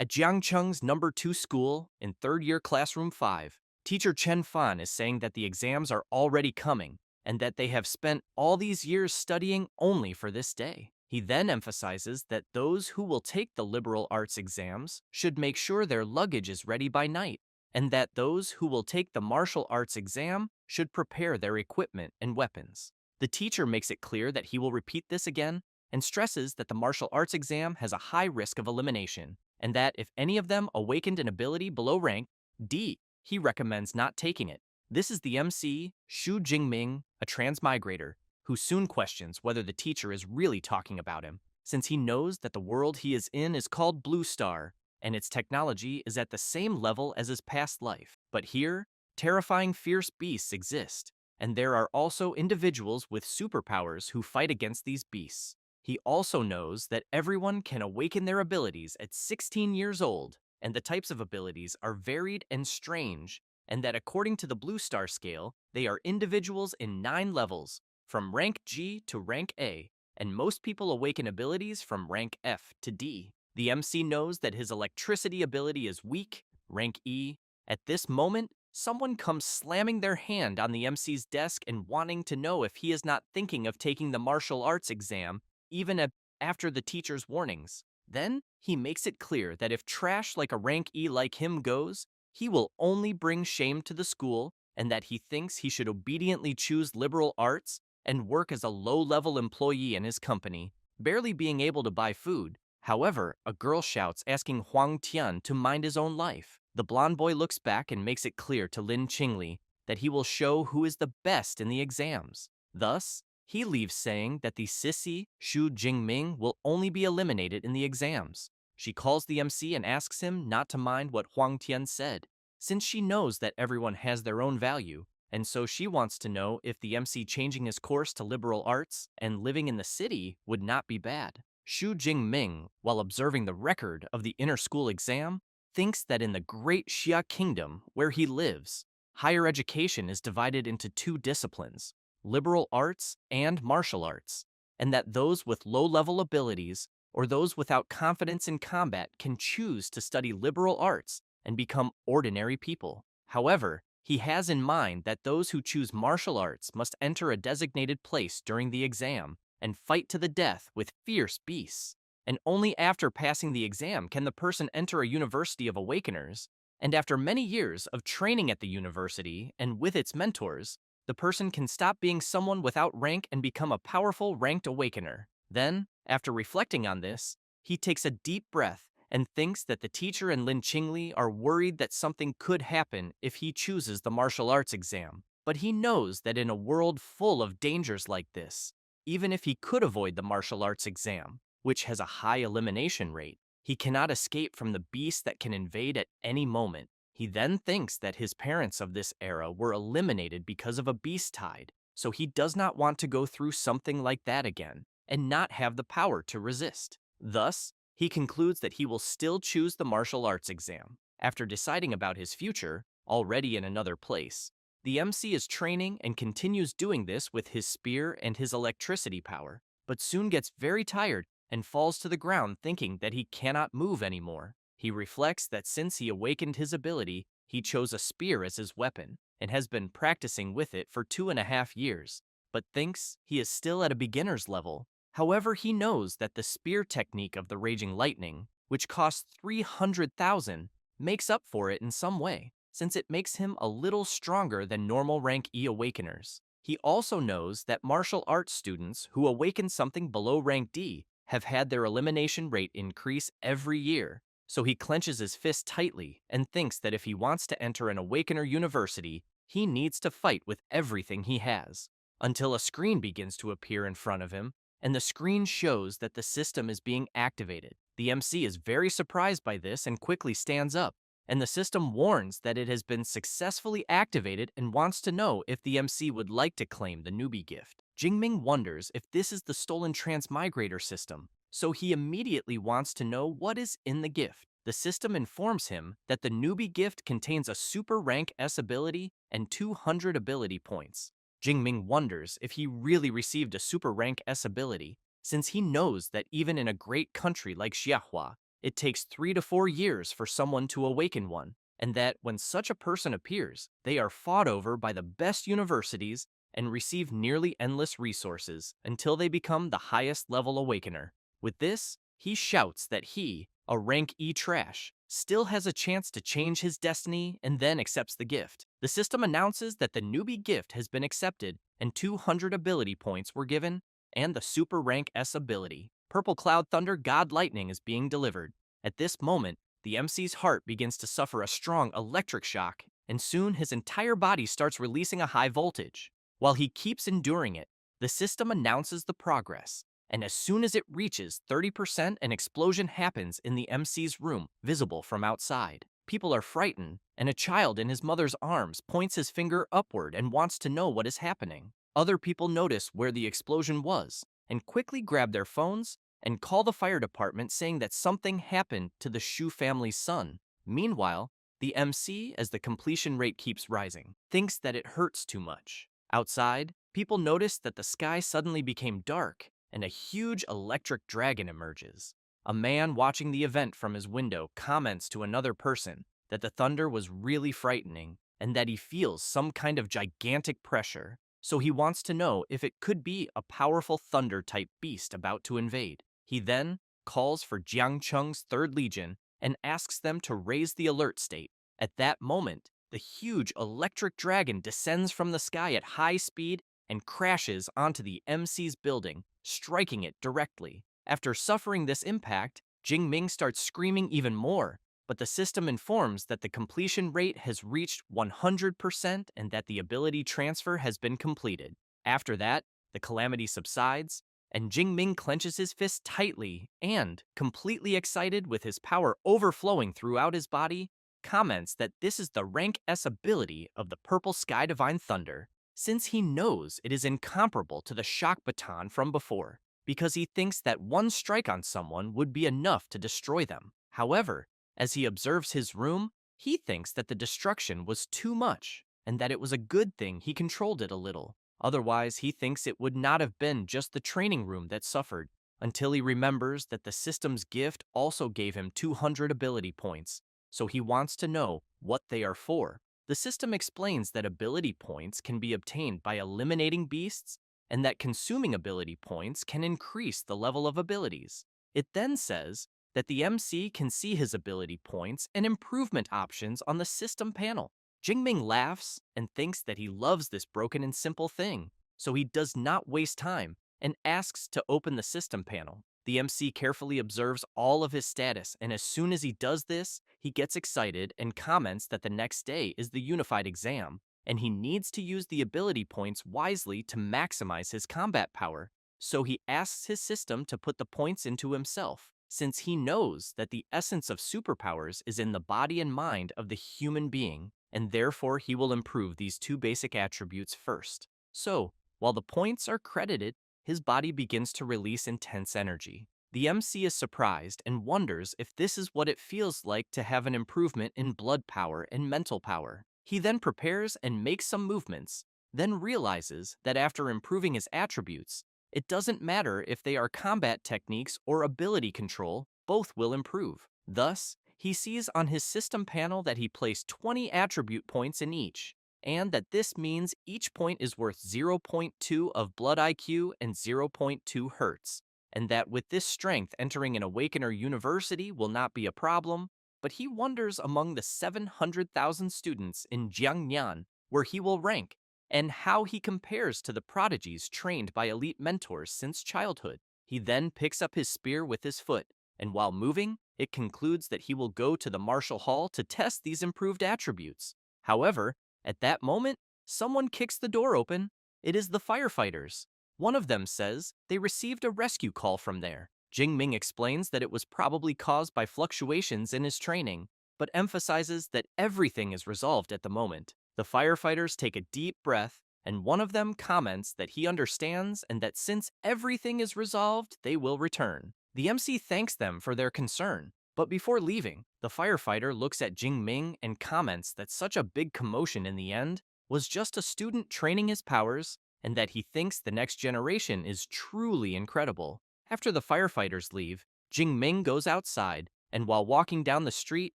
At Jiangcheng's number 2 school, in third year classroom 5, teacher Chen Fan is saying that the exams are already coming and that they have spent all these years studying only for this day. He then emphasizes that those who will take the liberal arts exams should make sure their luggage is ready by night, and that those who will take the martial arts exam should prepare their equipment and weapons. The teacher makes it clear that he will repeat this again and stresses that the martial arts exam has a high risk of elimination, and that if any of them awakened an ability below rank D, he recommends not taking it. This is the MC, Xu Jingming, a transmigrator, who soon questions whether the teacher is really talking about him, since he knows that the world he is in is called Blue Star, and its technology is at the same level as his past life. But here, terrifying fierce beasts exist, and there are also individuals with superpowers who fight against these beasts. He also knows that everyone can awaken their abilities at 16 years old, and the types of abilities are varied and strange, and that according to the Blue Star scale, they are individuals in 9 levels, from rank G to rank A, and most people awaken abilities from rank F to D. The MC knows that his electricity ability is weak, rank E. At this moment, someone comes slamming their hand on the MC's desk and wanting to know if he is not thinking of taking the martial arts exam, even after the teacher's warnings. Then, he makes it clear that if trash like a rank E like him goes, he will only bring shame to the school, and that he thinks he should obediently choose liberal arts and work as a low-level employee in his company, barely being able to buy food. However, a girl shouts asking Huang Tian to mind his own life. The blonde boy looks back and makes it clear to Lin Qingli that he will show who is the best in the exams. Thus, he leaves saying that the sissy, Xu Jingming, will only be eliminated in the exams. She calls the MC and asks him not to mind what Huang Tian said, since she knows that everyone has their own value, and so she wants to know if the MC changing his course to liberal arts and living in the city would not be bad. Xu Jingming, while observing the record of the inter-school exam, thinks that in the Great Xia Kingdom, where he lives, higher education is divided into 2 disciplines, liberal arts and martial arts, and that those with low-level abilities or those without confidence in combat can choose to study liberal arts and become ordinary people. However, he has in mind that those who choose martial arts must enter a designated place during the exam and fight to the death with fierce beasts. And only after passing the exam can the person enter a university of awakeners, and after many years of training at the university and with its mentors, the person can stop being someone without rank and become a powerful ranked awakener. Then, after reflecting on this, he takes a deep breath and thinks that the teacher and Lin Qingli are worried that something could happen if he chooses the martial arts exam. But he knows that in a world full of dangers like this, even if he could avoid the martial arts exam, which has a high elimination rate, he cannot escape from the beast that can invade at any moment. He then thinks that his parents of this era were eliminated because of a beast tide, so he does not want to go through something like that again and not have the power to resist. Thus, he concludes that he will still choose the martial arts exam. After deciding about his future, already in another place, the MC is training and continues doing this with his spear and his electricity power, but soon gets very tired and falls to the ground thinking that he cannot move anymore. He reflects that since he awakened his ability, he chose a spear as his weapon and has been practicing with it for 2.5 years, but thinks he is still at a beginner's level. However, he knows that the spear technique of the Raging Lightning, which costs 300,000, makes up for it in some way, since it makes him a little stronger than normal rank E awakeners. He also knows that martial arts students who awaken something below rank D have had their elimination rate increase every year, so he clenches his fist tightly and thinks that if he wants to enter an Awakener University, he needs to fight with everything he has, until a screen begins to appear in front of him, and the screen shows that the system is being activated. The MC is very surprised by this and quickly stands up, and the system warns that it has been successfully activated and wants to know if the MC would like to claim the newbie gift. Jingming wonders if this is the stolen transmigrator system, so he immediately wants to know what is in the gift. The system informs him that the newbie gift contains a super rank S ability and 200 ability points. Jingming wonders if he really received a super rank S ability, since he knows that even in a great country like Xiahua, it takes 3 to 4 years for someone to awaken one, and that when such a person appears, they are fought over by the best universities and receive nearly endless resources until they become the highest level awakener. With this, he shouts that he, a rank E trash, still has a chance to change his destiny and then accepts the gift. The system announces that the newbie gift has been accepted and 200 ability points were given, and the Super Rank S ability, Purple Cloud Thunder God Lightning, is being delivered. At this moment, the MC's heart begins to suffer a strong electric shock, and soon his entire body starts releasing a high voltage. While he keeps enduring it, the system announces the progress, and as soon as it reaches 30%, an explosion happens in the MC's room, visible from outside. People are frightened, and a child in his mother's arms points his finger upward and wants to know what is happening. Other people notice where the explosion was, and quickly grab their phones and call the fire department saying that something happened to the Shu family's son. Meanwhile, the MC, as the completion rate keeps rising, thinks that it hurts too much. Outside, people notice that the sky suddenly became dark and a huge electric dragon emerges. A man watching the event from his window comments to another person that the thunder was really frightening and that he feels some kind of gigantic pressure, so he wants to know if it could be a powerful thunder-type beast about to invade. He then calls for Jiang Cheng's 3rd Legion and asks them to raise the alert state. At that moment, the huge electric dragon descends from the sky at high speed and crashes onto the MC's building, striking it directly. After suffering this impact, Jingming starts screaming even more, but the system informs that the completion rate has reached 100% and that the ability transfer has been completed. After that, the calamity subsides, and Jingming clenches his fist tightly and, completely excited with his power overflowing throughout his body, comments that this is the rank S ability of the Purple Sky Divine Thunder, since he knows it is incomparable to the shock baton from before, because he thinks that one strike on someone would be enough to destroy them. However, as he observes his room, he thinks that the destruction was too much, and that it was a good thing he controlled it a little. Otherwise, he thinks it would not have been just the training room that suffered, until he remembers that the system's gift also gave him 200 ability points, so he wants to know what they are for. The system explains that ability points can be obtained by eliminating beasts, and that consuming ability points can increase the level of abilities. It then says that the MC can see his ability points and improvement options on the system panel. Jingming laughs and thinks that he loves this broken and simple thing, so he does not waste time and asks to open the system panel. The MC carefully observes all of his status, and as soon as he does this, he gets excited and comments that the next day is the unified exam, and he needs to use the ability points wisely to maximize his combat power. So he asks his system to put the points into himself, since he knows that the essence of superpowers is in the body and mind of the human being, and therefore he will improve these 2 basic attributes first. So, while the points are credited, his body begins to release intense energy. The MC is surprised and wonders if this is what it feels like to have an improvement in blood power and mental power. He then prepares and makes some movements, then realizes that after improving his attributes, it doesn't matter if they are combat techniques or ability control, both will improve. Thus, he sees on his system panel that he placed 20 attribute points in each, and that this means each point is worth 0.2 of blood IQ and 0.2 hertz, and that with this strength entering an Awakener University will not be a problem, but he wonders among the 700,000 students in Jiangnan where he will rank, and how he compares to the prodigies trained by elite mentors since childhood. He then picks up his spear with his foot, and while moving, it concludes that he will go to the martial hall to test these improved attributes. However, at that moment, someone kicks the door open. It is the firefighters. One of them says they received a rescue call from there. Jingming explains that it was probably caused by fluctuations in his training, but emphasizes that everything is resolved at the moment. The firefighters take a deep breath, and one of them comments that he understands and that since everything is resolved, they will return. The MC thanks them for their concern, but before leaving, the firefighter looks at Jingming and comments that such a big commotion in the end was just a student training his powers, and that he thinks the next generation is truly incredible. After the firefighters leave, Jingming goes outside And while walking down the street,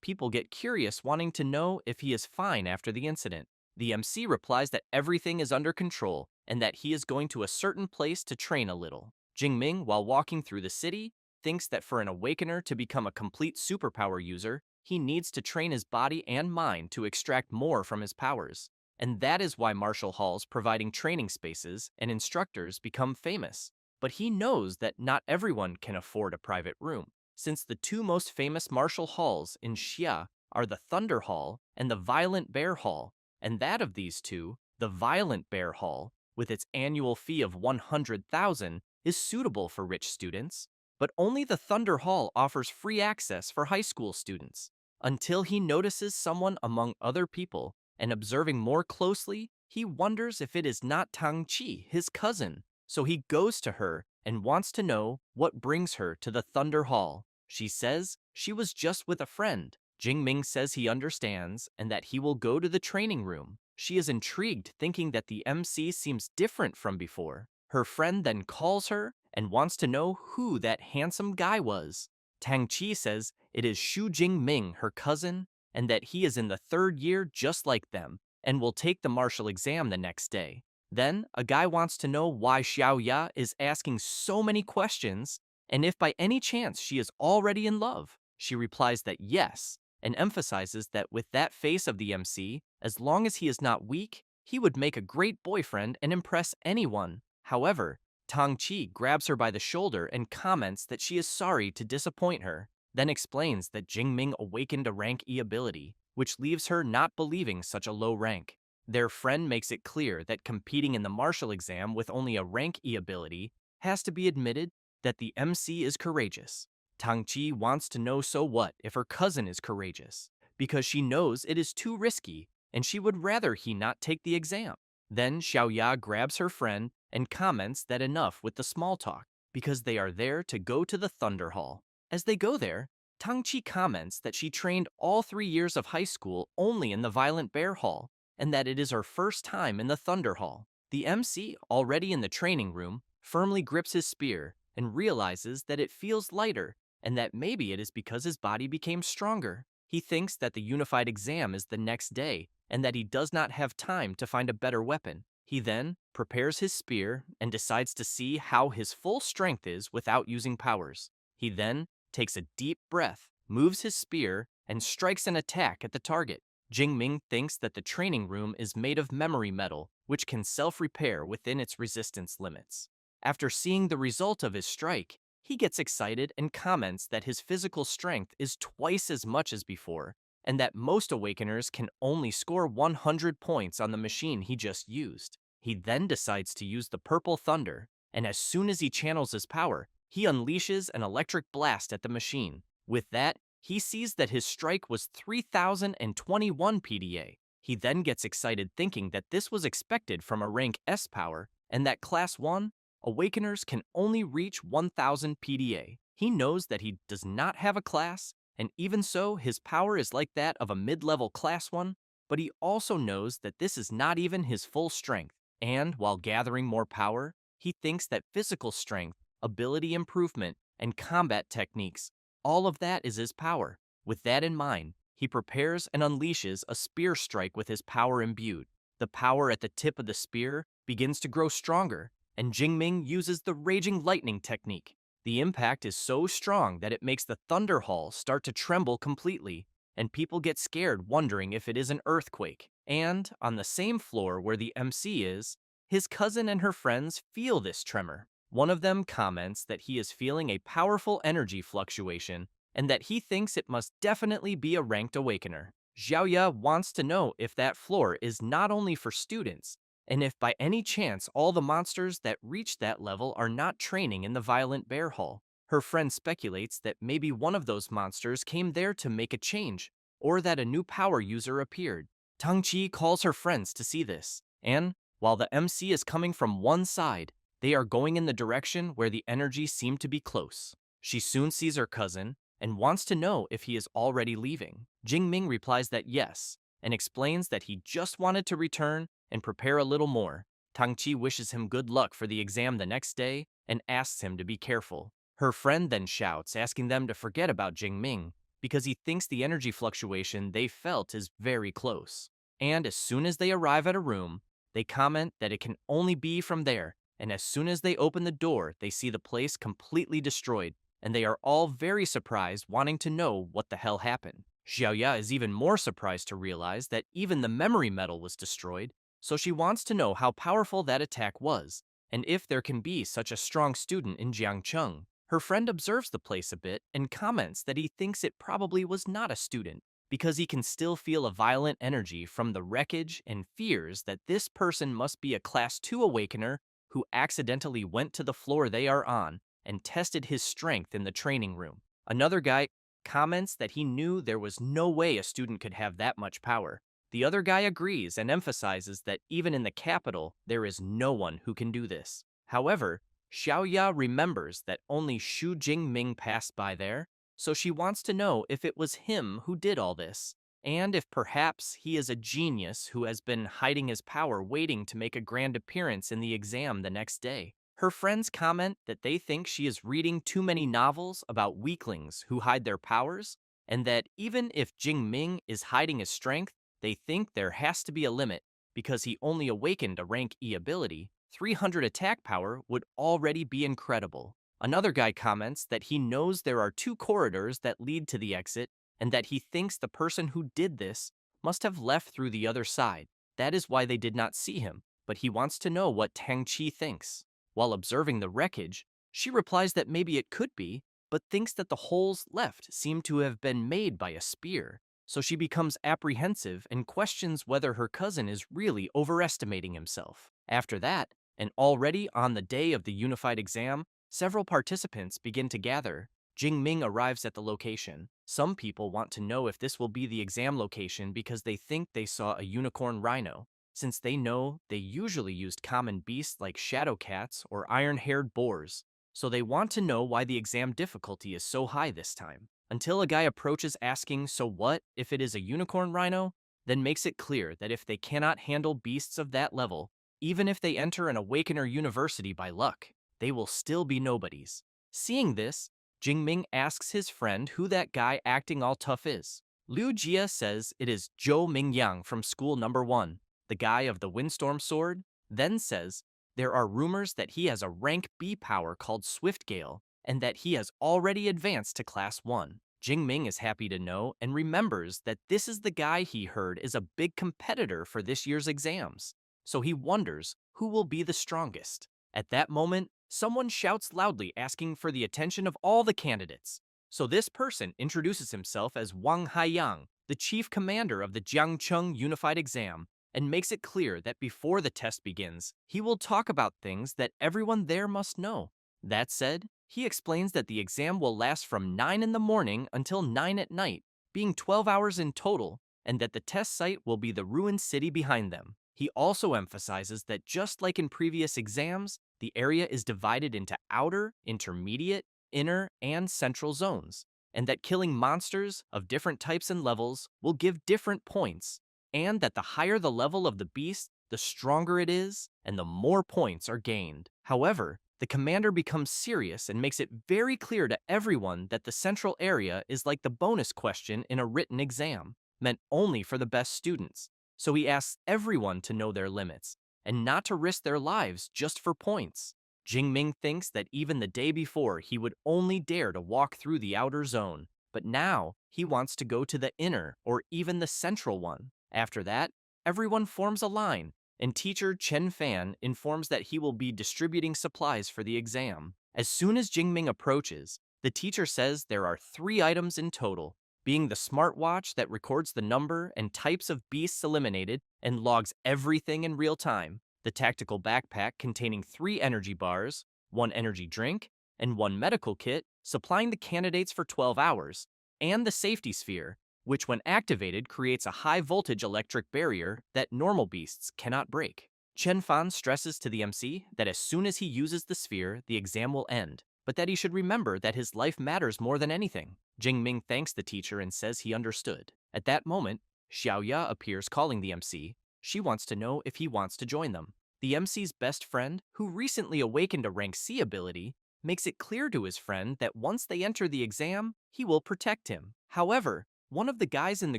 people get curious, wanting to know if he is fine after the incident. The MC replies that everything is under control and that he is going to a certain place to train a little. Jingming, while walking through the city, thinks that for an awakener to become a complete superpower user, he needs to train his body and mind to extract more from his powers. And that is why martial halls providing training spaces and instructors become famous. But he knows that not everyone can afford a private room, since the two most famous martial halls in Xia are the Thunder Hall and the Violent Bear Hall, and that of these two, the Violent Bear Hall, with its annual fee of 100,000, is suitable for rich students, but only the Thunder Hall offers free access for high school students. Until he notices someone among other people, and observing more closely, he wonders if it is not Tang Chi, his cousin. So he goes to her and wants to know what brings her to the Thunder Hall. She says she was just with a friend. Jingming says he understands and that he will go to the training room. She is intrigued, thinking that the MC seems different from before. Her friend then calls her and wants to know who that handsome guy was. Tang Chi says it is Xu Jingming, her cousin, and that he is in the third year just like them and will take the martial exam the next day. Then, a guy wants to know why Xiao Ya is asking so many questions and if by any chance she is already in love. She replies that yes, and emphasizes that with that face of the MC, as long as he is not weak, he would make a great boyfriend and impress anyone. However, Tang Chi grabs her by the shoulder and comments that she is sorry to disappoint her, then explains that Jingming awakened a rank E ability, which leaves her not believing such a low rank. Their friend makes it clear that competing in the martial exam with only a rank E ability has to be admitted that the MC is courageous. Tang Chi wants to know so what if her cousin is courageous, because she knows it is too risky and she would rather he not take the exam. Then Xiao Ya grabs her friend and comments that enough with the small talk, because they are there to go to the Thunder Hall. As they go there, Tang Chi comments that she trained all 3 years of high school only in the Violent Bear Hall, and that it is her first time in the Thunder Hall. The MC, already in the training room, firmly grips his spear and realizes that it feels lighter and that maybe it is because his body became stronger. He thinks that the unified exam is the next day and that he does not have time to find a better weapon. He then prepares his spear and decides to see how his full strength is without using powers. He then takes a deep breath, moves his spear, and strikes an attack at the target. Jingming thinks that the training room is made of memory metal, which can self-repair within its resistance limits. After seeing the result of his strike, he gets excited and comments that his physical strength is twice as much as before, and that most awakeners can only score 100 points on the machine he just used. He then decides to use the Purple Thunder, and as soon as he channels his power, he unleashes an electric blast at the machine. With that, he sees that his strike was 3021 PDA. He then gets excited, thinking that this was expected from a rank S power, and that Class 1 Awakeners can only reach 1000 PDA. He knows that he does not have a class, and even so, his power is like that of a mid-level Class 1, but he also knows that this is not even his full strength. And while gathering more power, he thinks that physical strength, ability improvement, and combat techniques, all of that is his power. With that in mind, he prepares and unleashes a spear strike with his power imbued. The power at the tip of the spear begins to grow stronger, and Jingming uses the Raging Lightning technique. The impact is so strong that it makes the Thunder Hall start to tremble completely, and people get scared, wondering if it is an earthquake. And on the same floor where the MC is, his cousin and her friends feel this tremor. One of them comments that he is feeling a powerful energy fluctuation and that he thinks it must definitely be a ranked awakener. Xiaoya wants to know if that floor is not only for students, and if by any chance all the monsters that reach that level are not training in the Violent Bear Hall. Her friend speculates that maybe one of those monsters came there to make a change, or that a new power user appeared. Tang Chi calls her friends to see this, and while the MC is coming from one side, they are going in the direction where the energy seemed to be close. She soon sees her cousin and wants to know if he is already leaving. Jingming replies that yes, and explains that he just wanted to return and prepare a little more. Tang Chi wishes him good luck for the exam the next day and asks him to be careful. Her friend then shouts, asking them to forget about Jingming because he thinks the energy fluctuation they felt is very close. And as soon as they arrive at a room, they comment that it can only be from there, and as soon as they open the door, they see the place completely destroyed, and they are all very surprised, wanting to know what the hell happened. Xiaoya is even more surprised to realize that even the memory metal was destroyed, so she wants to know how powerful that attack was, and if there can be such a strong student in Jiangcheng. Her friend observes the place a bit and comments that he thinks it probably was not a student, because he can still feel a violent energy from the wreckage and fears that this person must be a Class 2 awakener who accidentally went to the floor they are on and tested his strength in the training room. Another guy comments that he knew there was no way a student could have that much power. The other guy agrees and emphasizes that even in the capital, there is no one who can do this. However, Xiaoya remembers that only Xu Jingming passed by there, so she wants to know if it was him who did all this, and if perhaps he is a genius who has been hiding his power waiting to make a grand appearance in the exam the next day. Her friends comment that they think she is reading too many novels about weaklings who hide their powers, and that even if Jingming is hiding his strength, they think there has to be a limit, because he only awakened a rank E ability. 300 attack power would already be incredible. Another guy comments that he knows there are 2 corridors that lead to the exit, and that he thinks the person who did this must have left through the other side. That is why they did not see him, but he wants to know what Tang Chi thinks. While observing the wreckage, she replies that maybe it could be, but thinks that the holes left seem to have been made by a spear. So she becomes apprehensive and questions whether her cousin is really overestimating himself. After that, and already on the day of the unified exam, several participants begin to gather. Jingming arrives at the location. Some people want to know if this will be the exam location because they think they saw a unicorn rhino, since they know they usually used common beasts like shadow cats or iron-haired boars. So they want to know why the exam difficulty is so high this time. Until a guy approaches asking, so what if it is a unicorn rhino? Then makes it clear that if they cannot handle beasts of that level, even if they enter an Awakener university by luck, they will still be nobodies. Seeing this, Jingming asks his friend who that guy acting all tough is. Liu Jia says it is Zhou Mingyang from school number 1, the guy of the windstorm sword, then says there are rumors that he has a rank B power called Swift Gale, and that he has already advanced to Class 1. Jingming is happy to know and remembers that this is the guy he heard is a big competitor for this year's exams, so he wonders who will be the strongest. At that moment, someone shouts loudly asking for the attention of all the candidates. So this person introduces himself as Wang Haiyang, the chief commander of the Jiangcheng Unified Exam, and makes it clear that before the test begins, he will talk about things that everyone there must know. That said, he explains that the exam will last from 9 in the morning until 9 at night, being 12 hours in total, and that the test site will be the ruined city behind them. He also emphasizes that just like in previous exams, the area is divided into outer, intermediate, inner, and central zones, and that killing monsters of different types and levels will give different points, and that the higher the level of the beast, the stronger it is, and the more points are gained. However, the commander becomes serious and makes it very clear to everyone that the central area is like the bonus question in a written exam, meant only for the best students. So he asks everyone to know their limits, and not to risk their lives just for points. Jingming thinks that even the day before he would only dare to walk through the outer zone, but now he wants to go to the inner or even the central one. After that, everyone forms a line, and teacher Chen Fan informs that he will be distributing supplies for the exam. As soon as Jingming approaches, the teacher says there are 3 items in total, being the smartwatch that records the number and types of beasts eliminated and logs everything in real time, the tactical backpack containing 3 energy bars, 1 energy drink, and 1 medical kit, supplying the candidates for 12 hours, and the safety sphere, which when activated creates a high-voltage electric barrier that normal beasts cannot break. Chen Fan stresses to the MC that as soon as he uses the sphere, the exam will end, but that he should remember that his life matters more than anything. Jingming thanks the teacher and says he understood. At that moment, Xiaoya appears calling the MC. She wants to know if he wants to join them. The MC's best friend, who recently awakened a rank C ability, makes it clear to his friend that once they enter the exam, he will protect him. However, one of the guys in the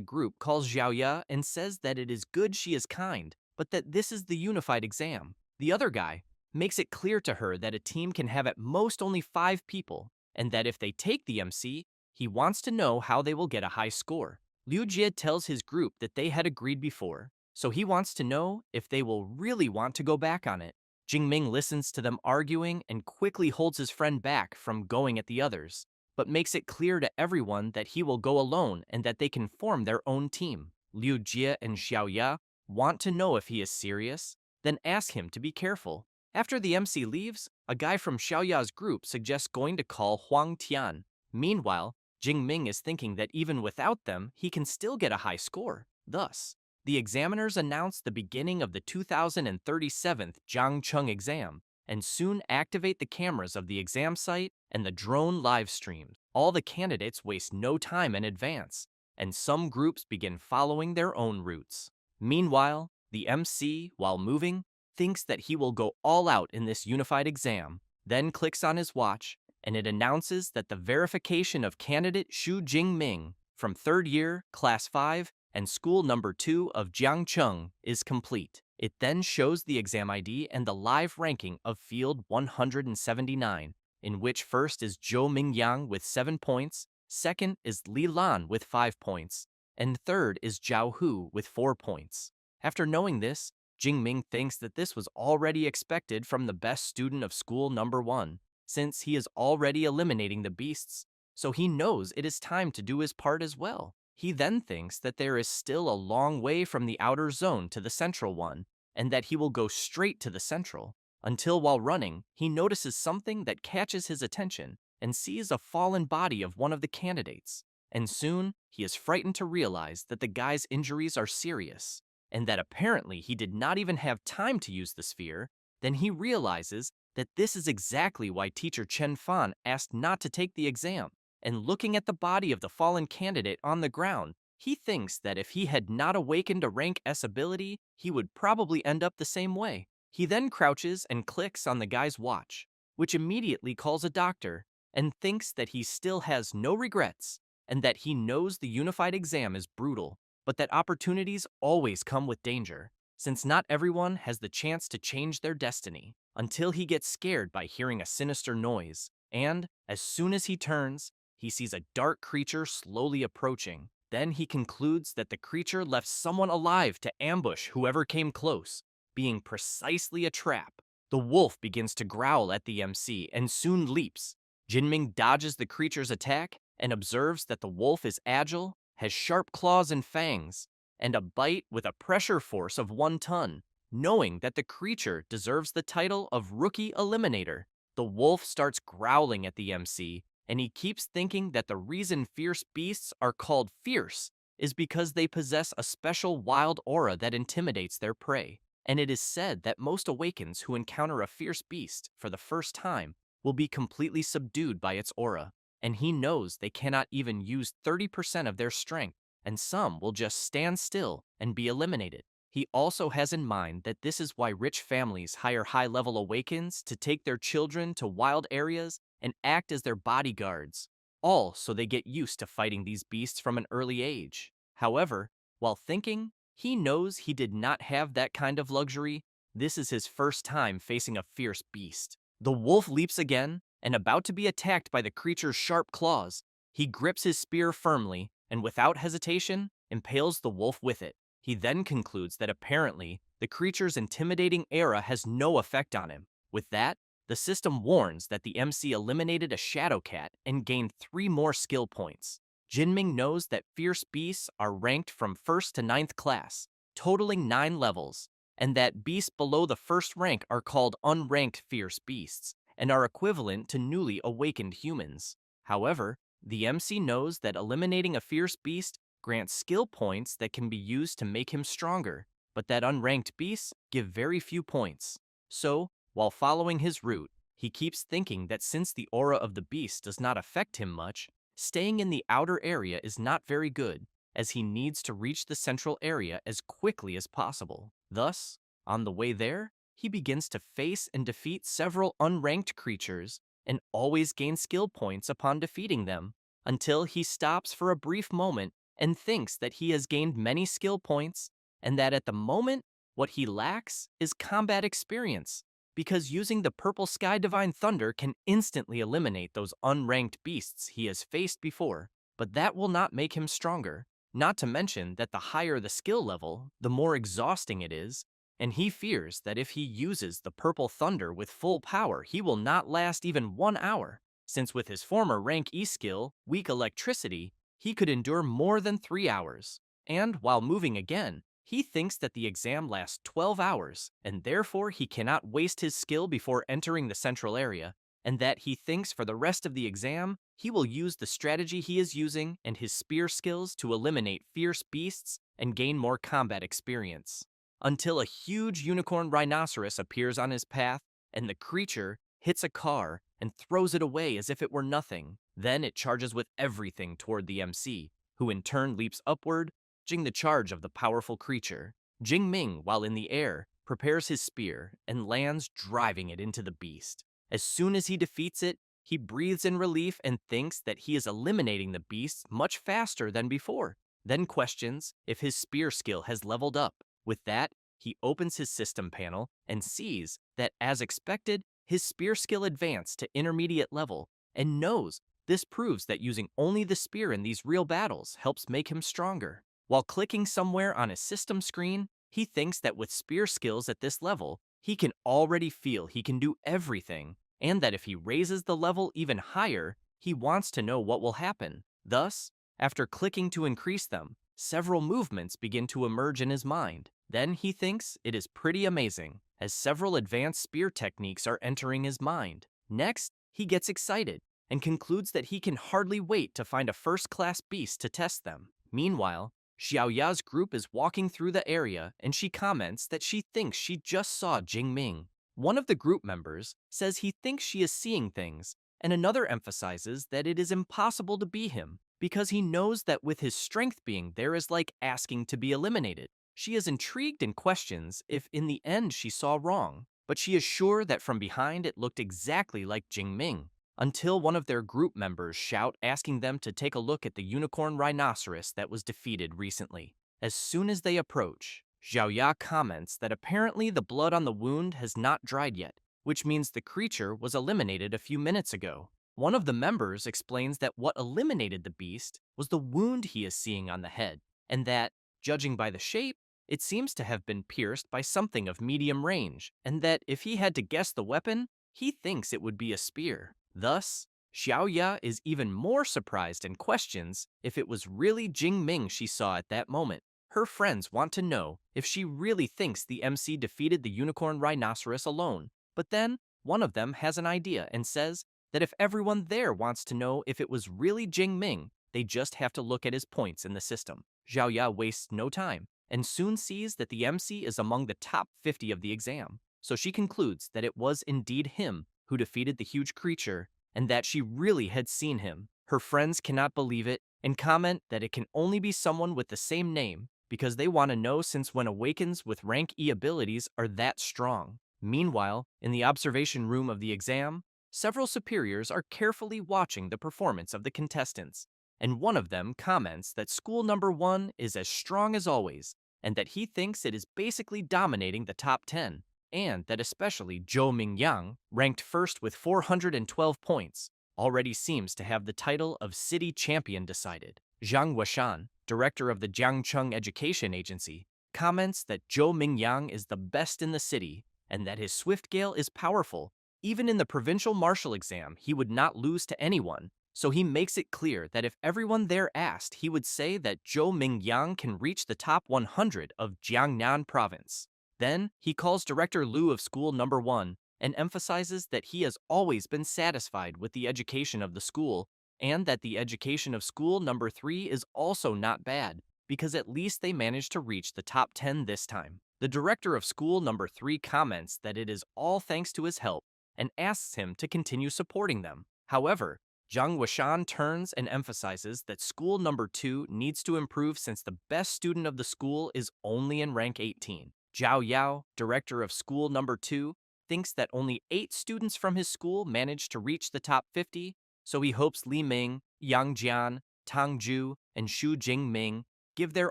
group calls Xiaoya and says that it is good she is kind, but that this is the unified exam. The other guy makes it clear to her that a team can have at most only 5 people, and that if they take the MC, he wants to know how they will get a high score. Liu Jie tells his group that they had agreed before, so he wants to know if they will really want to go back on it. Jingming listens to them arguing and quickly holds his friend back from going at the others, but makes it clear to everyone that he will go alone and that they can form their own team. Liu Jie and Xiaoya want to know if he is serious, then ask him to be careful. After the MC leaves, a guy from Xiaoya's group suggests going to call Huang Tian. Meanwhile, Jingming is thinking that even without them, he can still get a high score. Thus, the examiners announce the beginning of the 2037th Jiangcheng exam and soon activate the cameras of the exam site and the drone live streams. All the candidates waste no time in advance, and some groups begin following their own routes. Meanwhile, the MC, while moving, thinks that he will go all out in this unified exam, then clicks on his watch, and it announces that the verification of candidate Xu Jingming from 3rd year, Class 5, and School Number 2 of Jiangcheng is complete. It then shows the exam ID and the live ranking of Field 179, in which first is Zhou Mingyang with 7 points, second is Li Lan with 5 points, and third is Zhao Hu with 4 points. After knowing this, Jingming thinks that this was already expected from the best student of School Number 1, since he is already eliminating the beasts, so he knows it is time to do his part as well. He then thinks that there is still a long way from the outer zone to the central one, and that he will go straight to the central, until while running, he notices something that catches his attention and sees a fallen body of one of the candidates. And soon, he is frightened to realize that the guy's injuries are serious, and that apparently he did not even have time to use the sphere. Then he realizes that this is exactly why teacher Chen Fan asked not to take the exam. And looking at the body of the fallen candidate on the ground, he thinks that if he had not awakened a rank S ability, he would probably end up the same way. He then crouches and clicks on the guy's watch, which immediately calls a doctor, and thinks that he still has no regrets, and that he knows the unified exam is brutal, but that opportunities always come with danger, since not everyone has the chance to change their destiny, until he gets scared by hearing a sinister noise, and, as soon as he turns, he sees a dark creature slowly approaching. Then he concludes that the creature left someone alive to ambush whoever came close, being precisely a trap. The wolf begins to growl at the MC and soon leaps. Jinming dodges the creature's attack and observes that the wolf is agile, has sharp claws and fangs, and a bite with a pressure force of 1 ton. Knowing that the creature deserves the title of Rookie Eliminator, the wolf starts growling at the MC, and he keeps thinking that the reason fierce beasts are called fierce is because they possess a special wild aura that intimidates their prey. And it is said that most awakens who encounter a fierce beast for the first time will be completely subdued by its aura, and he knows they cannot even use 30% of their strength, and some will just stand still and be eliminated. He also has in mind that this is why rich families hire high-level awakens to take their children to wild areas and act as their bodyguards, all so they get used to fighting these beasts from an early age. However, while thinking, he knows he did not have that kind of luxury. This is his first time facing a fierce beast. The wolf leaps again, and about to be attacked by the creature's sharp claws, he grips his spear firmly and without hesitation impales the wolf with it. He then concludes that apparently the creature's intimidating aura has no effect on him. With that, the system warns that the MC eliminated a shadow cat and gained 3 more skill points. Jinming knows that fierce beasts are ranked from 1st to 9th class, totaling 9 levels, and that beasts below the 1st rank are called unranked fierce beasts and are equivalent to newly awakened humans. However, the MC knows that eliminating a fierce beast grants skill points that can be used to make him stronger, but that unranked beasts give very few points. So, while following his route, he keeps thinking that since the aura of the beast does not affect him much, staying in the outer area is not very good, as he needs to reach the central area as quickly as possible. Thus, on the way there, he begins to face and defeat several unranked creatures and always gains skill points upon defeating them, until he stops for a brief moment and thinks that he has gained many skill points, and that at the moment, what he lacks is combat experience, because using the Purple Sky Divine Thunder can instantly eliminate those unranked beasts he has faced before, but that will not make him stronger. Not to mention that the higher the skill level, the more exhausting it is, and he fears that if he uses the Purple Thunder with full power, he will not last even 1 hour, since with his former rank E skill, Weak Electricity, he could endure more than 3 hours. And while moving again, he thinks that the exam lasts 12 hours, and therefore he cannot waste his skill before entering the central area, and that he thinks for the rest of the exam, he will use the strategy he is using and his spear skills to eliminate fierce beasts and gain more combat experience. Until a huge unicorn rhinoceros appears on his path, and the creature hits a car and throws it away as if it were nothing. Then it charges with everything toward the MC, who in turn leaps upward, dodging the charge of the powerful creature. Jingming, while in the air, prepares his spear and lands, driving it into the beast. As soon as he defeats it, he breathes in relief and thinks that he is eliminating the beast much faster than before, then questions if his spear skill has leveled up. With that, he opens his system panel and sees that, as expected, his spear skill advanced to intermediate level, and knows this proves that using only the spear in these real battles helps make him stronger. While clicking somewhere on his system screen, he thinks that with spear skills at this level, he can already feel he can do everything, and that if he raises the level even higher, he wants to know what will happen. Thus, after clicking to increase them, several movements begin to emerge in his mind. Then he thinks it is pretty amazing, as several advanced spear techniques are entering his mind. Next, he gets excited and concludes that he can hardly wait to find a first-class beast to test them. Meanwhile, Xiaoya's group is walking through the area, and she comments that she thinks she just saw Jingming. One of the group members says he thinks she is seeing things, and another emphasizes that it is impossible to be him, because he knows that with his strength being there is like asking to be eliminated. She is intrigued and questions if in the end she saw wrong, but she is sure that from behind it looked exactly like Jingming, until one of their group members shout asking them to take a look at the unicorn rhinoceros that was defeated recently. As soon as they approach, Xiaoya comments that apparently the blood on the wound has not dried yet, which means the creature was eliminated a few minutes ago. One of the members explains that what eliminated the beast was the wound he is seeing on the head, and that, judging by the shape, it seems to have been pierced by something of medium range, and that if he had to guess the weapon, he thinks it would be a spear. Thus, Xiaoya is even more surprised and questions if it was really Jingming she saw at that moment. Her friends want to know if she really thinks the MC defeated the unicorn rhinoceros alone, but then one of them has an idea and says that if everyone there wants to know if it was really Jingming, they just have to look at his points in the system. Xiaoya wastes no time and soon sees that the MC is among the top 50 of the exam, so she concludes that it was indeed him who defeated the huge creature, and that she really had seen him. Her friends cannot believe it and comment that it can only be someone with the same name, because they want to know since when awakens with rank E abilities are that strong. Meanwhile, in the observation room of the exam, several superiors are carefully watching the performance of the contestants, and one of them comments that school number 1 is as strong as always, and that he thinks it is basically dominating the top 10, and that especially Zhou Mingyang, ranked first with 412 points, already seems to have the title of city champion decided. Zhang Washan, director of the Jiangcheng Education Agency, comments that Zhou Mingyang is the best in the city, and that his swift gale is powerful. Even in the provincial martial exam, he would not lose to anyone, so he makes it clear that if everyone there asked, he would say that Zhou Mingyang can reach the top 100 of Jiangnan province. Then, he calls Director Liu of school number 1 and emphasizes that he has always been satisfied with the education of the school, and that the education of school number 3 is also not bad, because at least they managed to reach the top 10 this time. The director of school number 3 comments that it is all thanks to his help and asks him to continue supporting them. However, Zhang Washan turns and emphasizes that school number 2 needs to improve since the best student of the school is only in rank 18. Zhao Yao, director of school number 2, thinks that only 8 students from his school managed to reach the top 50, so he hopes Li Ming, Yang Jian, Tang Ju, and Xu Jingming give their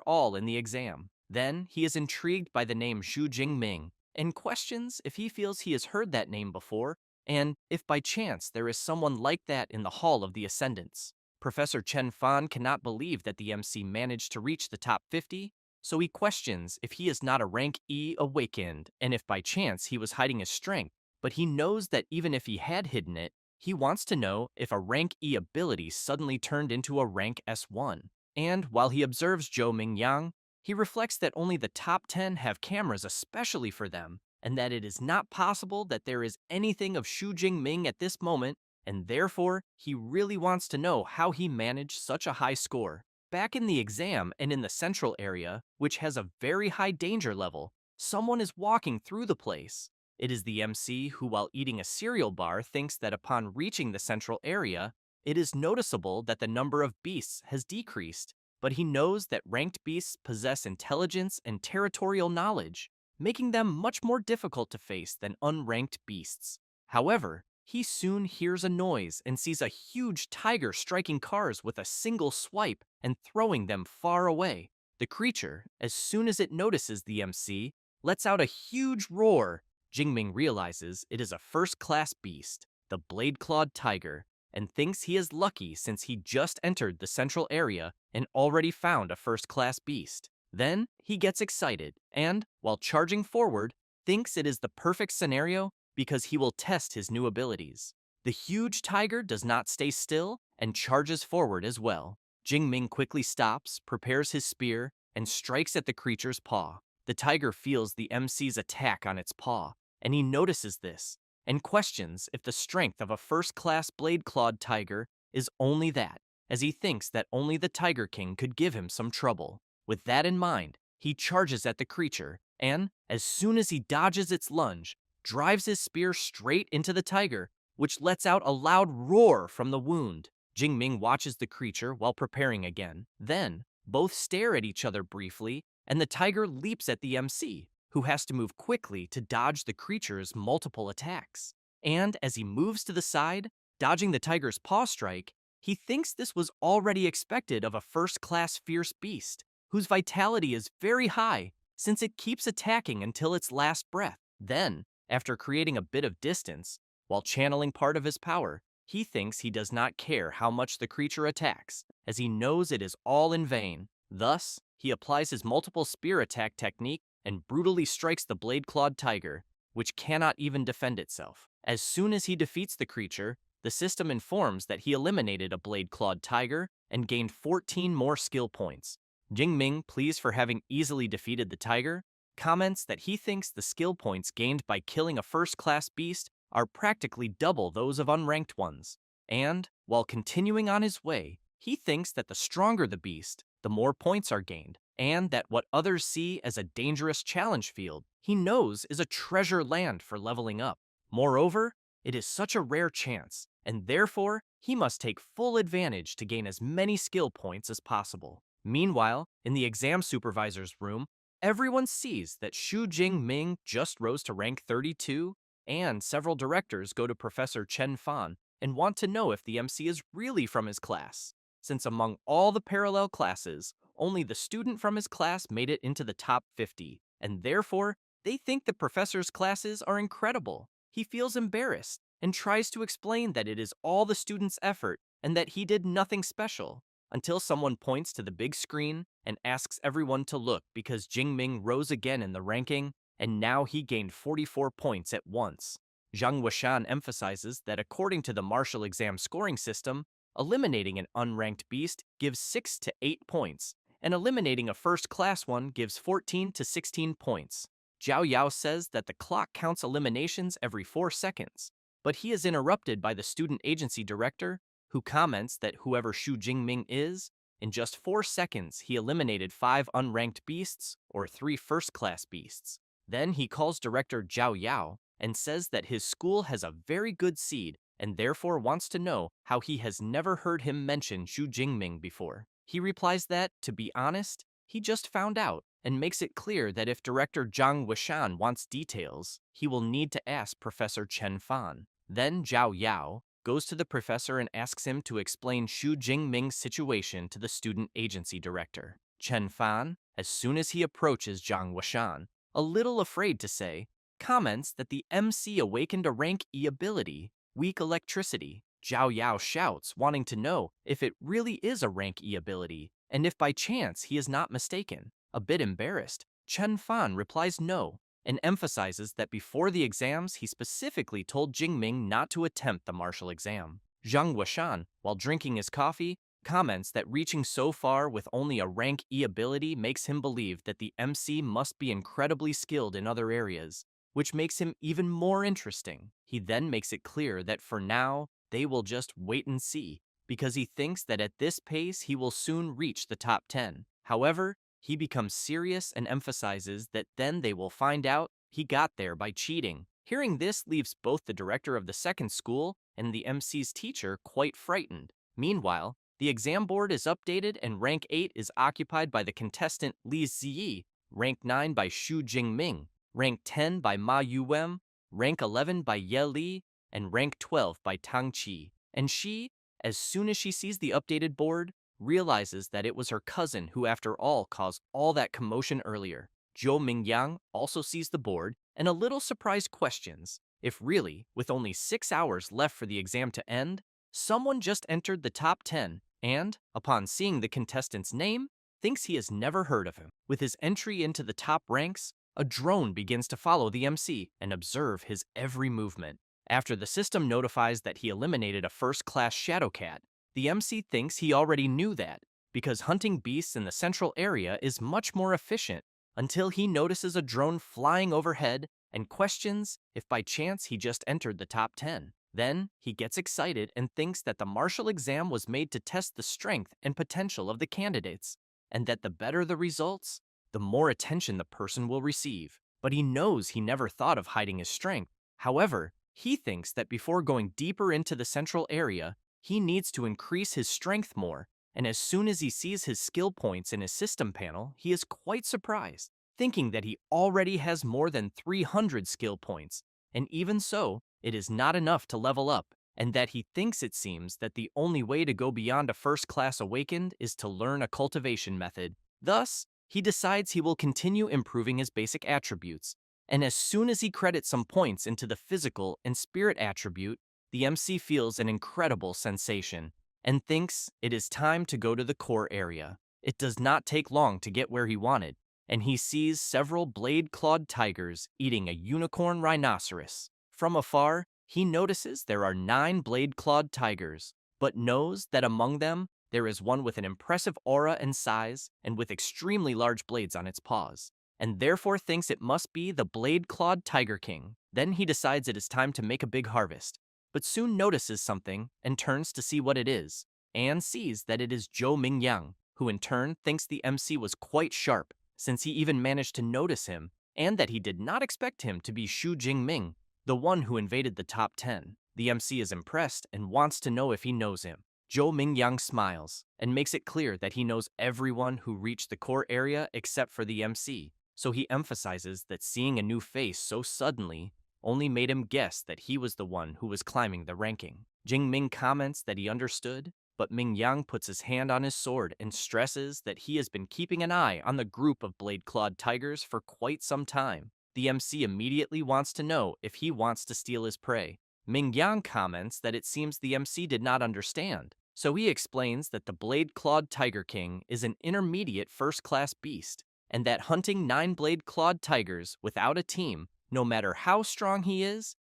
all in the exam. Then he is intrigued by the name Xu Jingming and questions if he feels he has heard that name before and if by chance there is someone like that in the Hall of the Ascendants. Professor Chen Fan cannot believe that the MC managed to reach the top 50, so he questions if he is not a rank E awakened and if by chance he was hiding his strength, but he knows that even if he had hidden it, he wants to know if a rank E ability suddenly turned into a rank S1. And while he observes Zhou Mingyang, he reflects that only the top 10 have cameras especially for them, and that it is not possible that there is anything of Xu Jingming at this moment, and therefore he really wants to know how he managed such a high score. Back in the exam and in the central area, which has a very high danger level, someone is walking through the place. It is the MC who, while eating a cereal bar, thinks that upon reaching the central area, it is noticeable that the number of beasts has decreased, but he knows that ranked beasts possess intelligence and territorial knowledge, making them much more difficult to face than unranked beasts. However, he soon hears a noise and sees a huge tiger striking cars with a single swipe and throwing them far away. The creature, as soon as it notices the MC, lets out a huge roar. Jingming realizes it is a first-class beast, the blade-clawed tiger, and thinks he is lucky since he just entered the central area and already found a first-class beast. Then he gets excited and, while charging forward, thinks it is the perfect scenario because he will test his new abilities. The huge tiger does not stay still and charges forward as well. Jingming quickly stops, prepares his spear, and strikes at the creature's paw. The tiger feels the MC's attack on its paw, and he notices this and questions if the strength of a first-class blade-clawed tiger is only that, as he thinks that only the Tiger King could give him some trouble. With that in mind, he charges at the creature, and, as soon as he dodges its lunge, drives his spear straight into the tiger, which lets out a loud roar from the wound. Jingming watches the creature while preparing again. Then, both stare at each other briefly, and the tiger leaps at the MC, who has to move quickly to dodge the creature's multiple attacks. And as he moves to the side, dodging the tiger's paw strike, he thinks this was already expected of a first-class fierce beast, whose vitality is very high since it keeps attacking until its last breath. Then, after creating a bit of distance, while channeling part of his power, he thinks he does not care how much the creature attacks, as he knows it is all in vain. Thus, he applies his multiple spear attack technique and brutally strikes the blade-clawed tiger, which cannot even defend itself. As soon as he defeats the creature, the system informs that he eliminated a blade-clawed tiger and gained 14 more skill points. Jingming, pleased for having easily defeated the tiger, comments that he thinks the skill points gained by killing a first-class beast are practically double those of unranked ones. And, while continuing on his way, he thinks that the stronger the beast, the more points are gained, and that what others see as a dangerous challenge field, he knows is a treasure land for leveling up. Moreover, it is such a rare chance, and therefore, he must take full advantage to gain as many skill points as possible. Meanwhile, in the exam supervisor's room, everyone sees that Xu Jingming just rose to rank 32, and several directors go to Professor Chen Fan and want to know if the MC is really from his class, since among all the parallel classes, only the student from his class made it into the top 50, and therefore, they think the professor's classes are incredible. He feels embarrassed and tries to explain that it is all the student's effort and that he did nothing special, until someone points to the big screen and asks everyone to look because Jingming rose again in the ranking, and now he gained 44 points at once. Zhang Wuxian emphasizes that according to the martial exam scoring system, eliminating an unranked beast gives 6 to 8 points, and eliminating a first-class one gives 14 to 16 points. Zhao Yao says that the clock counts eliminations every 4 seconds, but he is interrupted by the student agency director, who comments that whoever Xu Jingming is, in just 4 seconds he eliminated 5 unranked beasts or 3 first-class beasts. Then he calls director Zhao Yao and says that his school has a very good seed and therefore wants to know how he has never heard him mention Xu Jingming before. He replies that, to be honest, he just found out and makes it clear that if director Zhang Wishan wants details, he will need to ask Professor Chen Fan. Then Zhao Yao goes to the professor and asks him to explain Xu Jingming's situation to the student agency director. Chen Fan, as soon as he approaches Zhang Wishan, a little afraid to say, comments that the MC awakened a rank E ability, weak electricity. Zhao Yao shouts, wanting to know if it really is a rank E ability, and if by chance he is not mistaken. A bit embarrassed, Chen Fan replies no, and emphasizes that before the exams he specifically told Jingming not to attempt the martial exam. Zhang Wuxian, while drinking his coffee, comments that reaching so far with only a rank E ability makes him believe that the MC must be incredibly skilled in other areas, which makes him even more interesting. He then makes it clear that for now, they will just wait and see, because he thinks that at this pace he will soon reach the top 10. However, he becomes serious and emphasizes that then they will find out he got there by cheating. Hearing this leaves both the director of the second school and the MC's teacher quite frightened. Meanwhile, the exam board is updated and rank 8 is occupied by the contestant Li Ziyi, rank 9 by Xu Jingming, rank 10 by Ma Yuwem, rank 11 by Ye Li, and rank 12 by Tang Qi. And she, as soon as she sees the updated board, realizes that it was her cousin who after all caused all that commotion earlier. Zhou Mingyang also sees the board and a little surprised questions if really, with only 6 hours left for the exam to end, someone just entered the top 10 and, upon seeing the contestant's name, thinks he has never heard of him. With his entry into the top ranks, a drone begins to follow the MC and observe his every movement. After the system notifies that he eliminated a first-class shadow cat, the MC thinks he already knew that, because hunting beasts in the central area is much more efficient, until he notices a drone flying overhead and questions if by chance he just entered the top 10. Then, he gets excited and thinks that the martial exam was made to test the strength and potential of the candidates, and that the better the results, the more attention the person will receive. But he knows he never thought of hiding his strength. However, he thinks that before going deeper into the central area, he needs to increase his strength more, and as soon as he sees his skill points in his system panel, he is quite surprised, thinking that he already has more than 300 skill points, and even so, it is not enough to level up, and that he thinks it seems that the only way to go beyond a first-class awakened is to learn a cultivation method. Thus, he decides he will continue improving his basic attributes, and as soon as he credits some points into the physical and spirit attribute, the MC feels an incredible sensation and thinks it is time to go to the core area. It does not take long to get where he wanted, and he sees several blade-clawed tigers eating a unicorn rhinoceros. From afar, he notices there are 9 blade-clawed tigers, but knows that among them there is one with an impressive aura and size and with extremely large blades on its paws, and therefore thinks it must be the blade-clawed Tiger King. Then he decides it is time to make a big harvest, but soon notices something and turns to see what it is, and sees that it is Zhou Mingyang, who in turn thinks the MC was quite sharp, since he even managed to notice him, and that he did not expect him to be Xu Jingming, the one who invaded the top 10. The MC is impressed and wants to know if he knows him. Zhou Mingyang smiles and makes it clear that he knows everyone who reached the core area except for the MC, so he emphasizes that seeing a new face so suddenly only made him guess that he was the one who was climbing the ranking. Jingming comments that he understood, but Mingyang puts his hand on his sword and stresses that he has been keeping an eye on the group of blade-clawed tigers for quite some time. The MC immediately wants to know if he wants to steal his prey. Mingyang comments that it seems the MC did not understand, so he explains that the blade-clawed Tiger King is an intermediate first-class beast, and that hunting 9 blade-clawed tigers without a team, no matter how strong he is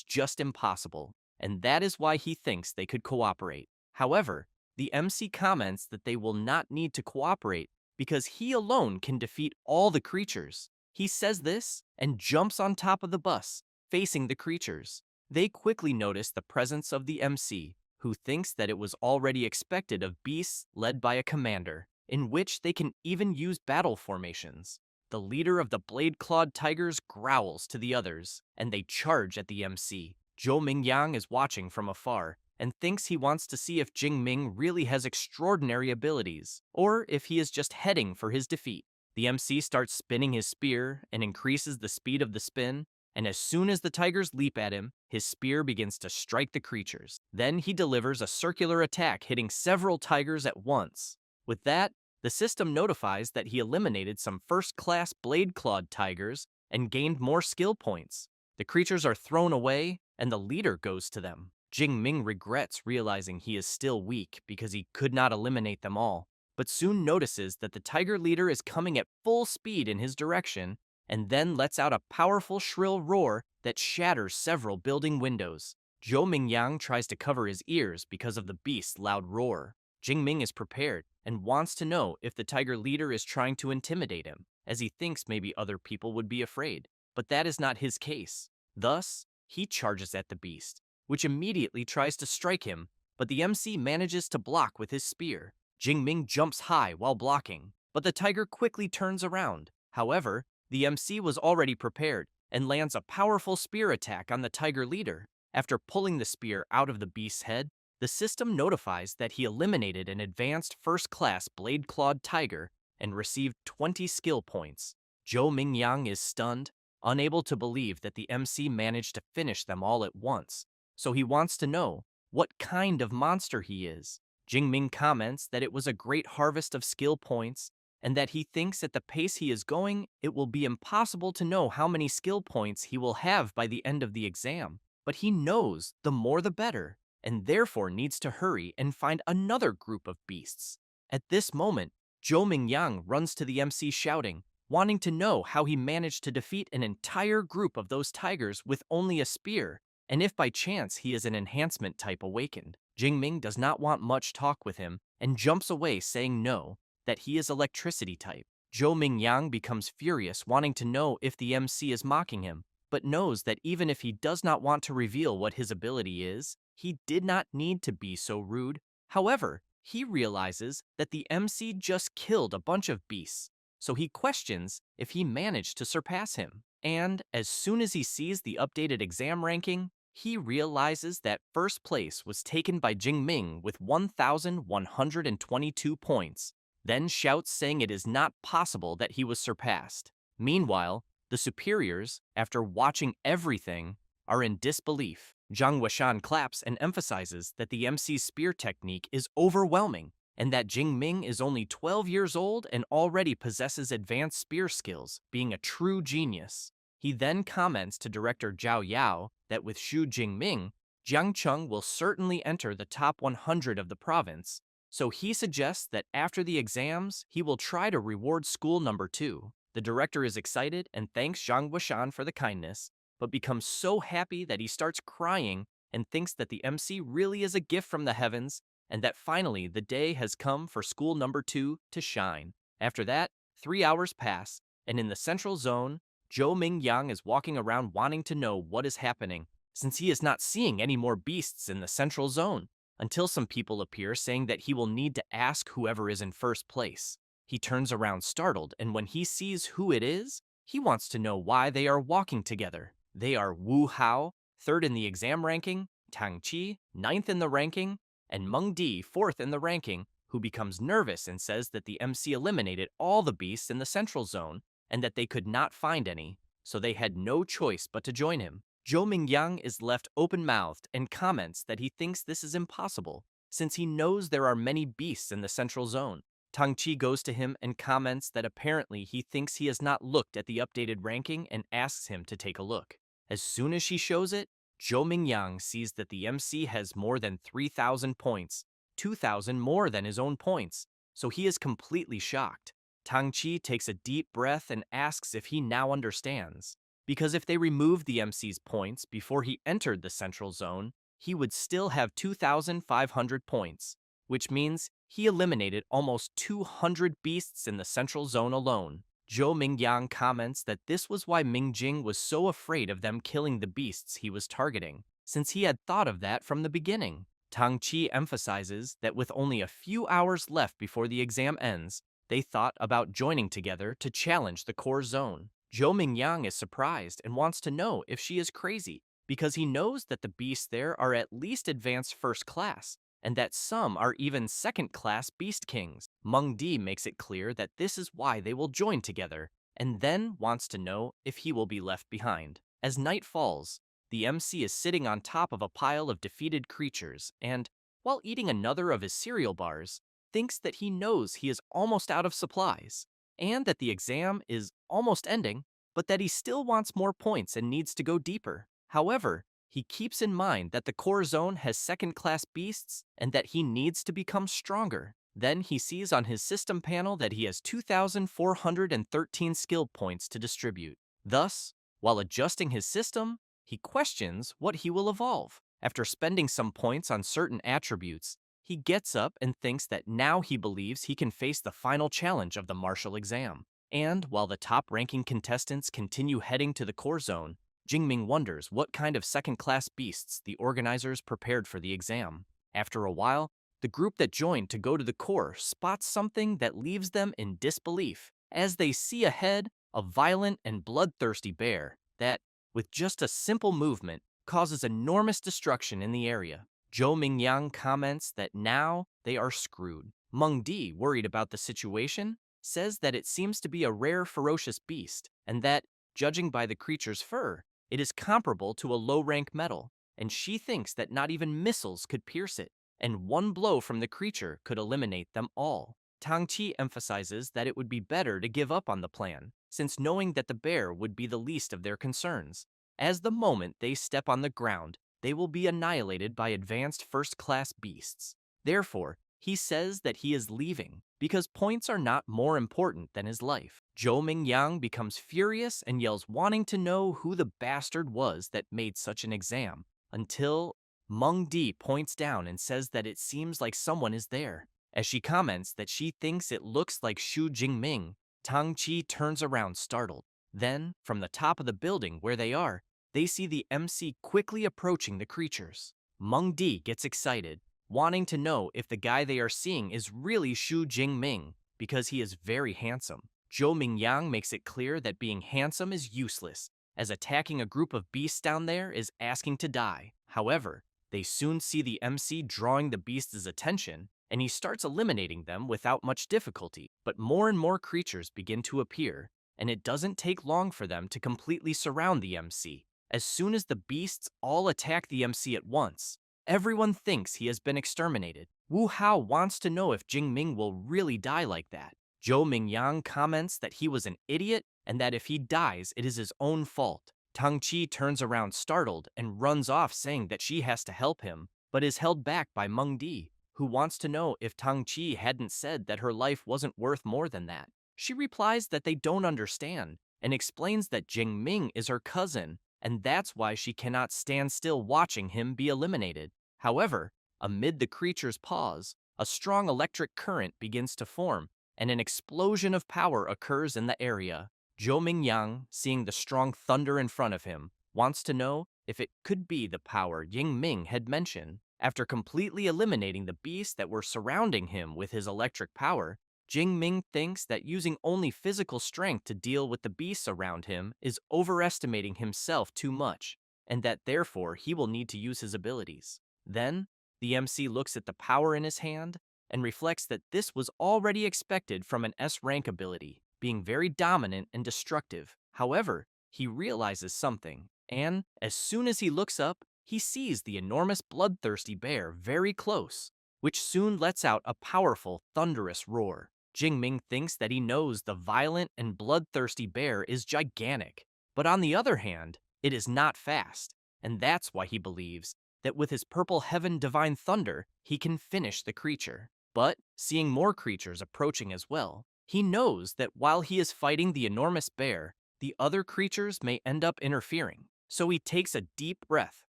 just impossible, and that is why he thinks they could cooperate. However, the MC comments that they will not need to cooperate because he alone can defeat all the creatures. He says this and jumps on top of the bus, facing the creatures. They quickly notice the presence of the MC, who thinks that it was already expected of beasts led by a commander, in which they can even use battle formations. The leader of the blade-clawed tigers growls to the others, and they charge at the MC. Zhou Mingyang is watching from afar and thinks he wants to see if Jingming really has extraordinary abilities, or if he is just heading for his defeat. The MC starts spinning his spear and increases the speed of the spin, and as soon as the tigers leap at him, his spear begins to strike the creatures. Then he delivers a circular attack hitting several tigers at once. With that, the system notifies that he eliminated some first-class blade-clawed tigers and gained more skill points. The creatures are thrown away, and the leader goes to them. Jingming regrets realizing he is still weak because he could not eliminate them all, but soon notices that the tiger leader is coming at full speed in his direction, and then lets out a powerful shrill roar that shatters several building windows. Zhou Mingyang tries to cover his ears because of the beast's loud roar. Jingming is prepared and wants to know if the tiger leader is trying to intimidate him, as he thinks maybe other people would be afraid. But that is not his case. Thus, he charges at the beast, which immediately tries to strike him, but the MC manages to block with his spear. Jingming jumps high while blocking, but the tiger quickly turns around. However, the MC was already prepared and lands a powerful spear attack on the tiger leader. After pulling the spear out of the beast's head, the system notifies that he eliminated an advanced first-class blade-clawed tiger and received 20 skill points. Zhou Mingyang is stunned, unable to believe that the MC managed to finish them all at once, so he wants to know what kind of monster he is. Jingming comments that it was a great harvest of skill points, and that he thinks at the pace he is going, it will be impossible to know how many skill points he will have by the end of the exam. But he knows the more the better, and therefore needs to hurry and find another group of beasts. At this moment, Zhou Mingyang runs to the MC shouting, wanting to know how he managed to defeat an entire group of those tigers with only a spear, and if by chance he is an enhancement type awakened. Jingming does not want much talk with him and jumps away saying no, that he is electricity type. Zhou Mingyang becomes furious, wanting to know if the MC is mocking him, but knows that even if he does not want to reveal what his ability is, he did not need to be so rude. However, he realizes that the MC just killed a bunch of beasts, so he questions if he managed to surpass him. And as soon as he sees the updated exam ranking, he realizes that first place was taken by Jingming with 1,122 points, then shouts saying it is not possible that he was surpassed. Meanwhile, the superiors, after watching everything, are in disbelief. Zhang Weishan claps and emphasizes that the MC's spear technique is overwhelming, and that Jingming is only 12 years old and already possesses advanced spear skills, being a true genius. He then comments to director Zhao Yao that with Xu Jingming, Jiang Cheng will certainly enter the top 100 of the province, so he suggests that after the exams, he will try to reward school number 2. The director is excited and thanks Zhang Weishan for the kindness, but becomes so happy that he starts crying and thinks that the MC really is a gift from the heavens, and that finally the day has come for school number 2 to shine. After that, 3 hours pass, and in the central zone, Zhou Mingyang is walking around wanting to know what is happening, since he is not seeing any more beasts in the central zone, until some people appear saying that he will need to ask whoever is in first place. He turns around startled, and when he sees who it is, he wants to know why they are walking together. They are Wu Hao, 3rd in the exam ranking, Tang Qi, 9th in the ranking, and Meng Di, 4th in the ranking, who becomes nervous and says that the MC eliminated all the beasts in the central zone, and that they could not find any, so they had no choice but to join him. Zhou Mingyang is left open-mouthed and comments that he thinks this is impossible, since he knows there are many beasts in the central zone. Tang Qi goes to him and comments that apparently he thinks he has not looked at the updated ranking and asks him to take a look. As soon as she shows it, Zhou Mingyang sees that the MC has more than 3,000 points, 2,000 more than his own points, so he is completely shocked. Tang Qi takes a deep breath and asks if he now understands, because if they removed the MC's points before he entered the central zone, he would still have 2,500 points, which means he eliminated almost 200 beasts in the central zone alone. Zhou Mingyang comments that this was why Mingjing was so afraid of them killing the beasts he was targeting, since he had thought of that from the beginning. Tang Qi emphasizes that with only a few hours left before the exam ends, they thought about joining together to challenge the core zone. Zhou Mingyang is surprised and wants to know if she is crazy, because he knows that the beasts there are at least advanced first class, and that some are even second-class beast kings. Meng Di makes it clear that this is why they will join together, and then wants to know if he will be left behind. As night falls, the MC is sitting on top of a pile of defeated creatures, and, while eating another of his cereal bars, thinks that he knows he is almost out of supplies, and that the exam is almost ending, but that he still wants more points and needs to go deeper. However, he keeps in mind that the core zone has second-class beasts and that he needs to become stronger. Then he sees on his system panel that he has 2,413 skill points to distribute. Thus, while adjusting his system, he questions what he will evolve. After spending some points on certain attributes, he gets up and thinks that now he believes he can face the final challenge of the martial exam. And while the top-ranking contestants continue heading to the core zone, Jingming wonders what kind of second-class beasts the organizers prepared for the exam. After a while, the group that joined to go to the core spots something that leaves them in disbelief as they see ahead a violent and bloodthirsty bear that, with just a simple movement, causes enormous destruction in the area. Zhou Mingyang comments that now they are screwed. Meng Di, worried about the situation, says that it seems to be a rare ferocious beast, and that, judging by the creature's fur, it is comparable to a low-rank metal, and she thinks that not even missiles could pierce it, and one blow from the creature could eliminate them all. Tang Qi emphasizes that it would be better to give up on the plan, since knowing that the bear would be the least of their concerns. As the moment they step on the ground, they will be annihilated by advanced first-class beasts. Therefore, he says that he is leaving, because points are not more important than his life. Zhou Mingyang becomes furious and yells wanting to know who the bastard was that made such an exam, until Meng Di points down and says that it seems like someone is there. As she comments that she thinks it looks like Xu Jingming, Tang Qi turns around startled. Then, from the top of the building where they are, they see the MC quickly approaching the creatures. Meng Di gets excited, wanting to know if the guy they are seeing is really Xu Jingming, because he is very handsome. Zhou Mingyang makes it clear that being handsome is useless, as attacking a group of beasts down there is asking to die. However, they soon see the MC drawing the beast's attention, and he starts eliminating them without much difficulty. But more and more creatures begin to appear, and it doesn't take long for them to completely surround the MC. As soon as the beasts all attack the MC at once, everyone thinks he has been exterminated. Wu Hao wants to know if Jingming will really die like that. Zhou Mingyang comments that he was an idiot and that if he dies, it is his own fault. Tang Qi turns around startled and runs off saying that she has to help him, but is held back by Meng Di, who wants to know if Tang Qi hadn't said that her life wasn't worth more than that. She replies that they don't understand and explains that Jingming is her cousin, and that's why she cannot stand still watching him be eliminated. However, amid the creature's pause, a strong electric current begins to form, and an explosion of power occurs in the area. Zhou Mingyang, seeing the strong thunder in front of him, wants to know if it could be the power Yingming had mentioned. After completely eliminating the beasts that were surrounding him with his electric power, Jingming thinks that using only physical strength to deal with the beasts around him is overestimating himself too much, and that therefore he will need to use his abilities. Then, the MC looks at the power in his hand and reflects that this was already expected from an S-rank ability, being very dominant and destructive. However, he realizes something, and as soon as he looks up, he sees the enormous bloodthirsty bear very close, which soon lets out a powerful, thunderous roar. Jingming thinks that he knows the violent and bloodthirsty bear is gigantic, but on the other hand, it is not fast, and that's why he believes that with his purple heaven divine thunder, he can finish the creature. But, seeing more creatures approaching as well, he knows that while he is fighting the enormous bear, the other creatures may end up interfering. So he takes a deep breath,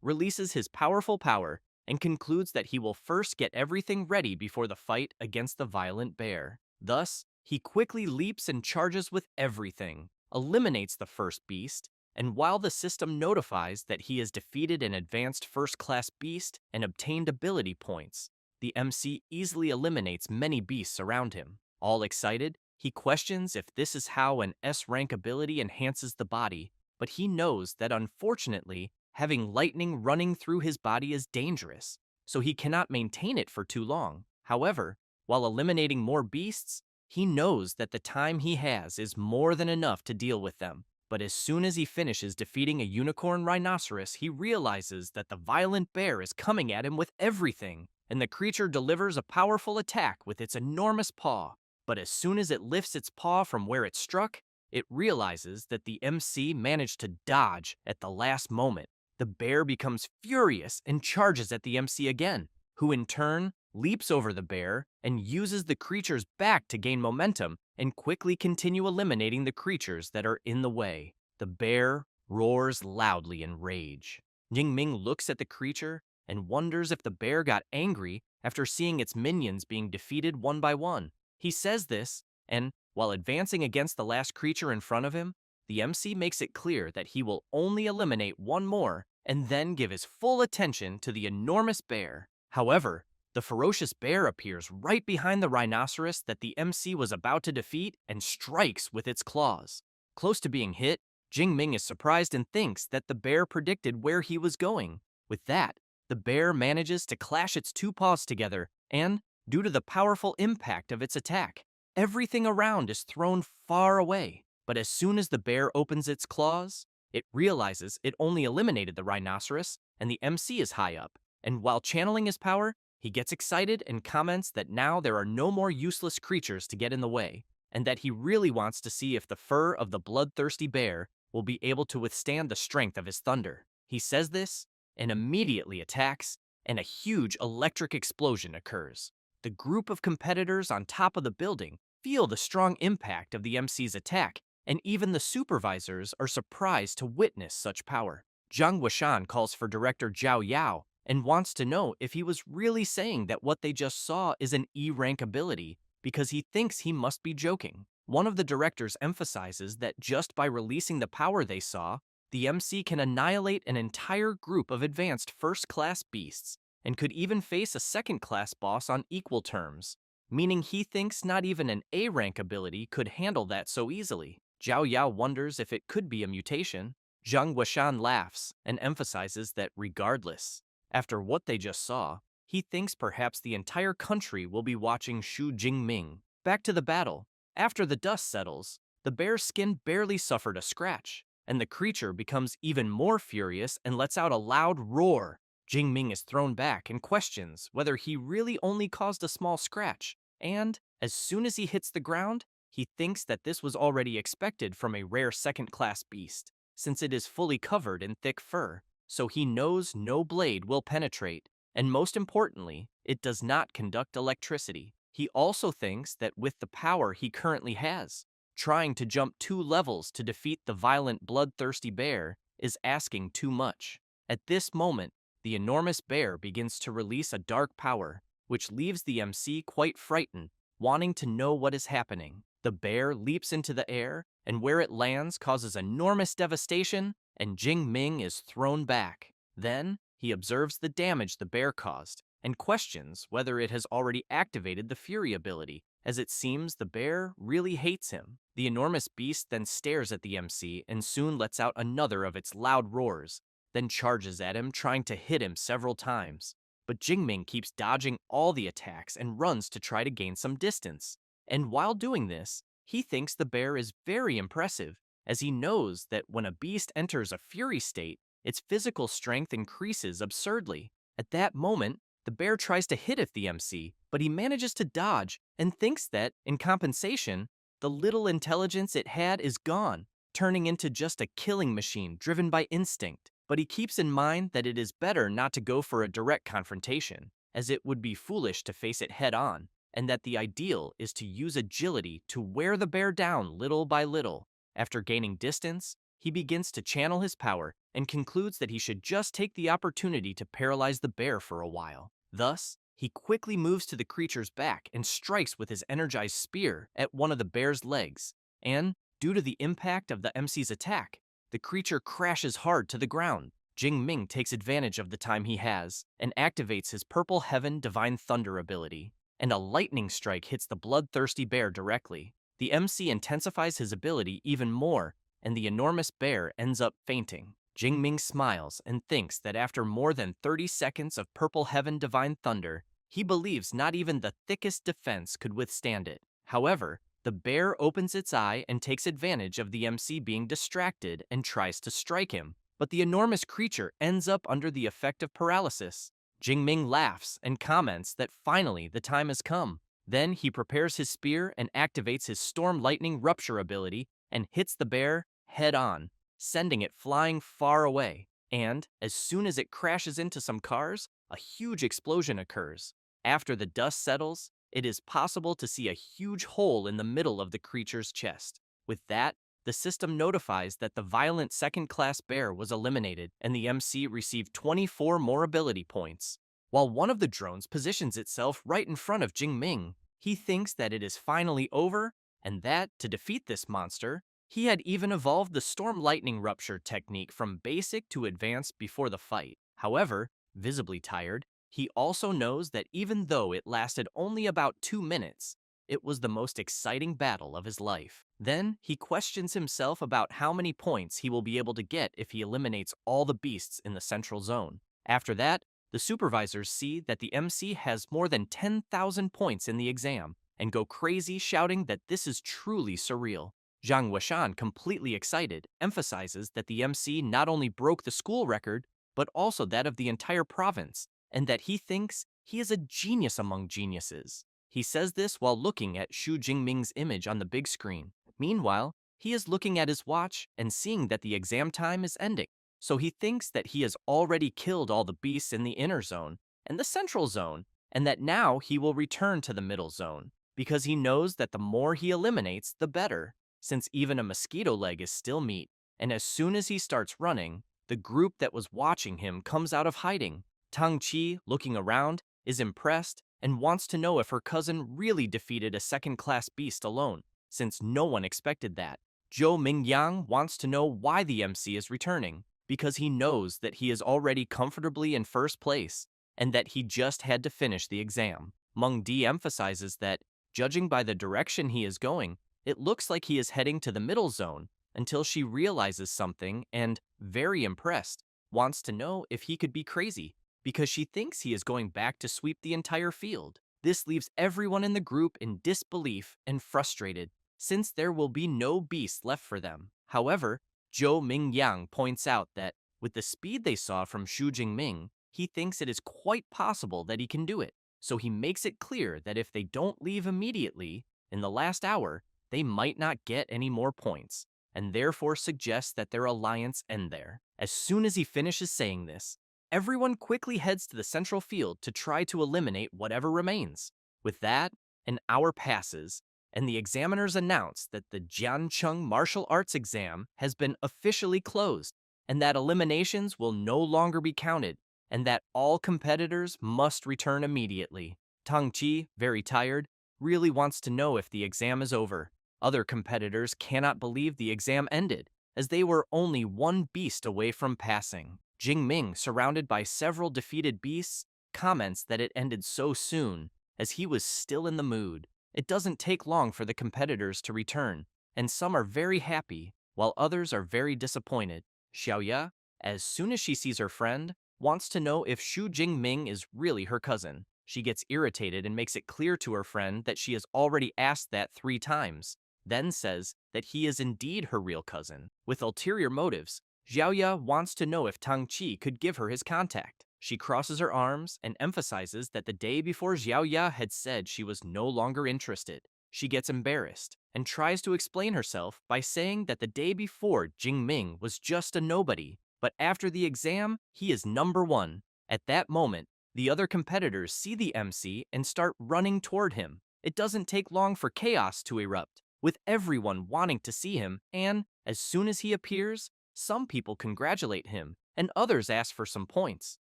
releases his powerful power, and concludes that he will first get everything ready before the fight against the violent bear. Thus, he quickly leaps and charges with everything, eliminates the first beast, and while the system notifies that he has defeated an advanced first-class beast and obtained ability points, the MC easily eliminates many beasts around him. All excited, he questions if this is how an S-rank ability enhances the body, but he knows that unfortunately, Having lightning running through his body is dangerous, so he cannot maintain it for too long. However, while eliminating more beasts, he knows that the time he has is more than enough to deal with them. But as soon as he finishes defeating a unicorn rhinoceros, he realizes that the violent bear is coming at him with everything, and the creature delivers a powerful attack with its enormous paw. But as soon as it lifts its paw from where it struck, it realizes that the MC managed to dodge at the last moment. The bear becomes furious and charges at the MC again, who in turn leaps over the bear and uses the creature's back to gain momentum and quickly continue eliminating the creatures that are in the way. The bear roars loudly in rage. Jingming looks at the creature and wonders if the bear got angry after seeing its minions being defeated one by one. He says this, and while advancing against the last creature in front of him, the MC makes it clear that he will only eliminate one more and then give his full attention to the enormous bear. However, the ferocious bear appears right behind the rhinoceros that the MC was about to defeat and strikes with its claws. Close to being hit, Jingming is surprised and thinks that the bear predicted where he was going. With that, the bear manages to clash its two paws together and, due to the powerful impact of its attack, everything around is thrown far away. But as soon as the bear opens its claws, it realizes it only eliminated the rhinoceros and the MC is high up. And while channeling his power, he gets excited and comments that now there are no more useless creatures to get in the way, and that he really wants to see if the fur of the bloodthirsty bear will be able to withstand the strength of his thunder. He says this and immediately attacks, and a huge electric explosion occurs. The group of competitors on top of the building feel the strong impact of the MC's attack, and even the supervisors are surprised to witness such power. Zhang Wuxian calls for director Zhao Yao and wants to know if he was really saying that what they just saw is an E-rank ability, because he thinks he must be joking. One of the directors emphasizes that just by releasing the power they saw, the MC can annihilate an entire group of advanced first-class beasts, and could even face a second-class boss on equal terms, meaning he thinks not even an A-rank ability could handle that so easily. Zhao Yao wonders if it could be a mutation. Zhang Wuxian laughs and emphasizes that regardless, after what they just saw, he thinks perhaps the entire country will be watching Xu Jingming. Back to the battle. After the dust settles, the bear's skin barely suffered a scratch, and the creature becomes even more furious and lets out a loud roar. Jingming is thrown back and questions whether he really only caused a small scratch, and as soon as he hits the ground, he thinks that this was already expected from a rare second-class beast, since it is fully covered in thick fur, so he knows no blade will penetrate, and most importantly, it does not conduct electricity. He also thinks that with the power he currently has, trying to jump 2 levels to defeat the violent bloodthirsty bear is asking too much. At this moment, the enormous bear begins to release a dark power, which leaves the MC quite frightened, wanting to know what is happening. The bear leaps into the air, and where it lands causes enormous devastation, and Jingming is thrown back. Then, he observes the damage the bear caused, and questions whether it has already activated the Fury ability, as it seems the bear really hates him. The enormous beast then stares at the MC and soon lets out another of its loud roars, then charges at him, trying to hit him several times. But Jingming keeps dodging all the attacks and runs to try to gain some distance. And while doing this, he thinks the bear is very impressive, as he knows that when a beast enters a fury state, its physical strength increases absurdly. At that moment, the bear tries to hit at the MC, but he manages to dodge and thinks that, in compensation, the little intelligence it had is gone, turning into just a killing machine driven by instinct. But he keeps in mind that it is better not to go for a direct confrontation, as it would be foolish to face it head-on, and that the ideal is to use agility to wear the bear down little by little. After gaining distance, he begins to channel his power and concludes that he should just take the opportunity to paralyze the bear for a while. Thus, he quickly moves to the creature's back and strikes with his energized spear at one of the bear's legs, and, due to the impact of the MC's attack, the creature crashes hard to the ground. Jingming takes advantage of the time he has and activates his Purple Heaven Divine Thunder ability, and a lightning strike hits the bloodthirsty bear directly. The MC intensifies his ability even more, and the enormous bear ends up fainting. Jingming smiles and thinks that after more than 30 seconds of Purple Heaven Divine Thunder, he believes not even the thickest defense could withstand it. However, the bear opens its eye and takes advantage of the MC being distracted and tries to strike him, but the enormous creature ends up under the effect of paralysis. Jingming laughs and comments that finally the time has come. Then he prepares his spear and activates his Storm Lightning Rupture ability and hits the bear head on, sending it flying far away. And, as soon as it crashes into some cars, a huge explosion occurs. After the dust settles, it is possible to see a huge hole in the middle of the creature's chest. With that, the system notifies that the violent second-class bear was eliminated and the MC received 24 more ability points. While one of the drones positions itself right in front of Jingming, he thinks that it is finally over and that, to defeat this monster, he had even evolved the Storm Lightning Rupture technique from basic to advanced before the fight. However, visibly tired, he also knows that even though it lasted only about 2 minutes, it was the most exciting battle of his life. Then, he questions himself about how many points he will be able to get if he eliminates all the beasts in the central zone. After that, the supervisors see that the MC has more than 10,000 points in the exam and go crazy shouting that this is truly surreal. Zhang Weishan, completely excited, emphasizes that the MC not only broke the school record, but also that of the entire province, and that he thinks he is a genius among geniuses. He says this while looking at Xu Jingming's image on the big screen. Meanwhile, he is looking at his watch and seeing that the exam time is ending, so he thinks that he has already killed all the beasts in the inner zone and the central zone, and that now he will return to the middle zone, because he knows that the more he eliminates, the better, since even a mosquito leg is still meat. And as soon as he starts running, the group that was watching him comes out of hiding. Tang Qi, looking around, is impressed and wants to know if her cousin really defeated a second-class beast alone, since no one expected that. Zhou Mingyang wants to know why the MC is returning, because he knows that he is already comfortably in first place, and that he just had to finish the exam. Meng Di emphasizes that, judging by the direction he is going, it looks like he is heading to the middle zone, until she realizes something and, very impressed, wants to know if he could be crazy, because she thinks he is going back to sweep the entire field. This leaves everyone in the group in disbelief and frustrated, since there will be no beast left for them. However, Zhou Mingyang points out that, with the speed they saw from Xu Jingming, he thinks it is quite possible that he can do it. So he makes it clear that if they don't leave immediately, in the last hour, they might not get any more points, and therefore suggests that their alliance end there. As soon as he finishes saying this, everyone quickly heads to the central field to try to eliminate whatever remains. With that, an hour passes, and the examiners announce that the Jiancheng Martial Arts exam has been officially closed, and that eliminations will no longer be counted, and that all competitors must return immediately. Tang Qi, very tired, really wants to know if the exam is over. Other competitors cannot believe the exam ended, as they were only one beast away from passing. Jingming, surrounded by several defeated beasts, comments that it ended so soon, as he was still in the mood. It doesn't take long for the competitors to return, and some are very happy, while others are very disappointed. Xiaoya, as soon as she sees her friend, wants to know if Xu Jingming is really her cousin. She gets irritated and makes it clear to her friend that she has already asked that 3 times, then says that he is indeed her real cousin. With ulterior motives, Xiaoya wants to know if Tang Qi could give her his contact. She crosses her arms and emphasizes that the day before Xiaoya had said she was no longer interested. She gets embarrassed and tries to explain herself by saying that the day before Jingming was just a nobody, but after the exam, he is number 1. At that moment, the other competitors see the MC and start running toward him. It doesn't take long for chaos to erupt, with everyone wanting to see him, and, as soon as he appears, some people congratulate him, and others ask for some points.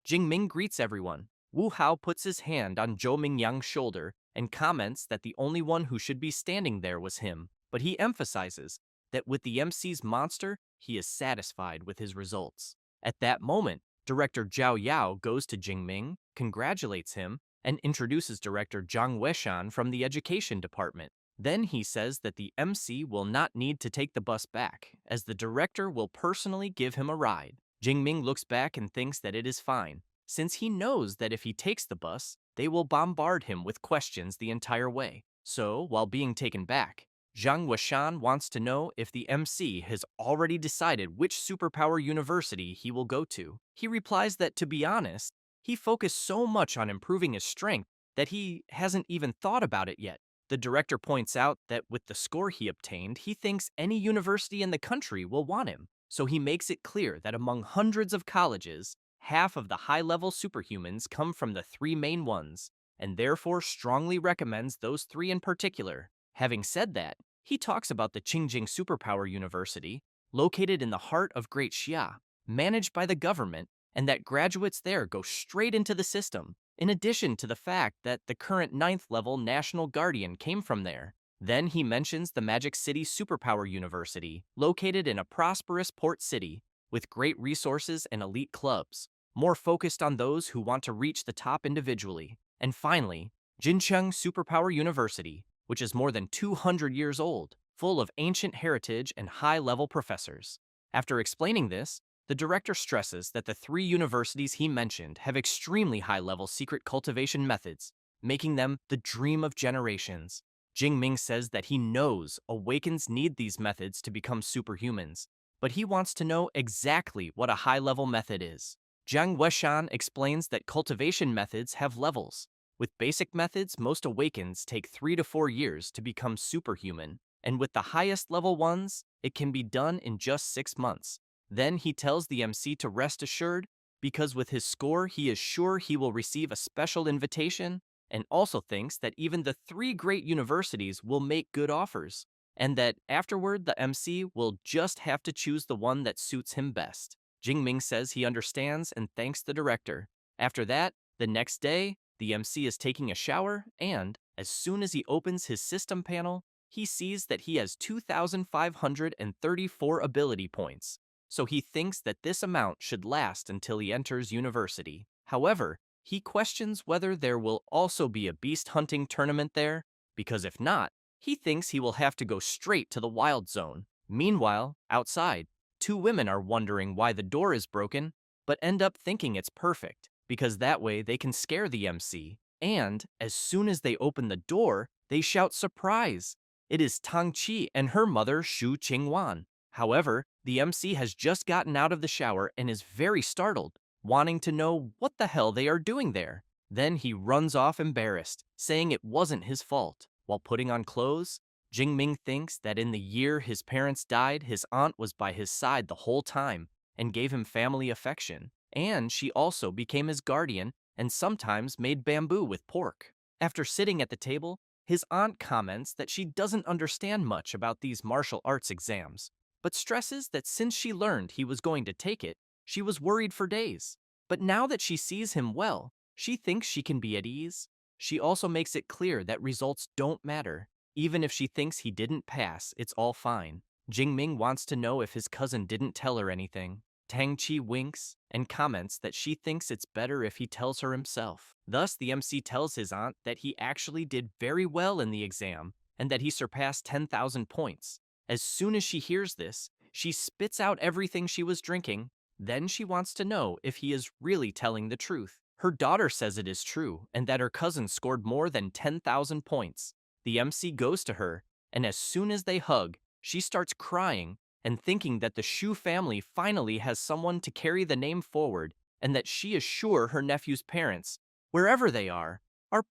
Jingming greets everyone. Wu Hao puts his hand on Zhou Mingyang's shoulder and comments that the only one who should be standing there was him, but he emphasizes that with the MC's monster, he is satisfied with his results. At that moment, Director Zhao Yao goes to Jingming, congratulates him, and introduces Director Zhang Weishan from the Education Department. Then he says that the MC will not need to take the bus back, as the director will personally give him a ride. Jingming looks back and thinks that it is fine, since he knows that if he takes the bus, they will bombard him with questions the entire way. So, while being taken back, Zhang Weishan wants to know if the MC has already decided which superpower university he will go to. He replies that, to be honest, he focused so much on improving his strength that he hasn't even thought about it yet. The director points out that with the score he obtained, he thinks any university in the country will want him. So he makes it clear that among hundreds of colleges, half of the high-level superhumans come from the three main ones, and therefore strongly recommends those three in particular. Having said that, he talks about the Qingjing Superpower University, located in the heart of Great Xia, managed by the government, and that graduates there go straight into the system, in addition to the fact that the current 9th level National Guardian came from there. Then he mentions the Magic City Superpower University, located in a prosperous port city, with great resources and elite clubs, more focused on those who want to reach the top individually. And finally, Jincheng Superpower University, which is more than 200 years old, full of ancient heritage and high-level professors. After explaining this, the director stresses that the three universities he mentioned have extremely high-level secret cultivation methods, making them the dream of generations. Jingming says that he knows Awakens need these methods to become superhumans, but he wants to know exactly what a high-level method is. Zhang Weishan explains that cultivation methods have levels. With basic methods, most Awakens take 3 to 4 years to become superhuman, and with the highest level ones, it can be done in just 6 months. Then he tells the MC to rest assured, because with his score he is sure he will receive a special invitation, and also thinks that even the three great universities will make good offers, and that afterward the MC will just have to choose the one that suits him best. Jingming says he understands and thanks the director. After that, the next day, the MC is taking a shower, and as soon as he opens his system panel, he sees that he has 2,534 ability points. So he thinks that this amount should last until he enters university. However, he questions whether there will also be a beast hunting tournament there, because if not, he thinks he will have to go straight to the wild zone. Meanwhile, outside, two women are wondering why the door is broken, but end up thinking it's perfect, because that way they can scare the MC. And as soon as they open the door, they shout surprise. It is Tang Qi and her mother Shu Qingwan. However, the MC has just gotten out of the shower and is very startled, wanting to know what the hell they are doing there. Then he runs off embarrassed, saying it wasn't his fault. While putting on clothes, Jingming thinks that in the year his parents died, his aunt was by his side the whole time and gave him family affection, and she also became his guardian and sometimes made bamboo with pork. After sitting at the table, his aunt comments that she doesn't understand much about these martial arts exams, but stresses that since she learned he was going to take it, she was worried for days. But now that she sees him well, she thinks she can be at ease. She also makes it clear that results don't matter. Even if she thinks he didn't pass, it's all fine. Jingming wants to know if his cousin didn't tell her anything. Tang Qi winks and comments that she thinks it's better if he tells her himself. Thus, the MC tells his aunt that he actually did very well in the exam and that he surpassed 10,000 points. As soon as she hears this, she spits out everything she was drinking. Then she wants to know if he is really telling the truth. Her daughter says it is true and that her cousin scored more than 10,000 points. The MC goes to her, and as soon as they hug, she starts crying and thinking that the Shu family finally has someone to carry the name forward and that she is sure her nephew's parents, wherever they are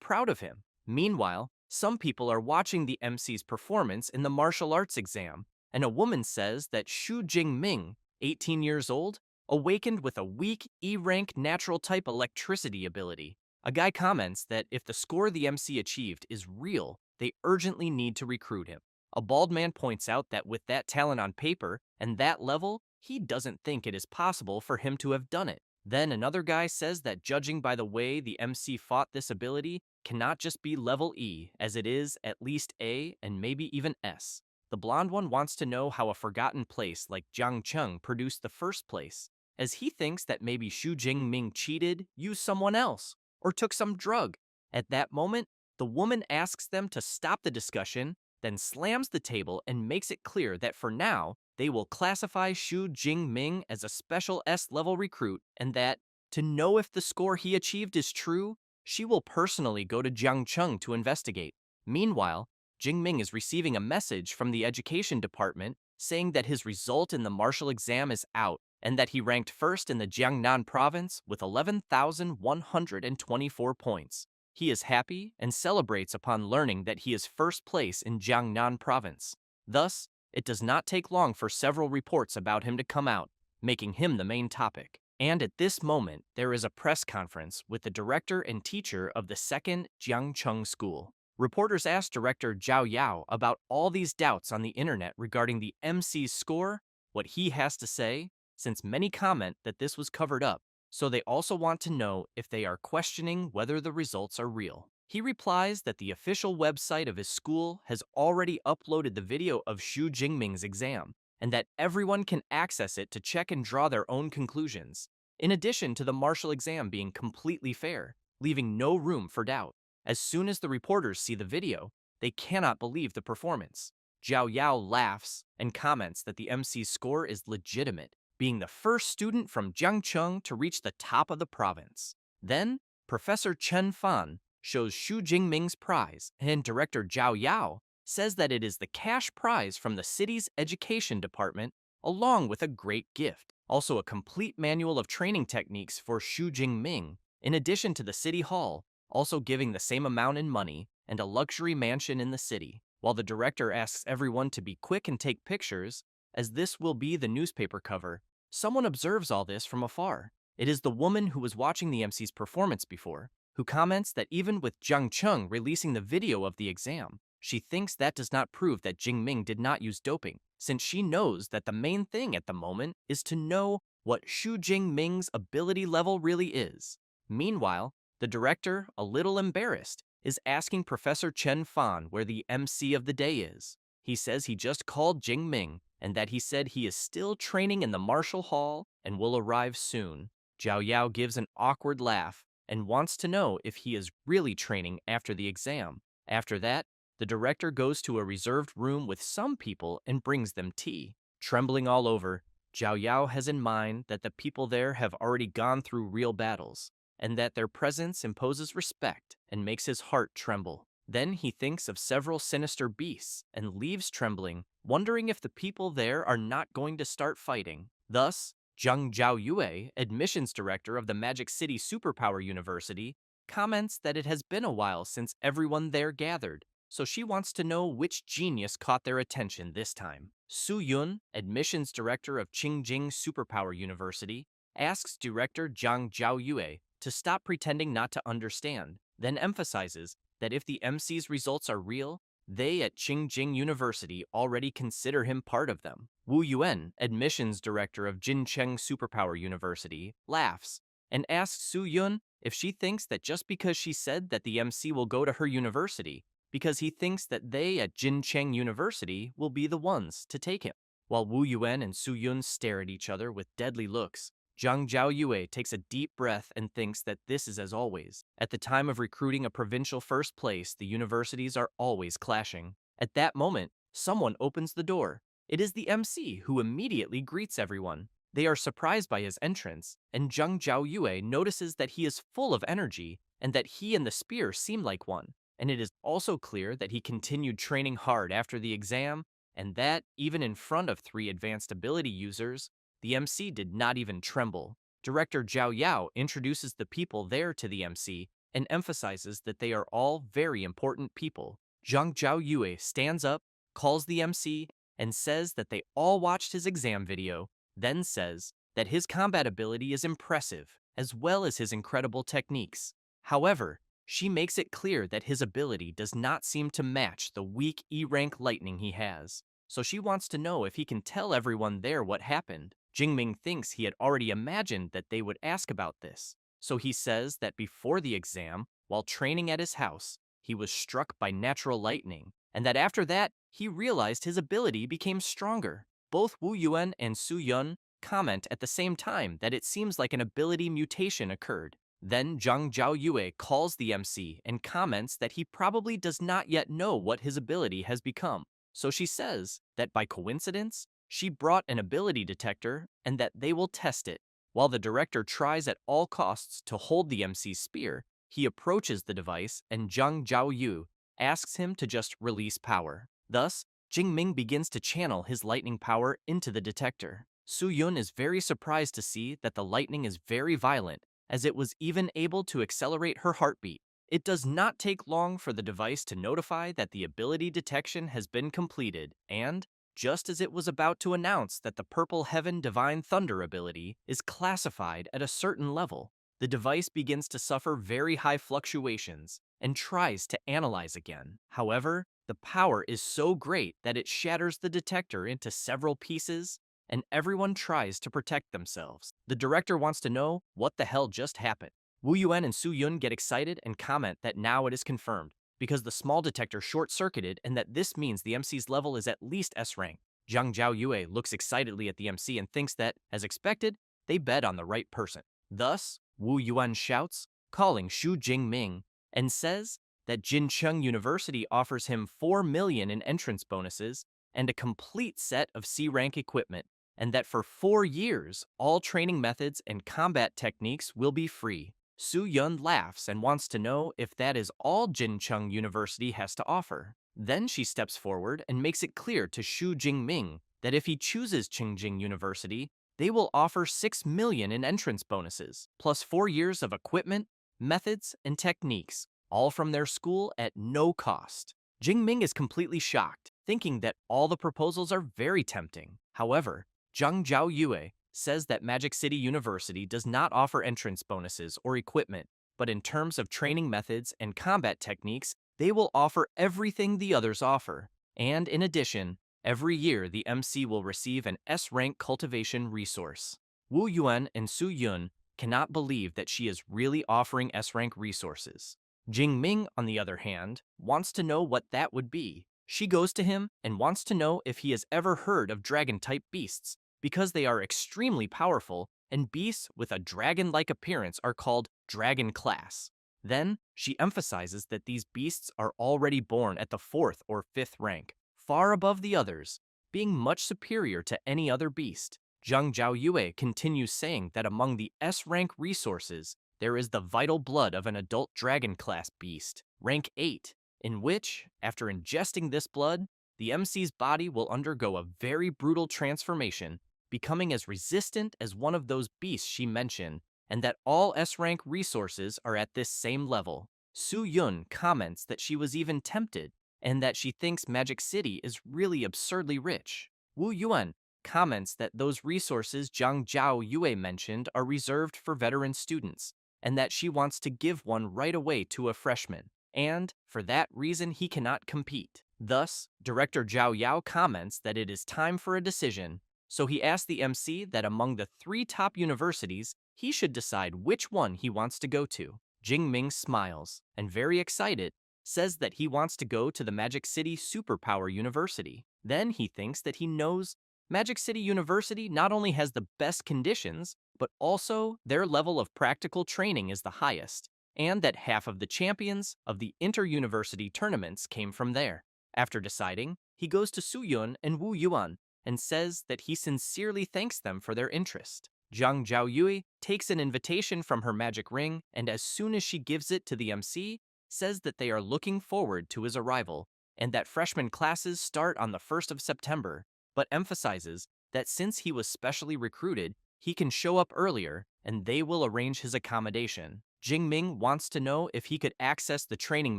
proud of him. Meanwhile, some people are watching the MC's performance in the martial arts exam, and a woman says that Shu Jingming, 18 years old, awakened with a weak E-rank natural type electricity ability. A guy comments that if the score the MC achieved is real, they urgently need to recruit him. A bald man points out that with that talent on paper and that level, he doesn't think it is possible for him to have done it. Then another guy says that judging by the way the MC fought this ability, cannot just be level E, as it is at least A and maybe even S. The blonde one wants to know how a forgotten place like Jiangcheng produced the first place, as he thinks that maybe Xu Jingming cheated, used someone else, or took some drug. At that moment, the woman asks them to stop the discussion, then slams the table and makes it clear that for now, they will classify Xu Jingming as a special S-level recruit and that, to know if the score he achieved is true, she will personally go to Jiangcheng to investigate. Meanwhile, Jingming is receiving a message from the education department saying that his result in the martial exam is out and that he ranked first in the Jiangnan province with 11,124 points. He is happy and celebrates upon learning that he is first place in Jiangnan province. Thus, it does not take long for several reports about him to come out, making him the main topic. And at this moment, there is a press conference with the director and teacher of the second Jiangcheng school. Reporters asked director Zhao Yao about all these doubts on the internet regarding the MC's score, what he has to say, since many comment that this was covered up, so they also want to know if they are questioning whether the results are real. He replies that the official website of his school has already uploaded the video of Xu Jingming's exam, and that everyone can access it to check and draw their own conclusions, in addition to the martial exam being completely fair, leaving no room for doubt. As soon as the reporters see the video, they cannot believe the performance. Zhao Yao laughs and comments that the MC's score is legitimate, being the first student from Jiangcheng to reach the top of the province. Then, Professor Chen Fan shows Xu Jingming's prize, and director Zhao Yao says that it is the cash prize from the city's education department, along with a great gift. Also, a complete manual of training techniques for Xu Jingming, in addition to the city hall, also giving the same amount in money and a luxury mansion in the city. While the director asks everyone to be quick and take pictures, as this will be the newspaper cover, someone observes all this from afar. It is the woman who was watching the MC's performance before, who comments that even with Jiang Cheng releasing the video of the exam, she thinks that does not prove that Jingming did not use doping, since she knows that the main thing at the moment is to know what Xu Jingming's ability level really is. Meanwhile, the director, a little embarrassed, is asking Professor Chen Fan where the MC of the day is. He says he just called Jingming and that he said he is still training in the martial hall and will arrive soon. Zhao Yao gives an awkward laugh and wants to know if he is really training after the exam. After that, the director goes to a reserved room with some people and brings them tea. Trembling all over, Zhao Yao has in mind that the people there have already gone through real battles, and that their presence imposes respect and makes his heart tremble. Then he thinks of several sinister beasts and leaves trembling, wondering if the people there are not going to start fighting. Thus, Zhang Zhaoyue, admissions director of the Magic City Superpower University, comments that it has been a while since everyone there gathered, so she wants to know which genius caught their attention this time. Su Yun, admissions director of Qingjing Superpower University, asks director Zhang Zhaoyue to stop pretending not to understand, then emphasizes that if the MC's results are real, they at Qingjing University already consider him part of them. Wu Yuan, admissions director of Jincheng Superpower University, laughs and asks Su Yun if she thinks that just because she said that the MC will go to her university, because he thinks that they at Jincheng University will be the ones to take him. While Wu Yuan and Su Yun stare at each other with deadly looks, Zhang Zhaoyue takes a deep breath and thinks that this is as always. At the time of recruiting a provincial first place, the universities are always clashing. At that moment, someone opens the door. It is the MC, who immediately greets everyone. They are surprised by his entrance, and Zhang Zhaoyue notices that he is full of energy and that he and the spear seem like one. And it is also clear that he continued training hard after the exam, and that, even in front of 3 advanced ability users, the MC did not even tremble. Director Zhao Yao introduces the people there to the MC and emphasizes that they are all very important people. Zhang Zhaoyue stands up, calls the MC, and says that they all watched his exam video, then says that his combat ability is impressive, as well as his incredible techniques. However, she makes it clear that his ability does not seem to match the weak E-rank lightning he has, so she wants to know if he can tell everyone there what happened. Jingming thinks he had already imagined that they would ask about this, so he says that before the exam, while training at his house, he was struck by natural lightning, and that after that, he realized his ability became stronger. Both Wu Yuan and Su Yun comment at the same time that it seems like an ability mutation occurred. Then Zhang Zhaoyue calls the MC and comments that he probably does not yet know what his ability has become. So she says that by coincidence, she brought an ability detector and that they will test it. While the director tries at all costs to hold the MC's spear, he approaches the device and Zhang Zhaoyu asks him to just release power. Thus, Jingming begins to channel his lightning power into the detector. Su-yun is very surprised to see that the lightning is very violent, as it was even able to accelerate her heartbeat. It does not take long for the device to notify that the ability detection has been completed, and, just as it was about to announce that the Purple Heaven Divine Thunder ability is classified at a certain level, the device begins to suffer very high fluctuations and tries to analyze again. However, the power is so great that it shatters the detector into several pieces, and everyone tries to protect themselves. The director wants to know what the hell just happened. Wu Yuan and Su Yun get excited and comment that now it is confirmed, because the small detector short-circuited and that this means the MC's level is at least S rank. Zhang Zhaoyue looks excitedly at the MC and thinks that, as expected, they bet on the right person. Thus, Wu Yuan shouts, calling Xu Jingming, and says that Jincheng University offers him 4 million in entrance bonuses and a complete set of C-rank equipment, and that for 4 years, all training methods and combat techniques will be free. Su Yun laughs and wants to know if that is all Jincheng University has to offer. Then she steps forward and makes it clear to Xu Jingming that if he chooses Qingjing University, they will offer 6 million in entrance bonuses, plus 4 years of equipment, methods, and techniques, all from their school at no cost. Jingming is completely shocked, thinking that all the proposals are very tempting. However, Zhang Zhaoyue says that Magic City University does not offer entrance bonuses or equipment, but in terms of training methods and combat techniques, they will offer everything the others offer. And in addition, every year the MC will receive an S-rank cultivation resource. Wu Yuan and Su Yun cannot believe that she is really offering S-rank resources. Jingming, on the other hand, wants to know what that would be. She goes to him and wants to know if he has ever heard of dragon-type beasts, because they are extremely powerful, and beasts with a dragon-like appearance are called dragon class. Then, she emphasizes that these beasts are already born at the 4th or 5th rank, far above the others, being much superior to any other beast. Zhang Zhaoyue continues saying that among the S-rank resources, there is the vital blood of an adult dragon class beast, rank 8, in which, after ingesting this blood, the MC's body will undergo a very brutal transformation, becoming as resistant as one of those beasts she mentioned, and that all S-rank resources are at this same level. Su Yun comments that she was even tempted, and that she thinks Magic City is really absurdly rich. Wu Yuan comments that those resources Zhang Zhaoyue mentioned are reserved for veteran students, and that she wants to give one right away to a freshman, and, for that reason, he cannot compete. Thus, Director Zhao Yao comments that it is time for a decision, so he asks the MC that among the 3 top universities, he should decide which one he wants to go to. Jingming smiles, and very excited, says that he wants to go to the Magic City Superpower University. Then he thinks that he knows Magic City University not only has the best conditions, but also their level of practical training is the highest, and that half of the champions of the inter-university tournaments came from there. After deciding, he goes to Su Yun and Wu Yuan and says that he sincerely thanks them for their interest. Zhang Zhaoyue takes an invitation from her magic ring, and as soon as she gives it to the MC, says that they are looking forward to his arrival, and that freshman classes start on the 1st of September, but emphasizes that since he was specially recruited, he can show up earlier, and they will arrange his accommodation. Jingming wants to know if he could access the training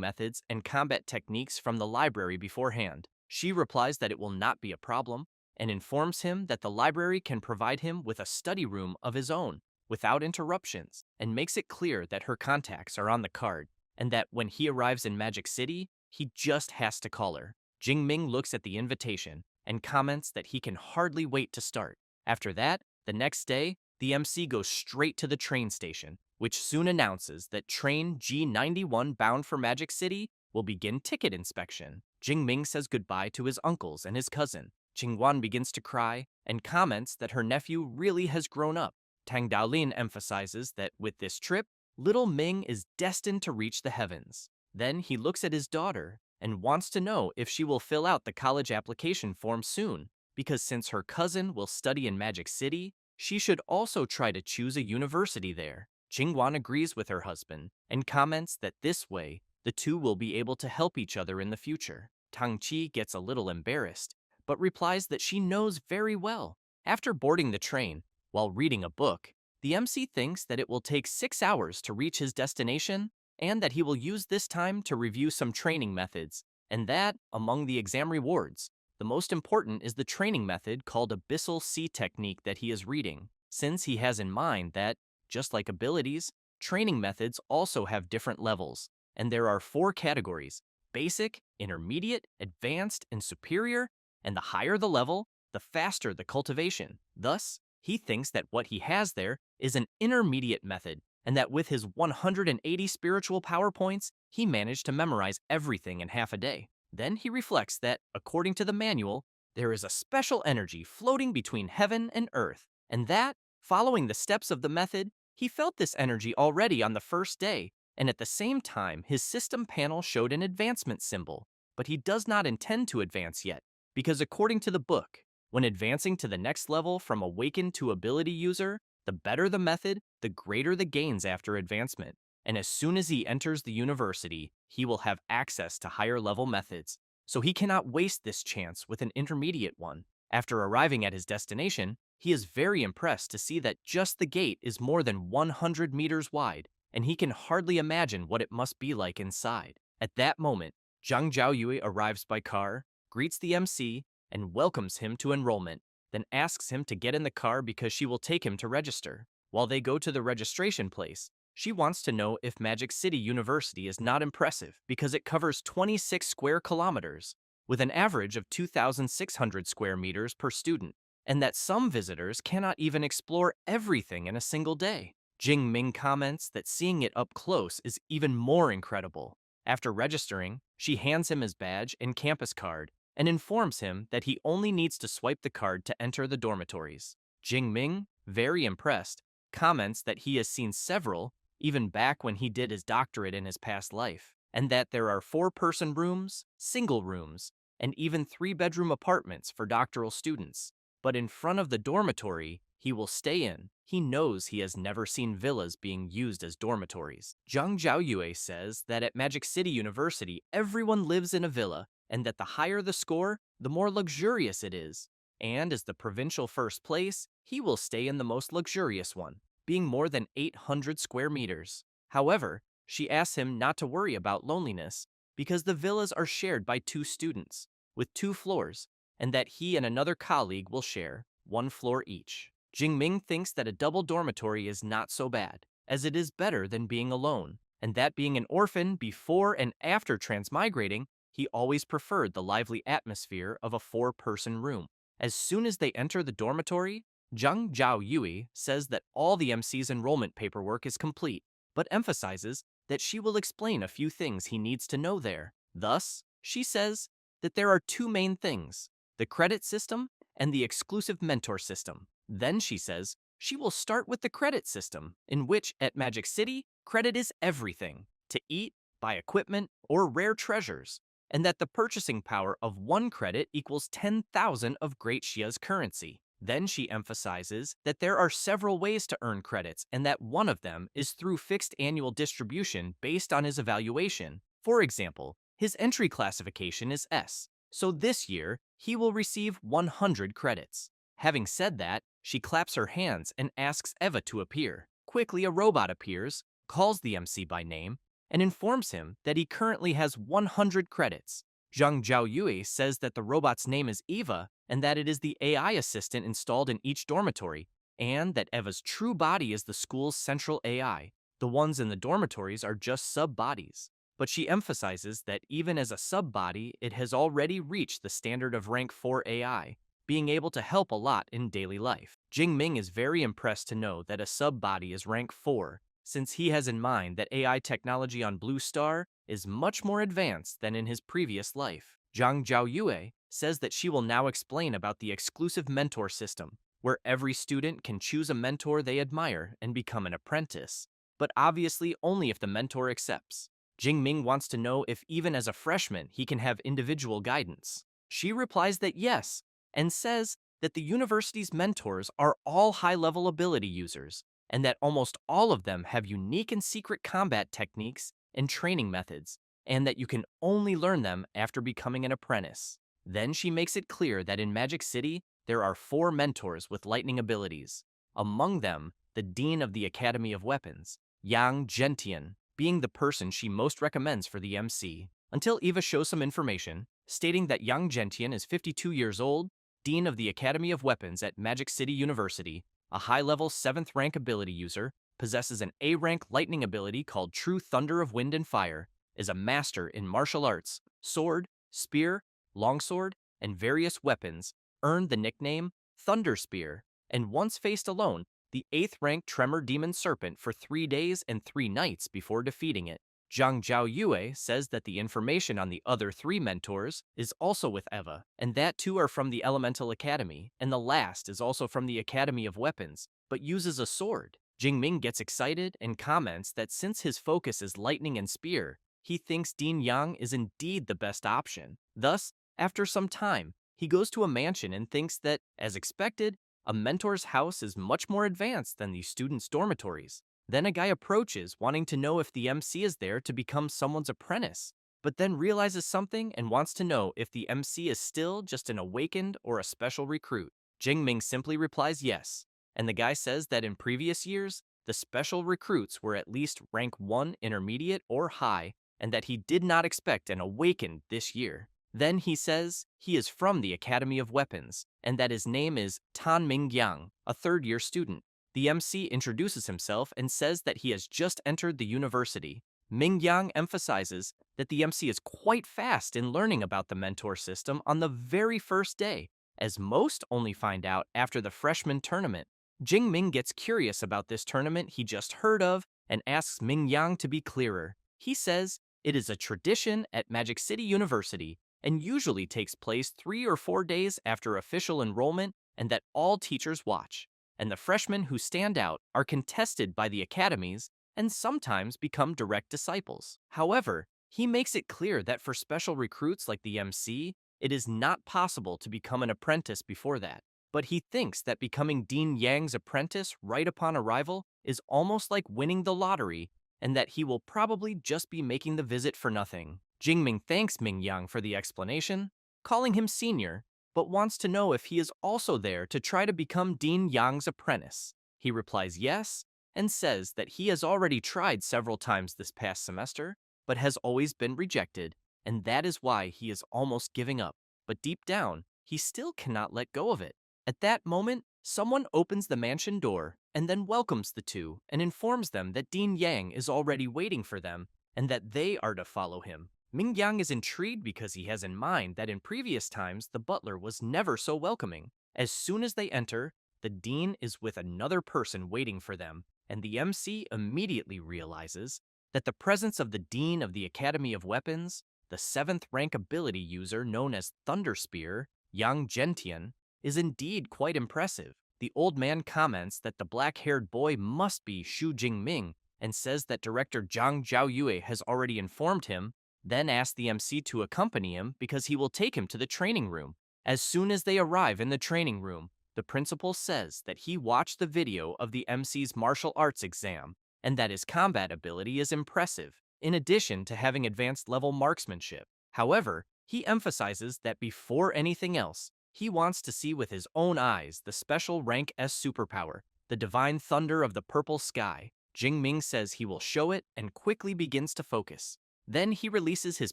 methods and combat techniques from the library beforehand. She replies that it will not be a problem, and informs him that the library can provide him with a study room of his own, without interruptions, and makes it clear that her contacts are on the card, and that when he arrives in Magic City, he just has to call her. Jingming looks at the invitation and comments that he can hardly wait to start. After that, the next day, the MC goes straight to the train station, which soon announces that train G91 bound for Magic City will begin ticket inspection. Jingming says goodbye to his uncles and his cousin. Qingguan begins to cry and comments that her nephew really has grown up. Tang Daolin emphasizes that with this trip, little Ming is destined to reach the heavens. Then he looks at his daughter and wants to know if she will fill out the college application form soon, because since her cousin will study in Magic City, she should also try to choose a university there. Jingwan agrees with her husband and comments that this way, the two will be able to help each other in the future. Tang Chi gets a little embarrassed, but replies that she knows very well. After boarding the train, while reading a book, the MC thinks that it will take 6 hours to reach his destination and that he will use this time to review some training methods, and that, among the exam rewards, the most important is the training method called Abyssal Sea Technique that he is reading, since he has in mind that, just like abilities, training methods also have different levels, and there are 4 categories: basic, intermediate, advanced, and superior, and the higher the level, the faster the cultivation. Thus, he thinks that what he has there is an intermediate method, and that with his 180 spiritual power points, he managed to memorize everything in half a day. Then he reflects that, according to the manual, there is a special energy floating between heaven and earth, and that, following the steps of the method, he felt this energy already on the first day, and at the same time his system panel showed an advancement symbol. But he does not intend to advance yet, because according to the book, when advancing to the next level from awakened to ability user, the better the method, the greater the gains after advancement. And as soon as he enters the university, he will have access to higher level methods. So he cannot waste this chance with an intermediate one. After arriving at his destination, he is very impressed to see that just the gate is more than 100 meters wide, and he can hardly imagine what it must be like inside. At that moment, Zhang Zhaoyue arrives by car, greets the MC, and welcomes him to enrollment, then asks him to get in the car because she will take him to register. While they go to the registration place, she wants to know if Magic City University is not impressive because it covers 26 square kilometers, with an average of 2,600 square meters per student, and that some visitors cannot even explore everything in a single day. Jing Ming comments that seeing it up close is even more incredible. After registering, she hands him his badge and campus card and informs him that he only needs to swipe the card to enter the dormitories. Jing Ming, very impressed, comments that he has seen several, even back when he did his doctorate in his past life, and that there are 4-person rooms, single rooms, and even 3-bedroom apartments for doctoral students. But in front of the dormitory he will stay in, he knows he has never seen villas being used as dormitories. Zhang Zhaoyue says that at Magic City University everyone lives in a villa, and that the higher the score, the more luxurious it is. And as the provincial first place, he will stay in the most luxurious one, being more than 800 square meters. However, she asks him not to worry about loneliness, because the villas are shared by 2 students, with 2 floors, and that he and another colleague will share 1 floor each. Jingming thinks that a double dormitory is not so bad, as it is better than being alone, and that being an orphan before and after transmigrating, he always preferred the lively atmosphere of a 4-person room. As soon as they enter the dormitory, Zhang Zhaoyue says that all the MC's enrollment paperwork is complete, but emphasizes that she will explain a few things he needs to know there. Thus, she says that there are 2 main things: the credit system and the exclusive mentor system. Then she says she will start with the credit system, in which, at Magic City, credit is everything: to eat, buy equipment, or rare treasures, and that the purchasing power of 1 credit equals 10,000 of Great Xia's currency. Then she emphasizes that there are several ways to earn credits, and that one of them is through fixed annual distribution based on his evaluation. For example, his entry classification is S, so this year he will receive 100 credits. Having said that, she claps her hands and asks Eva to appear. Quickly, a robot appears, calls the MC by name, and informs him that he currently has 100 credits. Zhang Zhaoyue says that the robot's name is Eva and that it is the AI assistant installed in each dormitory, and that Eva's true body is the school's central AI. The ones in the dormitories are just sub-bodies. But she emphasizes that even as a sub-body, it has already reached the standard of rank 4 AI, being able to help a lot in daily life. Jingming is very impressed to know that a sub-body is rank 4, since he has in mind that AI technology on Blue Star is much more advanced than in his previous life. Zhang Zhaoyue says that she will now explain about the exclusive mentor system, where every student can choose a mentor they admire and become an apprentice, but obviously only if the mentor accepts. Jingming wants to know if even as a freshman he can have individual guidance. She replies that yes, and says that the university's mentors are all high-level ability users, and that almost all of them have unique and secret combat techniques and training methods, and that you can only learn them after becoming an apprentice. Then she makes it clear that in Magic City, there are 4 mentors with lightning abilities. Among them, the Dean of the Academy of Weapons, Yang Gentian, being the person she most recommends for the MC. Until Eva shows some information, stating that Yang Gentian is 52 years old, Dean of the Academy of Weapons at Magic City University, a high-level 7th rank ability user, possesses an A-rank lightning ability called True Thunder of Wind and Fire, is a master in martial arts, sword, spear, longsword, and various weapons, earned the nickname Thunder Spear, and once faced alone the 8th rank Tremor Demon Serpent for 3 days and 3 nights before defeating it. Zhang Zhaoyue says that the information on the other 3 mentors is also with Eva, and that 2 are from the Elemental Academy, and the last is also from the Academy of Weapons, but uses a sword. Jingming gets excited and comments that since his focus is lightning and spear, he thinks Dean Yang is indeed the best option. Thus, after some time, he goes to a mansion and thinks that, as expected, a mentor's house is much more advanced than the students' dormitories. Then a guy approaches, wanting to know if the MC is there to become someone's apprentice, but then realizes something and wants to know if the MC is still just an awakened or a special recruit. Jingming simply replies yes, and the guy says that in previous years, the special recruits were at least rank 1 intermediate or high, and that he did not expect an awakened this year. Then he says he is from the Academy of Weapons, and that his name is Tan Mingyang, a 3rd-year student. The MC introduces himself and says that he has just entered the university. Mingyang emphasizes that the MC is quite fast in learning about the mentor system on the very first day, as most only find out after the freshman tournament. Jingming gets curious about this tournament he just heard of and asks Mingyang to be clearer. He says it is a tradition at Magic City University and usually takes place 3 or 4 days after official enrollment, and that all teachers watch, and the freshmen who stand out are contested by the academies and sometimes become direct disciples. However, he makes it clear that for special recruits like the MC, it is not possible to become an apprentice before that. But he thinks that becoming Dean Yang's apprentice right upon arrival is almost like winning the lottery, and that he will probably just be making the visit for nothing. Jingming thanks Mingyang for the explanation, calling him senior, but wants to know if he is also there to try to become Dean Yang's apprentice. He replies yes, and says that he has already tried several times this past semester, but has always been rejected, and that is why he is almost giving up. But deep down, he still cannot let go of it. At that moment, someone opens the mansion door and then welcomes the 2 and informs them that Dean Yang is already waiting for them and that they are to follow him. Mingyang is intrigued because he has in mind that in previous times the butler was never so welcoming. As soon as they enter, the dean is with another person waiting for them, and the MC immediately realizes that the presence of the Dean of the Academy of Weapons, the 7th rank ability user known as Thunder Spear, Yang Gentian, is indeed quite impressive. The old man comments that the black-haired boy must be Xu Jingming and says that director Zhang Zhaoyue has already informed him, then asks the MC to accompany him because he will take him to the training room. As soon as they arrive in the training room, the principal says that he watched the video of the MC's martial arts exam and that his combat ability is impressive, in addition to having advanced level marksmanship. However, he emphasizes that before anything else, he wants to see with his own eyes the special rank S superpower, the divine thunder of the purple sky. Jingming says he will show it and quickly begins to focus. Then he releases his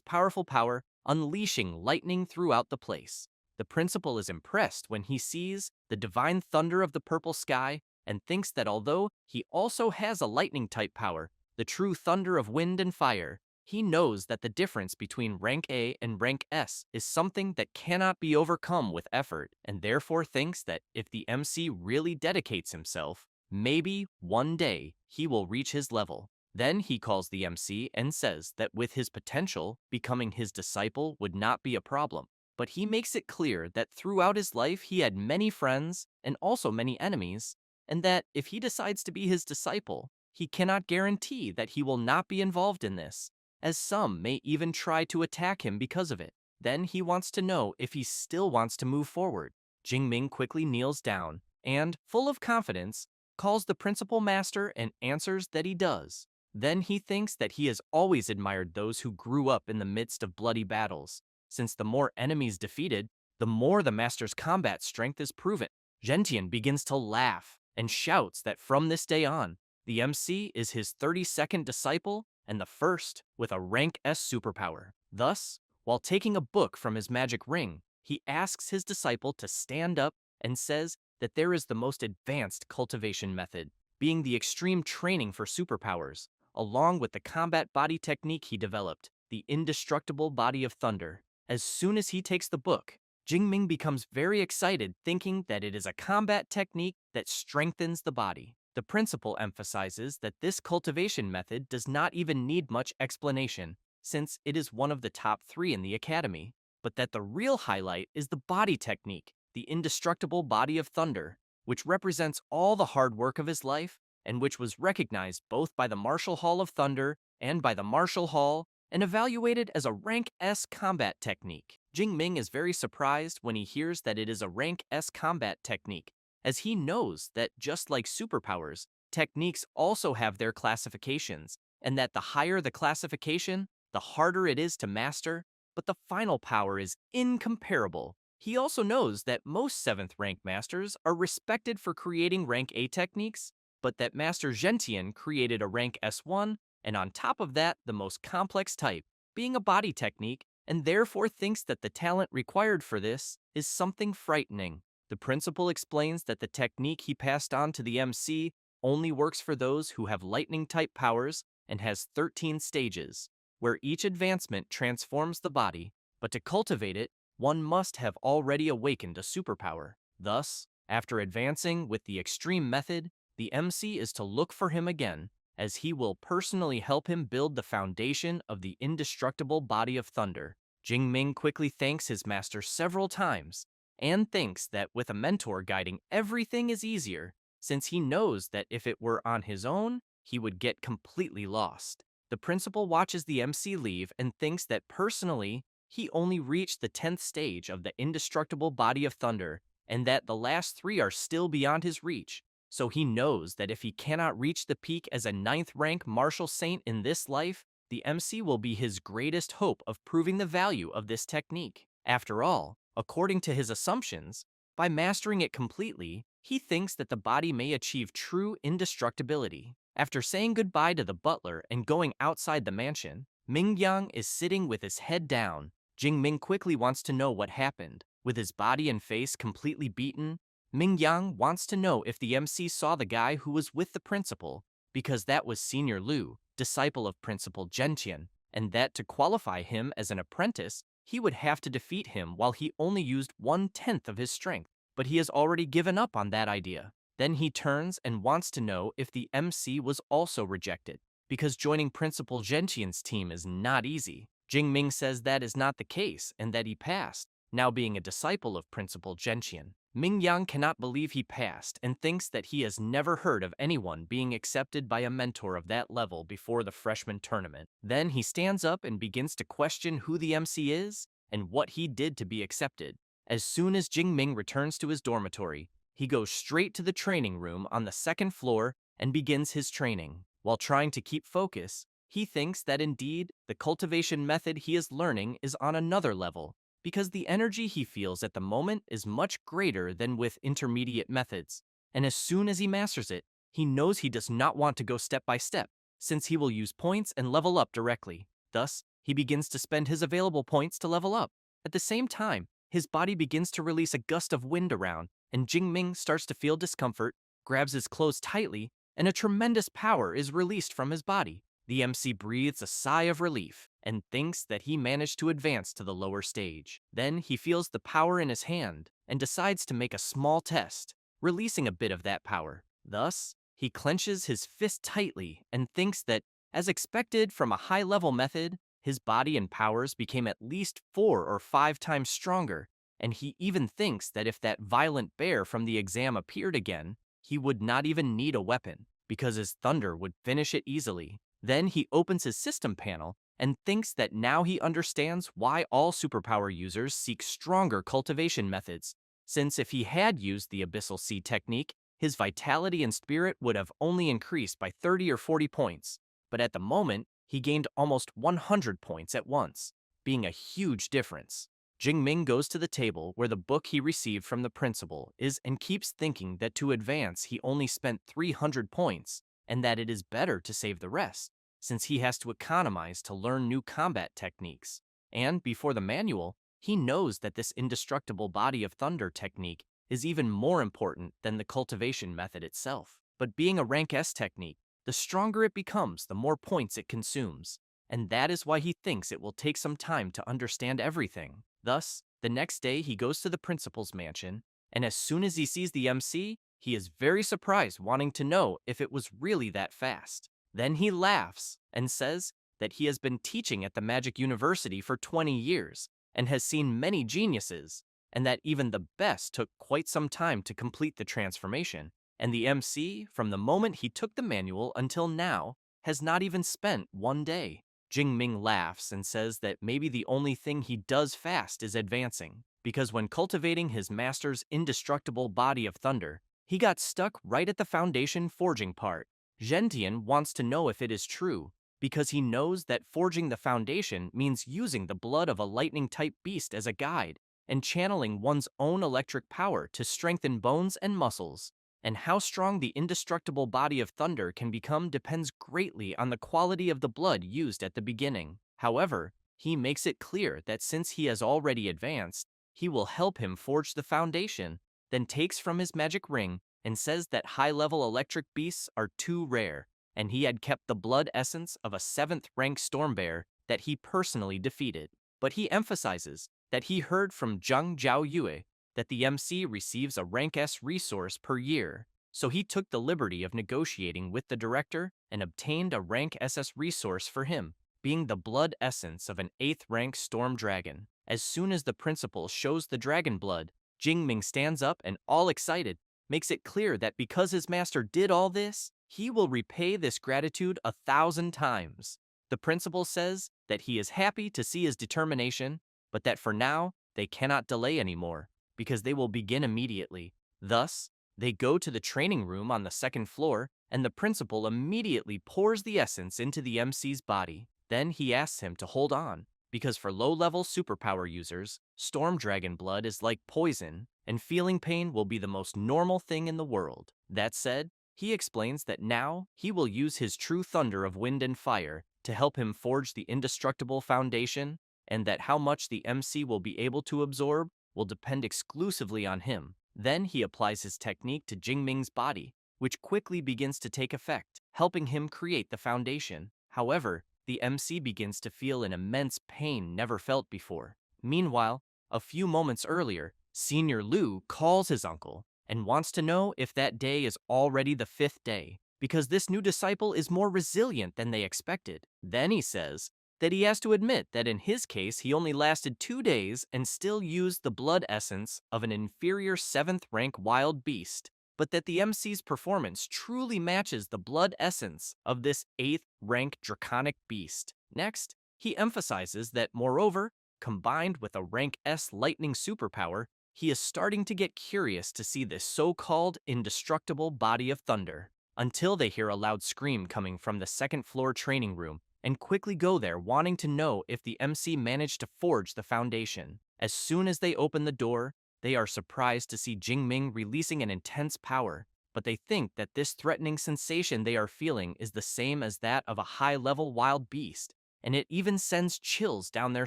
powerful power, unleashing lightning throughout the place. The principal is impressed when he sees the divine thunder of the purple sky and thinks that although he also has a lightning-type power, the true thunder of wind and fire, he knows that the difference between rank A and rank S is something that cannot be overcome with effort, and therefore thinks that if the MC really dedicates himself, maybe one day he will reach his level. Then he calls the MC and says that with his potential, becoming his disciple would not be a problem. But he makes it clear that throughout his life he had many friends and also many enemies, and that if he decides to be his disciple, he cannot guarantee that he will not be involved in this, as some may even try to attack him because of it. Then he wants to know if he still wants to move forward. Jingming quickly kneels down and, full of confidence, calls the principal master and answers that he does. Then he thinks that he has always admired those who grew up in the midst of bloody battles, since the more enemies defeated, the more the master's combat strength is proven. Gentian begins to laugh and shouts that from this day on, the MC is his 32nd disciple and the first with a rank S superpower. Thus, while taking a book from his magic ring, he asks his disciple to stand up and says that there is the most advanced cultivation method, being the extreme training for superpowers, along with the combat body technique he developed, the indestructible body of thunder. As soon as he takes the book, Jingming becomes very excited, thinking that it is a combat technique that strengthens the body. The principal emphasizes that this cultivation method does not even need much explanation, since it is one of the top 3 in the academy, but that the real highlight is the body technique, the indestructible body of thunder, which represents all the hard work of his life and which was recognized both by the Martial Hall of Thunder and by the Martial Hall and evaluated as a rank S combat technique. Jingming is very surprised when he hears that it is a rank S combat technique, as he knows that just like superpowers, techniques also have their classifications, and that the higher the classification, the harder it is to master, but the final power is incomparable. He also knows that most 7th rank masters are respected for creating rank A techniques, but that Master Gentian created a rank S1, and on top of that, the most complex type, being a body technique, and therefore thinks that the talent required for this is something frightening. The principal explains that the technique he passed on to the MC only works for those who have lightning-type powers and has 13 stages, where each advancement transforms the body, but to cultivate it, one must have already awakened a superpower. Thus, after advancing with the extreme method, the MC is to look for him again, as he will personally help him build the foundation of the indestructible body of thunder. Jingming quickly thanks his master several times, and thinks that with a mentor guiding everything is easier, since he knows that if it were on his own, he would get completely lost. The principal watches the MC leave and thinks that personally, he only reached the 10th stage of the indestructible body of thunder, and that the last 3 are still beyond his reach. So he knows that if he cannot reach the peak as a 9th rank martial saint in this life, the MC will be his greatest hope of proving the value of this technique. After all, according to his assumptions, by mastering it completely, he thinks that the body may achieve true indestructibility. After saying goodbye to the butler and going outside the mansion, Mingyang is sitting with his head down. Jingming quickly wants to know what happened. With his body and face completely beaten, Mingyang wants to know if the MC saw the guy who was with the principal, because that was Senior Liu, disciple of Principal Gentian, and that to qualify him as an apprentice, he would have to defeat him while he only used 1/10 of his strength. But he has already given up on that idea. Then he turns and wants to know if the MC was also rejected, because joining Principal Gentian's team is not easy. Jingming says that is not the case and that he passed, now being a disciple of Principal Gentian. Mingyang cannot believe he passed and thinks that he has never heard of anyone being accepted by a mentor of that level before the freshman tournament. Then he stands up and begins to question who the MC is and what he did to be accepted. As soon as Jingming returns to his dormitory, he goes straight to the training room on the 2nd floor and begins his training. While trying to keep focus, he thinks that indeed the cultivation method he is learning is on another level, because the energy he feels at the moment is much greater than with intermediate methods, and as soon as he masters it, he knows he does not want to go step by step, since he will use points and level up directly. Thus, he begins to spend his available points to level up. At the same time, his body begins to release a gust of wind around, and Jingming starts to feel discomfort, grabs his clothes tightly, and a tremendous power is released from his body. The MC breathes a sigh of relief and thinks that he managed to advance to the lower stage. Then he feels the power in his hand and decides to make a small test, releasing a bit of that power. Thus, he clenches his fist tightly and thinks that, as expected from a high-level method, his body and powers became at least 4 or 5 times stronger, and he even thinks that if that violent bear from the exam appeared again, he would not even need a weapon, because his thunder would finish it easily. Then he opens his system panel and thinks that now he understands why all superpower users seek stronger cultivation methods, since if he had used the Abyssal Sea technique, his vitality and spirit would have only increased by 30 or 40 points, but at the moment, he gained almost 100 points at once, being a huge difference. Jingming goes to the table where the book he received from the principal is and keeps thinking that to advance he only spent 300 points, and that it is better to save the rest, since he has to economize to learn new combat techniques. And before the manual, he knows that this indestructible body of thunder technique is even more important than the cultivation method itself. But being a rank S technique, the stronger it becomes, the more points it consumes. And that is why he thinks it will take some time to understand everything. Thus, the next day he goes to the principal's mansion, and as soon as he sees the MC, he is very surprised, wanting to know if it was really that fast. Then he laughs and says that he has been teaching at the Magic University for 20 years and has seen many geniuses, and that even the best took quite some time to complete the transformation. And the MC, from the moment he took the manual until now, has not even spent one day. Jingming laughs and says that maybe the only thing he does fast is advancing, because when cultivating his master's indestructible body of thunder, he got stuck right at the foundation forging part. Gentian wants to know if it is true, because he knows that forging the foundation means using the blood of a lightning-type beast as a guide, and channeling one's own electric power to strengthen bones and muscles. And how strong the indestructible body of thunder can become depends greatly on the quality of the blood used at the beginning. However, he makes it clear that since he has already advanced, he will help him forge the foundation, then takes from his magic ring and says that high-level electric beasts are too rare, and he had kept the blood essence of a 7th-rank storm bear that he personally defeated. But he emphasizes that he heard from Zhang Zhaoyue that the MC receives a rank S resource per year, so he took the liberty of negotiating with the director and obtained a rank SS resource for him, being the blood essence of an 8th-rank storm dragon. As soon as the principal shows the dragon blood, Jingming stands up and, all excited, makes it clear that because his master did all this, he will repay this gratitude 1,000 times. The principal says that he is happy to see his determination, but that for now, they cannot delay anymore, because they will begin immediately. Thus, they go to the training room on the 2nd floor, and the principal immediately pours the essence into the MC's body. Then he asks him to hold on, because for low-level superpower users, storm dragon blood is like poison, and feeling pain will be the most normal thing in the world. That said, he explains that now he will use his true thunder of wind and fire to help him forge the indestructible foundation, and that how much the MC will be able to absorb will depend exclusively on him. Then he applies his technique to Jingming's body, which quickly begins to take effect, helping him create the foundation. However, the MC begins to feel an immense pain never felt before. Meanwhile, a few moments earlier, Senior Liu calls his uncle and wants to know if that day is already the 5th day, because this new disciple is more resilient than they expected. Then he says that he has to admit that in his case he only lasted 2 days and still used the blood essence of an inferior 7th-rank wild beast, but that the MC's performance truly matches the blood essence of this 8th-rank draconic beast. Next, he emphasizes that, moreover, combined with a rank S lightning superpower, he is starting to get curious to see this so-called indestructible body of thunder, until they hear a loud scream coming from the 2nd floor training room and quickly go there wanting to know if the MC managed to forge the foundation. As soon as they open the door, they are surprised to see Jingming releasing an intense power, but they think that this threatening sensation they are feeling is the same as that of a high-level wild beast, and it even sends chills down their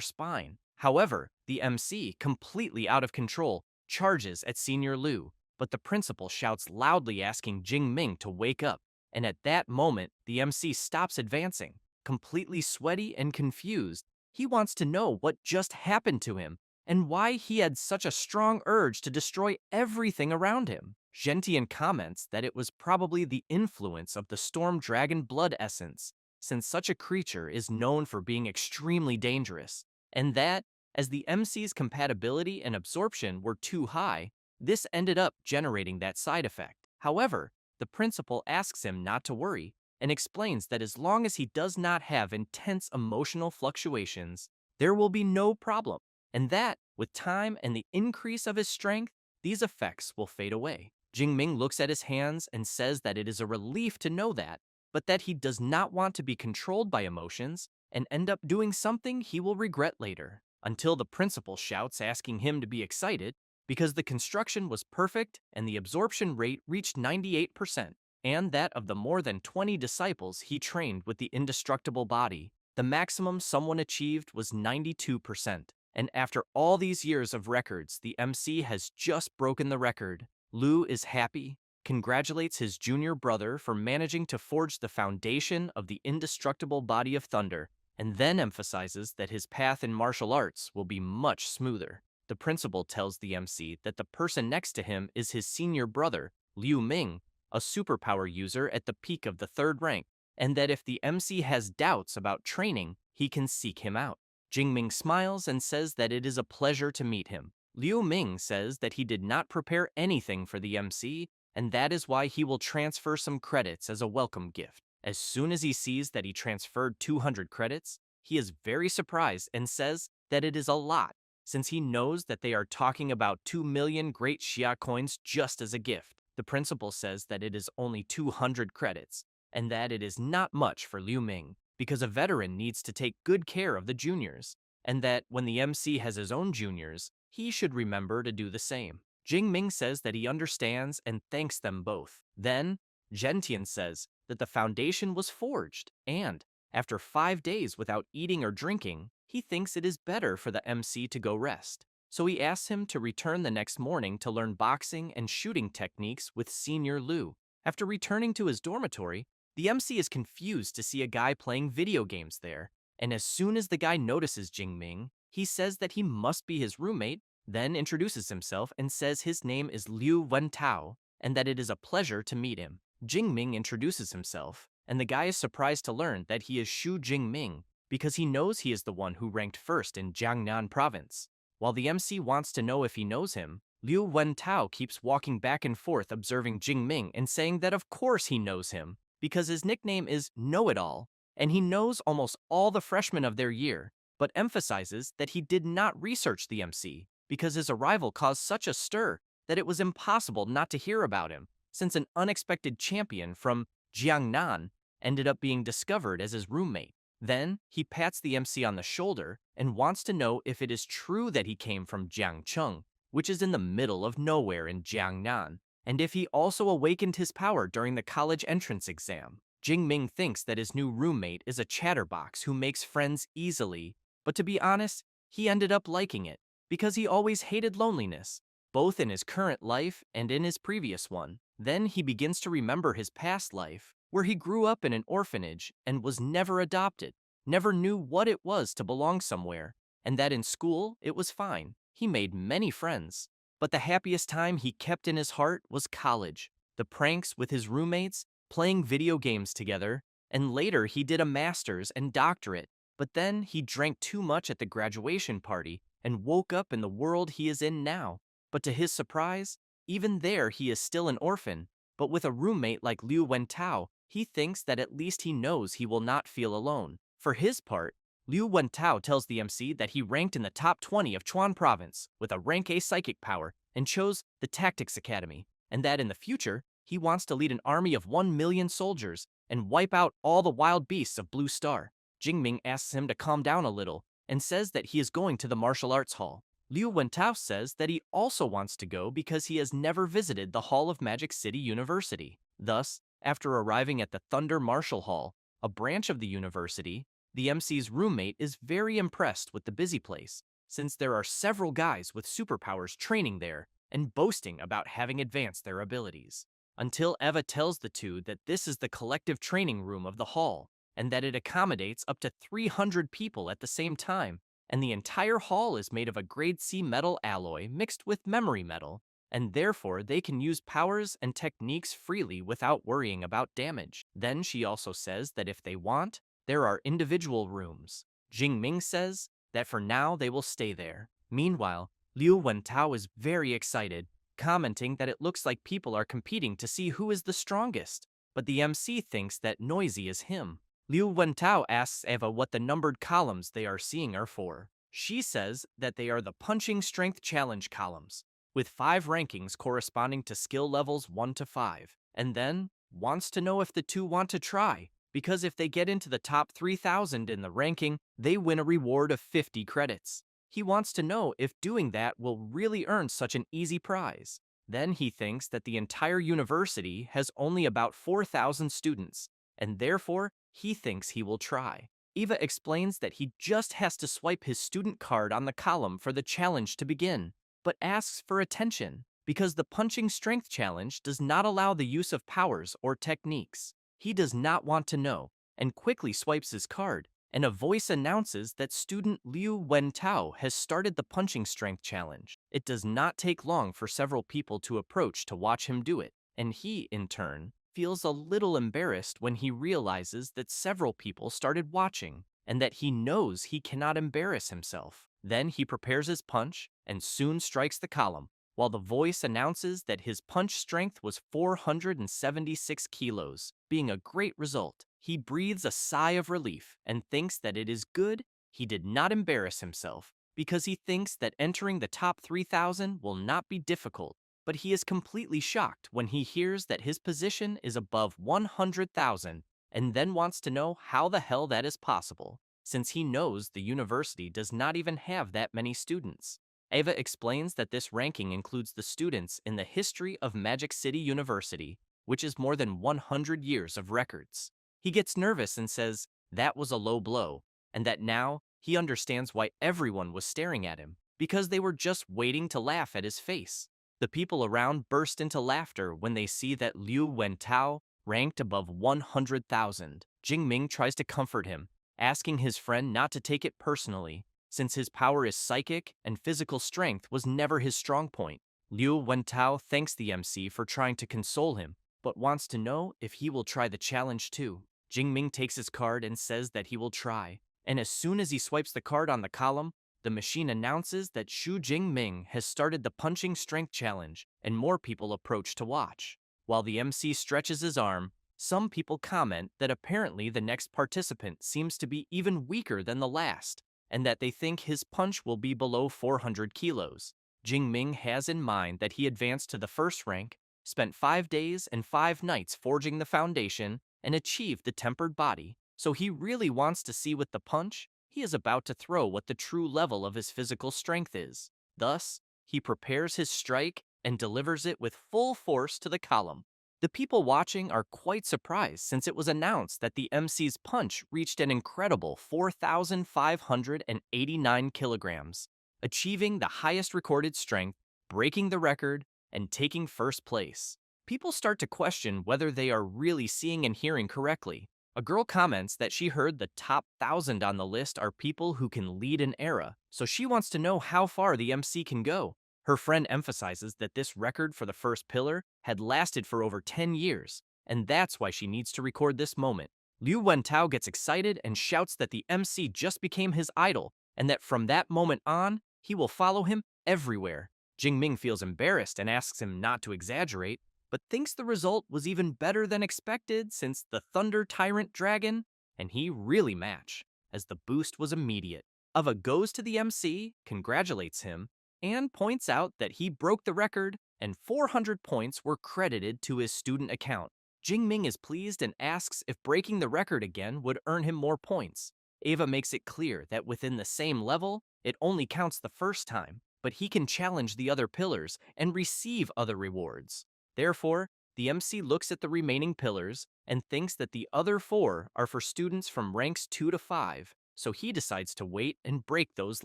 spine. However, the MC, completely out of control, charges at Senior Liu, but the principal shouts loudly asking Jingming to wake up, and at that moment, the MC stops advancing. Completely sweaty and confused, he wants to know what just happened to him and why he had such a strong urge to destroy everything around him. Gentian comments that it was probably the influence of the storm dragon blood essence, since such a creature is known for being extremely dangerous, and that, as the MC's compatibility and absorption were too high, this ended up generating that side effect. However, the principal asks him not to worry, and explains that as long as he does not have intense emotional fluctuations, there will be no problem, and that, with time and the increase of his strength, these effects will fade away. Jingming looks at his hands and says that it is a relief to know that, but that he does not want to be controlled by emotions and end up doing something he will regret later. Until the principal shouts asking him to be excited because the construction was perfect and the absorption rate reached 98%, and that of the more than 20 disciples he trained with the indestructible body, the maximum someone achieved was 92%. And after all these years of records, the MC has just broken the record. Liu is happy, congratulates his junior brother for managing to forge the foundation of the indestructible body of thunder, and then emphasizes that his path in martial arts will be much smoother. The principal tells the MC that the person next to him is his senior brother, Liu Ming, a superpower user at the peak of the third rank, and that if the MC has doubts about training, he can seek him out. Jingming smiles and says that it is a pleasure to meet him. Liu Ming says that he did not prepare anything for the MC, and that is why he will transfer some credits as a welcome gift. As soon as he sees that he transferred 200 credits, he is very surprised and says that it is a lot, since he knows that they are talking about 2 million great Xia coins just as a gift. The principal says that it is only 200 credits, and that it is not much for Liu Ming, because a veteran needs to take good care of the juniors, and that when the MC has his own juniors, he should remember to do the same. Jingming says that he understands and thanks them both. Then, Gentian says that the foundation was forged, and, after 5 days without eating or drinking, he thinks it is better for the MC to go rest. So he asks him to return the next morning to learn boxing and shooting techniques with Senior Liu. After returning to his dormitory, the MC is confused to see a guy playing video games there, and as soon as the guy notices Jingming, he says that he must be his roommate, then introduces himself and says his name is Liu Wentao, and that it is a pleasure to meet him. Jingming introduces himself, and the guy is surprised to learn that he is Shu Jingming, because he knows he is the one who ranked first in Jiangnan province. While the MC wants to know if he knows him, Liu Wentao keeps walking back and forth observing Jingming and saying that of course he knows him, because his nickname is Know-It-All, and he knows almost all the freshmen of their year, but emphasizes that he did not research the MC, because his arrival caused such a stir that it was impossible not to hear about him, since an unexpected champion from Jiangnan ended up being discovered as his roommate. Then, he pats the MC on the shoulder and wants to know if it is true that he came from Jiangcheng, which is in the middle of nowhere in Jiangnan, and if he also awakened his power during the college entrance exam. Jingming thinks that his new roommate is a chatterbox who makes friends easily, but to be honest, he ended up liking it, because he always hated loneliness, both in his current life and in his previous one. Then he begins to remember his past life, where he grew up in an orphanage and was never adopted, never knew what it was to belong somewhere, and that in school it was fine. He made many friends, but the happiest time he kept in his heart was college, the pranks with his roommates, playing video games together, and later he did a master's and doctorate, but then he drank too much at the graduation party and woke up in the world he is in now. But to his surprise, even there he is still an orphan, but with a roommate like Liu Wentao, he thinks that at least he knows he will not feel alone. For his part, Liu Wentao tells the MC that he ranked in the top 20 of Chuan province with a rank A psychic power and chose the Tactics Academy, and that in the future, he wants to lead an army of 1 million soldiers and wipe out all the wild beasts of Blue Star. Jingming asks him to calm down a little and says that he is going to the martial arts hall. Liu Wentao says that he also wants to go because he has never visited the Hall of Magic City University. Thus, after arriving at the Thunder Martial Hall, a branch of the university, the MC's roommate is very impressed with the busy place, since there are several guys with superpowers training there and boasting about having advanced their abilities. Until Eva tells the two that this is the collective training room of the hall, and that it accommodates up to 300 people at the same time, and the entire hall is made of a grade C metal alloy mixed with memory metal, and therefore they can use powers and techniques freely without worrying about damage. Then she also says that if they want, there are individual rooms. Jingming says that for now they will stay there. Meanwhile, Liu Wentao is very excited, commenting that it looks like people are competing to see who is the strongest, but the MC thinks that Noisy is him. Liu Wentao asks Eva what the numbered columns they are seeing are for. She says that they are the punching strength challenge columns. with 5 rankings corresponding to skill levels 1 to 5, and then wants to know if the two want to try, because if they get into the top 3,000 in the ranking, they win a reward of 50 credits. He wants to know if doing that will really earn such an easy prize. Then he thinks that the entire university has only about 4,000 students, and therefore he thinks he will try. Eva explains that he just has to swipe his student card on the column for the challenge to begin, but asks for attention because the punching strength challenge does not allow the use of powers or techniques. He does not want to know and quickly swipes his card, and a voice announces that student Liu Wentao has started the punching strength challenge. It does not take long for several people to approach to watch him do it, and he, in turn, feels a little embarrassed when he realizes that several people started watching and that he knows he cannot embarrass himself. Then he prepares his punch and soon strikes the column, while the voice announces that his punch strength was 476 kilos, being a great result. He breathes a sigh of relief and thinks that it is good he did not embarrass himself, because he thinks that entering the top 3,000 will not be difficult. But he is completely shocked when he hears that his position is above 100,000 and then wants to know how the hell that is possible, since he knows the university does not even have that many students. Ava explains that this ranking includes the students in the history of Magic City University, which is more than 100 years of records. He gets nervous and says that was a low blow, and that now he understands why everyone was staring at him, because they were just waiting to laugh at his face. The people around burst into laughter when they see that Liu Wentao ranked above 100,000. Jingming tries to comfort him, asking his friend not to take it personally, since his power is psychic and physical strength was never his strong point. Liu Wentao thanks the MC for trying to console him, but wants to know if he will try the challenge too. Jingming takes his card and says that he will try, and as soon as he swipes the card on the column, the machine announces that Xu Jingming has started the punching strength challenge, and more people approach to watch. While the MC stretches his arm, some people comment that apparently the next participant seems to be even weaker than the last, and that they think his punch will be below 400 kilos. Jingming has in mind that he advanced to the first rank, spent 5 days and 5 nights forging the foundation, and achieved the tempered body, so he really wants to see with the punch he is about to throw what the true level of his physical strength is. Thus, he prepares his strike and delivers it with full force to the column. The people watching are quite surprised since it was announced that the MC's punch reached an incredible 4,589 kilograms, achieving the highest recorded strength, breaking the record, and taking first place. People start to question whether they are really seeing and hearing correctly. A girl comments that she heard the top 1,000 on the list are people who can lead an era, so she wants to know how far the MC can go. Her friend emphasizes that this record for the first pillar had lasted for over 10 years, and that's why she needs to record this moment. Liu Wentao gets excited and shouts that the MC just became his idol, and that from that moment on, he will follow him everywhere. Jingming feels embarrassed and asks him not to exaggerate, but thinks the result was even better than expected since the Thunder Tyrant Dragon and he really match, as the boost was immediate. Ava goes to the MC, congratulates him, and points out that he broke the record and 400 points were credited to his student account. Jingming is pleased and asks if breaking the record again would earn him more points. Ava makes it clear that within the same level, it only counts the first time, but he can challenge the other pillars and receive other rewards. Therefore, the MC looks at the remaining pillars and thinks that the other 4 are for students from ranks 2 to 5, so he decides to wait and break those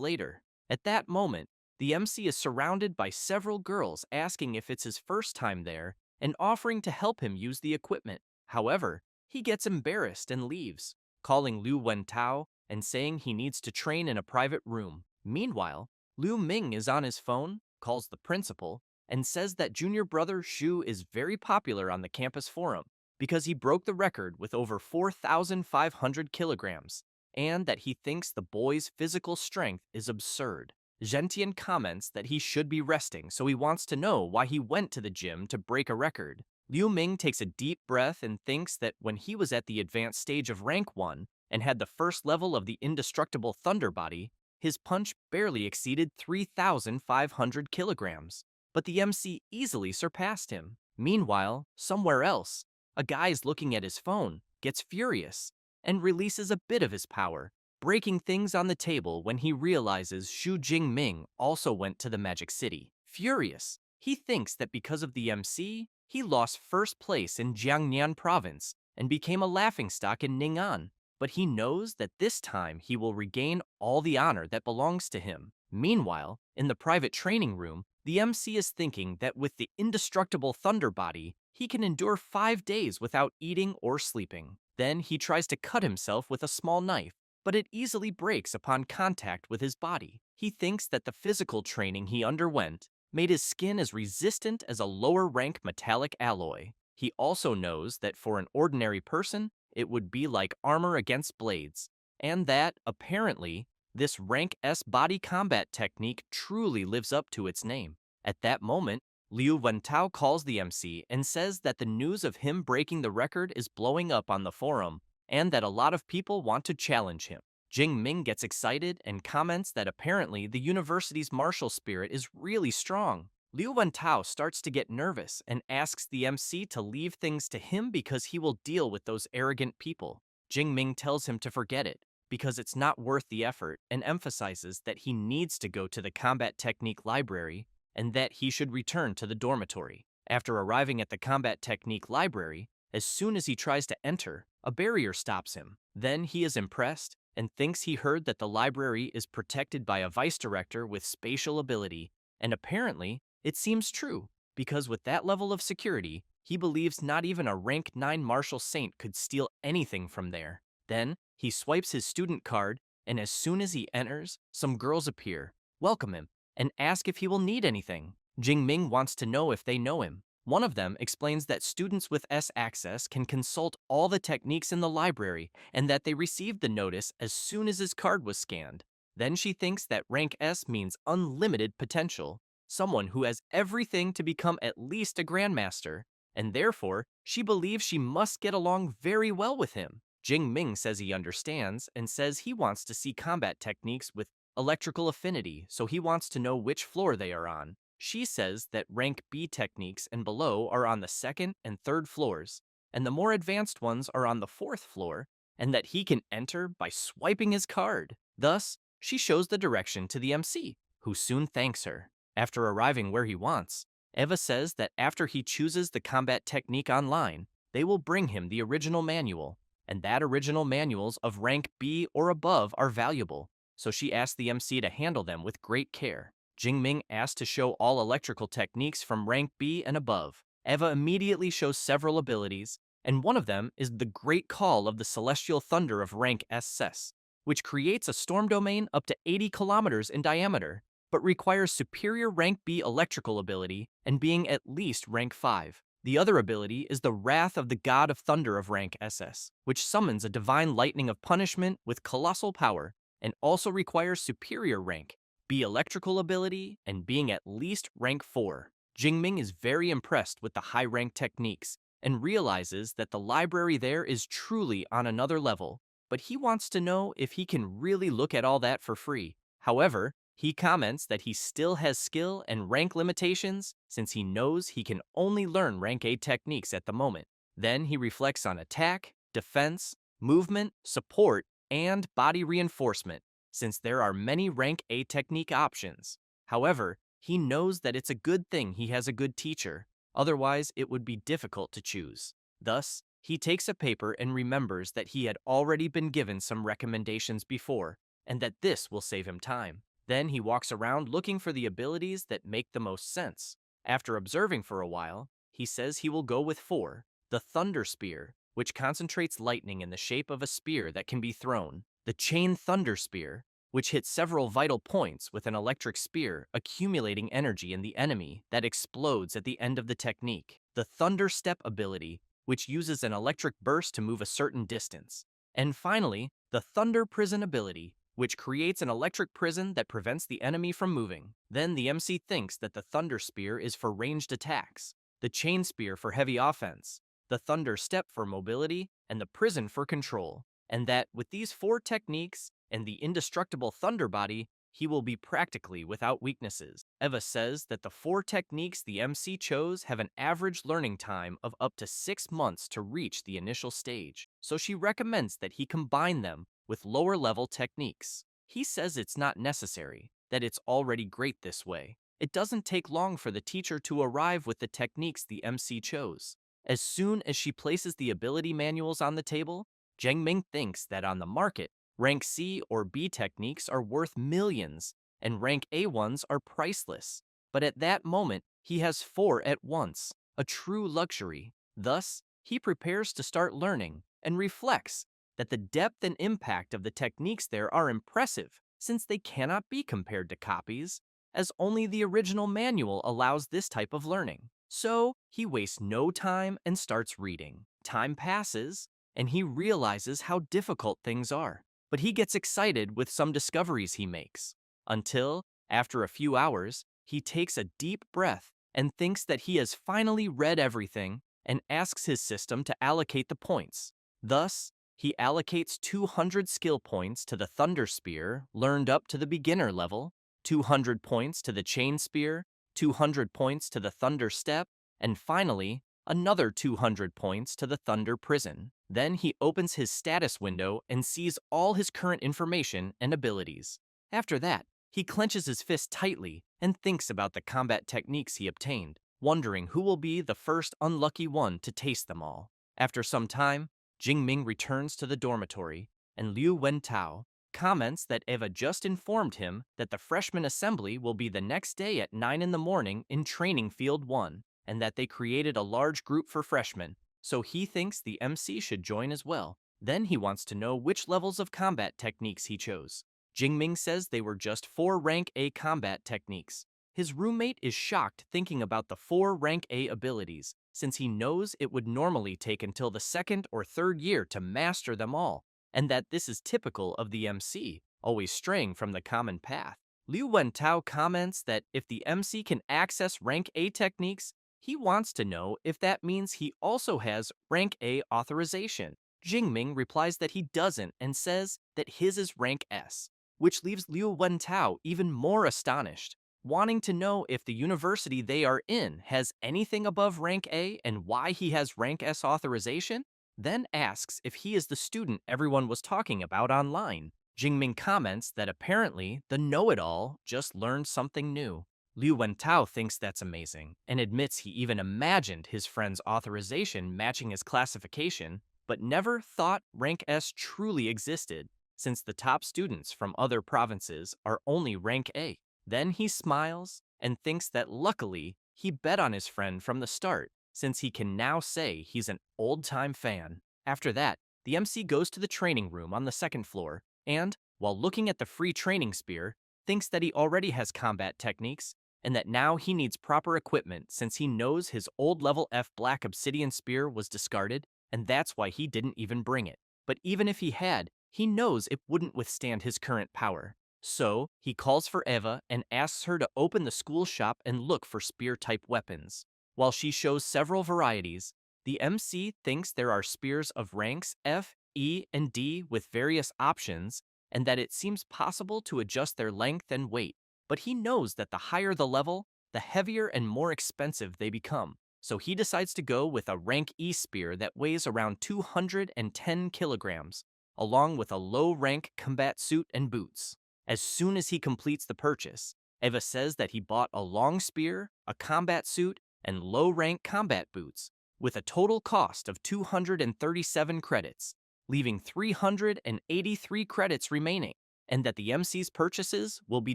later. At that moment, the MC is surrounded by several girls asking if it's his first time there and offering to help him use the equipment. However, he gets embarrassed and leaves, calling Liu Wentao and saying he needs to train in a private room. Meanwhile, Liu Ming is on his phone, calls the principal, and says that junior brother Xu is very popular on the campus forum because he broke the record with over 4,500 kilograms, and that he thinks the boy's physical strength is absurd. Gentian comments that he should be resting, so he wants to know why he went to the gym to break a record. Liu Ming takes a deep breath and thinks that when he was at the advanced stage of rank 1 and had the first level of the indestructible thunder body, his punch barely exceeded 3,500 kilograms. but the MC easily surpassed him. Meanwhile, somewhere else, a guy's looking at his phone, gets furious, and releases a bit of his power, breaking things on the table when he realizes Xu Jingming also went to the Magic City. Furious, he thinks that because of the MC, he lost first place in Jiangnan province and became a laughingstock in Ning'an, but he knows that this time he will regain all the honor that belongs to him. Meanwhile, in the private training room, the MC is thinking that with the indestructible Thunder Body, he can endure 5 days without eating or sleeping. Then he tries to cut himself with a small knife, but it easily breaks upon contact with his body. He thinks that the physical training he underwent made his skin as resistant as a lower-rank metallic alloy. He also knows that for an ordinary person, it would be like armor against blades, and that, apparently, this rank S body combat technique truly lives up to its name. At that moment, Liu Wentao calls the MC and says that the news of him breaking the record is blowing up on the forum, and that a lot of people want to challenge him. Jing Ming gets excited and comments that apparently the university's martial spirit is really strong. Liu Wentao starts to get nervous and asks the MC to leave things to him because he will deal with those arrogant people. Jing Ming tells him to forget it, because it's not worth the effort, and emphasizes that he needs to go to the combat technique library and that he should return to the dormitory. After arriving at the combat technique library, as soon as he tries to enter, a barrier stops him. Then he is impressed and thinks he heard that the library is protected by a vice director with spatial ability, and apparently, it seems true, because with that level of security, he believes not even a rank 9 martial saint could steal anything from there. Then, he swipes his student card, and as soon as he enters, some girls appear, welcome him, and ask if he will need anything. Jing Ming wants to know if they know him. One of them explains that students with S access can consult all the techniques in the library and that they received the notice as soon as his card was scanned. Then she thinks that rank S means unlimited potential, someone who has everything to become at least a grandmaster, and therefore she believes she must get along very well with him. Jing Ming says he understands and says he wants to see combat techniques with electrical affinity, so he wants to know which floor they are on. She says that rank B techniques and below are on the 2nd and 3rd floors, and the more advanced ones are on the 4th floor, and that he can enter by swiping his card. Thus, she shows the direction to the MC, who soon thanks her. After arriving where he wants, Eva says that after he chooses the combat technique online, they will bring him the original manual, and that original manuals of rank B or above are valuable, so she asks the MC to handle them with great care. Jing Ming asked to show all electrical techniques from rank B and above. Eva immediately shows several abilities, and one of them is the Great Call of the Celestial Thunder of rank SS, which creates a storm domain up to 80 kilometers in diameter, but requires superior rank B electrical ability and being at least rank 5. The other ability is the Wrath of the God of Thunder of rank SS, which summons a divine lightning of punishment with colossal power, and also requires superior rank B electrical ability, and being at least rank 4. Jingming is very impressed with the high rank techniques and realizes that the library there is truly on another level, but he wants to know if he can really look at all that for free. However, he comments that he still has skill and rank limitations since he knows he can only learn rank A techniques at the moment. Then he reflects on attack, defense, movement, support, and body reinforcement, since there are many rank A technique options. However, he knows that it's a good thing he has a good teacher, otherwise it would be difficult to choose. Thus, he takes a paper and remembers that he had already been given some recommendations before, and that this will save him time. Then he walks around looking for the abilities that make the most sense. After observing for a while, he says he will go with 4, the Thunder Spear, which concentrates lightning in the shape of a spear that can be thrown, the Chain Thunder Spear, which hits several vital points with an electric spear accumulating energy in the enemy that explodes at the end of the technique, the Thunder Step ability, which uses an electric burst to move a certain distance, and finally, the Thunder Prison ability, which creates an electric prison that prevents the enemy from moving. Then the MC thinks that the Thunder Spear is for ranged attacks, the Chain Spear for heavy offense, the Thunder Step for mobility, and the Prison for control, and that with these 4 techniques and the indestructible Thunder Body, he will be practically without weaknesses. Eva says that the 4 techniques the MC chose have an average learning time of up to 6 months to reach the initial stage, so she recommends that he combine them with lower-level techniques. He says it's not necessary, that it's already great this way. It doesn't take long for the teacher to arrive with the techniques the MC chose. As soon as she places the ability manuals on the table, Jingming thinks that on the market, rank C or B techniques are worth millions, and rank A ones are priceless. But at that moment, he has 4 at once, a true luxury. Thus, he prepares to start learning and reflects that the depth and impact of the techniques there are impressive, since they cannot be compared to copies, as only the original manual allows this type of learning. So, he wastes no time and starts reading. Time passes, and he realizes how difficult things are. But he gets excited with some discoveries he makes, until, after a few hours, he takes a deep breath and thinks that he has finally read everything and asks his system to allocate the points. Thus, he allocates 200 skill points to the Thunder Spear, learned up to the beginner level, 200 points to the Chain Spear, 200 points to the Thunder Step, and finally, another 200 points to the Thunder Prison. Then he opens his status window and sees all his current information and abilities. After that, he clenches his fist tightly and thinks about the combat techniques he obtained, wondering who will be the first unlucky one to taste them all. After some time, Jingming returns to the dormitory, and Liu Wentao comments that Eva just informed him that the freshman assembly will be the next day at 9 in the morning in Training Field 1, and that they created a large group for freshmen, so he thinks the MC should join as well. Then he wants to know which levels of combat techniques he chose. Jingming says they were just 4 rank A combat techniques. His roommate is shocked thinking about the 4 rank A abilities, since he knows it would normally take until the 2nd or 3rd year to master them all, and that this is typical of the MC, always straying from the common path. Liu Wentao comments that if the MC can access rank A techniques, he wants to know if that means he also has rank A authorization. Jingming replies that he doesn't and says that his is rank S, which leaves Liu Wentao even more astonished, wanting to know if the university they are in has anything above rank A and why he has rank S authorization, then asks if he is the student everyone was talking about online. Jingming comments that apparently the know-it-all just learned something new. Liu Wentao thinks that's amazing and admits he even imagined his friend's authorization matching his classification, but never thought rank S truly existed, since the top students from other provinces are only rank A. Then he smiles and thinks that luckily he bet on his friend from the start, since he can now say he's an old-time fan. After that, the MC goes to the training room on the 2nd floor and, while looking at the free training spear, thinks that he already has combat techniques and that now he needs proper equipment since he knows his old level F black obsidian spear was discarded, and that's why he didn't even bring it. But even if he had, he knows it wouldn't withstand his current power. So, he calls for Eva and asks her to open the school shop and look for spear-type weapons. While she shows several varieties, the MC thinks there are spears of ranks F, E, and D with various options, and that it seems possible to adjust their length and weight. But he knows that the higher the level, the heavier and more expensive they become. So he decides to go with a rank E spear that weighs around 210 kilograms, along with a low-rank combat suit and boots. As soon as he completes the purchase, Eva says that he bought a long spear, a combat suit, and low-rank combat boots, with a total cost of 237 credits, leaving 383 credits remaining, and that the MC's purchases will be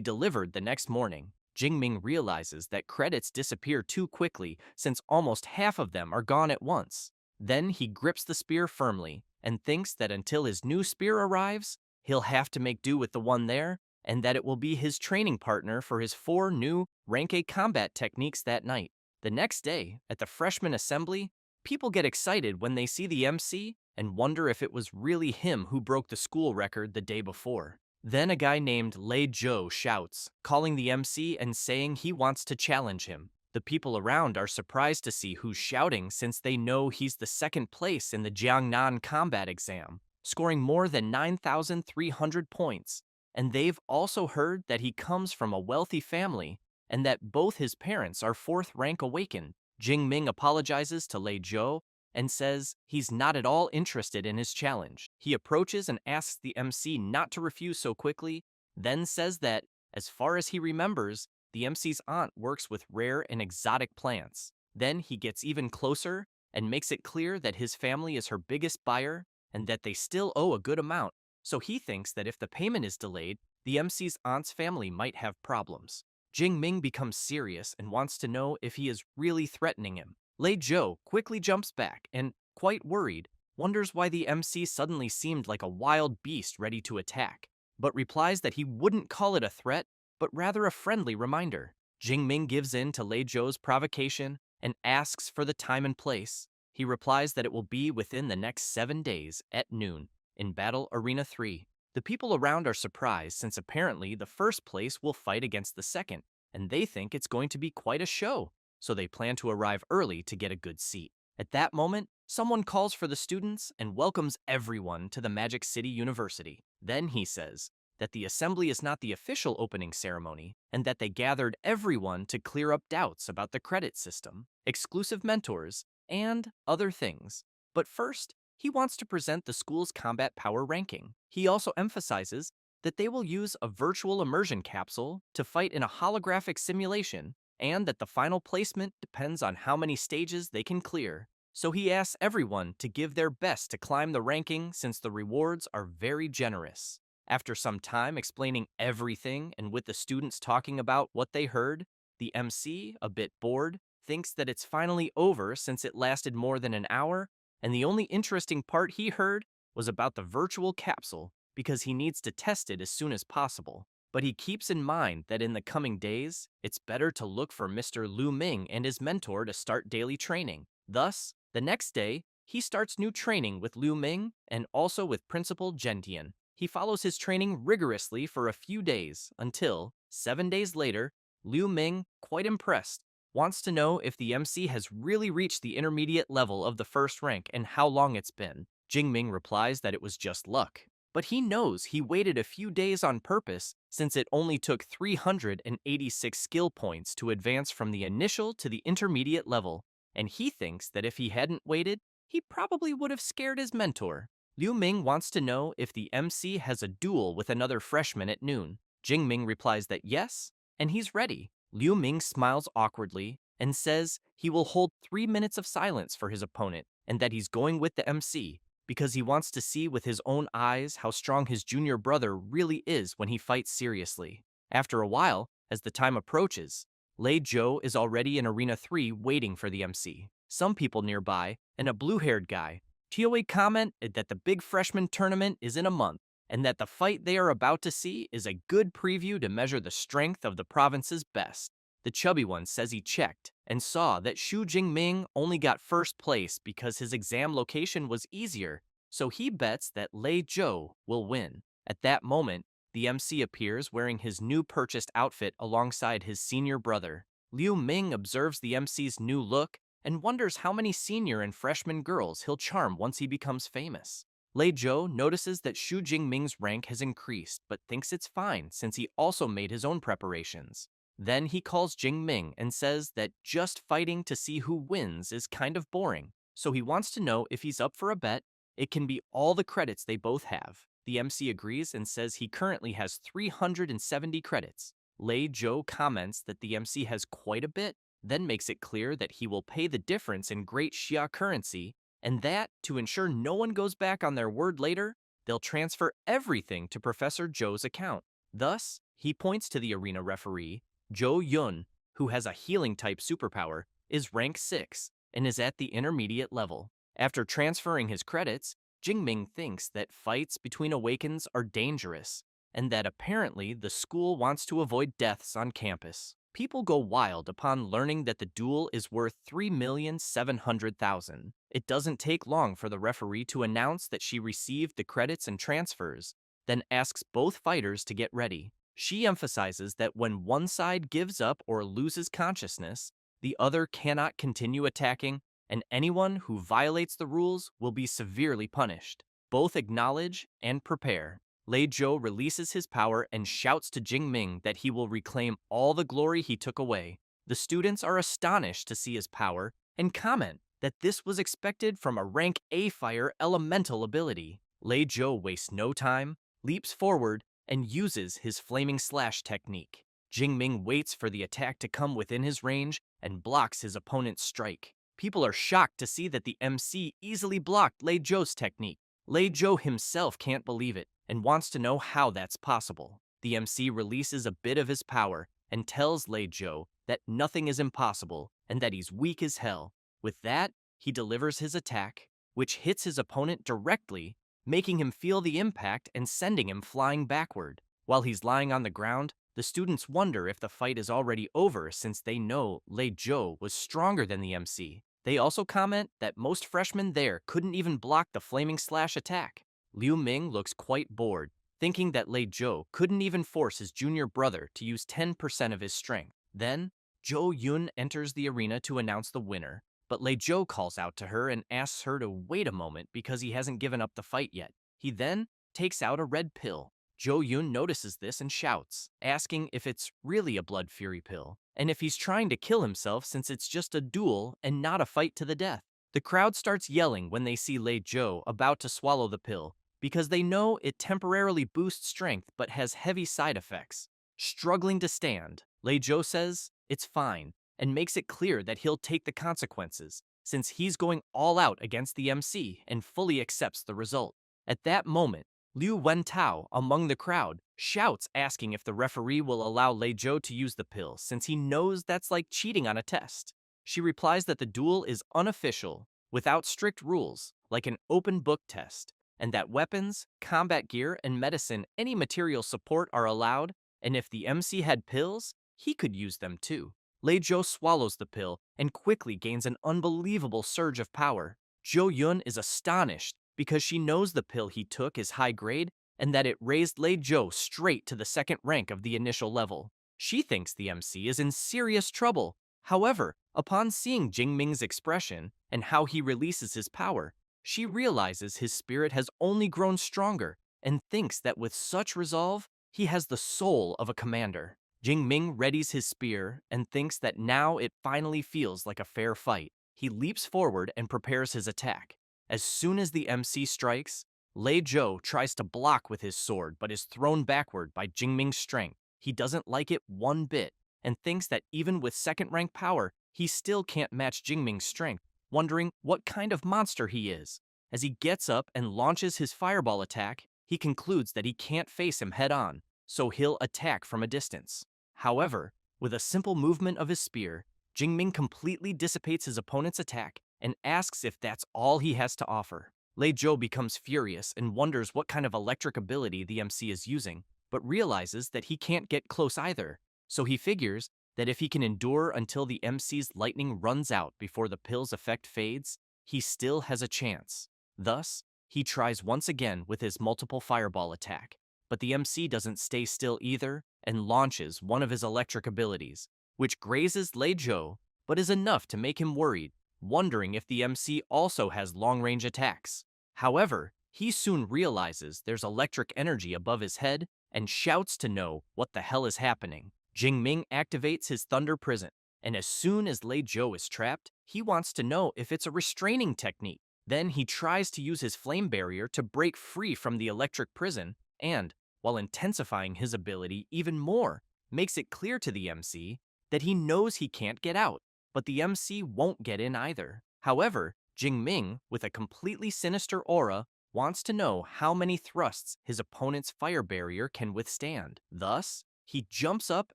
delivered the next morning. Jingming realizes that credits disappear too quickly since almost half of them are gone at once. Then he grips the spear firmly and thinks that until his new spear arrives, he'll have to make do with the one there, and that it will be his training partner for his 4 new rank A combat techniques that night. The next day, at the freshman assembly, people get excited when they see the MC and wonder if it was really him who broke the school record the day before. Then a guy named Lei Zhou shouts, calling the MC and saying he wants to challenge him. The people around are surprised to see who's shouting since they know he's the 2nd place in the Jiangnan combat exam, scoring more than 9,300 points. and they've also heard that he comes from a wealthy family and that both his parents are fourth rank awakened. Jingming apologizes to Lei Zhou and says he's not at all interested in his challenge. He approaches and asks the MC not to refuse so quickly, then says that, as far as he remembers, the MC's aunt works with rare and exotic plants. Then he gets even closer and makes it clear that his family is her biggest buyer and that they still owe a good amount, so he thinks that if the payment is delayed, the MC's aunt's family might have problems. Jing Ming becomes serious and wants to know if he is really threatening him. Lei Zhou quickly jumps back and, quite worried, wonders why the MC suddenly seemed like a wild beast ready to attack, but replies that he wouldn't call it a threat, but rather a friendly reminder. Jing Ming gives in to Lei Zhou's provocation and asks for the time and place. He replies that it will be within the next 7 days at noon in Battle Arena 3. The people around are surprised since apparently the first place will fight against the second, and they think it's going to be quite a show, so they plan to arrive early to get a good seat. At that moment, someone calls for the students and welcomes everyone to the Magic City University. Then he says that the assembly is not the official opening ceremony and that they gathered everyone to clear up doubts about the credit system, exclusive mentors, and other things. But first, he wants to present the school's combat power ranking. He also emphasizes that they will use a virtual immersion capsule to fight in a holographic simulation and that the final placement depends on how many stages they can clear. So he asks everyone to give their best to climb the ranking since the rewards are very generous. After some time explaining everything and with the students talking about what they heard, the MC, a bit bored, thinks that it's finally over since it lasted more than an hour, and the only interesting part he heard was about the virtual capsule because he needs to test it as soon as possible. But he keeps in mind that in the coming days, it's better to look for Mr. Lu Ming and his mentor to start daily training. Thus, the next day, he starts new training with Lu Ming and also with Principal Gentian. He follows his training rigorously for a few days until, 7 days later, Liu Ming, quite impressed, wants to know if the MC has really reached the intermediate level of the first rank and how long it's been. Jingming replies that it was just luck. But he knows he waited a few days on purpose since it only took 386 skill points to advance from the initial to the intermediate level, and he thinks that if he hadn't waited, he probably would have scared his mentor. Liu Ming wants to know if the MC has a duel with another freshman at noon. Jingming replies that yes, and he's ready. Liu Ming smiles awkwardly and says he will hold 3 minutes of silence for his opponent and that he's going with the MC because he wants to see with his own eyes how strong his junior brother really is when he fights seriously. After a while, as the time approaches, Lei Zhou is already in Arena 3 waiting for the MC. Some people nearby, and a blue-haired guy, Tioe comment that the big freshman tournament is in a month, and that the fight they are about to see is a good preview to measure the strength of the province's best. The chubby one says he checked and saw that Xu Jingming only got first place because his exam location was easier, so he bets that Lei Zhou will win. At that moment, the MC appears wearing his new purchased outfit alongside his senior brother. Liu Ming observes the MC's new look and wonders how many senior and freshman girls he'll charm once he becomes famous. Lei Zhou notices that Xu Jingming's rank has increased, but thinks it's fine since he also made his own preparations. Then he calls Jingming and says that just fighting to see who wins is kind of boring, so he wants to know if he's up for a bet. It can be all the credits they both have. The MC agrees and says he currently has 370 credits. Lei Zhou comments that the MC has quite a bit, then makes it clear that he will pay the difference in Great Xia currency, and that, to ensure no one goes back on their word later, they'll transfer everything to Professor Zhou's account. Thus, he points to the arena referee, Zhou Yun, who has a healing-type superpower, is rank 6, and is at the intermediate level. After transferring his credits, Jingming thinks that fights between awakens are dangerous, and that apparently the school wants to avoid deaths on campus. People go wild upon learning that the duel is worth 3,700,000. It doesn't take long for the referee to announce that she received the credits and transfers, then asks both fighters to get ready. She emphasizes that when one side gives up or loses consciousness, the other cannot continue attacking, and anyone who violates the rules will be severely punished. Both acknowledge and prepare. Lei Zhou releases his power and shouts to Jingming that he will reclaim all the glory he took away. The students are astonished to see his power and comment that this was expected from a rank A fire elemental ability. Lei Zhou wastes no time, leaps forward, and uses his flaming slash technique. Jingming waits for the attack to come within his range and blocks his opponent's strike. People are shocked to see that the MC easily blocked Lei Zhou's technique. Lei Zhou himself can't believe it and wants to know how that's possible. The MC releases a bit of his power and tells Lei Zhou that nothing is impossible and that he's weak as hell. With that, he delivers his attack, which hits his opponent directly, making him feel the impact and sending him flying backward. While he's lying on the ground, the students wonder if the fight is already over since they know Lei Zhou was stronger than the MC. They also comment that most freshmen there couldn't even block the flaming slash attack. Liu Ming looks quite bored, thinking that Lei Zhou couldn't even force his junior brother to use 10% of his strength. Then, Zhou Yun enters the arena to announce the winner, but Lei Zhou calls out to her and asks her to wait a moment because he hasn't given up the fight yet. He then takes out a red pill. Zhou Yun notices this and shouts, asking if it's really a blood fury pill, and if he's trying to kill himself since it's just a duel and not a fight to the death. The crowd starts yelling when they see Lei Zhou about to swallow the pill, because they know it temporarily boosts strength but has heavy side effects. Struggling to stand, Lei Zhou says it's fine and makes it clear that he'll take the consequences since he's going all out against the MC and fully accepts the result. At that moment, Liu Wentao, among the crowd, shouts asking if the referee will allow Lei Zhou to use the pill since he knows that's like cheating on a test. She replies that the duel is unofficial, without strict rules, like an open book test, and that weapons, combat gear, and medicine any material support are allowed, and if the MC had pills, he could use them too. Lei Zhou swallows the pill and quickly gains an unbelievable surge of power. Zhou Yun is astonished because she knows the pill he took is high grade and that it raised Lei Zhou straight to the second rank of the initial level. She thinks the MC is in serious trouble. However, upon seeing Jingming's expression and how he releases his power, she realizes his spirit has only grown stronger and thinks that with such resolve, he has the soul of a commander. Jingming readies his spear and thinks that now it finally feels like a fair fight. He leaps forward and prepares his attack. As soon as the MC strikes, Lei Zhou tries to block with his sword but is thrown backward by Jingming's strength. He doesn't like it one bit and thinks that even with second-rank power, he still can't match Jingming's strength, wondering what kind of monster he is. As he gets up and launches his fireball attack, he concludes that he can't face him head-on, so he'll attack from a distance. However, with a simple movement of his spear, Jingming completely dissipates his opponent's attack and asks if that's all he has to offer. Lei Zhou becomes furious and wonders what kind of electric ability the MC is using, but realizes that he can't get close either, so he figures that if he can endure until the MC's lightning runs out before the pill's effect fades, he still has a chance. Thus, he tries once again with his multiple fireball attack, but the MC doesn't stay still either and launches one of his electric abilities, which grazes Lei Zhou, but is enough to make him worried, wondering if the MC also has long-range attacks. However, he soon realizes there's electric energy above his head and shouts to know what the hell is happening. Jingming activates his Thunder Prison, and as soon as Lei Zhou is trapped, he wants to know if it's a restraining technique. Then he tries to use his flame barrier to break free from the electric prison and, while intensifying his ability even more, makes it clear to the MC that he knows he can't get out, but the MC won't get in either. However, Jingming, with a completely sinister aura, wants to know how many thrusts his opponent's fire barrier can withstand. Thus, he jumps up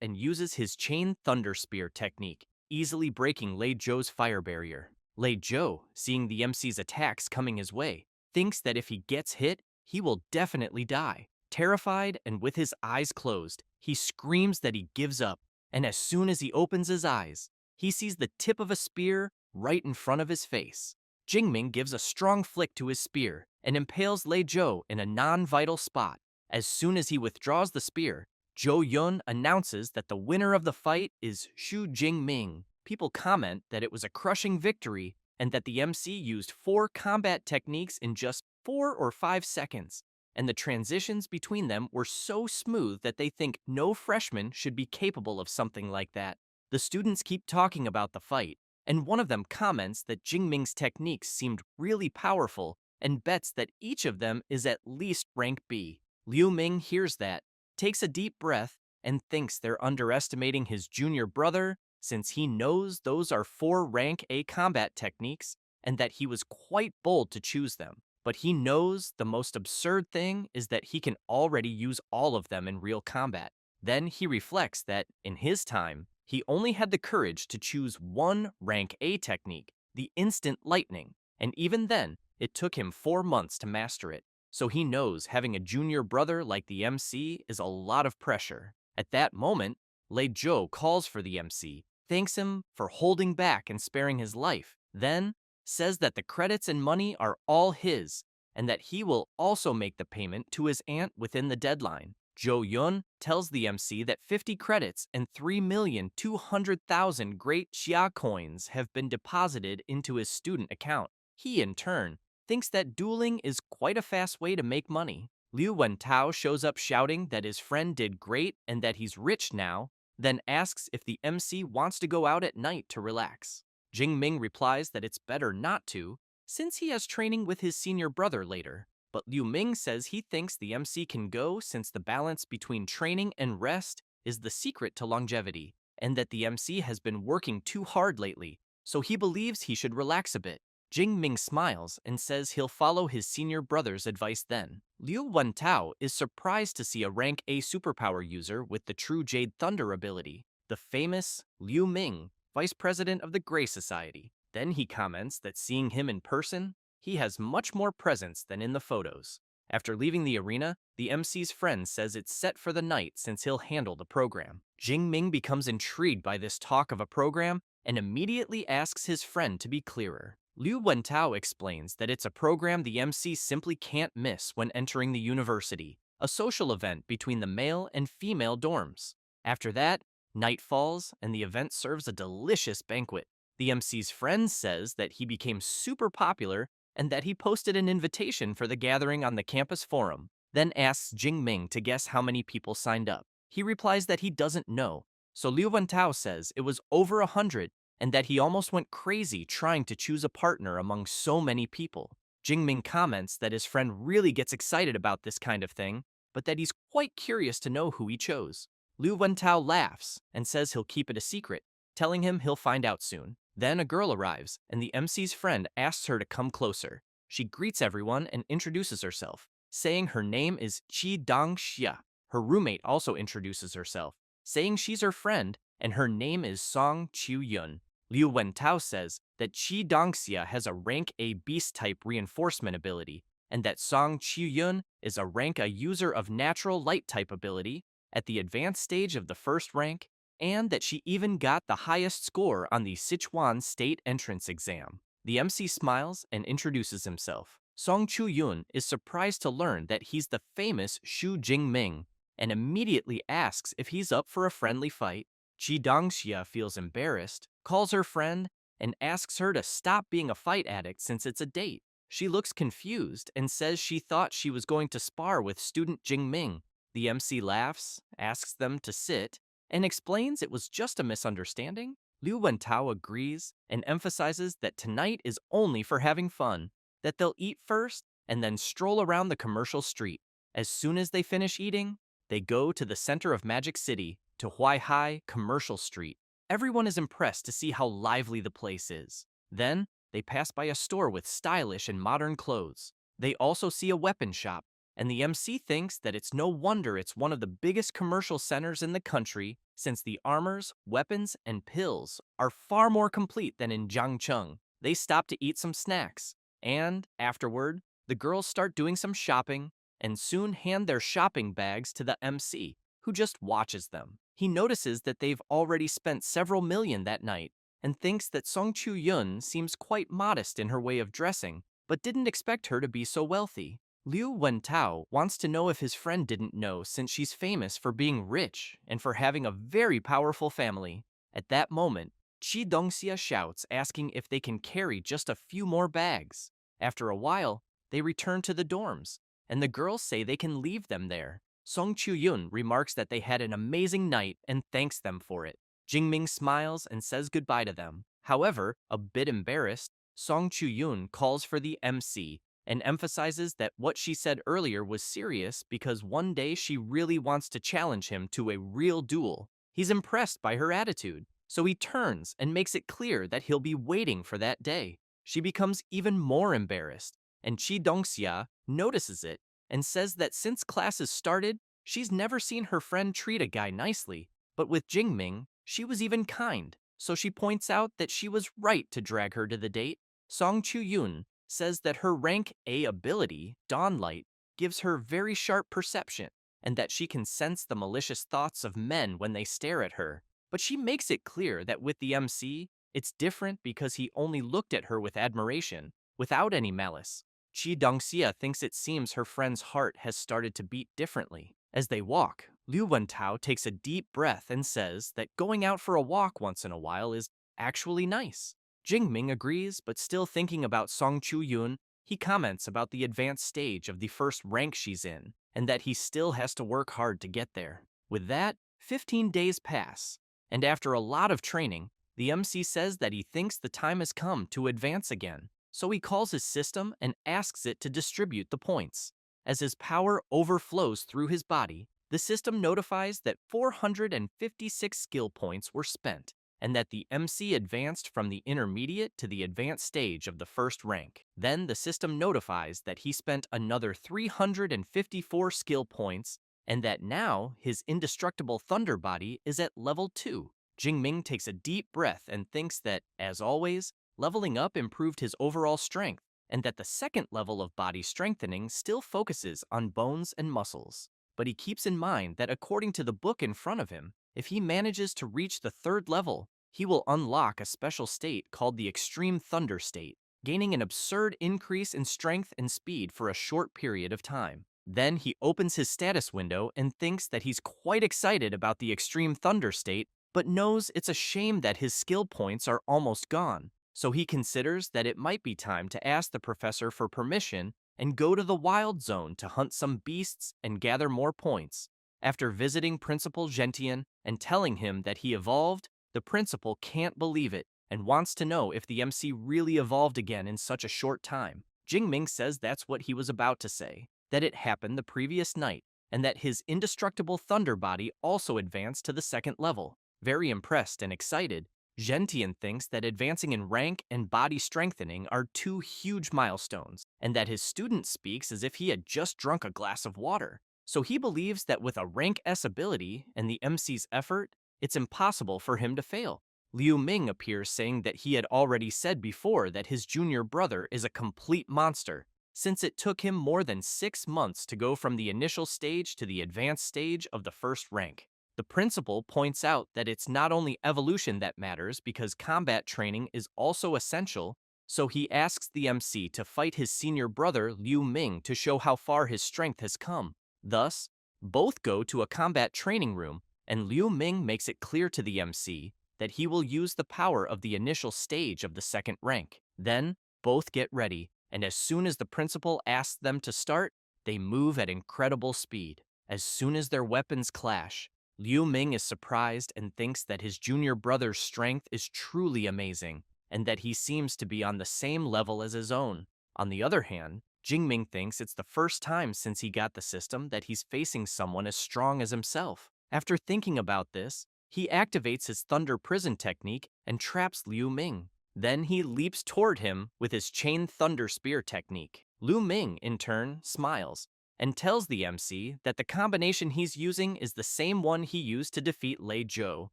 and uses his Chain Thunder Spear technique, easily breaking Lei Zhou's fire barrier. Lei Zhou, seeing the MC's attacks coming his way, thinks that if he gets hit, he will definitely die. Terrified and with his eyes closed, he screams that he gives up, and as soon as he opens his eyes, he sees the tip of a spear right in front of his face. Jingming gives a strong flick to his spear and impales Lei Zhou in a non-vital spot. As soon as he withdraws the spear, Zhou Yun announces that the winner of the fight is Xu Jingming. People comment that it was a crushing victory and that the MC used 4 combat techniques in just 4 or 5 seconds. and the transitions between them were so smooth that they think no freshman should be capable of something like that. The students keep talking about the fight, and one of them comments that Jingming's techniques seemed really powerful and bets that each of them is at least rank B. Liu Ming hears that, takes a deep breath, and thinks they're underestimating his junior brother since he knows those are 4 rank A combat techniques and that he was quite bold to choose them. But he knows the most absurd thing is that he can already use all of them in real combat. Then he reflects that, in his time, he only had the courage to choose one rank A technique, the instant lightning, and even then, it took him 4 months to master it. So he knows having a junior brother like the MC is a lot of pressure. At that moment, Lei Zhou calls for the MC, thanks him for holding back and sparing his life, then says that the credits and money are all his, and that he will also make the payment to his aunt within the deadline. Zhou Yun tells the MC that 50 credits and 3,200,000 great Xia coins have been deposited into his student account. He, in turn, thinks that dueling is quite a fast way to make money. Liu Wentao shows up shouting that his friend did great and that he's rich now, then asks if the MC wants to go out at night to relax. Jing Ming replies that it's better not to, since he has training with his senior brother later. But Liu Ming says he thinks the MC can go since the balance between training and rest is the secret to longevity, and that the MC has been working too hard lately, so he believes he should relax a bit. Jing Ming smiles and says he'll follow his senior brother's advice then. Liu Wentao is surprised to see a rank A superpower user with the true Jade Thunder ability, the famous Liu Ming, vice president of the Grey Society. Then he comments that seeing him in person, he has much more presence than in the photos. After leaving the arena, the MC's friend says it's set for the night since he'll handle the program. Jing Ming becomes intrigued by this talk of a program and immediately asks his friend to be clearer. Liu Wentao explains that it's a program the MC simply can't miss when entering the university, a social event between the male and female dorms. After that, night falls and the event serves a delicious banquet. The MC's friend says that he became super popular and that he posted an invitation for the gathering on the campus forum, then asks Jing Ming to guess how many people signed up. He replies that he doesn't know, so Liu Wentao says it was over 100 and that he almost went crazy trying to choose a partner among so many people. Jing Ming comments that his friend really gets excited about this kind of thing, but that he's quite curious to know who he chose. Liu Wentao laughs and says he'll keep it a secret, telling him he'll find out soon. Then a girl arrives, and the MC's friend asks her to come closer. She greets everyone and introduces herself, saying her name is Qi Dongxia. Her roommate also introduces herself, saying she's her friend, and her name is Song Qiu-yun. Liu Wentao says that Qi Dongxia has a rank A beast-type reinforcement ability, and that Song Qiu-yun is a rank A user of natural light-type ability at the advanced stage of the first rank, and that she even got the highest score on the Sichuan State Entrance Exam. The MC smiles and introduces himself. Song Chu-yun is surprised to learn that he's the famous Xu Jingming and immediately asks if he's up for a friendly fight. Qi Dongxia feels embarrassed, calls her friend, and asks her to stop being a fight addict since it's a date. She looks confused and says she thought she was going to spar with student Jingming. The MC laughs, asks them to sit, and explains it was just a misunderstanding. Liu Wentao agrees and emphasizes that tonight is only for having fun, that they'll eat first and then stroll around the commercial street. As soon as they finish eating, they go to the center of Magic City, to Huaihai Commercial Street. Everyone is impressed to see how lively the place is. Then, they pass by a store with stylish and modern clothes. They also see a weapon shop, and the MC thinks that it's no wonder it's one of the biggest commercial centers in the country, since the armors, weapons, and pills are far more complete than in Jiangcheng. They stop to eat some snacks, and, afterward, the girls start doing some shopping, and soon hand their shopping bags to the MC, who just watches them. He notices that they've already spent several million that night, and thinks that Song Chu-yun seems quite modest in her way of dressing, but didn't expect her to be so wealthy. Liu Wentao wants to know if his friend didn't know since she's famous for being rich and for having a very powerful family. At that moment, Qi Dongxia shouts asking if they can carry just a few more bags. After a while, they return to the dorms, and the girls say they can leave them there. Song Chu-yun remarks that they had an amazing night and thanks them for it. Jingming smiles and says goodbye to them. However, a bit embarrassed, Song Chu-yun calls for the MC and emphasizes that what she said earlier was serious because one day she really wants to challenge him to a real duel. He's impressed by her attitude, so he turns and makes it clear that he'll be waiting for that day. She becomes even more embarrassed, and Chi Dongxia notices it and says that since classes started, she's never seen her friend treat a guy nicely, but with Jingming, she was even kind, so she points out that she was right to drag her to the date. Song Chu-yun says that her rank A ability, Dawnlight, gives her very sharp perception, and that she can sense the malicious thoughts of men when they stare at her. But she makes it clear that with the MC, it's different because he only looked at her with admiration, without any malice. Chi Dongxia thinks it seems her friend's heart has started to beat differently. As they walk, Liu Wentao takes a deep breath and says that going out for a walk once in a while is actually nice. Jingming agrees, but still thinking about Song Chu-yun, he comments about the advanced stage of the first rank she's in, and that he still has to work hard to get there. With that, 15 days pass, and after a lot of training, the MC says that he thinks the time has come to advance again, so he calls his system and asks it to distribute the points. As his power overflows through his body, the system notifies that 456 skill points were spent, and that the MC advanced from the intermediate to the advanced stage of the first rank. Then the system notifies that he spent another 354 skill points, and that now his indestructible thunder body is at level 2. Jingming takes a deep breath and thinks that, as always, leveling up improved his overall strength, and that the second level of body strengthening still focuses on bones and muscles. But he keeps in mind that according to the book in front of him, if he manages to reach the third level, he will unlock a special state called the Extreme Thunder State, gaining an absurd increase in strength and speed for a short period of time. Then he opens his status window and thinks that he's quite excited about the Extreme Thunder State, but knows it's a shame that his skill points are almost gone. So he considers that it might be time to ask the professor for permission and go to the wild zone to hunt some beasts and gather more points. After visiting Principal Gentian and telling him that he evolved, the principal can't believe it and wants to know if the MC really evolved again in such a short time. Jingming says that's what he was about to say, that it happened the previous night, and that his indestructible thunder body also advanced to the second level. Very impressed and excited, Gentian thinks that advancing in rank and body strengthening are two huge milestones, and that his student speaks as if he had just drunk a glass of water. So he believes that with a rank S ability and the MC's effort, it's impossible for him to fail. Liu Ming appears saying that he had already said before that his junior brother is a complete monster, since it took him more than 6 months to go from the initial stage to the advanced stage of the first rank. The principal points out that it's not only evolution that matters because combat training is also essential, so he asks the MC to fight his senior brother Liu Ming to show how far his strength has come. Thus, both go to a combat training room, and Liu Ming makes it clear to the MC that he will use the power of the initial stage of the second rank. Then, both get ready, and as soon as the principal asks them to start, they move at incredible speed. As soon as their weapons clash, Liu Ming is surprised and thinks that his junior brother's strength is truly amazing, and that he seems to be on the same level as his own. On the other hand, Jingming thinks it's the first time since he got the system that he's facing someone as strong as himself. After thinking about this, he activates his Thunder Prison technique and traps Liu Ming. Then he leaps toward him with his Chain Thunder Spear technique. Liu Ming, in turn, smiles and tells the MC that the combination he's using is the same one he used to defeat Lei Zhou,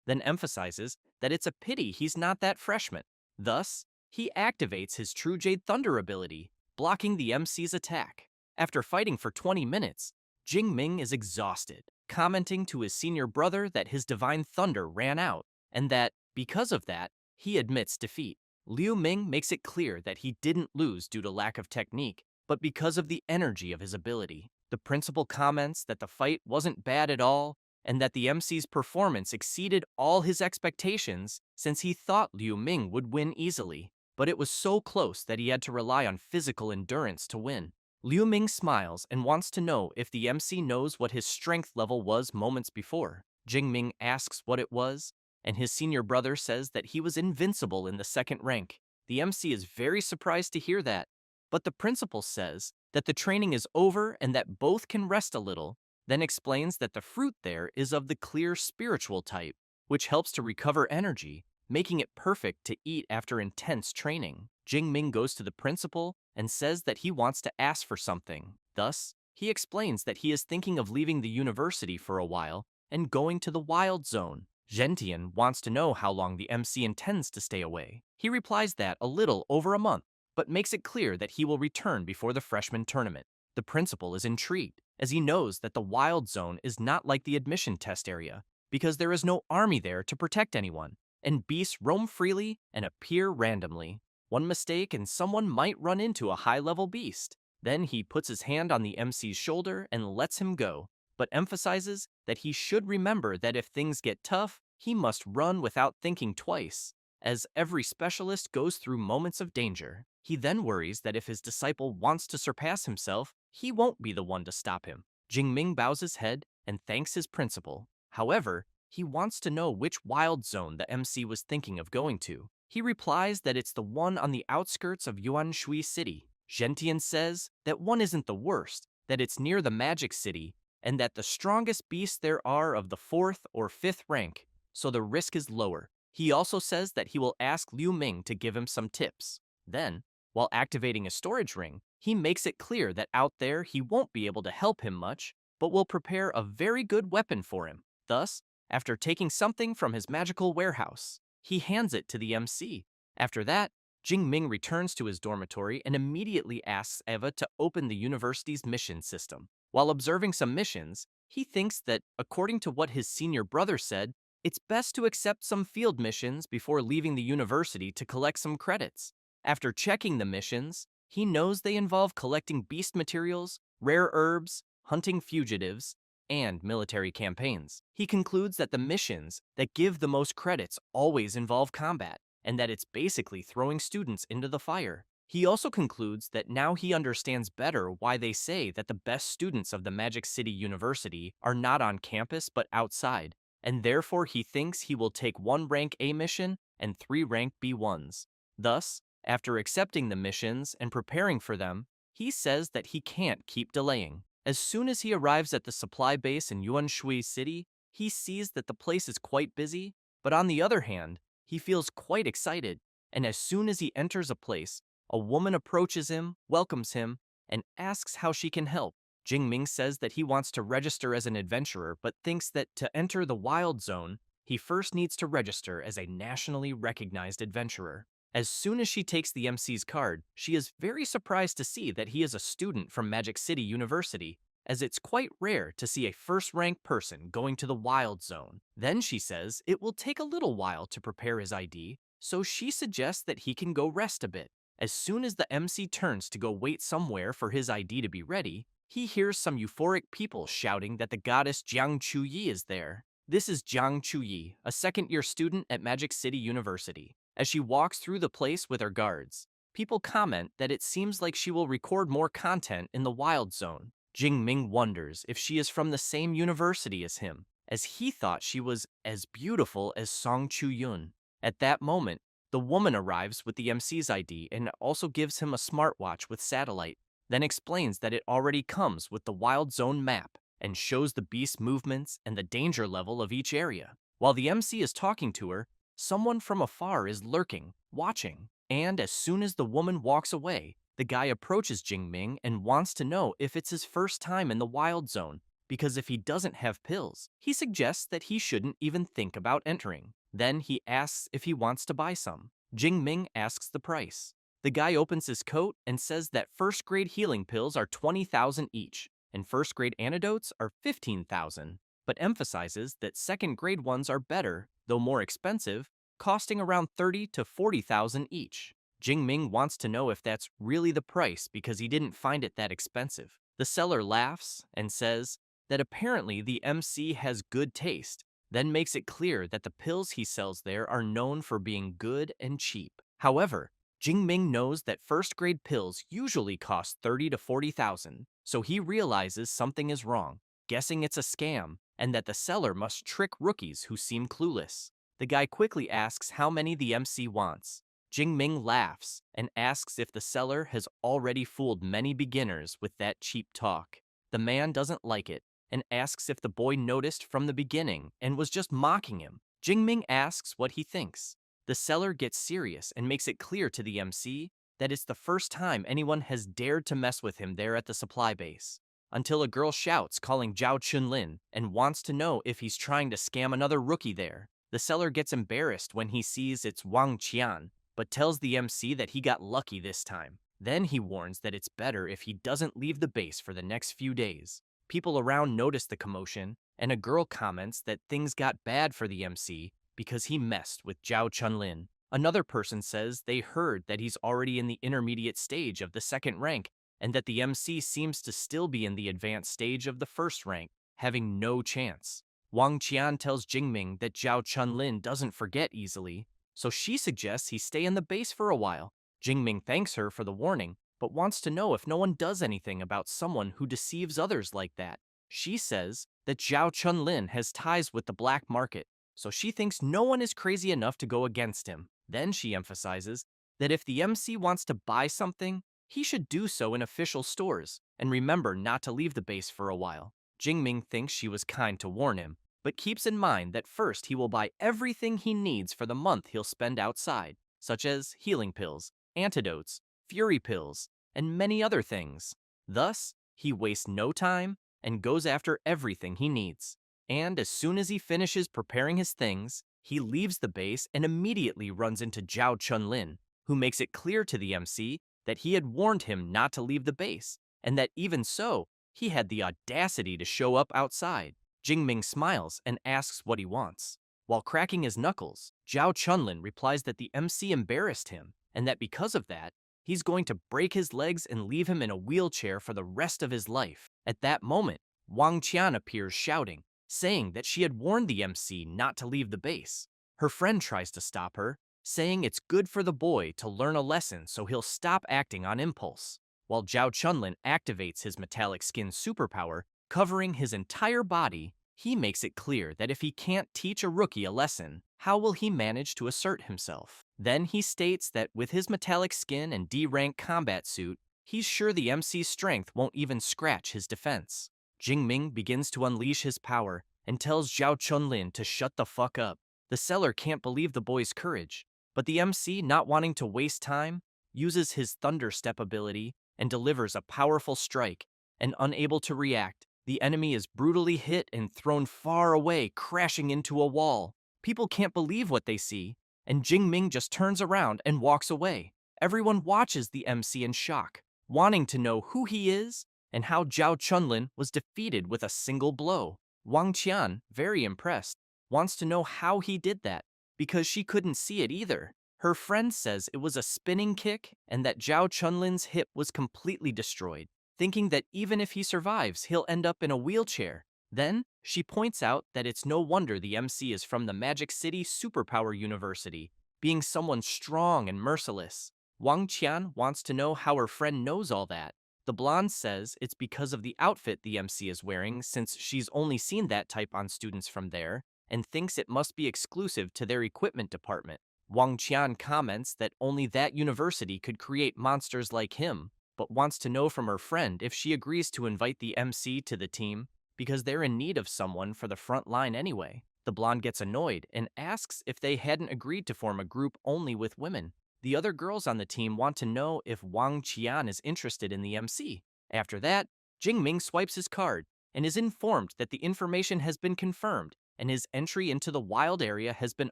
then emphasizes that it's a pity he's not that freshman. Thus, he activates his True Jade Thunder ability, blocking the MC's attack. After fighting for 20 minutes, Jingming is exhausted, commenting to his senior brother that his Divine Thunder ran out, and that, because of that, he admits defeat. Liu Ming makes it clear that he didn't lose due to lack of technique, but because of the energy of his ability. The principal comments that the fight wasn't bad at all, and that the MC's performance exceeded all his expectations since he thought Liu Ming would win easily, but it was so close that he had to rely on physical endurance to win. Liu Ming smiles and wants to know if the MC knows what his strength level was moments before. Jing Ming asks what it was, and his senior brother says that he was invincible in the second rank. The MC is very surprised to hear that, but the principal says that the training is over and that both can rest a little, then explains that the fruit there is of the clear spiritual type, which helps to recover energy, making it perfect to eat after intense training. Jing Ming goes to the principal and says that he wants to ask for something. Thus, he explains that he is thinking of leaving the university for a while and going to the wild zone. Gentian wants to know how long the MC intends to stay away. He replies that a little over a month, but makes it clear that he will return before the freshman tournament. The principal is intrigued, as he knows that the wild zone is not like the admission test area, because there is no army there to protect anyone, and beasts roam freely and appear randomly. One mistake and someone might run into a high-level beast. Then he puts his hand on the MC's shoulder and lets him go, but emphasizes that he should remember that if things get tough, he must run without thinking twice, as every specialist goes through moments of danger. He then worries that if his disciple wants to surpass himself, he won't be the one to stop him. Jing Ming bows his head and thanks his principal. However, he wants to know which wild zone the MC was thinking of going to. He replies that it's the one on the outskirts of Yuanshui City. Gentian says that one isn't the worst, that it's near the Magic City, and that the strongest beasts there are of the 4th or 5th rank, so the risk is lower. He also says that he will ask Liu Ming to give him some tips. Then, while activating a storage ring, he makes it clear that out there he won't be able to help him much, but will prepare a very good weapon for him. Thus, after taking something from his magical warehouse, he hands it to the MC. After that, Jing Ming returns to his dormitory and immediately asks Eva to open the university's mission system. While observing some missions, he thinks that, according to what his senior brother said, it's best to accept some field missions before leaving the university to collect some credits. After checking the missions, he knows they involve collecting beast materials, rare herbs, hunting fugitives, and military campaigns. He concludes that the missions that give the most credits always involve combat, and that it's basically throwing students into the fire. He also concludes that now he understands better why they say that the best students of the Magic City University are not on campus but outside, and therefore he thinks he will take 1 rank A mission and 3 rank B1s. Thus, after accepting the missions and preparing for them, he says that he can't keep delaying. As soon as he arrives at the supply base in Yuanshui City, he sees that the place is quite busy, but on the other hand, he feels quite excited, and as soon as he enters a place, a woman approaches him, welcomes him, and asks how she can help. Jing Ming says that he wants to register as an adventurer, but thinks that to enter the wild zone, he first needs to register as a nationally recognized adventurer. As soon as she takes the MC's card, she is very surprised to see that he is a student from Magic City University, as it's quite rare to see a first-rank person going to the wild zone. Then she says it will take a little while to prepare his ID, so she suggests that he can go rest a bit. As soon as the MC turns to go wait somewhere for his ID to be ready, he hears some euphoric people shouting that the goddess Jiang Chuyi is there. This is Jiang Chuyi, a second-year student at Magic City University. As she walks through the place with her guards, people comment that it seems like she will record more content in the wild zone. Jing Ming wonders if she is from the same university as him, as he thought she was as beautiful as Song Chu-yun. At that moment, the woman arrives with the MC's ID and also gives him a smartwatch with satellite, then explains that it already comes with the wild zone map and shows the beast movements and the danger level of each area. While the MC is talking to her, someone from afar is lurking, watching, and as soon as the woman walks away, the guy approaches Jing Ming and wants to know if it's his first time in the wild zone, because if he doesn't have pills, he suggests that he shouldn't even think about entering. Then he asks if he wants to buy some. Jing Ming asks the price. The guy opens his coat and says that first-grade healing pills are 20,000 each, and first-grade antidotes are 15,000, but emphasizes that second-grade ones are better, though more expensive, costing around 30 to 40,000 each. Jing Ming wants to know if that's really the price because he didn't find it that expensive. The seller laughs and says that apparently the MC has good taste, then makes it clear that the pills he sells there are known for being good and cheap. However, Jingming knows that first-grade pills usually cost 30 to 40,000, so he realizes something is wrong, guessing it's a scam, and that the seller must trick rookies who seem clueless. The guy quickly asks how many the MC wants. Jingming laughs and asks if the seller has already fooled many beginners with that cheap talk. The man doesn't like it and asks if the boy noticed from the beginning and was just mocking him. Jingming asks what he thinks. The seller gets serious and makes it clear to the MC that it's the first time anyone has dared to mess with him there at the supply base. Until a girl shouts, calling Zhao Chunlin, and wants to know if he's trying to scam another rookie there. The seller gets embarrassed when he sees it's Wang Qian, but tells the MC that he got lucky this time. Then he warns that it's better if he doesn't leave the base for the next few days. People around notice the commotion, and a girl comments that things got bad for the MC because he messed with Zhao Chunlin. Another person says they heard that he's already in the intermediate stage of the second rank, and that the MC seems to still be in the advanced stage of the first rank, having no chance. Wang Qian tells Jingming that Zhao Chunlin doesn't forget easily, so she suggests he stay in the base for a while. Jingming thanks her for the warning, but wants to know if no one does anything about someone who deceives others like that. She says that Zhao Chunlin has ties with the black market, so she thinks no one is crazy enough to go against him. Then she emphasizes that if the MC wants to buy something, he should do so in official stores, and remember not to leave the base for a while. Jingming thinks she was kind to warn him, but keeps in mind that first he will buy everything he needs for the month he'll spend outside, such as healing pills, antidotes, fury pills, and many other things. Thus, he wastes no time and goes after everything he needs. And as soon as he finishes preparing his things, he leaves the base and immediately runs into Zhao Chunlin, who makes it clear to the MC that he had warned him not to leave the base, and that even so, he had the audacity to show up outside. Jingming smiles and asks what he wants. While cracking his knuckles, Zhao Chunlin replies that the MC embarrassed him, and that because of that, he's going to break his legs and leave him in a wheelchair for the rest of his life. At that moment, Wang Qian appears shouting, saying that she had warned the MC not to leave the base. Her friend tries to stop her, saying it's good for the boy to learn a lesson so he'll stop acting on impulse. While Zhao Chunlin activates his metallic skin superpower, covering his entire body, he makes it clear that if he can't teach a rookie a lesson, how will he manage to assert himself? Then he states that with his metallic skin and D-rank combat suit, he's sure the MC's strength won't even scratch his defense. Jingming begins to unleash his power and tells Zhao Chunlin to shut the fuck up. The seller can't believe the boy's courage, but the MC, not wanting to waste time, uses his Thunder Step ability and delivers a powerful strike, and unable to react, the enemy is brutally hit and thrown far away, crashing into a wall. People can't believe what they see, and Jingming just turns around and walks away. Everyone watches the MC in shock, wanting to know who he is and how Zhao Chunlin was defeated with a single blow. Wang Qian, very impressed, wants to know how he did that, because she couldn't see it either. Her friend says it was a spinning kick and that Zhao Chunlin's hip was completely destroyed, thinking that even if he survives, he'll end up in a wheelchair. Then, she points out that it's no wonder the MC is from the Magic City Superpower University, being someone strong and merciless. Wang Qian wants to know how her friend knows all that. The blonde says it's because of the outfit the MC is wearing, since she's only seen that type on students from there, and thinks it must be exclusive to their equipment department. Wang Qian comments that only that university could create monsters like him, but wants to know from her friend if she agrees to invite the MC to the team, because they're in need of someone for the front line anyway. The blonde gets annoyed and asks if they hadn't agreed to form a group only with women. The other girls on the team want to know if Wang Qian is interested in the MC. After that, Jingming swipes his card and is informed that the information has been confirmed and his entry into the wild area has been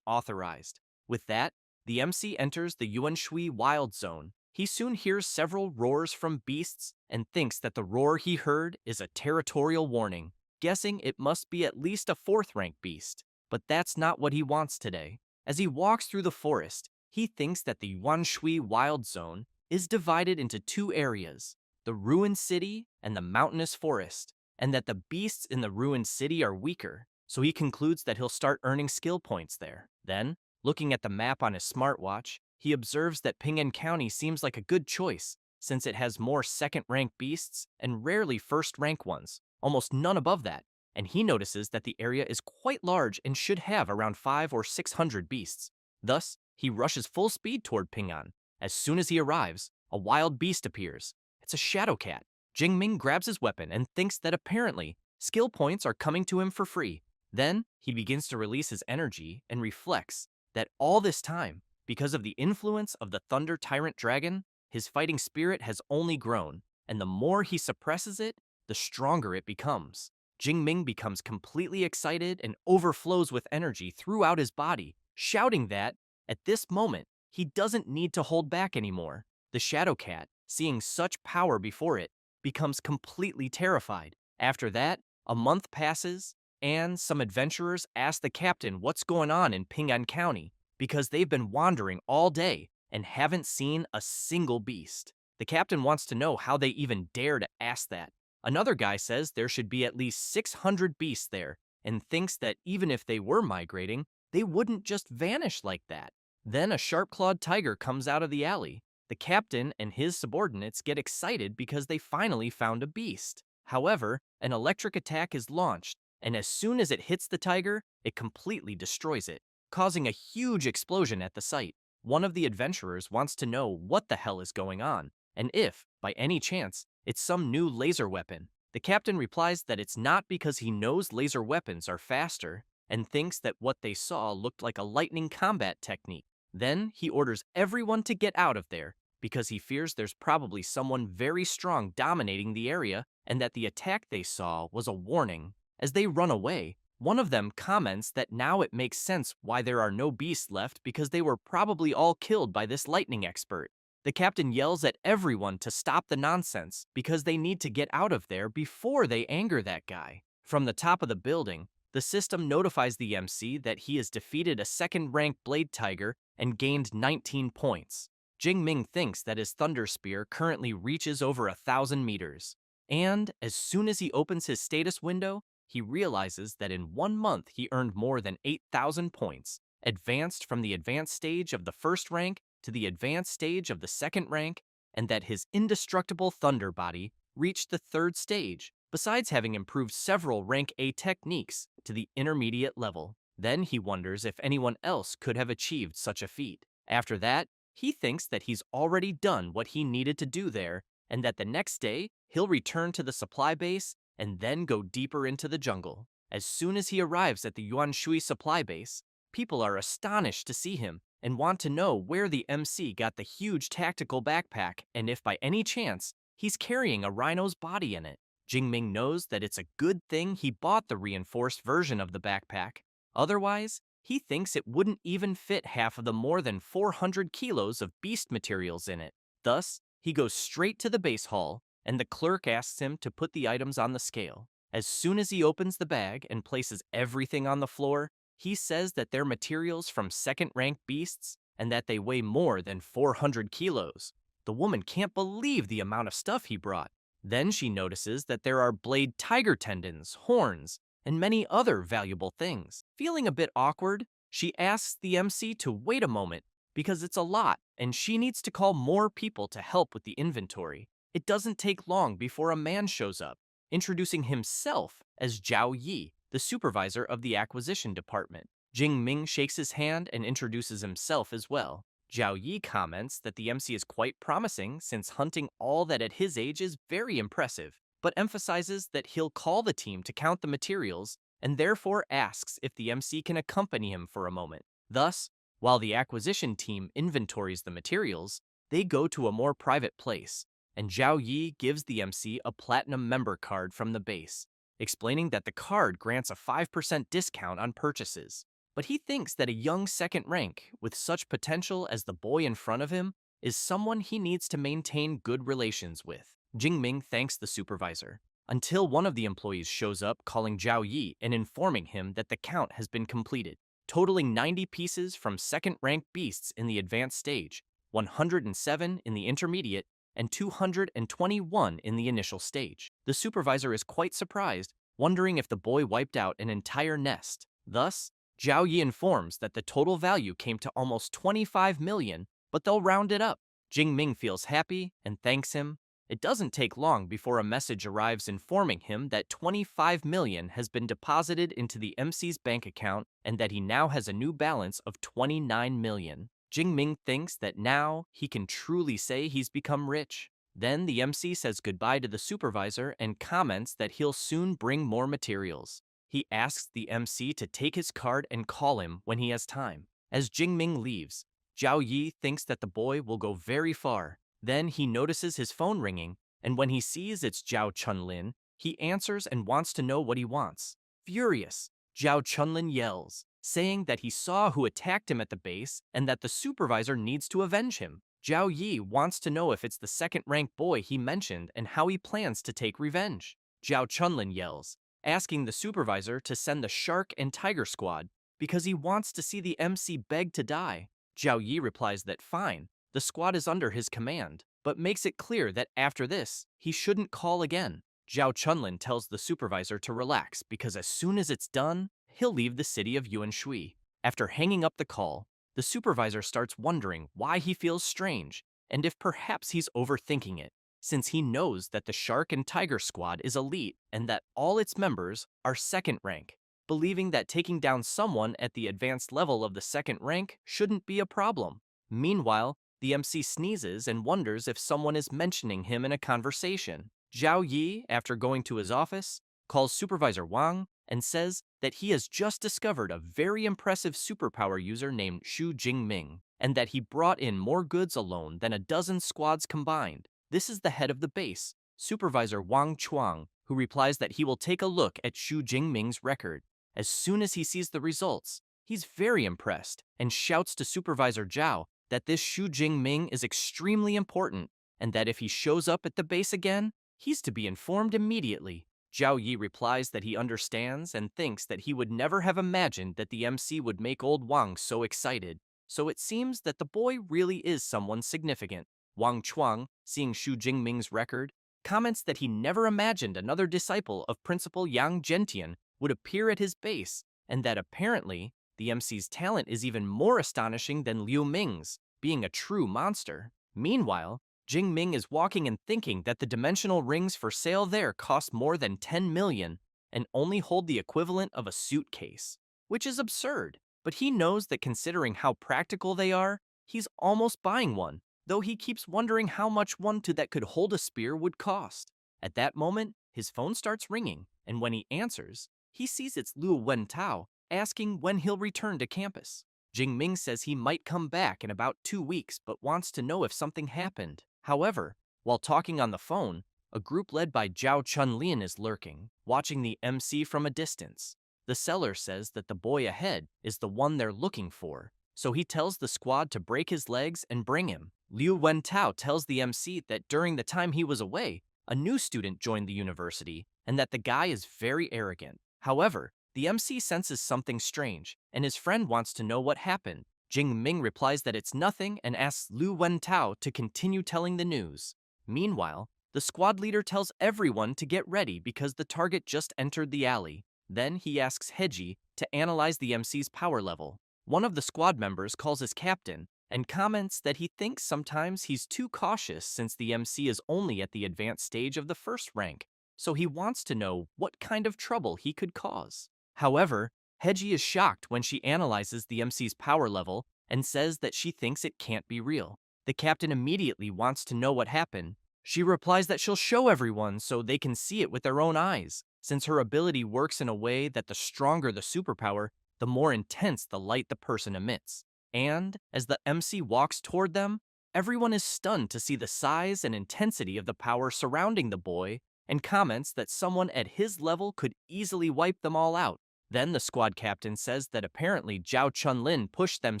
authorized. With that, the MC enters the Yuanshui Wild Zone. He soon hears several roars from beasts and thinks that the roar he heard is a territorial warning, guessing it must be at least a 4th-rank beast. But that's not what he wants today. As he walks through the forest, he thinks that the Yuanshui Wild Zone is divided into 2 areas, the Ruined City and the Mountainous Forest, and that the beasts in the Ruined City are weaker, so he concludes that he'll start earning skill points there. Then, looking at the map on his smartwatch, he observes that Ping'an County seems like a good choice, since it has more second-rank beasts and rarely first-rank ones, almost none above that, and he notices that the area is quite large and should have around 500 or 600 beasts. Thus, he rushes full speed toward Ping'an. As soon as he arrives, a wild beast appears. It's a shadow cat. Jingming grabs his weapon and thinks that apparently skill points are coming to him for free. Then, he begins to release his energy and reflects that all this time, because of the influence of the Thunder Tyrant Dragon, his fighting spirit has only grown, and the more he suppresses it, the stronger it becomes. Jingming becomes completely excited and overflows with energy throughout his body, shouting that, at this moment, he doesn't need to hold back anymore. The Shadow Cat, seeing such power before it, becomes completely terrified. After that, a month passes, and some adventurers ask the captain what's going on in Ping'an County, because they've been wandering all day and haven't seen a single beast. The captain wants to know how they even dare to ask that. Another guy says there should be at least 600 beasts there, and thinks that even if they were migrating, they wouldn't just vanish like that. Then a sharp-clawed tiger comes out of the alley. The captain and his subordinates get excited because they finally found a beast. However, an electric attack is launched, and as soon as it hits the tiger, it completely destroys it, causing a huge explosion at the site. One of the adventurers wants to know what the hell is going on, and if, by any chance, it's some new laser weapon. The captain replies that it's not because he knows laser weapons are faster, and thinks that what they saw looked like a lightning combat technique. Then he orders everyone to get out of there, because he fears there's probably someone very strong dominating the area, and that the attack they saw was a warning. As they run away, one of them comments that now it makes sense why there are no beasts left because they were probably all killed by this lightning expert. The captain yells at everyone to stop the nonsense because they need to get out of there before they anger that guy. From the top of the building, the system notifies the MC that he has defeated a second-ranked Blade Tiger and gained 19 points. Jingming thinks that his Thunder Spear currently reaches over 1,000 meters. And as soon as he opens his status window, he realizes that in 1 month he earned more than 8,000 points, advanced from the advanced stage of the first rank to the advanced stage of the second rank, and that his indestructible Thunder Body reached the third stage, besides having improved several rank A techniques to the intermediate level. Then he wonders if anyone else could have achieved such a feat. After that, he thinks that he's already done what he needed to do there, and that the next day he'll return to the supply base and then go deeper into the jungle. As soon as he arrives at the Yuanshui supply base, people are astonished to see him and want to know where the MC got the huge tactical backpack and if by any chance he's carrying a rhino's body in it. Jingming knows that it's a good thing he bought the reinforced version of the backpack. Otherwise, he thinks it wouldn't even fit half of the more than 400 kilos of beast materials in it. Thus, he goes straight to the base hall, and the clerk asks him to put the items on the scale. As soon as he opens the bag and places everything on the floor, he says that they're materials from second-ranked beasts and that they weigh more than 400 kilos. The woman can't believe the amount of stuff he brought. Then she notices that there are blade tiger tendons, horns, and many other valuable things. Feeling a bit awkward, she asks the MC to wait a moment because it's a lot and she needs to call more people to help with the inventory. It doesn't take long before a man shows up, introducing himself as Zhao Yi, the supervisor of the acquisition department. Jingming shakes his hand and introduces himself as well. Zhao Yi comments that the MC is quite promising since hunting all that at his age is very impressive, but emphasizes that he'll call the team to count the materials and therefore asks if the MC can accompany him for a moment. Thus, while the acquisition team inventories the materials, they go to a more private place, and Zhao Yi gives the MC a platinum member card from the base, explaining that the card grants a 5% discount on purchases. But he thinks that a young second rank with such potential as the boy in front of him is someone he needs to maintain good relations with. Jingming thanks the supervisor, until one of the employees shows up calling Zhao Yi and informing him that the count has been completed, totaling 90 pieces from second-ranked beasts in the advanced stage, 107 in the intermediate, and 221 in the initial stage. The supervisor is quite surprised, wondering if the boy wiped out an entire nest. Thus, Zhao Yi informs that the total value came to almost 25 million, but they'll round it up. Jingming feels happy and thanks him. It doesn't take long before a message arrives informing him that 25 million has been deposited into the MC's bank account and that he now has a new balance of 29 million. Jingming thinks that now he can truly say he's become rich. Then the MC says goodbye to the supervisor and comments that he'll soon bring more materials. He asks the MC to take his card and call him when he has time. As Jingming leaves, Zhao Yi thinks that the boy will go very far. Then he notices his phone ringing, and when he sees it's Zhao Chunlin, he answers and wants to know what he wants. Furious, Zhao Chunlin yells, saying that he saw who attacked him at the base and that the supervisor needs to avenge him. Zhao Yi wants to know if it's the second-ranked boy he mentioned and how he plans to take revenge. Zhao Chunlin yells, asking the supervisor to send the Shark and Tiger Squad because he wants to see the MC beg to die. Zhao Yi replies that fine, the squad is under his command, but makes it clear that after this, he shouldn't call again. Zhao Chunlin tells the supervisor to relax because as soon as it's done, he'll leave the city of Yuanshui. After hanging up the call, the supervisor starts wondering why he feels strange and if perhaps he's overthinking it, since he knows that the Shark and Tiger Squad is elite and that all its members are second rank, believing that taking down someone at the advanced level of the second rank shouldn't be a problem. Meanwhile, the MC sneezes and wonders if someone is mentioning him in a conversation. Zhao Yi, after going to his office, calls Supervisor Wang and says that he has just discovered a very impressive superpower user named Xu Jingming, and that he brought in more goods alone than a dozen squads combined. This is the head of the base, Supervisor Wang Chuang, who replies that he will take a look at Xu Jingming's record. As soon as he sees the results, he's very impressed and shouts to Supervisor Zhao that this Xu Jingming is extremely important and that if he shows up at the base again, he's to be informed immediately. Zhao Yi replies that he understands and thinks that he would never have imagined that the MC would make old Wang so excited. So it seems that the boy really is someone significant. Wang Chuang, seeing Xu Jingming's record, comments that he never imagined another disciple of Principal Yang Gentian would appear at his base, and that apparently the MC's talent is even more astonishing than Liu Ming's, being a true monster. Meanwhile, Jingming is walking and thinking that the dimensional rings for sale there cost more than 10 million and only hold the equivalent of a suitcase, which is absurd. But he knows that considering how practical they are, he's almost buying one, though he keeps wondering how much one that could hold a spear would cost. At that moment, his phone starts ringing, and when he answers, he sees it's Liu Wentao asking when he'll return to campus. Jingming says he might come back in about 2 weeks but wants to know if something happened. However, while talking on the phone, a group led by Zhao Chunlin is lurking, watching the MC from a distance. The seller says that the boy ahead is the one they're looking for, so he tells the squad to break his legs and bring him. Liu Wentao tells the MC that during the time he was away, a new student joined the university and that the guy is very arrogant. However, the MC senses something strange, and his friend wants to know what happened. Jingming replies that it's nothing and asks Liu Wentao to continue telling the news. Meanwhile, the squad leader tells everyone to get ready because the target just entered the alley. Then he asks Heji to analyze the MC's power level. One of the squad members calls his captain and comments that he thinks sometimes he's too cautious since the MC is only at the advanced stage of the first rank, so he wants to know what kind of trouble he could cause. However, Heji is shocked when she analyzes the MC's power level and says that she thinks it can't be real. The captain immediately wants to know what happened. She replies that she'll show everyone so they can see it with their own eyes, since her ability works in a way that the stronger the superpower, the more intense the light the person emits. And, as the MC walks toward them, everyone is stunned to see the size and intensity of the power surrounding the boy and comments that someone at his level could easily wipe them all out. Then the squad captain says that apparently Zhao Chunlin pushed them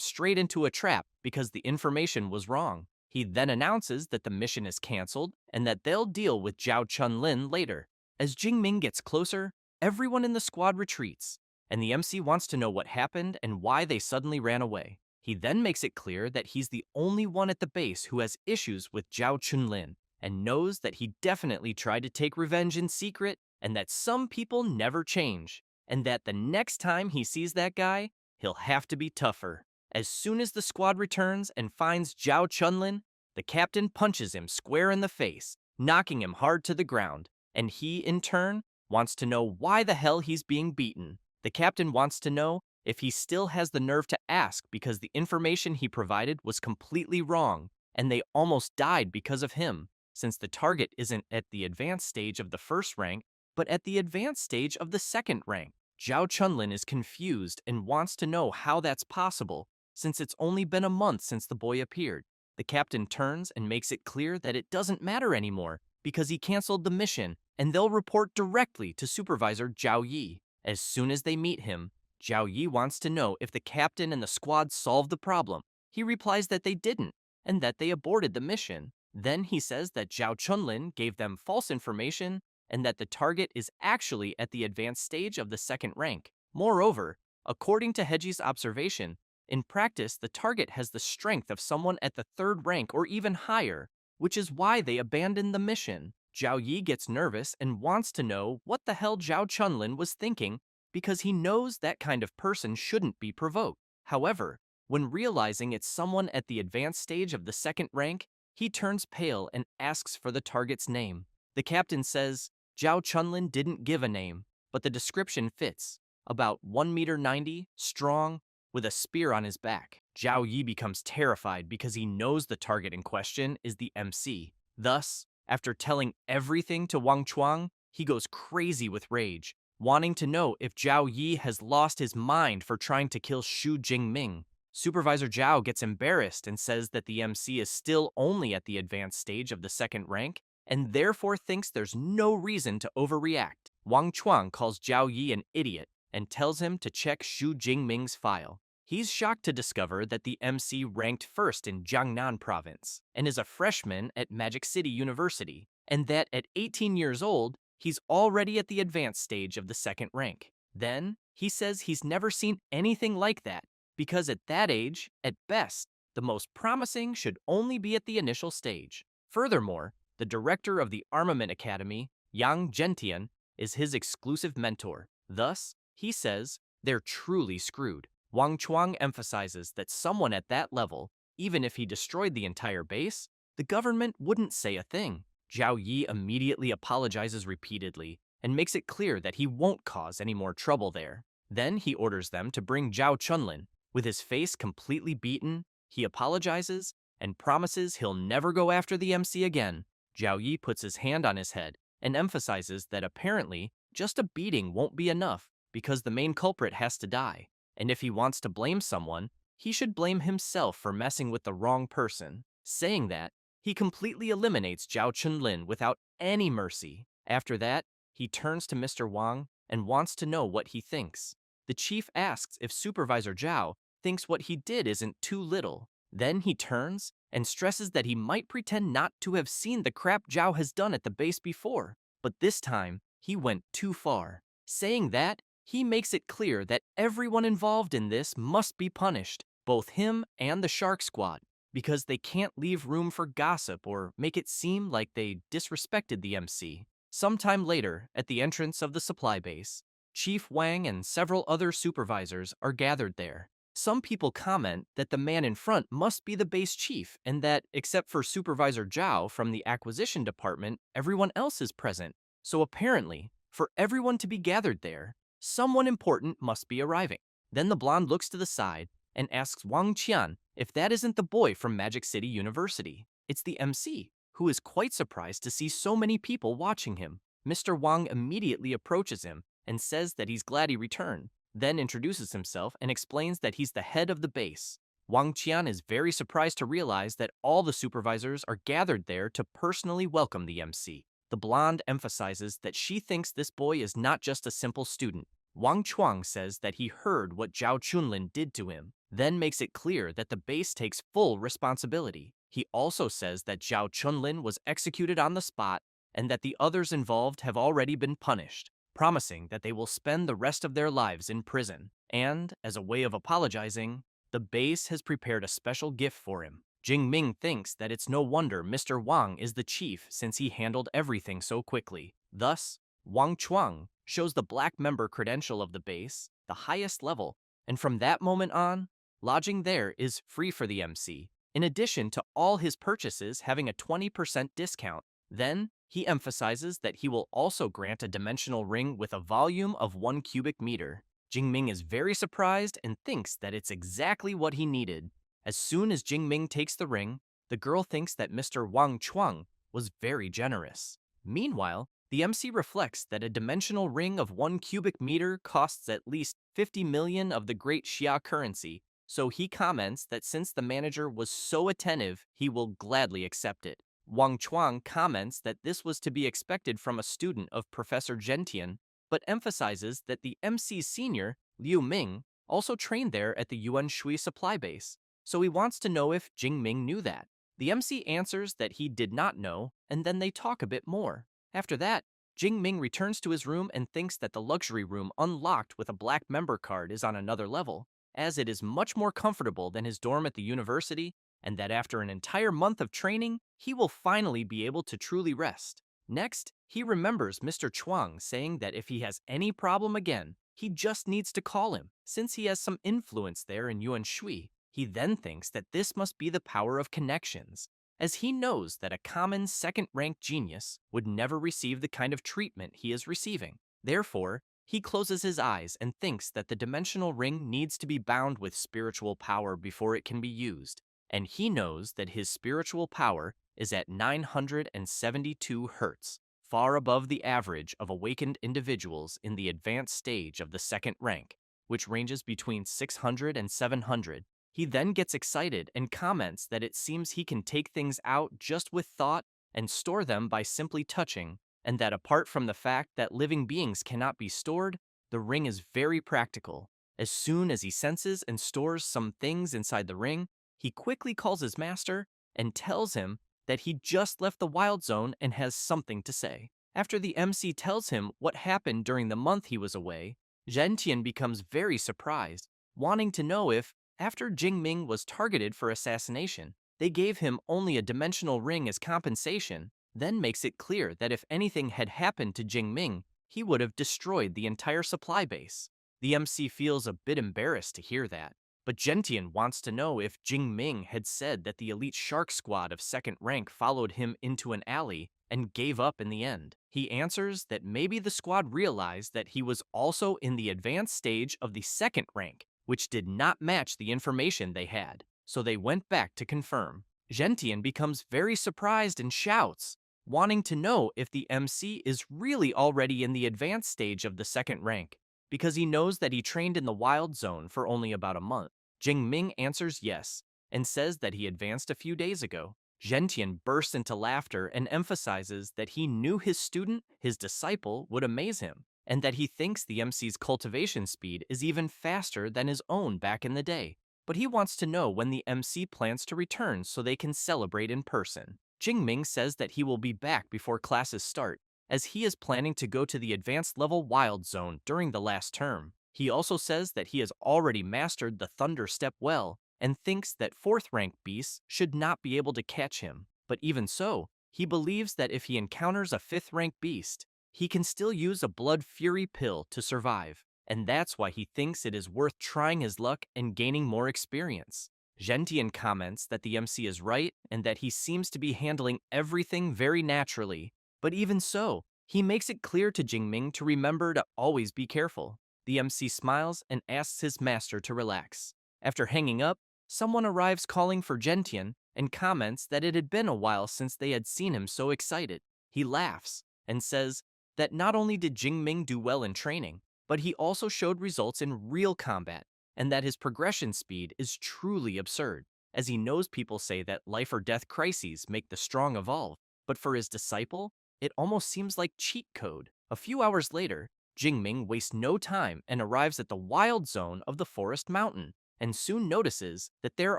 straight into a trap because the information was wrong. He then announces that the mission is cancelled and that they'll deal with Zhao Chunlin later. As Jingming gets closer, everyone in the squad retreats, and the MC wants to know what happened and why they suddenly ran away. He then makes it clear that he's the only one at the base who has issues with Zhao Chunlin and knows that he definitely tried to take revenge in secret and that some people never change, and that the next time he sees that guy, he'll have to be tougher. As soon as the squad returns and finds Zhao Chunlin, the captain punches him square in the face, knocking him hard to the ground, and he, in turn, wants to know why the hell he's being beaten. The captain wants to know if he still has the nerve to ask because the information he provided was completely wrong, and they almost died because of him, since the target isn't at the advanced stage of the first rank, but at the advanced stage of the second rank. Zhao Chunlin is confused and wants to know how that's possible, since it's only been a month since the boy appeared. The captain turns and makes it clear that it doesn't matter anymore because he canceled the mission, and they'll report directly to Supervisor Zhao Yi. As soon as they meet him, Zhao Yi wants to know if the captain and the squad solved the problem. He replies that they didn't, and that they aborted the mission. Then he says that Zhao Chunlin gave them false information and that the target is actually at the advanced stage of the second rank. Moreover, according to Heji's observation, in practice, the target has the strength of someone at the third rank or even higher, which is why they abandoned the mission. Zhao Yi gets nervous and wants to know what the hell Zhao Chunlin was thinking because he knows that kind of person shouldn't be provoked. However, when realizing it's someone at the advanced stage of the second rank, he turns pale and asks for the target's name. The captain says Zhao Chunlin didn't give a name, but the description fits. About 1.90 meters, strong, with a spear on his back. Zhao Yi becomes terrified because he knows the target in question is the MC. Thus, after telling everything to Wang Chuang, he goes crazy with rage, wanting to know if Zhao Yi has lost his mind for trying to kill Xu Jingming. Supervisor Zhao gets embarrassed and says that the MC is still only at the advanced stage of the second rank, and therefore thinks there's no reason to overreact. Wang Chuang calls Zhao Yi an idiot and tells him to check Xu Jingming's file. He's shocked to discover that the MC ranked first in Jiangnan province and is a freshman at Magic City University, and that at 18 years old, he's already at the advanced stage of the second rank. Then, he says he's never seen anything like that, because at that age, at best, the most promising should only be at the initial stage. Furthermore, the director of the Armament Academy, Yang Zhentian, is his exclusive mentor. Thus, he says, they're truly screwed. Wang Chuang emphasizes that someone at that level, even if he destroyed the entire base, the government wouldn't say a thing. Zhao Yi immediately apologizes repeatedly and makes it clear that he won't cause any more trouble there. Then he orders them to bring Zhao Chunlin. With his face completely beaten, he apologizes and promises he'll never go after the MC again. Zhao Yi puts his hand on his head and emphasizes that apparently just a beating won't be enough because the main culprit has to die. And if he wants to blame someone, he should blame himself for messing with the wrong person. Saying that, he completely eliminates Zhao Chunlin without any mercy. After that, he turns to Mr. Wang and wants to know what he thinks. The chief asks if Supervisor Zhao thinks what he did isn't too little. Then he turns and stresses that he might pretend not to have seen the crap Zhao has done at the base before. But this time, he went too far. Saying that, he makes it clear that everyone involved in this must be punished, both him and the Shark Squad, because they can't leave room for gossip or make it seem like they disrespected the MC. Sometime later, at the entrance of the supply base, Chief Wang and several other supervisors are gathered there. Some people comment that the man in front must be the base chief and that, except for Supervisor Zhao from the acquisition department, everyone else is present. So apparently, for everyone to be gathered there, someone important must be arriving. Then the blonde looks to the side and asks Wang Qian if that isn't the boy from Magic City University. It's the MC, who is quite surprised to see so many people watching him. Mr. Wang immediately approaches him and says that he's glad he returned, then introduces himself and explains that he's the head of the base. Wang Qian is very surprised to realize that all the supervisors are gathered there to personally welcome the MC. The blonde emphasizes that she thinks this boy is not just a simple student. Wang Chuang says that he heard what Zhao Chunlin did to him, then makes it clear that the base takes full responsibility. He also says that Zhao Chunlin was executed on the spot and that the others involved have already been punished, promising that they will spend the rest of their lives in prison. And, as a way of apologizing, the base has prepared a special gift for him. Jingming thinks that it's no wonder Mr. Wang is the chief since he handled everything so quickly. Thus, Wang Chuang shows the black member credential of the base, the highest level, and from that moment on, Lodging there is free for the MC, in addition to all his purchases having a 20% discount. Then, he emphasizes that he will also grant a dimensional ring with a volume of 1 cubic meter. Jingming is very surprised and thinks that it's exactly what he needed. As soon as Jingming takes the ring, the girl thinks that Mr. Wang Chuang was very generous. Meanwhile, the MC reflects that a dimensional ring of 1 cubic meter costs at least 50 million of the great Xia currency, so he comments that since the manager was so attentive, he will gladly accept it. Wang Chuang comments that this was to be expected from a student of Professor Gentian, but emphasizes that the MC's senior, Liu Ming, also trained there at the Yuan Shui supply base, so he wants to know if Jing Ming knew that. The MC answers that he did not know, and then they talk a bit more. After that, Jing Ming returns to his room and thinks that the luxury room unlocked with a black member card is on another level, as it is much more comfortable than his dorm at the university, and that after an entire month of training, he will finally be able to truly rest. Next, he remembers Mr. Chuang saying that if he has any problem again, he just needs to call him, since he has some influence there in Yuan Shui. He then thinks that this must be the power of connections, as he knows that a common second-rank genius would never receive the kind of treatment he is receiving. Therefore, he closes his eyes and thinks that the dimensional ring needs to be bound with spiritual power before it can be used, and he knows that his spiritual power is at 972 hertz, far above the average of awakened individuals in the advanced stage of the second rank, which ranges between 600 and 700. He then gets excited and comments that it seems he can take things out just with thought and store them by simply touching, and that apart from the fact that living beings cannot be stored, the ring is very practical. As soon as he senses and stores some things inside the ring, he quickly calls his master and tells him that he just left the wild zone and has something to say. After the MC tells him what happened during the month he was away, Zhentian becomes very surprised, wanting to know if, after Jingming was targeted for assassination, they gave him only a dimensional ring as compensation, then makes it clear that if anything had happened to Jingming, he would have destroyed the entire supply base. The MC feels a bit embarrassed to hear that, but Gentian wants to know if Jingming had said that the elite shark squad of second rank followed him into an alley and gave up in the end. He answers that maybe the squad realized that he was also in the advanced stage of the second rank, which did not match the information they had, so they went back to confirm. Gentian becomes very surprised and shouts, wanting to know if the MC is really already in the advanced stage of the second rank, because he knows that he trained in the wild zone for only about a month. Jingming answers yes, and says that he advanced a few days ago. Gentian bursts into laughter and emphasizes that he knew his student, his disciple, would amaze him, and that he thinks the MC's cultivation speed is even faster than his own back in the day. But he wants to know when the MC plans to return so they can celebrate in person. Jingming says that he will be back before classes start, as he is planning to go to the advanced level wild zone during the last term. He also says that he has already mastered the Thunder Step well, and thinks that fourth-rank beasts should not be able to catch him. But even so, he believes that if he encounters a fifth-rank beast, he can still use a Blood Fury pill to survive, and that's why he thinks it is worth trying his luck and gaining more experience. Gentian comments that the MC is right and that he seems to be handling everything very naturally, but even so, he makes it clear to Jingming to remember to always be careful. The MC smiles and asks his master to relax. After hanging up, someone arrives calling for Gentian and comments that it had been a while since they had seen him so excited. He laughs and says that not only did Jingming do well in training, but he also showed results in real combat, and that his progression speed is truly absurd, as he knows people say that life or death crises make the strong evolve, but for his disciple, it almost seems like cheat code. A few hours later, Jingming wastes no time and arrives at the wild zone of the forest mountain, and soon notices that there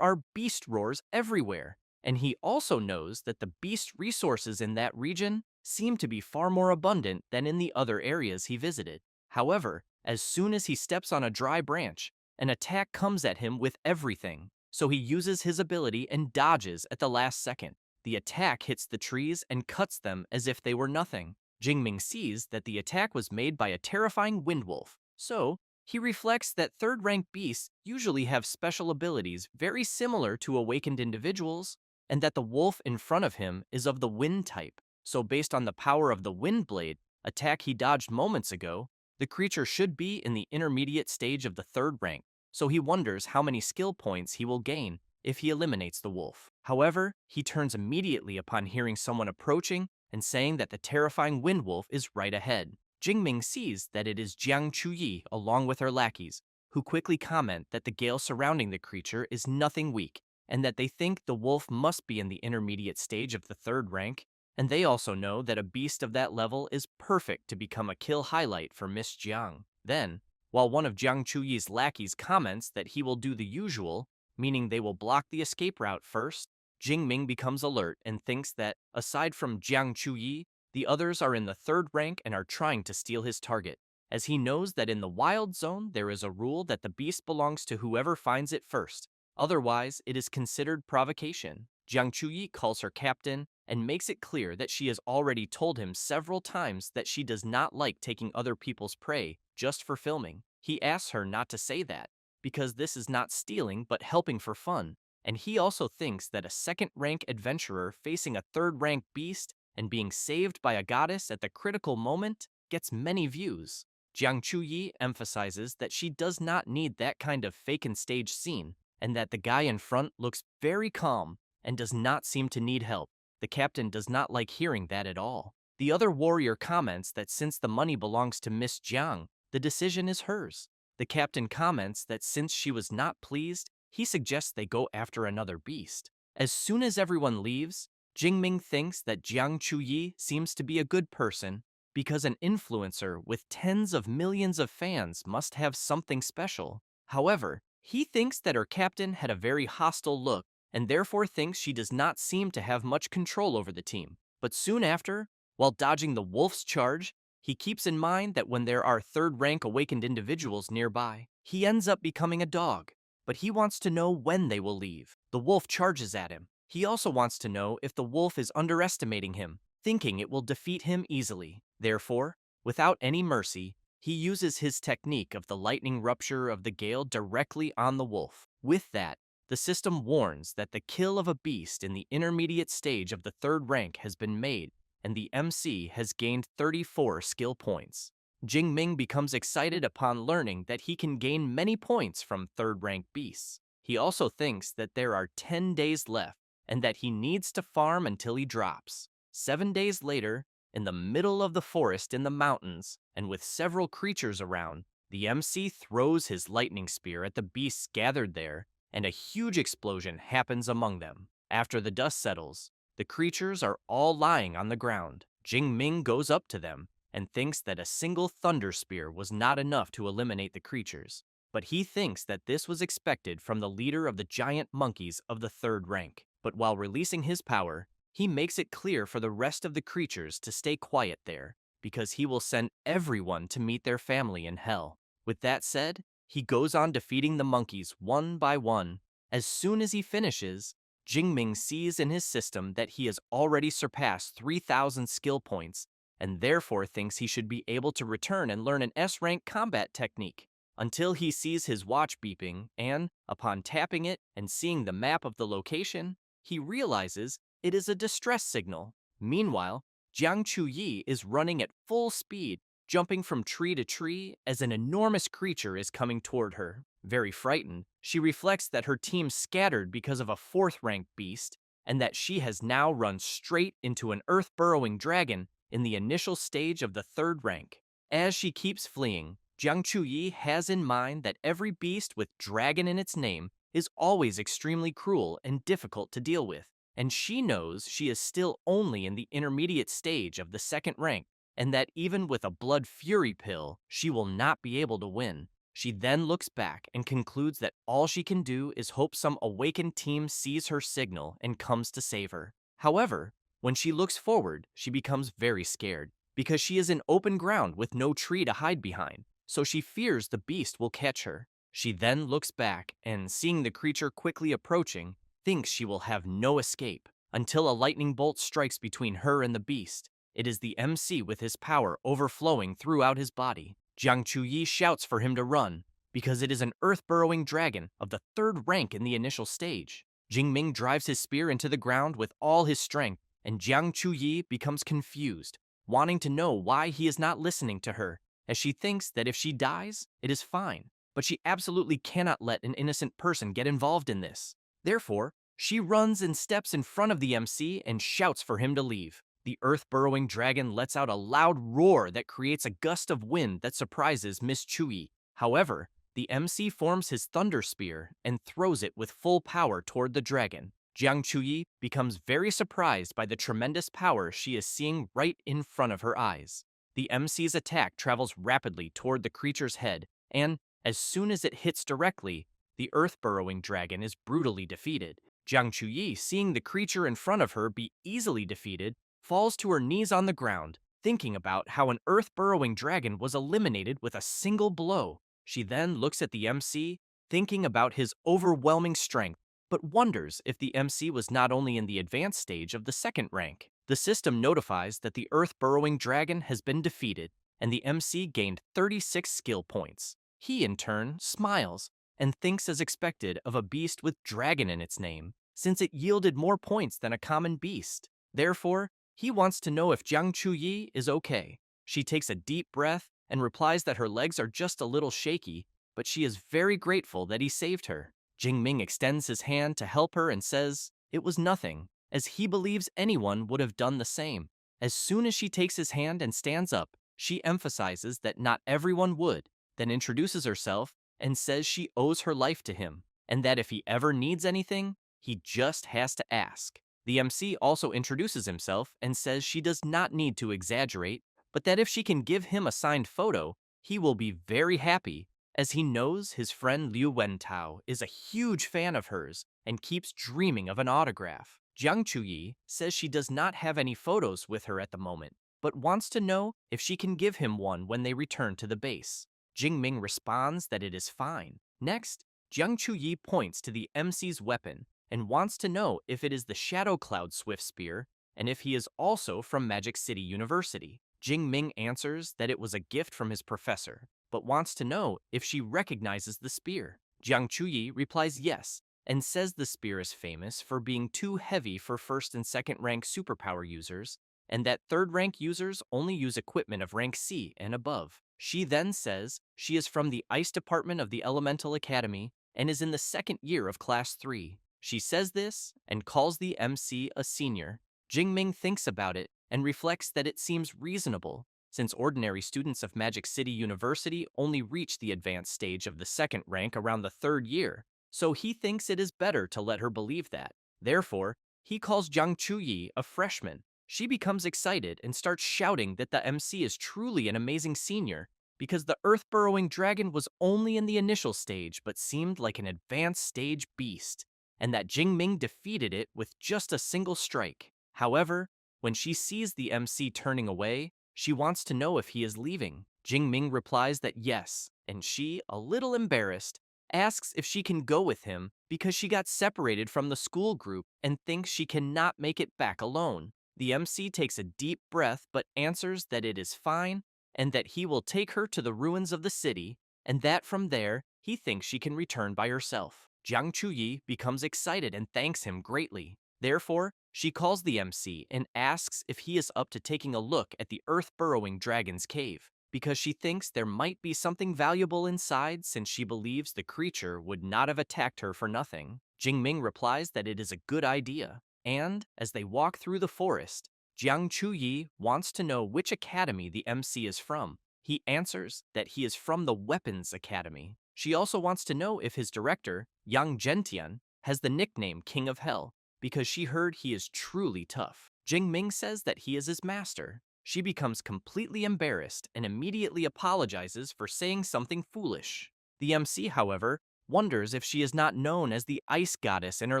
are beast roars everywhere, and he also knows that the beast resources in that region seem to be far more abundant than in the other areas he visited. However, as soon as he steps on a dry branch, an attack comes at him with everything, so he uses his ability and dodges at the last second. The attack hits the trees and cuts them as if they were nothing. Jingming sees that the attack was made by a terrifying windwolf, so He reflects that third-rank beasts usually have special abilities very similar to awakened individuals, and that the wolf in front of him is of the wind type. So based on the power of the wind blade attack he dodged moments ago, the creature should be in the intermediate stage of the third rank, so he wonders how many skill points he will gain if he eliminates the wolf. However, he turns immediately upon hearing someone approaching and saying that the terrifying wind wolf is right ahead. Jingming sees that it is Jiang Chuyi along with her lackeys, who quickly comment that the gale surrounding the creature is nothing weak, and that they think the wolf must be in the intermediate stage of the third rank, and they also know that a beast of that level is perfect to become a kill highlight for Miss Jiang. Then, while one of Jiang Chuyi's lackeys comments that he will do the usual, meaning they will block the escape route first, Jingming becomes alert and thinks that, aside from Jiang Chuyi, the others are in the third rank and are trying to steal his target, as he knows that in the wild zone there is a rule that the beast belongs to whoever finds it first. Otherwise, it is considered provocation. Jiang Chuyi calls her captain and makes it clear that she has already told him several times that she does not like taking other people's prey just for filming. He asks her not to say that, because this is not stealing but helping for fun, and he also thinks that a second-rank adventurer facing a third-rank beast and being saved by a goddess at the critical moment gets many views. Jiang Chuyi emphasizes that she does not need that kind of fake and stage scene, and that the guy in front looks very calm and does not seem to need help. The captain does not like hearing that at all. The other warrior comments that since the money belongs to Miss Jiang, the decision is hers. The captain comments that since she was not pleased, he suggests they go after another beast. As soon as everyone leaves, Jingming thinks that Jiang Chuyi seems to be a good person because an influencer with tens of millions of fans must have something special. However, he thinks that her captain had a very hostile look and therefore thinks she does not seem to have much control over the team. But soon after, while dodging the wolf's charge, he keeps in mind that when there are third-rank awakened individuals nearby, he ends up becoming a dog. But he wants to know when they will leave. The wolf charges at him. He also wants to know if the wolf is underestimating him, thinking it will defeat him easily. Therefore, without any mercy, he uses his technique of the lightning rupture of the gale directly on the wolf. With that, the system warns that the kill of a beast in the intermediate stage of the third rank has been made, and the MC has gained 34 skill points. Jingming becomes excited upon learning that he can gain many points from third-rank beasts. He also thinks that there are 10 days left, and that he needs to farm until he drops. 7 days later, in the middle of the forest in the mountains, and with several creatures around, the MC throws his lightning spear at the beasts gathered there, and a huge explosion happens among them. After the dust settles, the creatures are all lying on the ground. Jingming goes up to them and thinks that a single thunder spear was not enough to eliminate the creatures. But he thinks that this was expected from the leader of the giant monkeys of the third rank. But while releasing his power, he makes it clear for the rest of the creatures to stay quiet there, because he will send everyone to meet their family in hell. With that said, he goes on defeating the monkeys one by one. As soon as he finishes, Jingming sees in his system that he has already surpassed 3,000 skill points, and therefore thinks he should be able to return and learn an S-rank combat technique, until he sees his watch beeping, and, upon tapping it and seeing the map of the location, he realizes it is a distress signal. Meanwhile, Jiang Chuyi is running at full speed, jumping from tree to tree as an enormous creature is coming toward her. Very frightened, she reflects that her team scattered because of a fourth-rank beast, and that she has now run straight into an earth-burrowing dragon in the initial stage of the third rank. As she keeps fleeing, Jiang Chuyi has in mind that every beast with dragon in its name is always extremely cruel and difficult to deal with, and she knows she is still only in the intermediate stage of the second rank, and that even with a blood fury pill, she will not be able to win. She then looks back and concludes that all she can do is hope some awakened team sees her signal and comes to save her. However, when she looks forward, she becomes very scared, because she is in open ground with no tree to hide behind, so she fears the beast will catch her. She then looks back and, seeing the creature quickly approaching, thinks she will have no escape, until a lightning bolt strikes between her and the beast. It is the MC with his power overflowing throughout his body. Jiang Chuyi shouts for him to run, because it is an earth-burrowing dragon of the third rank in the initial stage. Jingming drives his spear into the ground with all his strength, and Jiang Chuyi becomes confused, wanting to know why he is not listening to her, as she thinks that if she dies, it is fine. But she absolutely cannot let an innocent person get involved in this. Therefore, she runs and steps in front of the MC and shouts for him to leave. The earth-burrowing dragon lets out a loud roar that creates a gust of wind that surprises Miss Chui. However, the MC forms his thunder spear and throws it with full power toward the dragon. Jiang Chuyi becomes very surprised by the tremendous power she is seeing right in front of her eyes. The MC's attack travels rapidly toward the creature's head, and as soon as it hits directly, the earth-burrowing dragon is brutally defeated. Jiang Chuyi, seeing the creature in front of her be easily defeated, falls to her knees on the ground, thinking about how an earth-burrowing dragon was eliminated with a single blow. She then looks at the MC, thinking about his overwhelming strength, but wonders if the MC was not only in the advanced stage of the second rank. The system notifies that the earth-burrowing dragon has been defeated, and the MC gained 36 skill points. He, in turn, smiles and thinks as expected of a beast with dragon in its name, since it yielded more points than a common beast. Therefore, he wants to know if Jiang Chuyi is okay. She takes a deep breath and replies that her legs are just a little shaky, but she is very grateful that he saved her. Jingming extends his hand to help her and says it was nothing, as he believes anyone would have done the same. As soon as she takes his hand and stands up, she emphasizes that not everyone would, then introduces herself and says she owes her life to him, and that if he ever needs anything, he just has to ask. The MC also introduces himself and says she does not need to exaggerate, but that if she can give him a signed photo, he will be very happy, as he knows his friend Liu Wentao is a huge fan of hers and keeps dreaming of an autograph. Jiang Chuyi says she does not have any photos with her at the moment, but wants to know if she can give him one when they return to the base. Jingming responds that it is fine. Next, Jiang Chuyi points to the MC's weapon and wants to know if it is the Shadow Cloud Swift Spear and if he is also from Magic City University. Jingming answers that it was a gift from his professor, but wants to know if she recognizes the spear. Jiang Chuyi replies yes, and says the spear is famous for being too heavy for first and second rank superpower users, and that third rank users only use equipment of rank C and above. She then says she is from the Ice Department of the Elemental Academy and is in the second year of Class 3. She says this and calls the MC a senior. Jingming thinks about it and reflects that it seems reasonable, since ordinary students of Magic City University only reach the advanced stage of the second rank around the third year, so he thinks it is better to let her believe that. Therefore, he calls Jiang Chuyi a freshman. She becomes excited and starts shouting that the MC is truly an amazing senior, because the earth-burrowing dragon was only in the initial stage but seemed like an advanced stage beast, and that Jingming defeated it with just a single strike. However, when she sees the MC turning away, she wants to know if he is leaving. Jingming replies that yes, and she, a little embarrassed, asks if she can go with him because she got separated from the school group and thinks she cannot make it back alone. The MC takes a deep breath but answers that it is fine and that he will take her to the ruins of the city, and that from there, he thinks she can return by herself. Jiang Chuyi becomes excited and thanks him greatly. Therefore, she calls the MC and asks if he is up to taking a look at the earth-burrowing dragon's cave, because she thinks there might be something valuable inside since she believes the creature would not have attacked her for nothing. Jingming replies that it is a good idea, and as they walk through the forest, Jiang Chuyi wants to know which academy the MC is from. He answers that he is from the Weapons Academy. She also wants to know if his director, Yang Zhentian, has the nickname King of Hell, because she heard he is truly tough. Jingming says that he is his master. She becomes completely embarrassed and immediately apologizes for saying something foolish. The MC, however, wonders if she is not known as the Ice Goddess in her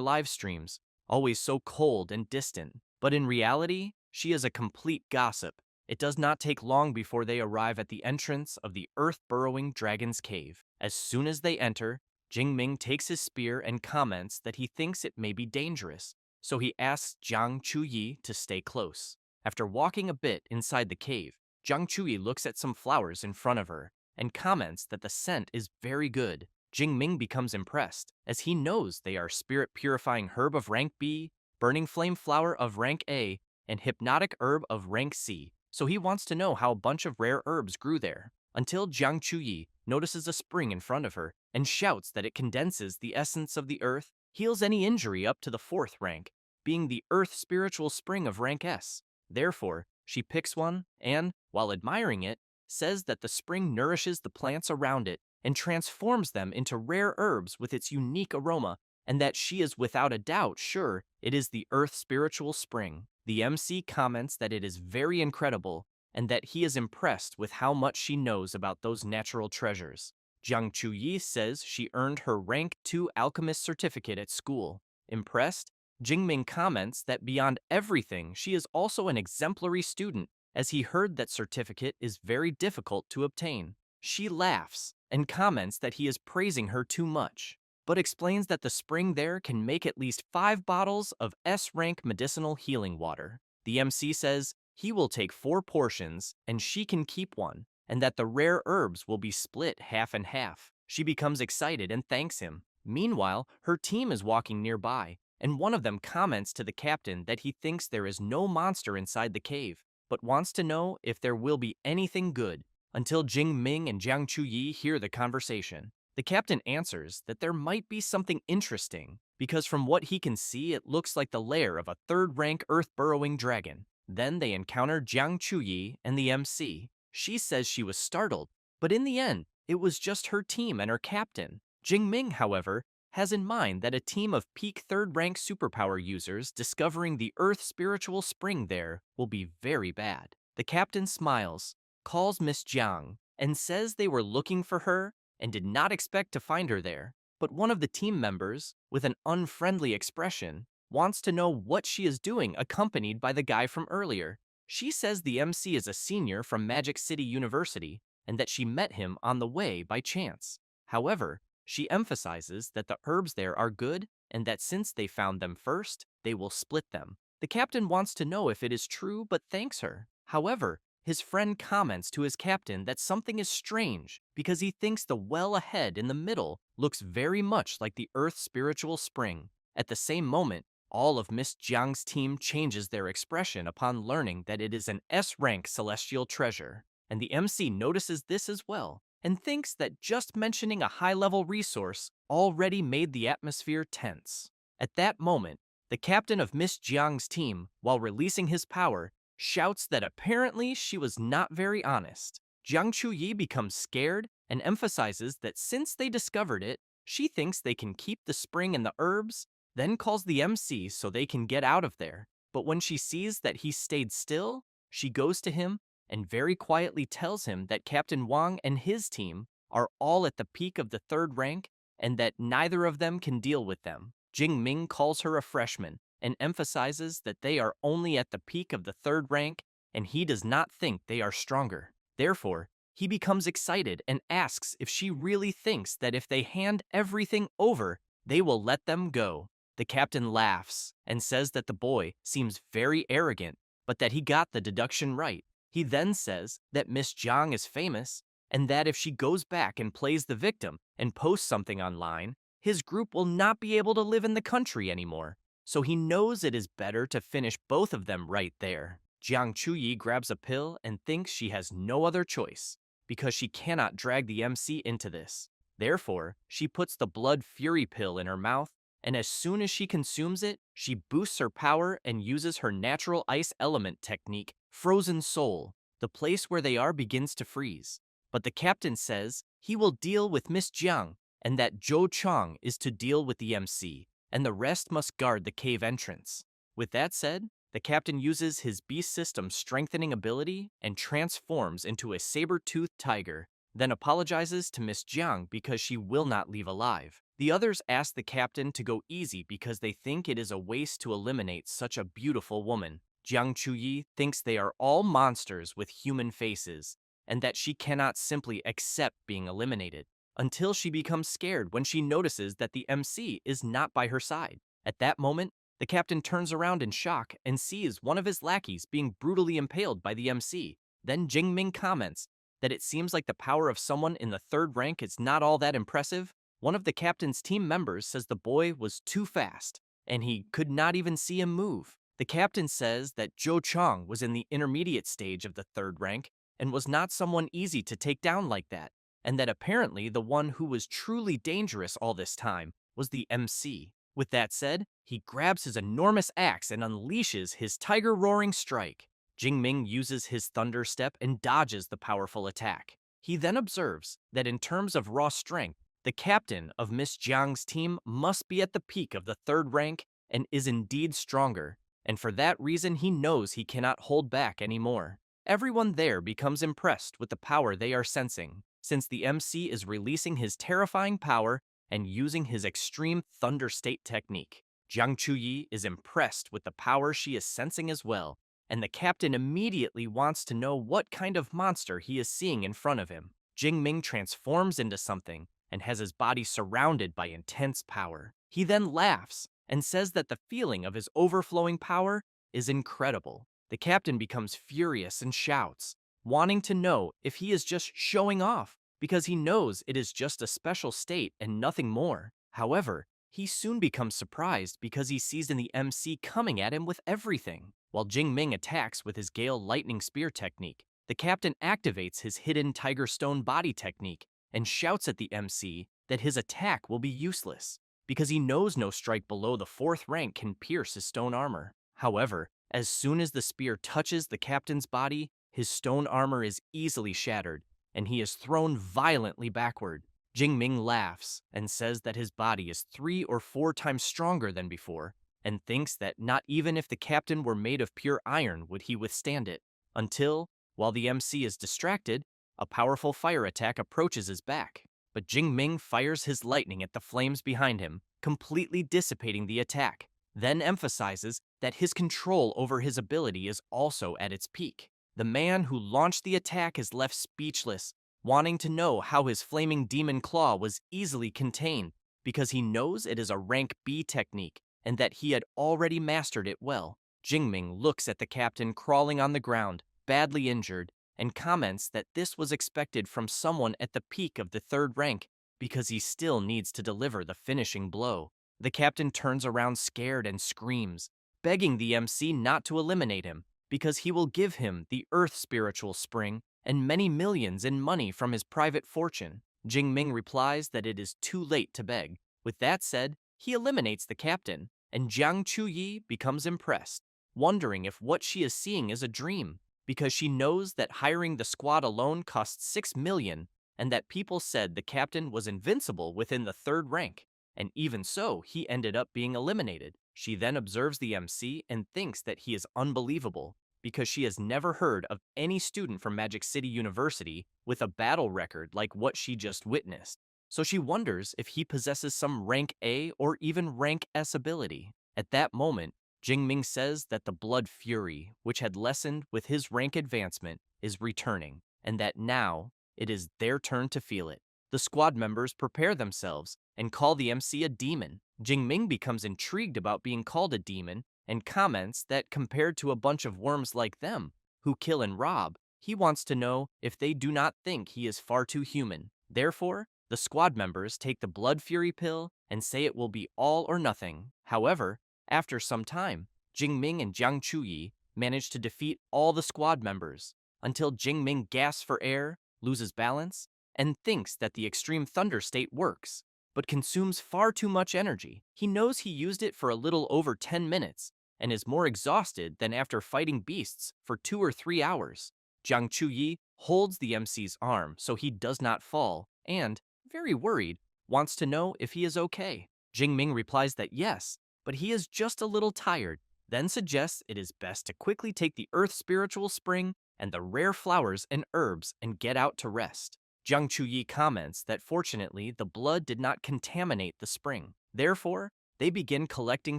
live streams, always so cold and distant. But in reality, she is a complete gossip. It does not take long before they arrive at the entrance of the earth-burrowing dragon's cave. As soon as they enter, Jingming takes his spear and comments that he thinks it may be dangerous, so he asks Jiang Chuyi to stay close. After walking a bit inside the cave, Jiang Chuyi looks at some flowers in front of her and comments that the scent is very good. Jingming becomes impressed, as he knows they are spirit-purifying herb of rank B, burning flame flower of rank A, and hypnotic herb of rank C, so he wants to know how a bunch of rare herbs grew there, until Jiang Chuyi notices a spring in front of her and shouts that it condenses the essence of the earth, heals any injury up to the 4th rank, being the earth spiritual spring of rank S. Therefore, she picks one and, while admiring it, says that the spring nourishes the plants around it and transforms them into rare herbs with its unique aroma, and that she is without a doubt sure it is the earth spiritual spring. The MC comments that it is very incredible and that he is impressed with how much she knows about those natural treasures. Jiang Chuyi says she earned her rank 2 alchemist certificate at school. Impressed, Jingming comments that beyond everything, she is also an exemplary student, as he heard that certificate is very difficult to obtain. She laughs and comments that he is praising her too much, but explains that the spring there can make at least 5 bottles of S-rank medicinal healing water. The MC says he will take 4 portions and she can keep one, and that the rare herbs will be split half and half. She becomes excited and thanks him. Meanwhile, her team is walking nearby, and one of them comments to the captain that he thinks there is no monster inside the cave, but wants to know if there will be anything good, until Jing Ming and Jiang Chuyi hear the conversation. The captain answers that there might be something interesting, because from what he can see it looks like the lair of a 3rd-rank earth-burrowing dragon. Then they encounter Jiang Chuyi and the MC. She says she was startled, but in the end, it was just her team and her captain. Jing Ming, however, has in mind that a team of peak 3rd-rank superpower users discovering the Earth spiritual spring there will be very bad. The captain smiles, calls Miss Jiang, and says they were looking for her and did not expect to find her there. But one of the team members, with an unfriendly expression, wants to know what she is doing accompanied by the guy from earlier. She says the MC is a senior from Magic City University and that she met him on the way by chance. However, she emphasizes that the herbs there are good and that since they found them first, they will split them. The captain wants to know if it is true but thanks her. However, his friend comments to his captain that something is strange because he thinks the well ahead in the middle looks very much like the Earth spiritual spring. At the same moment, all of Miss Jiang's team changes their expression upon learning that it is an S-rank celestial treasure, and the MC notices this as well and thinks that just mentioning a high-level resource already made the atmosphere tense. At that moment, the captain of Miss Jiang's team, while releasing his power, shouts that apparently she was not very honest. Jiang Chuyi becomes scared and emphasizes that since they discovered it, she thinks they can keep the spring and the herbs, then calls the MC so they can get out of there. But when she sees that he stayed still, she goes to him and very quietly tells him that Captain Wang and his team are all at the peak of the 3rd rank and that neither of them can deal with them. Jing Ming calls her a freshman and emphasizes that they are only at the peak of the 3rd rank and he does not think they are stronger. Therefore, he becomes excited and asks if she really thinks that if they hand everything over, they will let them go. The captain laughs and says that the boy seems very arrogant, but that he got the deduction right. He then says that Miss Jiang is famous and that if she goes back and plays the victim and posts something online, his group will not be able to live in the country anymore. So he knows it is better to finish both of them right there. Jiang Chuyi grabs a pill and thinks she has no other choice because she cannot drag the MC into this. Therefore, she puts the blood fury pill in her mouth, and as soon as she consumes it, she boosts her power and uses her natural ice element technique, Frozen Soul. The place where they are begins to freeze. But the captain says he will deal with Miss Jiang and that Zhou Chang is to deal with the MC, and the rest must guard the cave entrance. With that said, the captain uses his beast system strengthening ability and transforms into a saber-toothed tiger, then apologizes to Miss Jiang because she will not leave alive. The others ask the captain to go easy because they think it is a waste to eliminate such a beautiful woman. Jiang Chuyi thinks they are all monsters with human faces, and that she cannot simply accept being eliminated, until she becomes scared when she notices that the MC is not by her side. At that moment, the captain turns around in shock and sees one of his lackeys being brutally impaled by the MC. Then Jing Ming comments that it seems like the power of someone in the third rank is not all that impressive, one of the captain's team members says the boy was too fast, and he could not even see him move. The captain says that Zhou Chang was in the intermediate stage of the third rank and was not someone easy to take down like that, and that apparently the one who was truly dangerous all this time was the MC. With that said, he grabs his enormous axe and unleashes his tiger-roaring strike. Jingming uses his thunder step and dodges the powerful attack. He then observes that in terms of raw strength, the captain of Miss Jiang's team must be at the peak of the third rank and is indeed stronger, and for that reason he knows he cannot hold back anymore. Everyone there becomes impressed with the power they are sensing, since the MC is releasing his terrifying power and using his extreme thunder state technique. Jiang Chuyi is impressed with the power she is sensing as well, and the captain immediately wants to know what kind of monster he is seeing in front of him. Jingming transforms into something and has his body surrounded by intense power. He then laughs and says that the feeling of his overflowing power is incredible. The captain becomes furious and shouts, wanting to know if he is just showing off, because he knows it is just a special state and nothing more. However, he soon becomes surprised because he sees in the MC coming at him with everything. While Jingming attacks with his Gale Lightning Spear technique, the captain activates his hidden Tiger Stone body technique and shouts at the MC that his attack will be useless, because he knows no strike below the fourth rank can pierce his stone armor. However, as soon as the spear touches the captain's body, his stone armor is easily shattered, and he is thrown violently backward. Jingming laughs and says that his body is 3 or 4 times stronger than before, and thinks that not even if the captain were made of pure iron would he withstand it. Until, while the MC is distracted, a powerful fire attack approaches his back. But Jingming fires his lightning at the flames behind him, completely dissipating the attack, then emphasizes that his control over his ability is also at its peak. The man who launched the attack is left speechless, wanting to know how his flaming demon claw was easily contained, because he knows it is a rank B technique and that he had already mastered it well. Jingming looks at the captain crawling on the ground, badly injured, and comments that this was expected from someone at the peak of the third rank because he still needs to deliver the finishing blow. The captain turns around scared and screams, begging the MC not to eliminate him because he will give him the Earth Spiritual Spring and many millions in money from his private fortune. Jingming replies that it is too late to beg. With that said, he eliminates the captain, and Jiang Chuyi becomes impressed, wondering if what she is seeing is a dream, because she knows that hiring the squad alone costs 6 million, and that people said the captain was invincible within the third rank, and even so, he ended up being eliminated. She then observes the MC and thinks that he is unbelievable, because she has never heard of any student from Magic City University with a battle record like what she just witnessed. So she wonders if he possesses some rank A or even rank S ability. At that moment, Jingming says that the blood fury, which had lessened with his rank advancement, is returning, and that now it is their turn to feel it. The squad members prepare themselves and call the MC a demon. Jingming becomes intrigued about being called a demon and comments that compared to a bunch of worms like them, who kill and rob, he wants to know if they do not think he is far too human. Therefore, the squad members take the blood fury pill and say it will be all or nothing. However, after some time, Jingming and Jiang Chuyi manage to defeat all the squad members, until Jingming gasps for air, loses balance, and thinks that the extreme thunder state works, but consumes far too much energy. He knows he used it for a little over 10 minutes, and is more exhausted than after fighting beasts for 2 or 3 hours. Jiang Chuyi holds the MC's arm so he does not fall, and, very worried, wants to know if he is okay. Jingming replies that yes, but he is just a little tired, then suggests it is best to quickly take the Earth Spiritual Spring and the rare flowers and herbs and get out to rest. Jiang Chuyi comments that fortunately the blood did not contaminate the spring. Therefore, they begin collecting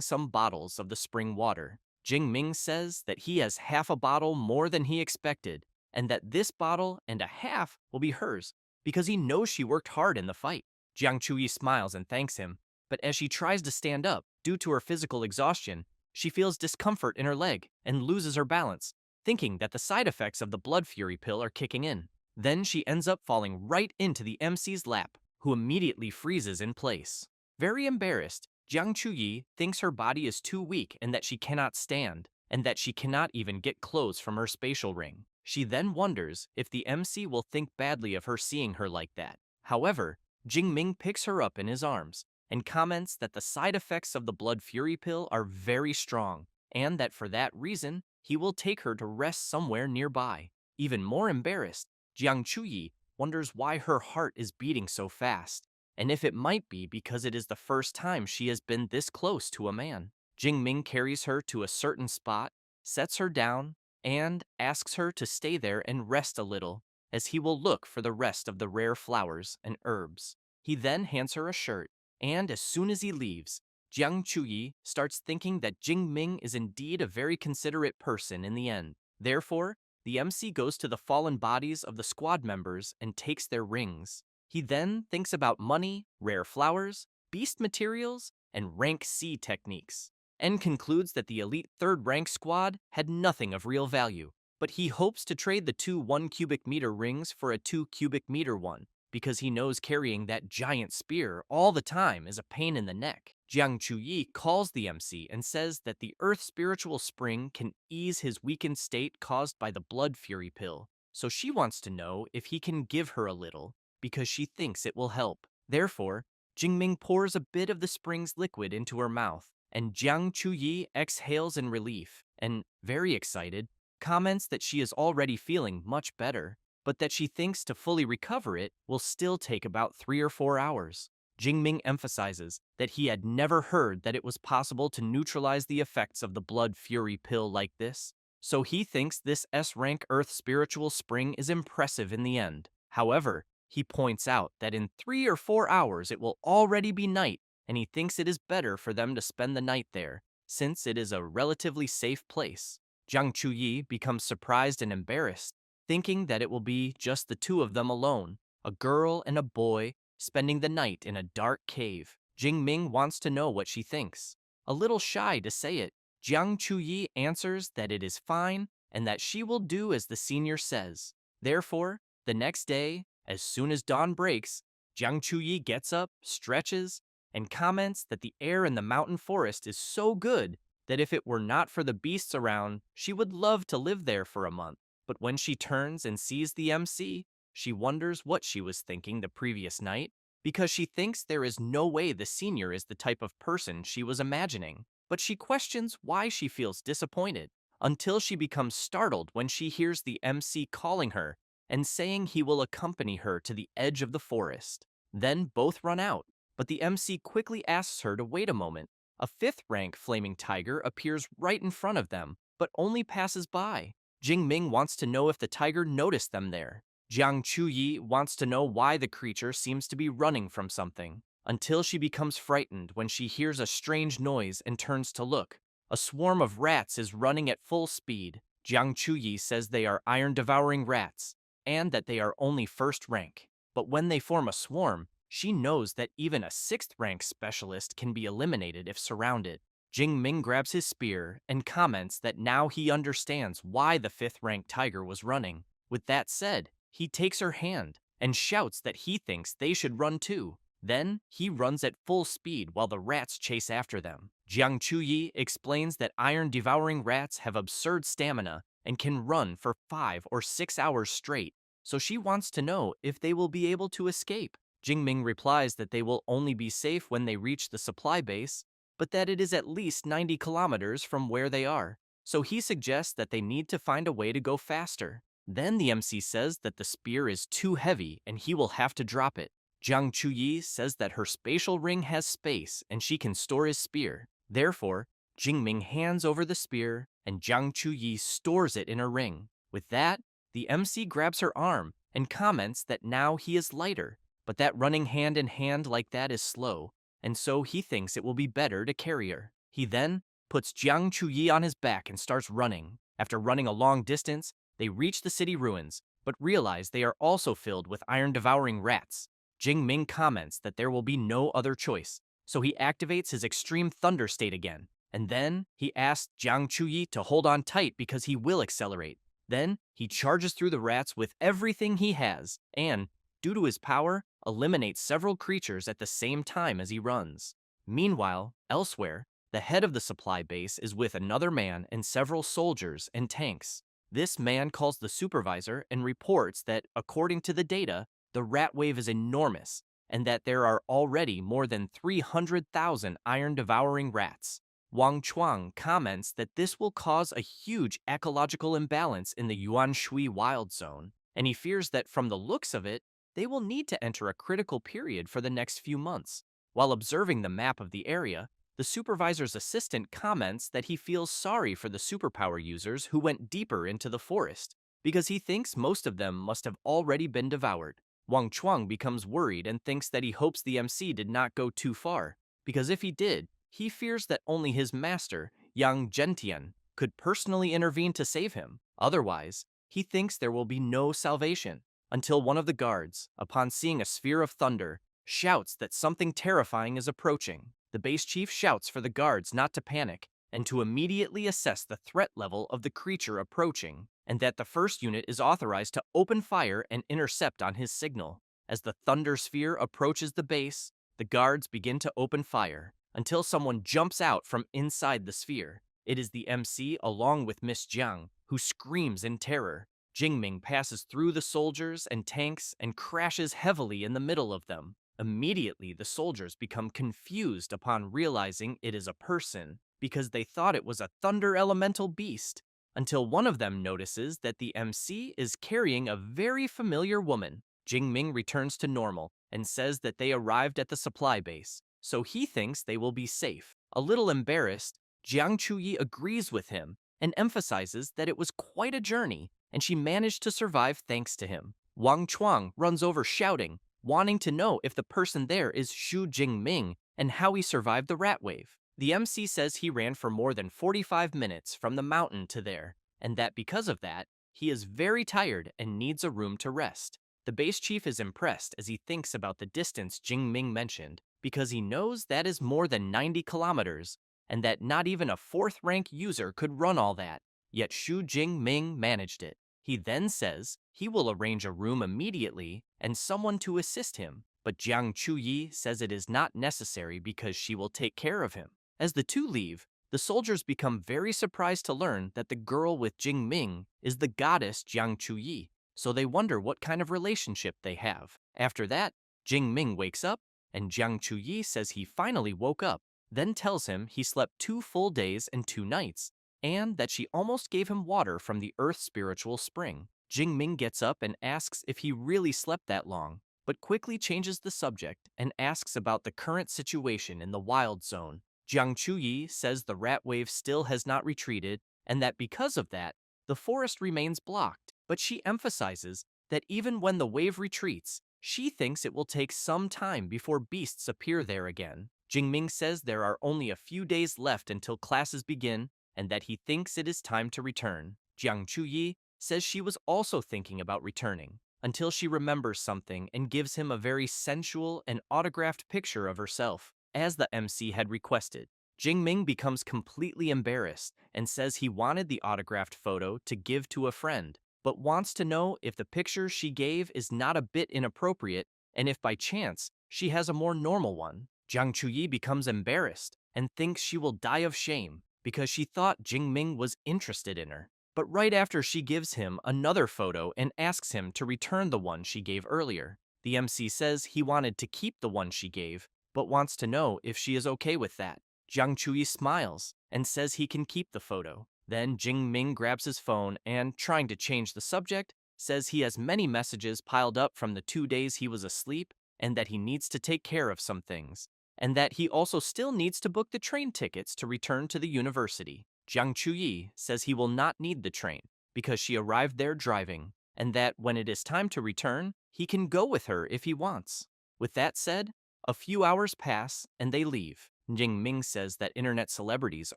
some bottles of the spring water. Jingming says that he has half a bottle more than he expected, and that this bottle and a half will be hers, because he knows she worked hard in the fight. Jiang Chuyi smiles and thanks him, but as she tries to stand up, due to her physical exhaustion, she feels discomfort in her leg and loses her balance, thinking that the side effects of the blood fury pill are kicking in. Then she ends up falling right into the MC's lap, who immediately freezes in place. Very embarrassed, Jiang Chuyi thinks her body is too weak and that she cannot stand, and that she cannot even get clothes from her spatial ring. She then wonders if the MC will think badly of her seeing her like that. However, Jingming picks her up in his arms and comments that the side effects of the blood fury pill are very strong, and that for that reason, he will take her to rest somewhere nearby. Even more embarrassed, Jiang Chuyi wonders why her heart is beating so fast, and if it might be because it is the first time she has been this close to a man. Jingming carries her to a certain spot, sets her down, and asks her to stay there and rest a little, as he will look for the rest of the rare flowers and herbs. He then hands her a shirt, and as soon as he leaves, Jiang Chuyi starts thinking that Jingming is indeed a very considerate person in the end. Therefore, the MC goes to the fallen bodies of the squad members and takes their rings. He then thinks about money, rare flowers, beast materials, and rank C techniques, and concludes that the elite third rank squad had nothing of real value. But he hopes to trade the two 1 cubic meter rings for a 2 cubic meter one, because he knows carrying that giant spear all the time is a pain in the neck. Jiang Chuyi calls the MC and says that the Earth Spiritual Spring can ease his weakened state caused by the blood fury pill, so she wants to know if he can give her a little, because she thinks it will help. Therefore, Jingming pours a bit of the spring's liquid into her mouth, and Jiang Chuyi exhales in relief and, very excited, comments that she is already feeling much better, but that she thinks to fully recover it will still take about 3 or 4 hours. Jingming emphasizes that he had never heard that it was possible to neutralize the effects of the blood fury pill like this, so he thinks this S-rank Earth Spiritual Spring is impressive in the end. However, he points out that in 3 or 4 hours it will already be night, and he thinks it is better for them to spend the night there, since it is a relatively safe place. Jiang Chuyi becomes surprised and embarrassed, thinking that it will be just the two of them alone, a girl and a boy, spending the night in a dark cave. Jingming wants to know what she thinks. A little shy to say it, Jiang Chuyi answers that it is fine and that she will do as the senior says. Therefore, the next day, as soon as dawn breaks, Jiang Chuyi gets up, stretches, and comments that the air in the mountain forest is so good that if it were not for the beasts around, she would love to live there for a month. But when she turns and sees the MC, she wonders what she was thinking the previous night, because she thinks there is no way the senior is the type of person she was imagining. But she questions why she feels disappointed, until she becomes startled when she hears the MC calling her and saying he will accompany her to the edge of the forest. Then both run out, but the MC quickly asks her to wait a moment. A 5th rank flaming tiger appears right in front of them, but only passes by. Jingming wants to know if the tiger noticed them there. Jiang Chuyi wants to know why the creature seems to be running from something, until she becomes frightened when she hears a strange noise and turns to look. A swarm of rats is running at full speed. Jiang Chuyi says they are iron-devouring rats, and that they are only 1st rank. But when they form a swarm, she knows that even a 6th rank specialist can be eliminated if surrounded. Jingming grabs his spear and comments that now he understands why the 5th rank tiger was running. With that said, he takes her hand and shouts that he thinks they should run too. Then, he runs at full speed while the rats chase after them. Jiang Chuyi explains that iron-devouring rats have absurd stamina and can run for 5 or 6 hours straight, so she wants to know if they will be able to escape. Jingming replies that they will only be safe when they reach the supply base, but that it is at least 90 kilometers from where they are, so he suggests that they need to find a way to go faster. Then the MC says that the spear is too heavy and he will have to drop it. Jiang Chuyi says that her spatial ring has space and she can store his spear. Therefore, Jingming hands over the spear and Jiang Chuyi stores it in her ring. With that, the MC grabs her arm and comments that now he is lighter, but that running hand in hand like that is slow, and so he thinks it will be better to carry her. He then puts Jiang Chuyi on his back and starts running. After running a long distance, they reach the city ruins, but realize they are also filled with iron-devouring rats. Jingming comments that there will be no other choice, so he activates his extreme thunder state again, and then he asks Jiang Chuyi to hold on tight because he will accelerate. Then he charges through the rats with everything he has and, due to his power, eliminates several creatures at the same time as he runs. Meanwhile, elsewhere, the head of the supply base is with another man and several soldiers and tanks. This man calls the supervisor and reports that, according to the data, the rat wave is enormous and that there are already more than 300,000 iron-devouring rats. Wang Chuang comments that this will cause a huge ecological imbalance in the Yuanshui wild zone, and he fears that from the looks of it, they will need to enter a critical period for the next few months. While observing the map of the area, the supervisor's assistant comments that he feels sorry for the superpower users who went deeper into the forest, because he thinks most of them must have already been devoured. Wang Chuang becomes worried and thinks that he hopes the MC did not go too far, because if he did, he fears that only his master, Yang Zhentian, could personally intervene to save him. Otherwise, he thinks there will be no salvation, until one of the guards, upon seeing a sphere of thunder, shouts that something terrifying is approaching. The base chief shouts for the guards not to panic and to immediately assess the threat level of the creature approaching, and that the first unit is authorized to open fire and intercept on his signal. As the thunder sphere approaches the base, the guards begin to open fire until someone jumps out from inside the sphere. It is the MC along with Miss Jiang, who screams in terror. Jingming passes through the soldiers and tanks and crashes heavily in the middle of them. Immediately, the soldiers become confused upon realizing it is a person because they thought it was a thunder elemental beast, until one of them notices that the MC is carrying a very familiar woman. Jingming returns to normal and says that they arrived at the supply base, so he thinks they will be safe. A little embarrassed, Jiang Chuyi agrees with him and emphasizes that it was quite a journey and she managed to survive thanks to him. Wang Chuang runs over shouting, wanting to know if the person there is Xu Jingming and how he survived the rat wave. The MC says he ran for more than 45 minutes from the mountain to there, and that because of that, he is very tired and needs a room to rest. The base chief is impressed as he thinks about the distance Jingming mentioned, because he knows that is more than 90 kilometers, and that not even a fourth-rank user could run all that, yet Xu Jingming managed it. He then says he will arrange a room immediately and someone to assist him, but Jiang Chuyi says it is not necessary because she will take care of him. As the two leave, the soldiers become very surprised to learn that the girl with Jingming is the goddess Jiang Chuyi, so they wonder what kind of relationship they have. After that, Jingming wakes up, and Jiang Chuyi says he finally woke up, then tells him he slept 2 full days and 2 nights, and that she almost gave him water from the earth's spiritual spring. Jingming gets up and asks if he really slept that long, but quickly changes the subject and asks about the current situation in the wild zone. Jiang Chuyi says the rat wave still has not retreated, and that because of that, the forest remains blocked, but she emphasizes that even when the wave retreats, she thinks it will take some time before beasts appear there again. Jingming says there are only a few days left until classes begin, and that he thinks it is time to return. Jiang Chuyi says she was also thinking about returning, until she remembers something and gives him a very sensual and autographed picture of herself, as the MC had requested. Jingming becomes completely embarrassed and says he wanted the autographed photo to give to a friend, but wants to know if the picture she gave is not a bit inappropriate and if by chance she has a more normal one. Jiang Chuyi becomes embarrassed and thinks she will die of shame because she thought Jingming was interested in her. But right after she gives him another photo and asks him to return the one she gave earlier, the MC says he wanted to keep the one she gave, but wants to know if she is okay with that. Jiang Chuyi smiles and says he can keep the photo. Then Jingming grabs his phone and, trying to change the subject, says he has many messages piled up from the 2 days he was asleep and that he needs to take care of some things, and that he also still needs to book the train tickets to return to the university. Jiang Chuyi says he will not need the train because she arrived there driving, and that when it is time to return, he can go with her if he wants. With that said, a few hours pass and they leave. Jingming says that internet celebrities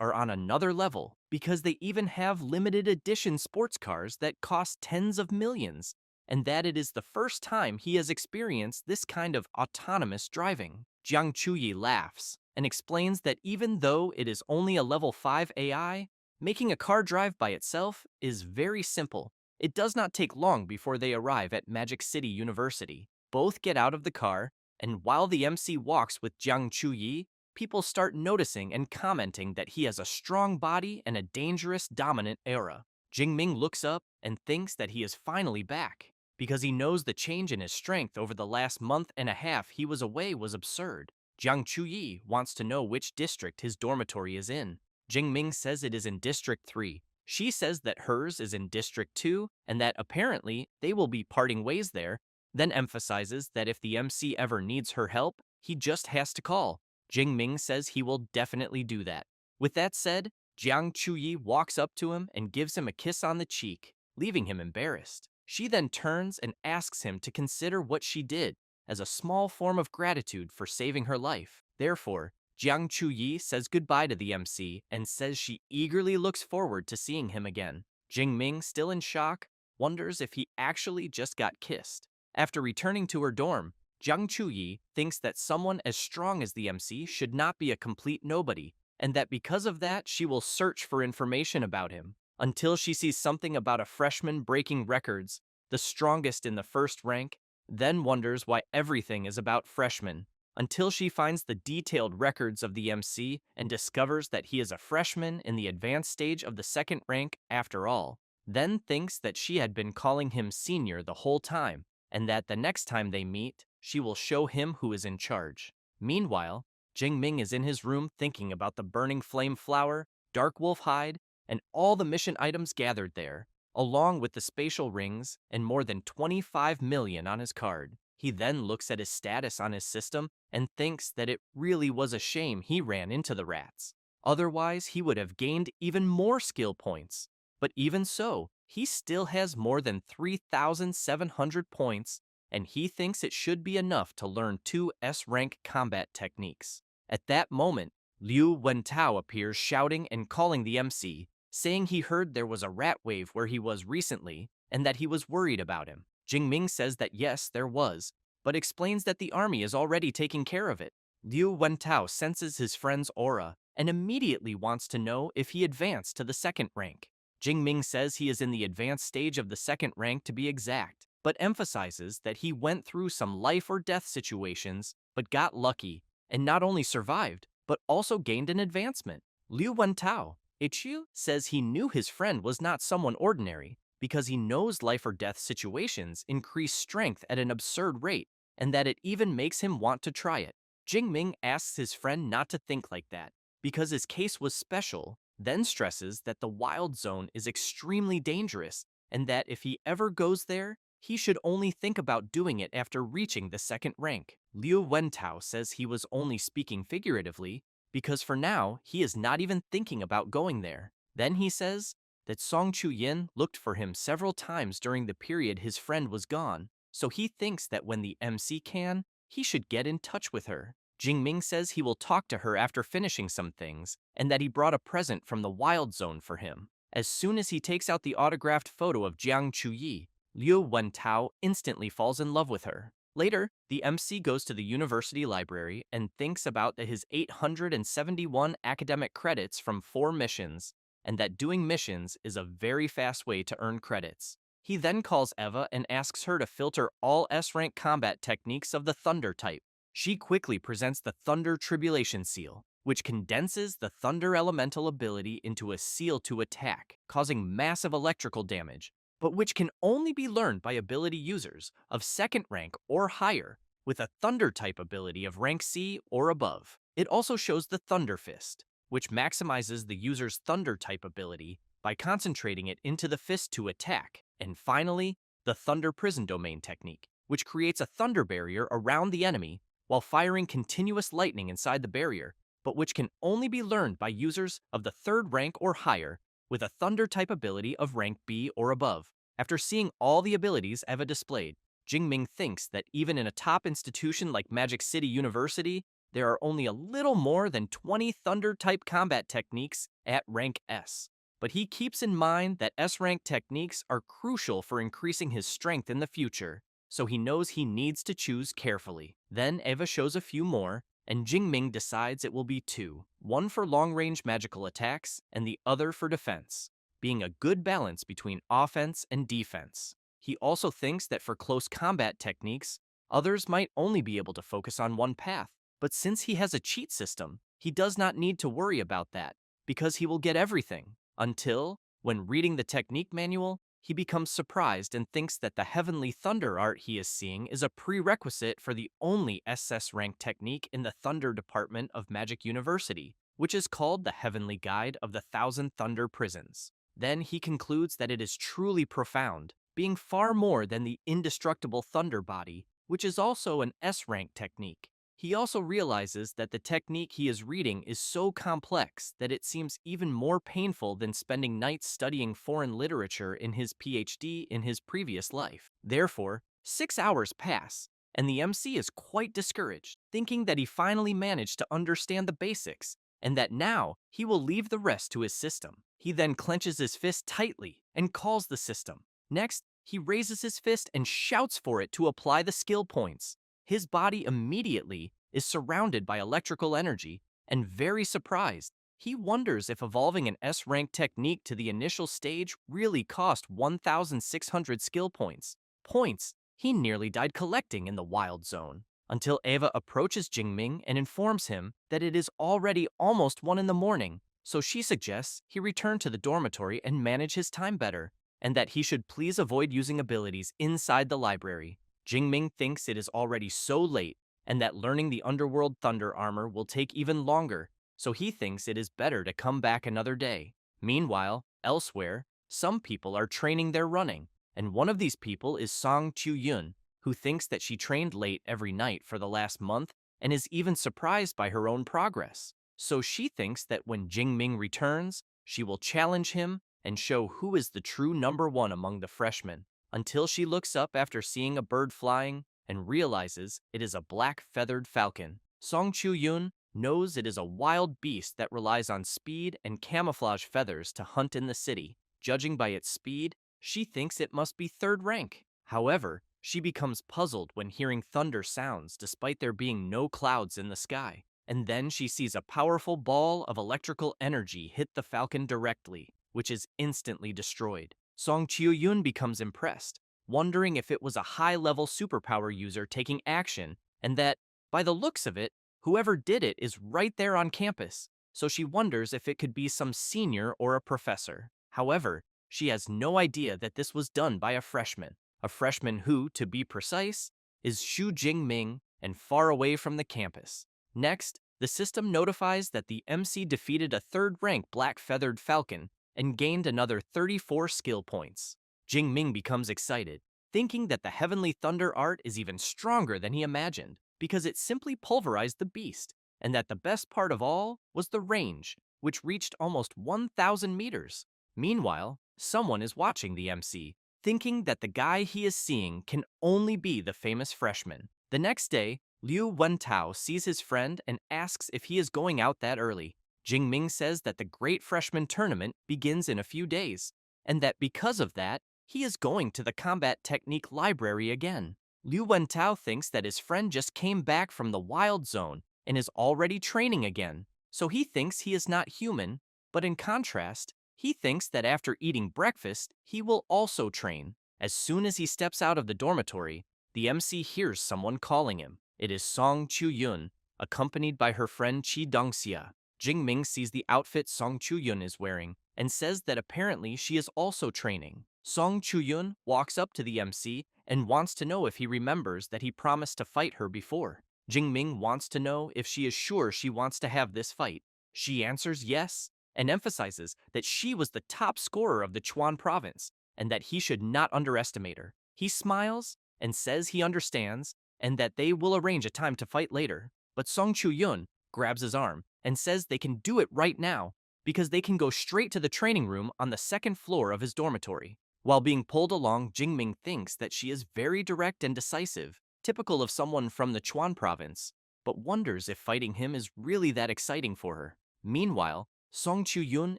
are on another level because they even have limited edition sports cars that cost tens of millions, and that it is the first time he has experienced this kind of autonomous driving. Jiang Chuyi laughs and explains that even though it is only a level 5 AI, making a car drive by itself is very simple It does not take long before they arrive at Magic City University. Both get out of the car, and while the MC walks with Jiang Chuyi, people start noticing and commenting that he has a strong body and a dangerous, dominant aura. Jingming looks up and thinks that he is finally back, because he knows the change in his strength over the last month and a half he was away was absurd. Jiang Chuyi wants to know which district his dormitory is in. Jingming says it is in District 3. She says that hers is in District 2 and that apparently they will be parting ways there, then emphasizes that if the MC ever needs her help, he just has to call. Jingming says he will definitely do that. With that said, Jiang Chuyi walks up to him and gives him a kiss on the cheek, leaving him embarrassed. She then turns and asks him to consider what she did as a small form of gratitude for saving her life. Therefore, Jiang Chuyi says goodbye to the MC and says she eagerly looks forward to seeing him again. Jingming, still in shock, wonders if he actually just got kissed. After returning to her dorm, Jiang Chuyi thinks that someone as strong as the MC should not be a complete nobody, and that because of that she will search for information about him, until she sees something about a freshman breaking records, the strongest in the first rank, then wonders why everything is about freshmen, until she finds the detailed records of the MC and discovers that he is a freshman in the advanced stage of the second rank after all, then thinks that she had been calling him senior the whole time, and that the next time they meet, she will show him who is in charge. Meanwhile, Jingming is in his room thinking about the burning flame flower, dark wolf hide, and all the mission items gathered there, along with the spatial rings and more than 25 million on his card. He then looks at his status on his system and thinks that it really was a shame he ran into the rats. Otherwise, he would have gained even more skill points. But even so, he still has more than 3,700 points, and he thinks it should be enough to learn 2 S-rank combat techniques. At that moment, Liu Wentao appears shouting and calling the MC, saying he heard there was a rat wave where he was recently and that he was worried about him. Jingming says that yes, there was, but explains that the army is already taking care of it. Liu Wentao senses his friend's aura and immediately wants to know if he advanced to the second rank. Jingming says he is in the advanced stage of the second rank to be exact, but emphasizes that he went through some life or death situations but got lucky and not only survived, but also gained an advancement. Liu Wentao, Ichiu, says he knew his friend was not someone ordinary because he knows life or death situations increase strength at an absurd rate and that it even makes him want to try it. Jingming asks his friend not to think like that because his case was special, then stresses that the wild zone is extremely dangerous and that if he ever goes there, he should only think about doing it after reaching the second rank. Liu Wentao says he was only speaking figuratively because for now, he is not even thinking about going there. Then he says that Song Chuyin looked for him several times during the period his friend was gone, so he thinks that when the MC can, he should get in touch with her. Jingming says he will talk to her after finishing some things, and that he brought a present from the Wild Zone for him. As soon as he takes out the autographed photo of Jiang Chuyi, Liu Wentao instantly falls in love with her. Later, the MC goes to the university library and thinks about his 871 academic credits from 4 missions, and that doing missions is a very fast way to earn credits. He then calls Eva and asks her to filter all S-rank combat techniques of the Thunder type. She quickly presents the Thunder Tribulation Seal, which condenses the Thunder Elemental ability into a seal to attack, causing massive electrical damage, but which can only be learned by ability users of second rank or higher, with a Thunder type ability of rank C or above. It also shows the Thunder Fist, which maximizes the user's Thunder type ability by concentrating it into the fist to attack. And finally, the Thunder Prison Domain technique, which creates a thunder barrier around the enemy while firing continuous lightning inside the barrier, but which can only be learned by users of the third rank or higher with a Thunder type ability of rank B or above. After seeing all the abilities Eva displayed, Jingming thinks that even in a top institution like Magic City University, there are only a little more than 20 Thunder type combat techniques at rank S. But he keeps in mind that S-rank techniques are crucial for increasing his strength in the future, so he knows he needs to choose carefully. Then Eva shows a few more, and Jingming decides it will be 2, one for long-range magical attacks and the other for defense. being a good balance between offense and defense. He also thinks that for close combat techniques, others might only be able to focus on one path. But since he has a cheat system, he does not need to worry about that, because he will get everything. Until, when reading the technique manual, he becomes surprised and thinks that the Heavenly Thunder art he is seeing is a prerequisite for the only SS rank technique in the Thunder Department of Magic University, which is called the Heavenly Guide of the Thousand Thunder Prisons. Then he concludes that it is truly profound, being far more than the indestructible Thunder Body, which is also an S rank technique. He also realizes that the technique he is reading is so complex that it seems even more painful than spending nights studying foreign literature in his PhD in his previous life. Therefore, 6 hours pass, and the MC is quite discouraged, thinking that he finally managed to understand the basics, and that now he will leave the rest to his system. He then clenches his fist tightly and calls the system. Next, he raises his fist and shouts for it to apply the skill points. His body immediately is surrounded by electrical energy, and very surprised, he wonders if evolving an S-rank technique to the initial stage really cost 1,600 skill points. Points he nearly died collecting in the wild zone, until Ava approaches Jingming and informs him that it is already almost 1 in the morning, so she suggests he return to the dormitory and manage his time better, and that he should please avoid using abilities inside the library. Jingming thinks it is already so late, and that learning the Underworld Thunder armor will take even longer, so he thinks it is better to come back another day. Meanwhile, elsewhere, some people are training their running, and one of these people is Song Chu-yun, who thinks that she trained late every night for the last month and is even surprised by her own progress. So she thinks that when Jingming returns, she will challenge him and show who is the true #1 among the freshmen, until she looks up after seeing a bird flying and realizes it is a black feathered falcon. Song Chu-yun knows it is a wild beast that relies on speed and camouflage feathers to hunt in the city. Judging by its speed, she thinks it must be 3rd rank. However, she becomes puzzled when hearing thunder sounds despite there being no clouds in the sky. And then she sees a powerful ball of electrical energy hit the falcon directly, which is instantly destroyed. Song Chiu-yun becomes impressed, wondering if it was a high-level superpower user taking action, and that, by the looks of it, whoever did it is right there on campus, so she wonders if it could be some senior or a professor. However, she has no idea that this was done by a freshman who, to be precise, is Xu Jingming and far away from the campus. Next, the system notifies that the MC defeated a 3rd-rank black-feathered falcon and gained another 34 skill points. Jingming becomes excited, thinking that the Heavenly Thunder art is even stronger than he imagined, because it simply pulverized the beast, and that the best part of all was the range, which reached almost 1,000 meters. Meanwhile, someone is watching the MC, thinking that the guy he is seeing can only be the famous freshman. The next day, Liu Wentao sees his friend and asks if he is going out that early. Jingming says that the Great Freshman Tournament begins in a few days, and that because of that, he is going to the Combat Technique Library again. Liu Wentao thinks that his friend just came back from the Wild Zone and is already training again, so he thinks he is not human, but in contrast, he thinks that after eating breakfast, he will also train. As soon as he steps out of the dormitory, the MC hears someone calling him. It is Song Chu-yun, accompanied by her friend Chi Dongxia. Jingming sees the outfit Song Chu-yun is wearing and says that apparently she is also training. Song Chu-yun walks up to the MC and wants to know if he remembers that he promised to fight her before. Jingming wants to know if she is sure she wants to have this fight. She answers yes, and emphasizes that she was the top scorer of the Chuan province and that he should not underestimate her. He smiles and says he understands and that they will arrange a time to fight later. But Song Chu-yun grabs his arm and says they can do it right now because they can go straight to the training room on the 2nd floor of his dormitory. While being pulled along, Jingming thinks that she is very direct and decisive, typical of someone from the Chuan province, but wonders if fighting him is really that exciting for her. Meanwhile, Song Chu-yun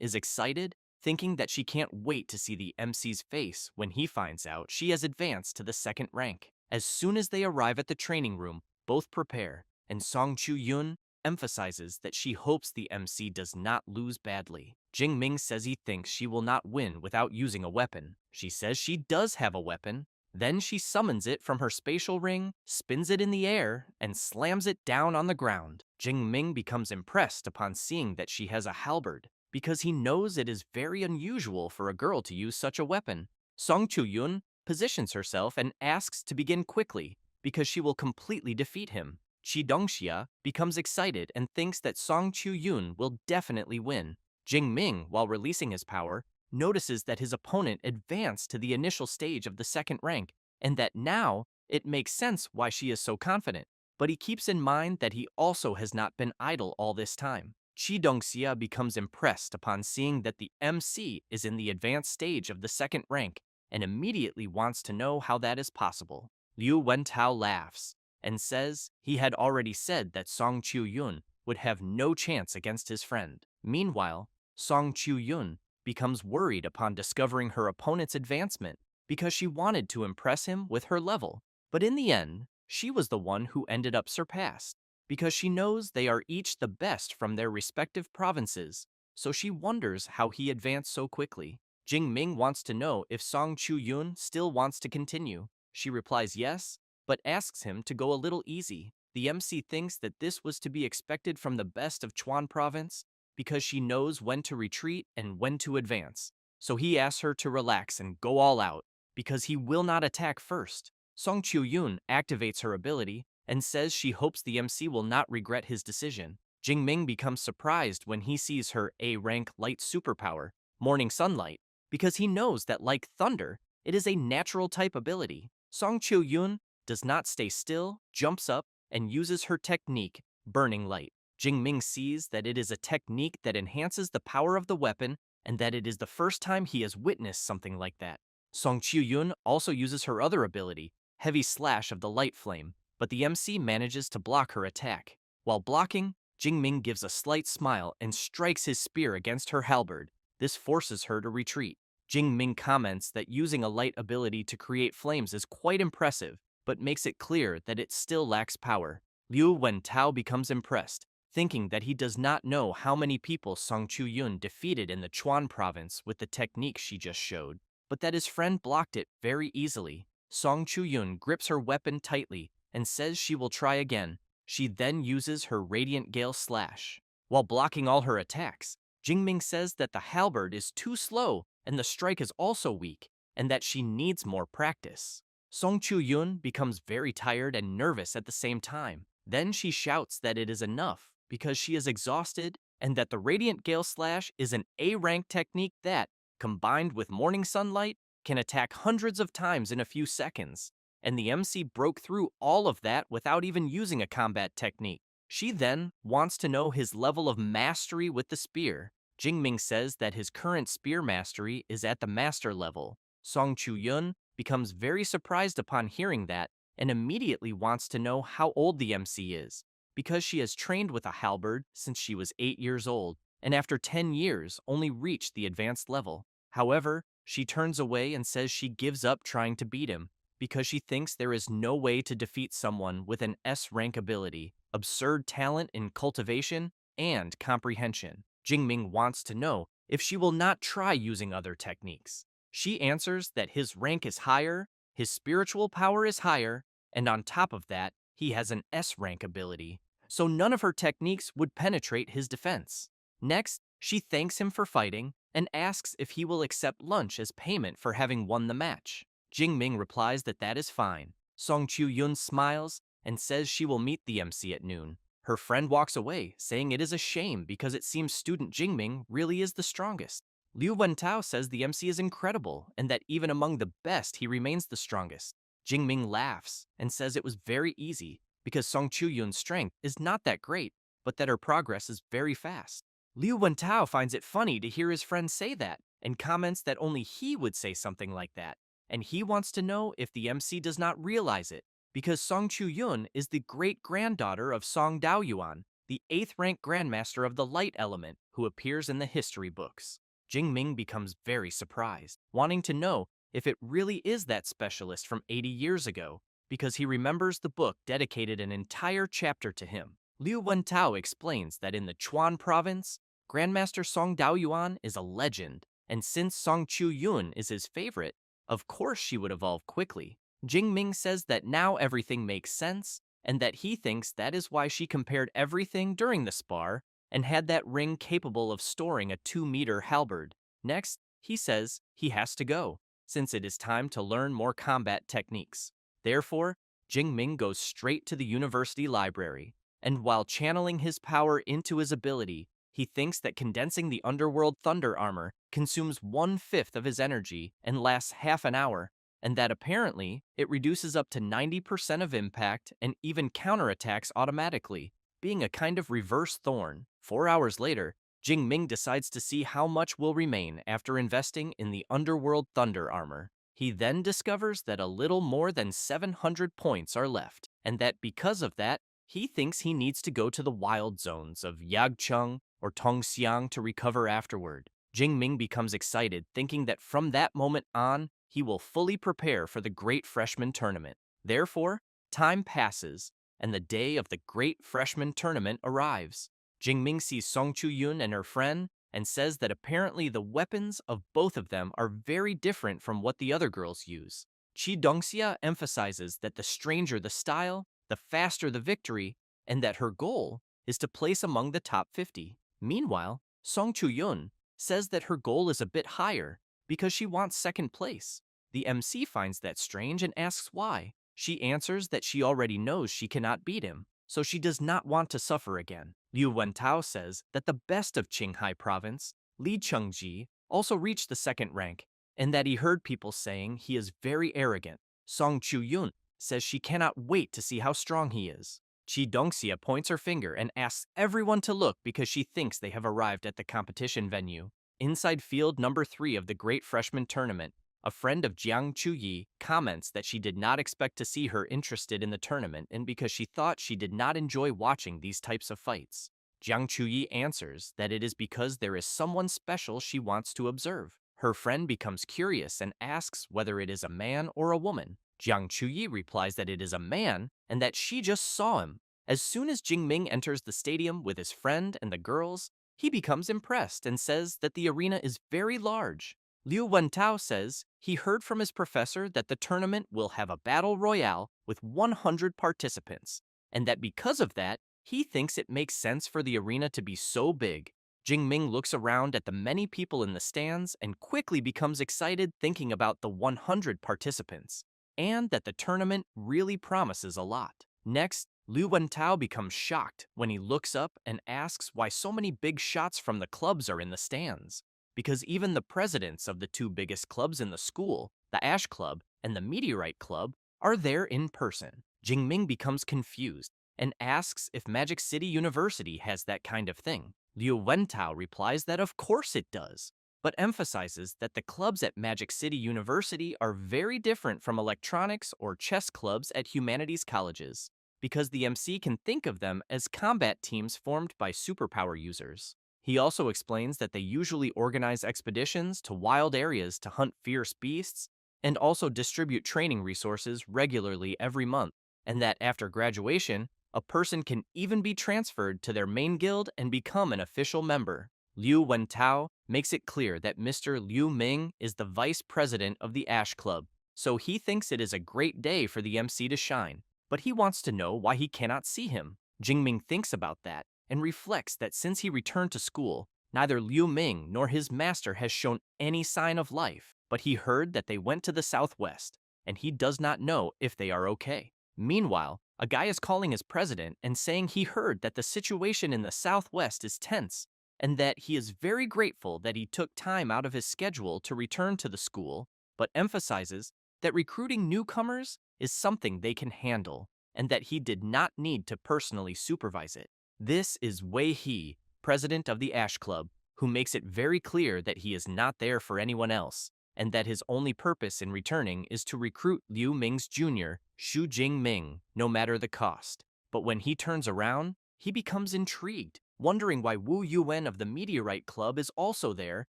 is excited, thinking that she can't wait to see the MC's face when he finds out she has advanced to the 2nd rank. As soon as they arrive at the training room, both prepare, and Song Chu-yun emphasizes that she hopes the MC does not lose badly. Jingming says he thinks she will not win without using a weapon. She says she does have a weapon. Then she summons it from her spatial ring, spins it in the air, and slams it down on the ground. Jingming becomes impressed upon seeing that she has a halberd, because he knows it is very unusual for a girl to use such a weapon. Song Chu-yun positions herself and asks to begin quickly, because she will completely defeat him. Chi Dongxia becomes excited and thinks that Song Chu-yun will definitely win. Jingming, while releasing his power, notices that his opponent advanced to the initial stage of the second rank, and that now it makes sense why she is so confident. But he keeps in mind that he also has not been idle all this time. Chi Dongxia becomes impressed upon seeing that the MC is in the advanced stage of the second rank, and immediately wants to know how that is possible. Liu Wentao laughs and says he had already said that Song Chu-yun would have no chance against his friend. Meanwhile, Song Chu-yun becomes worried upon discovering her opponent's advancement because she wanted to impress him with her level. But in the end, she was the one who ended up surpassed because she knows they are each the best from their respective provinces, so she wonders how he advanced so quickly. Jingming wants to know if Song Chu-yun still wants to continue. She replies yes, but asks him to go a little easy. The MC thinks that this was to be expected from the best of Chuan province because she knows when to retreat and when to advance. So he asks her to relax and go all out because he will not attack first. Song Chu-yun activates her ability and says she hopes the MC will not regret his decision. Jingming becomes surprised when he sees her A-rank light superpower, Morning Sunlight, because he knows that like thunder, it is a natural type ability. Song Chu-yun does not stay still, jumps up, and uses her technique, Burning Light. Jingming sees that it is a technique that enhances the power of the weapon and that it is the first time he has witnessed something like that. Song Chu-yun also uses her other ability, Heavy Slash of the Light Flame, but the MC manages to block her attack. While blocking, Jingming gives a slight smile and strikes his spear against her halberd. This forces her to retreat. Jingming comments that using a light ability to create flames is quite impressive, but makes it clear that it still lacks power. Liu Wentao becomes impressed, thinking that he does not know how many people Song Chu-yun defeated in the Chuan province with the technique she just showed, but that his friend blocked it very easily. Song Chu-yun grips her weapon tightly and says she will try again. She then uses her Radiant Gale Slash. While blocking all her attacks, Jingming says that the halberd is too slow and the strike is also weak, and that she needs more practice. Song Chu-yun becomes very tired and nervous at the same time. Then she shouts that it is enough because she is exhausted and that the Radiant Gale Slash is an A-rank technique that, combined with Morning Sunlight, can attack hundreds of times in a few seconds. And the MC broke through all of that without even using a combat technique. She then wants to know his level of mastery with the spear. Jingming says that his current spear mastery is at the master level. Song Chu-yun becomes very surprised upon hearing that and immediately wants to know how old the MC is, because she has trained with a halberd since she was 8 years old, and after 10 years only reached the advanced level. However, she turns away and says she gives up trying to beat him, because she thinks there is no way to defeat someone with an S-rank ability, absurd talent in cultivation, and comprehension. Jingming wants to know if she will not try using other techniques. She answers that his rank is higher, his spiritual power is higher, and on top of that, he has an S-rank ability, so none of her techniques would penetrate his defense. Next, she thanks him for fighting and asks if he will accept lunch as payment for having won the match. Jingming replies that that is fine. Song Chu-yun smiles and says she will meet the MC at noon. Her friend walks away, saying it is a shame because it seems student Jingming really is the strongest. Liu Wentao says the MC is incredible and that even among the best he remains the strongest. Jingming laughs and says it was very easy because Song Chu-yun's strength is not that great, but that her progress is very fast. Liu Wentao finds it funny to hear his friend say that and comments that only he would say something like that, and he wants to know if the MC does not realize it, because Song Chu-yun is the great-granddaughter of Song Daoyuan, the 8th-rank Grandmaster of the Light Element who appears in the history books. Jingming becomes very surprised, wanting to know if it really is that specialist from 80 years ago, because he remembers the book dedicated an entire chapter to him. Liu Wentao explains that in the Chuan province, Grandmaster Song Daoyuan is a legend, and since Song Chu-yun is his favorite, of course she would evolve quickly. Jing Ming says that now everything makes sense, and that he thinks that is why she compared everything during the spar and had that ring capable of storing a 2-meter halberd. Next, he says he has to go, since it is time to learn more combat techniques. Therefore, Jing Ming goes straight to the university library, and while channeling his power into his ability, he thinks that condensing the underworld thunder armor consumes 1/5 of his energy and lasts half an hour, and that apparently it reduces up to 90% of impact and even counterattacks automatically, being a kind of reverse thorn. 4 hours later, Jing Ming decides to see how much will remain after investing in the underworld thunder armor. He then discovers that a little more than 700 points are left, and that because of that, he thinks he needs to go to the wild zones of Yagcheng or Tongxiang to recover afterward. Jing Ming becomes excited, thinking that from that moment on, he will fully prepare for the Great Freshman Tournament. Therefore, time passes, and the day of the Great Freshman Tournament arrives. Jing Ming sees Song Chu-yun and her friend and says that apparently the weapons of both of them are very different from what the other girls use. Chi Dongxia emphasizes that the stranger the style, the faster the victory, and that her goal is to place among the top 50. Meanwhile, Song Chu-yun says that her goal is a bit higher because she wants second place. The MC finds that strange and asks why. She answers that she already knows she cannot beat him, so she does not want to suffer again. Liu Wentao says that the best of Qinghai province, Li Chengji, also reached the second rank, and that he heard people saying he is very arrogant. Song Chu-yun says she cannot wait to see how strong he is. Chi Dongxia points her finger and asks everyone to look because she thinks they have arrived at the competition venue. Inside field number 3 of the Great Freshman Tournament, a friend of Jiang Chuyi comments that she did not expect to see her interested in the tournament and because she thought she did not enjoy watching these types of fights. Jiang Chuyi answers that it is because there is someone special she wants to observe. Her friend becomes curious and asks whether it is a man or a woman. Jiang Chuyi replies that it is a man and that she just saw him. As soon as Jing Ming enters the stadium with his friend and the girls, he becomes impressed and says that the arena is very large. Liu Wentao says he heard from his professor that the tournament will have a battle royale with 100 participants, and that because of that, he thinks it makes sense for the arena to be so big. Jing Ming looks around at the many people in the stands and quickly becomes excited thinking about the 100 participants, and that the tournament really promises a lot. Next, Liu Wentao becomes shocked when he looks up and asks why so many big shots from the clubs are in the stands. Because even the presidents of the 2 biggest clubs in the school, the Ash Club and the Meteorite Club, are there in person. Jing Ming becomes confused and asks if Magic City University has that kind of thing. Liu Wentao replies that of course it does, but emphasizes that the clubs at Magic City University are very different from electronics or chess clubs at humanities colleges, because the MC can think of them as combat teams formed by superpower users. He also explains that they usually organize expeditions to wild areas to hunt fierce beasts and also distribute training resources regularly every month, and that after graduation, a person can even be transferred to their main guild and become an official member. Liu Wentao makes it clear that Mr. Liu Ming is the vice president of the Ash Club, so he thinks it is a great day for the MC to shine, but he wants to know why he cannot see him. Jing Ming thinks about that and reflects that since he returned to school, neither Liu Ming nor his master has shown any sign of life, but he heard that they went to the southwest, and he does not know if they are okay. Meanwhile, a guy is calling his president and saying he heard that the situation in the southwest is tense, and that he is very grateful that he took time out of his schedule to return to the school, but emphasizes that recruiting newcomers is something they can handle, and that he did not need to personally supervise it. This is Wei He, president of the Ash Club, who makes it very clear that he is not there for anyone else, and that his only purpose in returning is to recruit Liu Ming's junior, Xu Jingming, no matter the cost. But when he turns around, he becomes intrigued, wondering why Wu Yuan of the Meteorite Club is also there,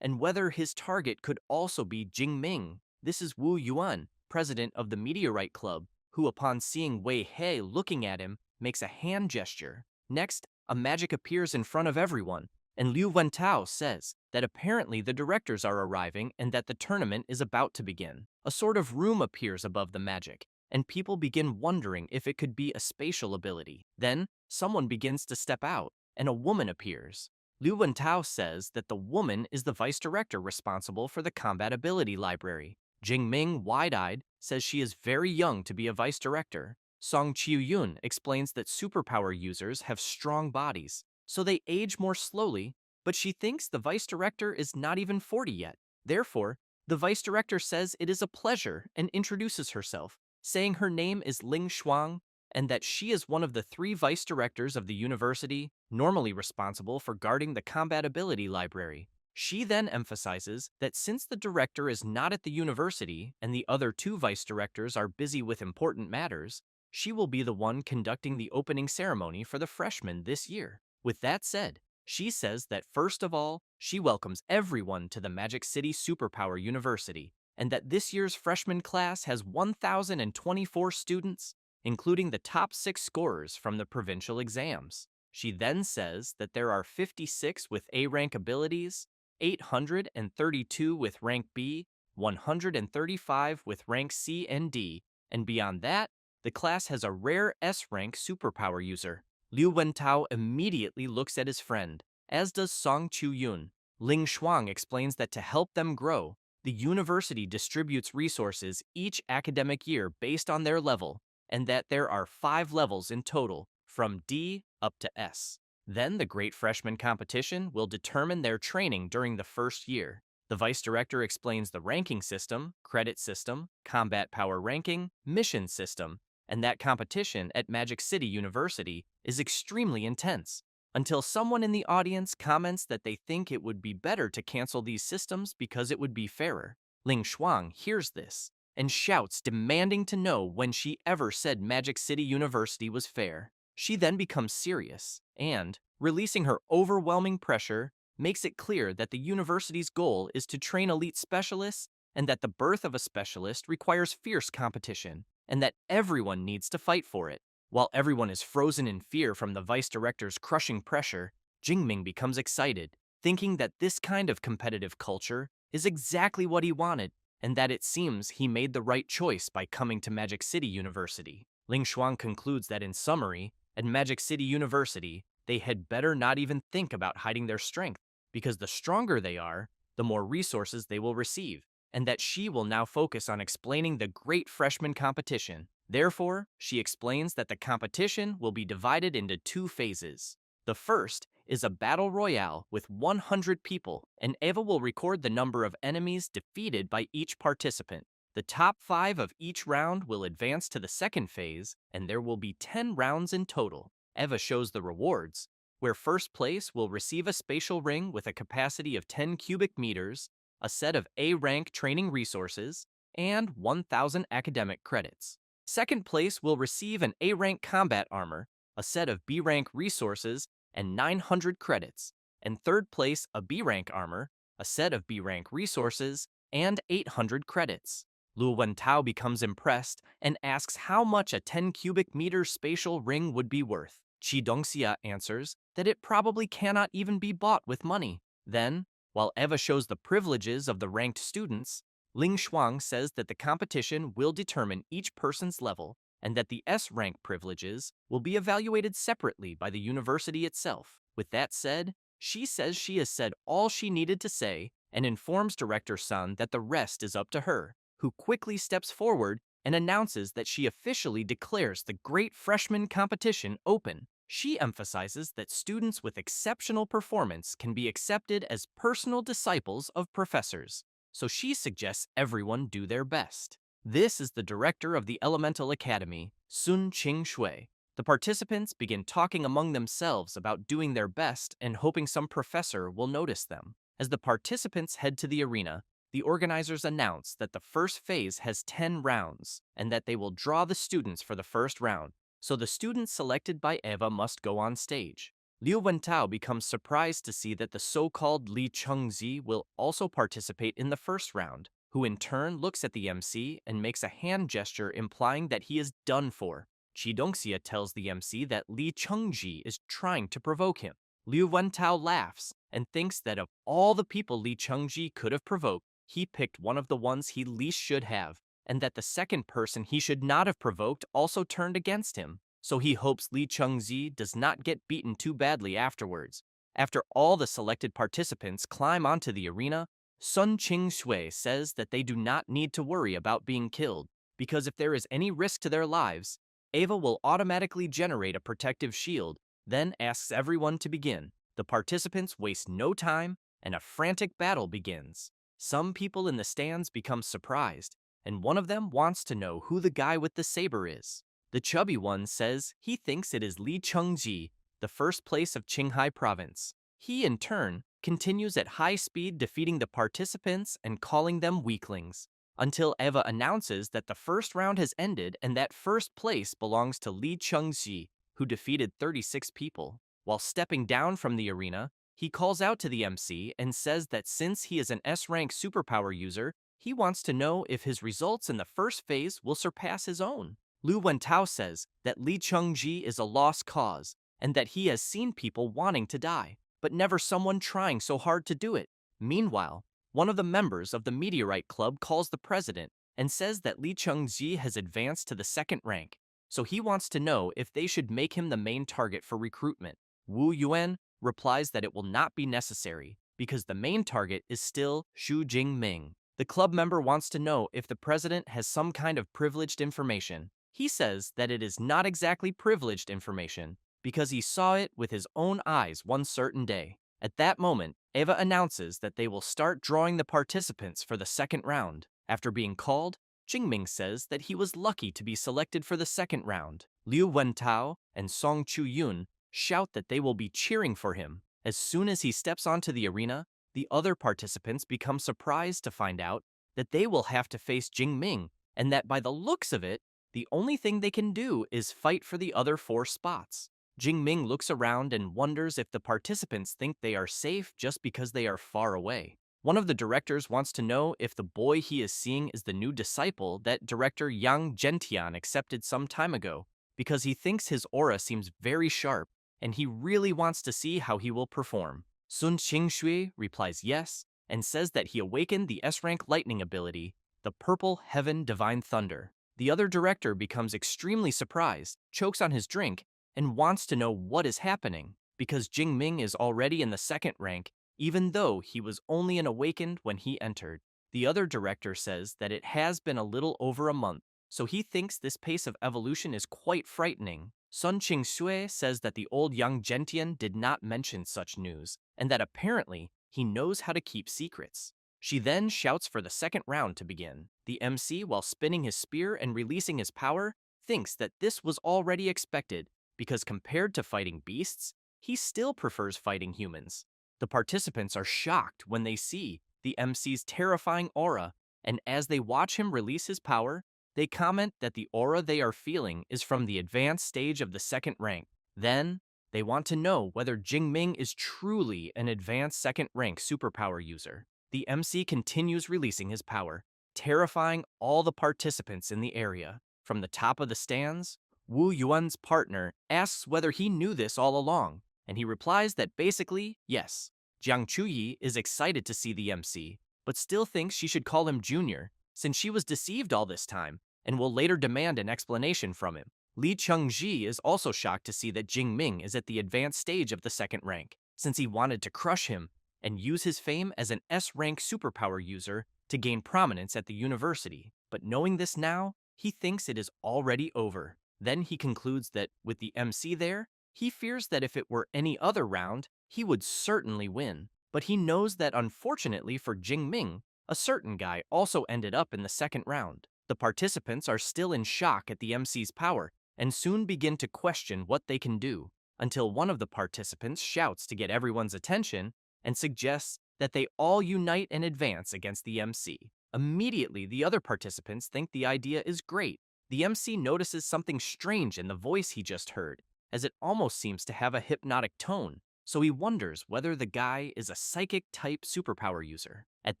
and whether his target could also be Jingming. This is Wu Yuan, president of the Meteorite Club, who upon seeing Wei He looking at him, makes a hand gesture. Next, a magic appears in front of everyone, And Liu Wentao says that apparently the directors are arriving and that the tournament is about to begin. A sort of room appears above the magic, and people begin wondering if it could be a spatial ability. Then, someone begins to step out, and a woman appears. Liu Wentao says that the woman is the vice director responsible for the combat ability library. Jingming, wide-eyed, says she is very young to be a vice director. Song Chiu-yun explains that superpower users have strong bodies, so they age more slowly, but she thinks the vice director is not even 40 yet. Therefore, the vice director says it is a pleasure and introduces herself, saying her name is Ling Shuang and that she is one of the 3 vice directors of the university, normally responsible for guarding the combat ability library. She then emphasizes that since the director is not at the university and the other 2 vice directors are busy with important matters, she will be the one conducting the opening ceremony for the freshmen this year. With that said, she says that first of all, she welcomes everyone to the Magic City Superpower University, and that this year's freshman class has 1,024 students, including the top 6 scorers from the provincial exams. She then says that there are 56 with A rank abilities, 832 with rank B, 135 with rank C and D, and beyond that, the class has a rare S rank superpower user. Liu Wentao immediately looks at his friend, as does Song Chu-yun. Ling Shuang explains that to help them grow, the university distributes resources each academic year based on their level, and that there are 5 levels in total, from D up to S. Then the Great Freshman Competition will determine their training during the first year. The vice director explains the ranking system, credit system, combat power ranking, mission system, and that competition at Magic City University is extremely intense, until someone in the audience comments that they think it would be better to cancel these systems because it would be fairer. Ling Shuang hears this and shouts, demanding to know when she ever said Magic City University was fair. She then becomes serious and, releasing her overwhelming pressure, makes it clear that the university's goal is to train elite specialists and that the birth of a specialist requires fierce competition, and that everyone needs to fight for it. While everyone is frozen in fear from the vice director's crushing pressure, Jingming becomes excited, thinking that this kind of competitive culture is exactly what he wanted, and that it seems he made the right choice by coming to Magic City University. Ling Shuang concludes that in summary, at Magic City University, they had better not even think about hiding their strength, because the stronger they are, the more resources they will receive, and that she will now focus on explaining the great freshman competition. Therefore, she explains that the competition will be divided into 2 phases. The first is a battle royale with 100 people, and Eva will record the number of enemies defeated by each participant. The top 5 of each round will advance to the second phase, and there will be 10 rounds in total. Eva shows the rewards, where first place will receive a spatial ring with a capacity of 10 cubic meters, a set of A-rank training resources, and 1,000 academic credits. Second place will receive an A-rank combat armor, a set of B-rank resources, and 900 credits. And third place, a B-rank armor, a set of B-rank resources, and 800 credits. Liu Wentao becomes impressed and asks how much a 10 cubic meter spatial ring would be worth. Qi Dongxia answers that it probably cannot even be bought with money. Then, while Eva shows the privileges of the ranked students, Ling Shuang says that the competition will determine each person's level and that the S-rank privileges will be evaluated separately by the university itself. With that said, she says she has said all she needed to say and informs Director Sun that the rest is up to her, who quickly steps forward and announces that she officially declares the Great Freshman Competition open. She emphasizes that students with exceptional performance can be accepted as personal disciples of professors, so she suggests everyone do their best. This is the director of the Elemental Academy, Sun Qing-shui. The participants begin talking among themselves about doing their best and hoping some professor will notice them. As the participants head to the arena, the organizers announce that the first phase has 10 rounds and that they will draw the students for the first round, so the students selected by Eva must go on stage. Liu Wentao becomes surprised to see that the so-called Li Chengzi will also participate in the first round, who in turn looks at the MC and makes a hand gesture implying that he is done for. Qi Dongxia tells the MC that Li Chengji is trying to provoke him. Liu Wentao laughs and thinks that of all the people Li Chengji could have provoked, he picked one of the ones he least should have, and that the second person he should not have provoked also turned against him. So he hopes Li Chengji does not get beaten too badly afterwards. After all the selected participants climb onto the arena, Sun Qing says that they do not need to worry about being killed, because if there is any risk to their lives, Ava will automatically generate a protective shield, then asks everyone to begin. The participants waste no time, and a frantic battle begins. Some people in the stands become surprised, and one of them wants to know who the guy with the saber is. The chubby one says he thinks it is Li Chengji, the first place of Qinghai province. He, in turn, continues at high speed defeating the participants and calling them weaklings, until Eva announces that the first round has ended and that first place belongs to Li Chengji, who defeated 36 people. While stepping down from the arena, he calls out to the MC and says that since he is an S-rank superpower user, he wants to know if his results in the first phase will surpass his own. Lu Wentao says that Li Chengji is a lost cause, and that he has seen people wanting to die, but never someone trying so hard to do it. Meanwhile, one of the members of the Meteorite Club calls the president and says that Li Chengji has advanced to the second rank, so he wants to know if they should make him the main target for recruitment. Wu Yuan replies that it will not be necessary, because the main target is still Xu Jingming. The club member wants to know if the president has some kind of privileged information. He says that it is not exactly privileged information, because he saw it with his own eyes one certain day. At that moment, Eva announces that they will start drawing the participants for the second round. After being called, Jingming says that he was lucky to be selected for the second round. Liu Wentao and Song Chu-yun shout that they will be cheering for him. As soon as he steps onto the arena, the other participants become surprised to find out that they will have to face Jingming, and that by the looks of it, the only thing they can do is fight for the other 4 spots. Jingming looks around and wonders if the participants think they are safe just because they are far away. One of the directors wants to know if the boy he is seeing is the new disciple that director Yang Gentian accepted some time ago, because he thinks his aura seems very sharp, and he really wants to see how he will perform. Sun Qingshui replies yes, and says that he awakened the S-rank lightning ability, the Purple Heaven Divine Thunder. The other director becomes extremely surprised, chokes on his drink, and wants to know what is happening, because Jingming is already in the second rank, even though he was only an awakened when he entered. The other director says that it has been a little over a month, so he thinks this pace of evolution is quite frightening. Sun Qingshui says that the old Yang Gentian did not mention such news, and that apparently he knows how to keep secrets. She then shouts for the second round to begin. The MC, while spinning his spear and releasing his power, thinks that this was already expected, because compared to fighting beasts, he still prefers fighting humans. The participants are shocked when they see the MC's terrifying aura, and as they watch him release his power, they comment that the aura they are feeling is from the advanced stage of the second rank. Then, they want to know whether Jingming is truly an advanced second rank superpower user. The MC continues releasing his power, terrifying all the participants in the area. From the top of the stands, Wu Yuan's partner asks whether he knew this all along, and he replies that basically, yes. Jiang Chuyi is excited to see the MC, but still thinks she should call him Junior, since she was deceived all this time, and will later demand an explanation from him. Li Chengji is also shocked to see that Jingming is at the advanced stage of the second rank, since he wanted to crush him and use his fame as an S-rank superpower user to gain prominence at the university. But knowing this now, he thinks it is already over. Then he concludes that, with the MC there, he fears that if it were any other round, he would certainly win. But he knows that unfortunately for Jingming, a certain guy also ended up in the second round. The participants are still in shock at the MC's power, and soon begin to question what they can do, until one of the participants shouts to get everyone's attention and suggests that they all unite and advance against the MC. Immediately, the other participants think the idea is great. The MC notices something strange in the voice he just heard, as it almost seems to have a hypnotic tone, so he wonders whether the guy is a psychic-type superpower user. At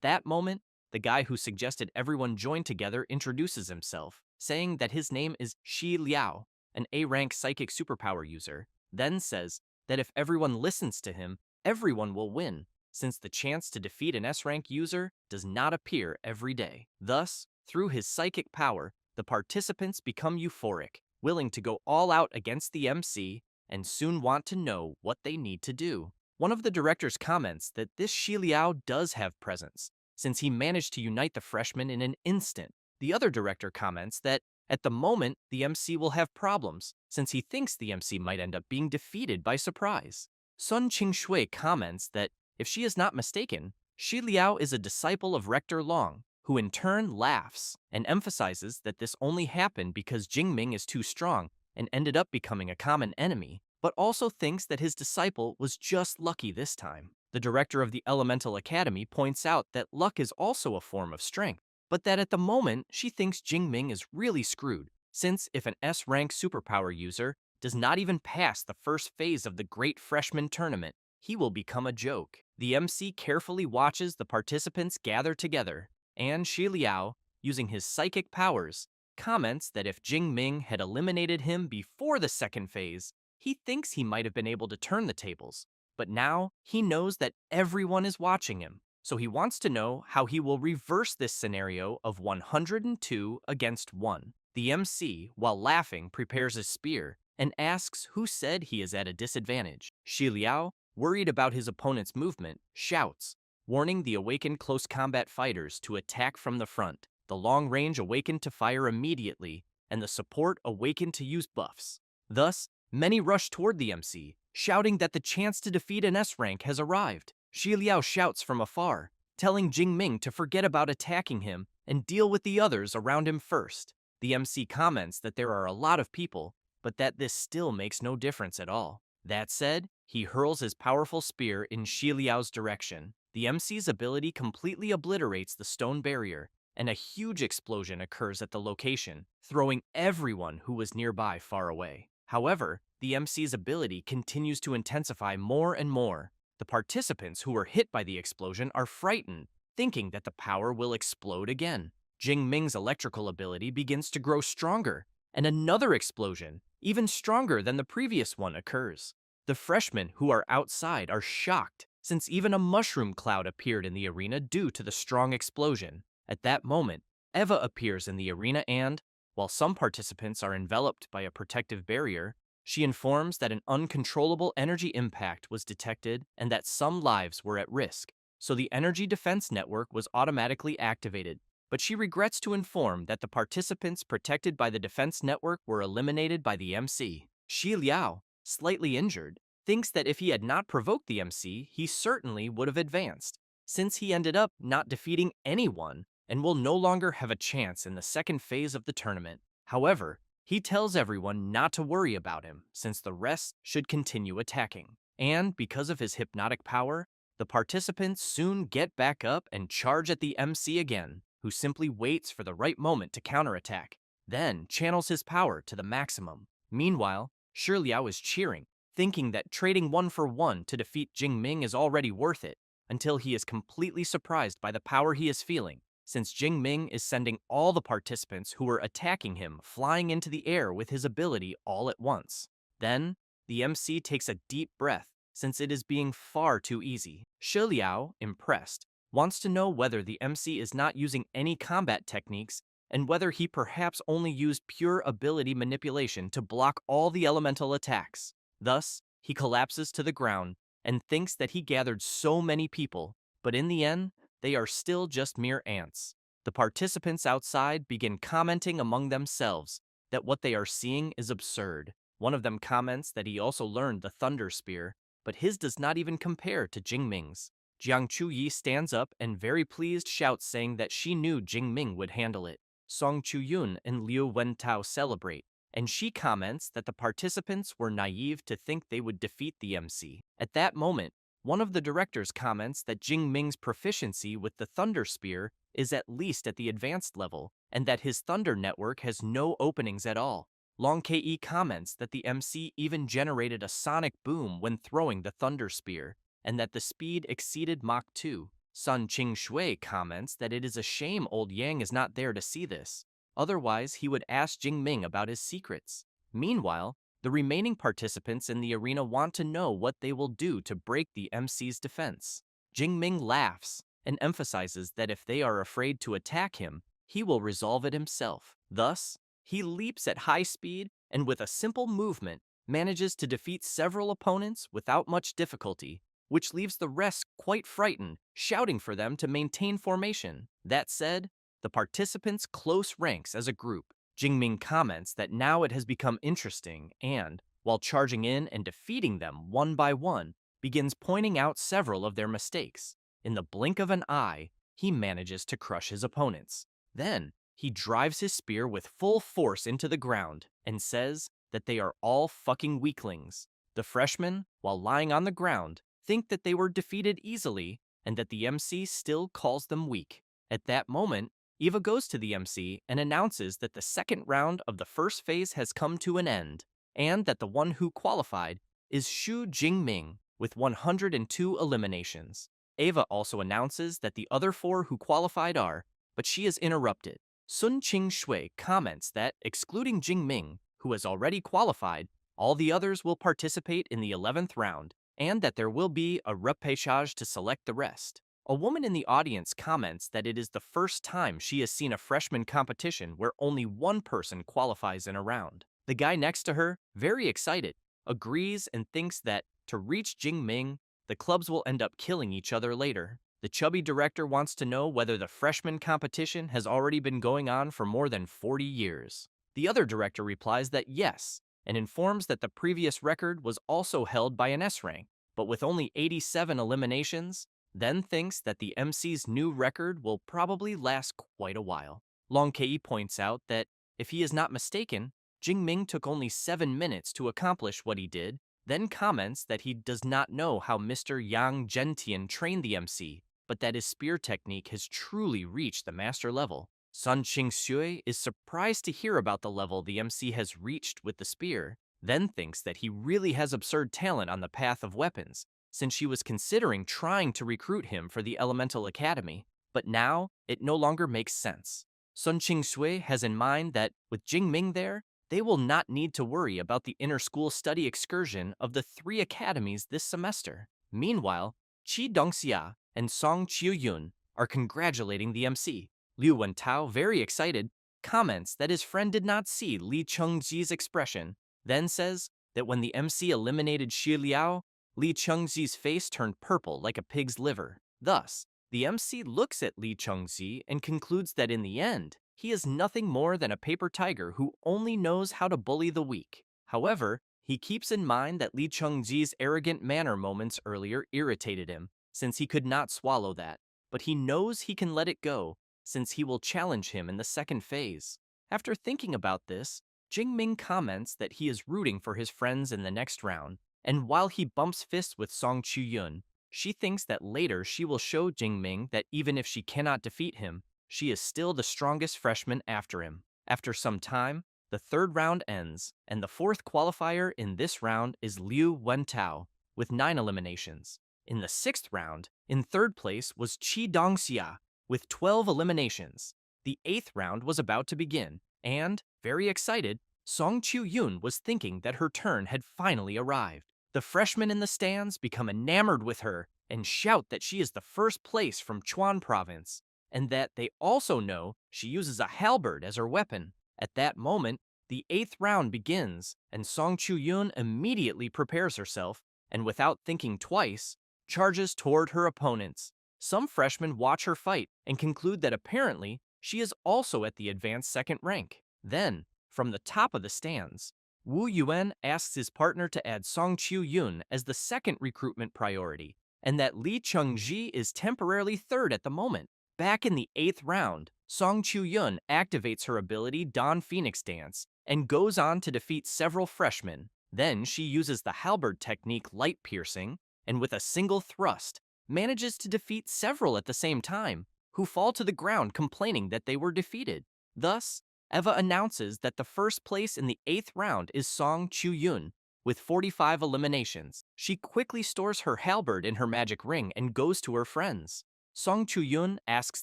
that moment, the guy who suggested everyone join together introduces himself, saying that his name is Shi Liao, an A-rank psychic superpower user, then says that if everyone listens to him, everyone will win, since the chance to defeat an S-rank user does not appear every day. Thus, through his psychic power, the participants become euphoric, willing to go all out against the MC, and soon want to know what they need to do. One of the directors comments that this Xi Liao does have presence, since he managed to unite the freshmen in an instant. The other director comments that at the moment, the MC will have problems, since he thinks the MC might end up being defeated by surprise. Sun Qingshui comments that, if she is not mistaken, Xi Liao is a disciple of Rector Long, who in turn laughs and emphasizes that this only happened because Jingming is too strong and ended up becoming a common enemy, but also thinks that his disciple was just lucky this time. The director of the Elemental Academy points out that luck is also a form of strength, but that at the moment she thinks Jingming is really screwed, since if an S-rank superpower user does not even pass the first phase of the Great Freshman Tournament, he will become a joke. The MC carefully watches the participants gather together, and Xi Liao, using his psychic powers, comments that if Jingming had eliminated him before the second phase, he thinks he might have been able to turn the tables. But now he knows that everyone is watching him, so he wants to know how he will reverse this scenario of 102 against 1. The MC, while laughing, prepares his spear and asks who said he is at a disadvantage. Xi Liao, worried about his opponent's movement, shouts, warning the awakened close combat fighters to attack from the front. The long range awakened to fire immediately, and the support awakened to use buffs. Thus, many rush toward the MC, shouting that the chance to defeat an S-rank has arrived. Xi Liao shouts from afar, telling Jingming to forget about attacking him and deal with the others around him first. The MC comments that there are a lot of people, but that this still makes no difference at all. That said, he hurls his powerful spear in Xi Liao's direction. The MC's ability completely obliterates the stone barrier, and a huge explosion occurs at the location, throwing everyone who was nearby far away. However, the MC's ability continues to intensify more and more. The participants who were hit by the explosion are frightened, thinking that the power will explode again. Jingming's electrical ability begins to grow stronger, and another explosion, even stronger than the previous one, occurs. The freshmen who are outside are shocked, since even a mushroom cloud appeared in the arena due to the strong explosion. At that moment, Eva appears in the arena and, while some participants are enveloped by a protective barrier, she informs that an uncontrollable energy impact was detected and that some lives were at risk, so the energy defense network was automatically activated. But she regrets to inform that the participants protected by the defense network were eliminated by the MC. Xi Liao, slightly injured, thinks that if he had not provoked the MC, he certainly would have advanced, since he ended up not defeating anyone and will no longer have a chance in the second phase of the tournament. However, he tells everyone not to worry about him, since the rest should continue attacking. And because of his hypnotic power, the participants soon get back up and charge at the MC again, who simply waits for the right moment to counterattack, then channels his power to the maximum. Meanwhile, Xi Liao is cheering, thinking that trading 1-for-1 to defeat Jingming is already worth it, until he is completely surprised by the power he is feeling, since Jingming is sending all the participants who were attacking him flying into the air with his ability all at once. Then, the MC takes a deep breath, since it is being far too easy. Xi Liao, impressed, wants to know whether the MC is not using any combat techniques and whether he perhaps only used pure ability manipulation to block all the elemental attacks. Thus, he collapses to the ground and thinks that he gathered so many people, but in the end, they are still just mere ants. The participants outside begin commenting among themselves that what they are seeing is absurd. One of them comments that he also learned the Thunder Spear, but his does not even compare to Jingming's. Jiang Chuyi stands up and very pleased shouts saying that she knew Jingming would handle it. Song Chuyun and Liu Wentao celebrate, and she comments that the participants were naive to think they would defeat the MC. At that moment, one of the directors comments that Jingming's proficiency with the Thunder Spear is at least at the advanced level, and that his Thunder Network has no openings at all. Long Ke comments that the MC even generated a sonic boom when throwing the Thunder Spear, and that the speed exceeded Mach 2. Sun Qingshui comments that it is a shame old Yang is not there to see this. Otherwise, he would ask Jingming about his secrets. Meanwhile, The remaining participants in the arena want to know what they will do to break the MC's defense. Jingming laughs and emphasizes that if they are afraid to attack him, he will resolve it himself. Thus, he leaps at high speed and with a simple movement manages to defeat several opponents without much difficulty, which leaves the rest quite frightened, shouting for them to maintain formation. That said, the participants close ranks as a group. Jingming comments that now it has become interesting and, while charging in and defeating them one by one, begins pointing out several of their mistakes. In the blink of an eye, he manages to crush his opponents. Then, he drives his spear with full force into the ground and says that they are all fucking weaklings. The freshmen, while lying on the ground, think that they were defeated easily and that the MC still calls them weak. At that moment, Eva goes to the MC and announces that the second round of the first phase has come to an end, and that the one who qualified is Xu Jingming with 102 eliminations. Eva also announces that the other 4 who qualified are, but she is interrupted. Sun Qing-shui comments that, excluding Jingming, who has already qualified, all the others will participate in the 11th round, and that there will be a repêchage to select the rest. A woman in the audience comments that it is the first time she has seen a freshman competition where only one person qualifies in a round. The guy next to her, very excited, agrees and thinks that, to reach Jingming, the clubs will end up killing each other later. The chubby director wants to know whether the freshman competition has already been going on for more than 40 years. The other director replies that yes, and informs that the previous record was also held by an S rank, but with only 87 eliminations, then thinks that the MC's new record will probably last quite a while. Long Kei points out that, if he is not mistaken, Jingming took only 7 minutes to accomplish what he did, then comments that he does not know how Mr. Yang Zhentian trained the MC, but that his spear technique has truly reached the master level. Sun Qing-shui is surprised to hear about the level the MC has reached with the spear, then thinks that he really has absurd talent on the path of weapons, since she was considering trying to recruit him for the Elemental Academy, but now it no longer makes sense. Sun Qing-shui has in mind that, with Jingming there, they will not need to worry about the inter-school study excursion of the 3 academies this semester. Meanwhile, Qi Dongxia and Song Qiuyun are congratulating the MC. Liu Wentao, very excited, comments that his friend did not see Li Chengji's expression, then says that when the MC eliminated Xi Liao, Li Chengji's face turned purple like a pig's liver. Thus, the MC looks at Li Chengji and concludes that in the end, he is nothing more than a paper tiger who only knows how to bully the weak. However, he keeps in mind that Li Chengji's arrogant manner moments earlier irritated him, since he could not swallow that, but he knows he can let it go, since he will challenge him in the second phase. After thinking about this, Jingming comments that he is rooting for his friends in the next round, and while he bumps fists with Song Qiuyun, she thinks that later she will show Jingming that even if she cannot defeat him, she is still the strongest freshman after him. After some time, the 3rd round ends, and the 4th qualifier in this round is Liu Wentao, with 9 eliminations. In the 6th round, in 3rd place was Qi Dongxia, with 12 eliminations. The 8th round was about to begin, and, very excited, Song Qiuyun was thinking that her turn had finally arrived. The freshmen in the stands become enamored with her and shout that she is the first place from Chuan province, and that they also know she uses a halberd as her weapon. At that moment, the 8th round begins, and Song Qiuyun immediately prepares herself, and without thinking twice, charges toward her opponents. Some freshmen watch her fight and conclude that apparently she is also at the advanced 2nd rank. Then, from the top of the stands, Wu Yuan asks his partner to add Song Qiuyun as the 2nd recruitment priority, and that Li Chengji is temporarily 3rd at the moment. Back in the 8th round, Song Qiuyun activates her ability Dawn Phoenix Dance and goes on to defeat several freshmen. Then she uses the halberd technique Light Piercing, and with a single thrust, manages to defeat several at the same time, who fall to the ground complaining that they were defeated. Thus, Eva announces that the first place in the 8th round is Song Qiuyun, with 45 eliminations. She quickly stores her halberd in her magic ring and goes to her friends. Song Qiuyun asks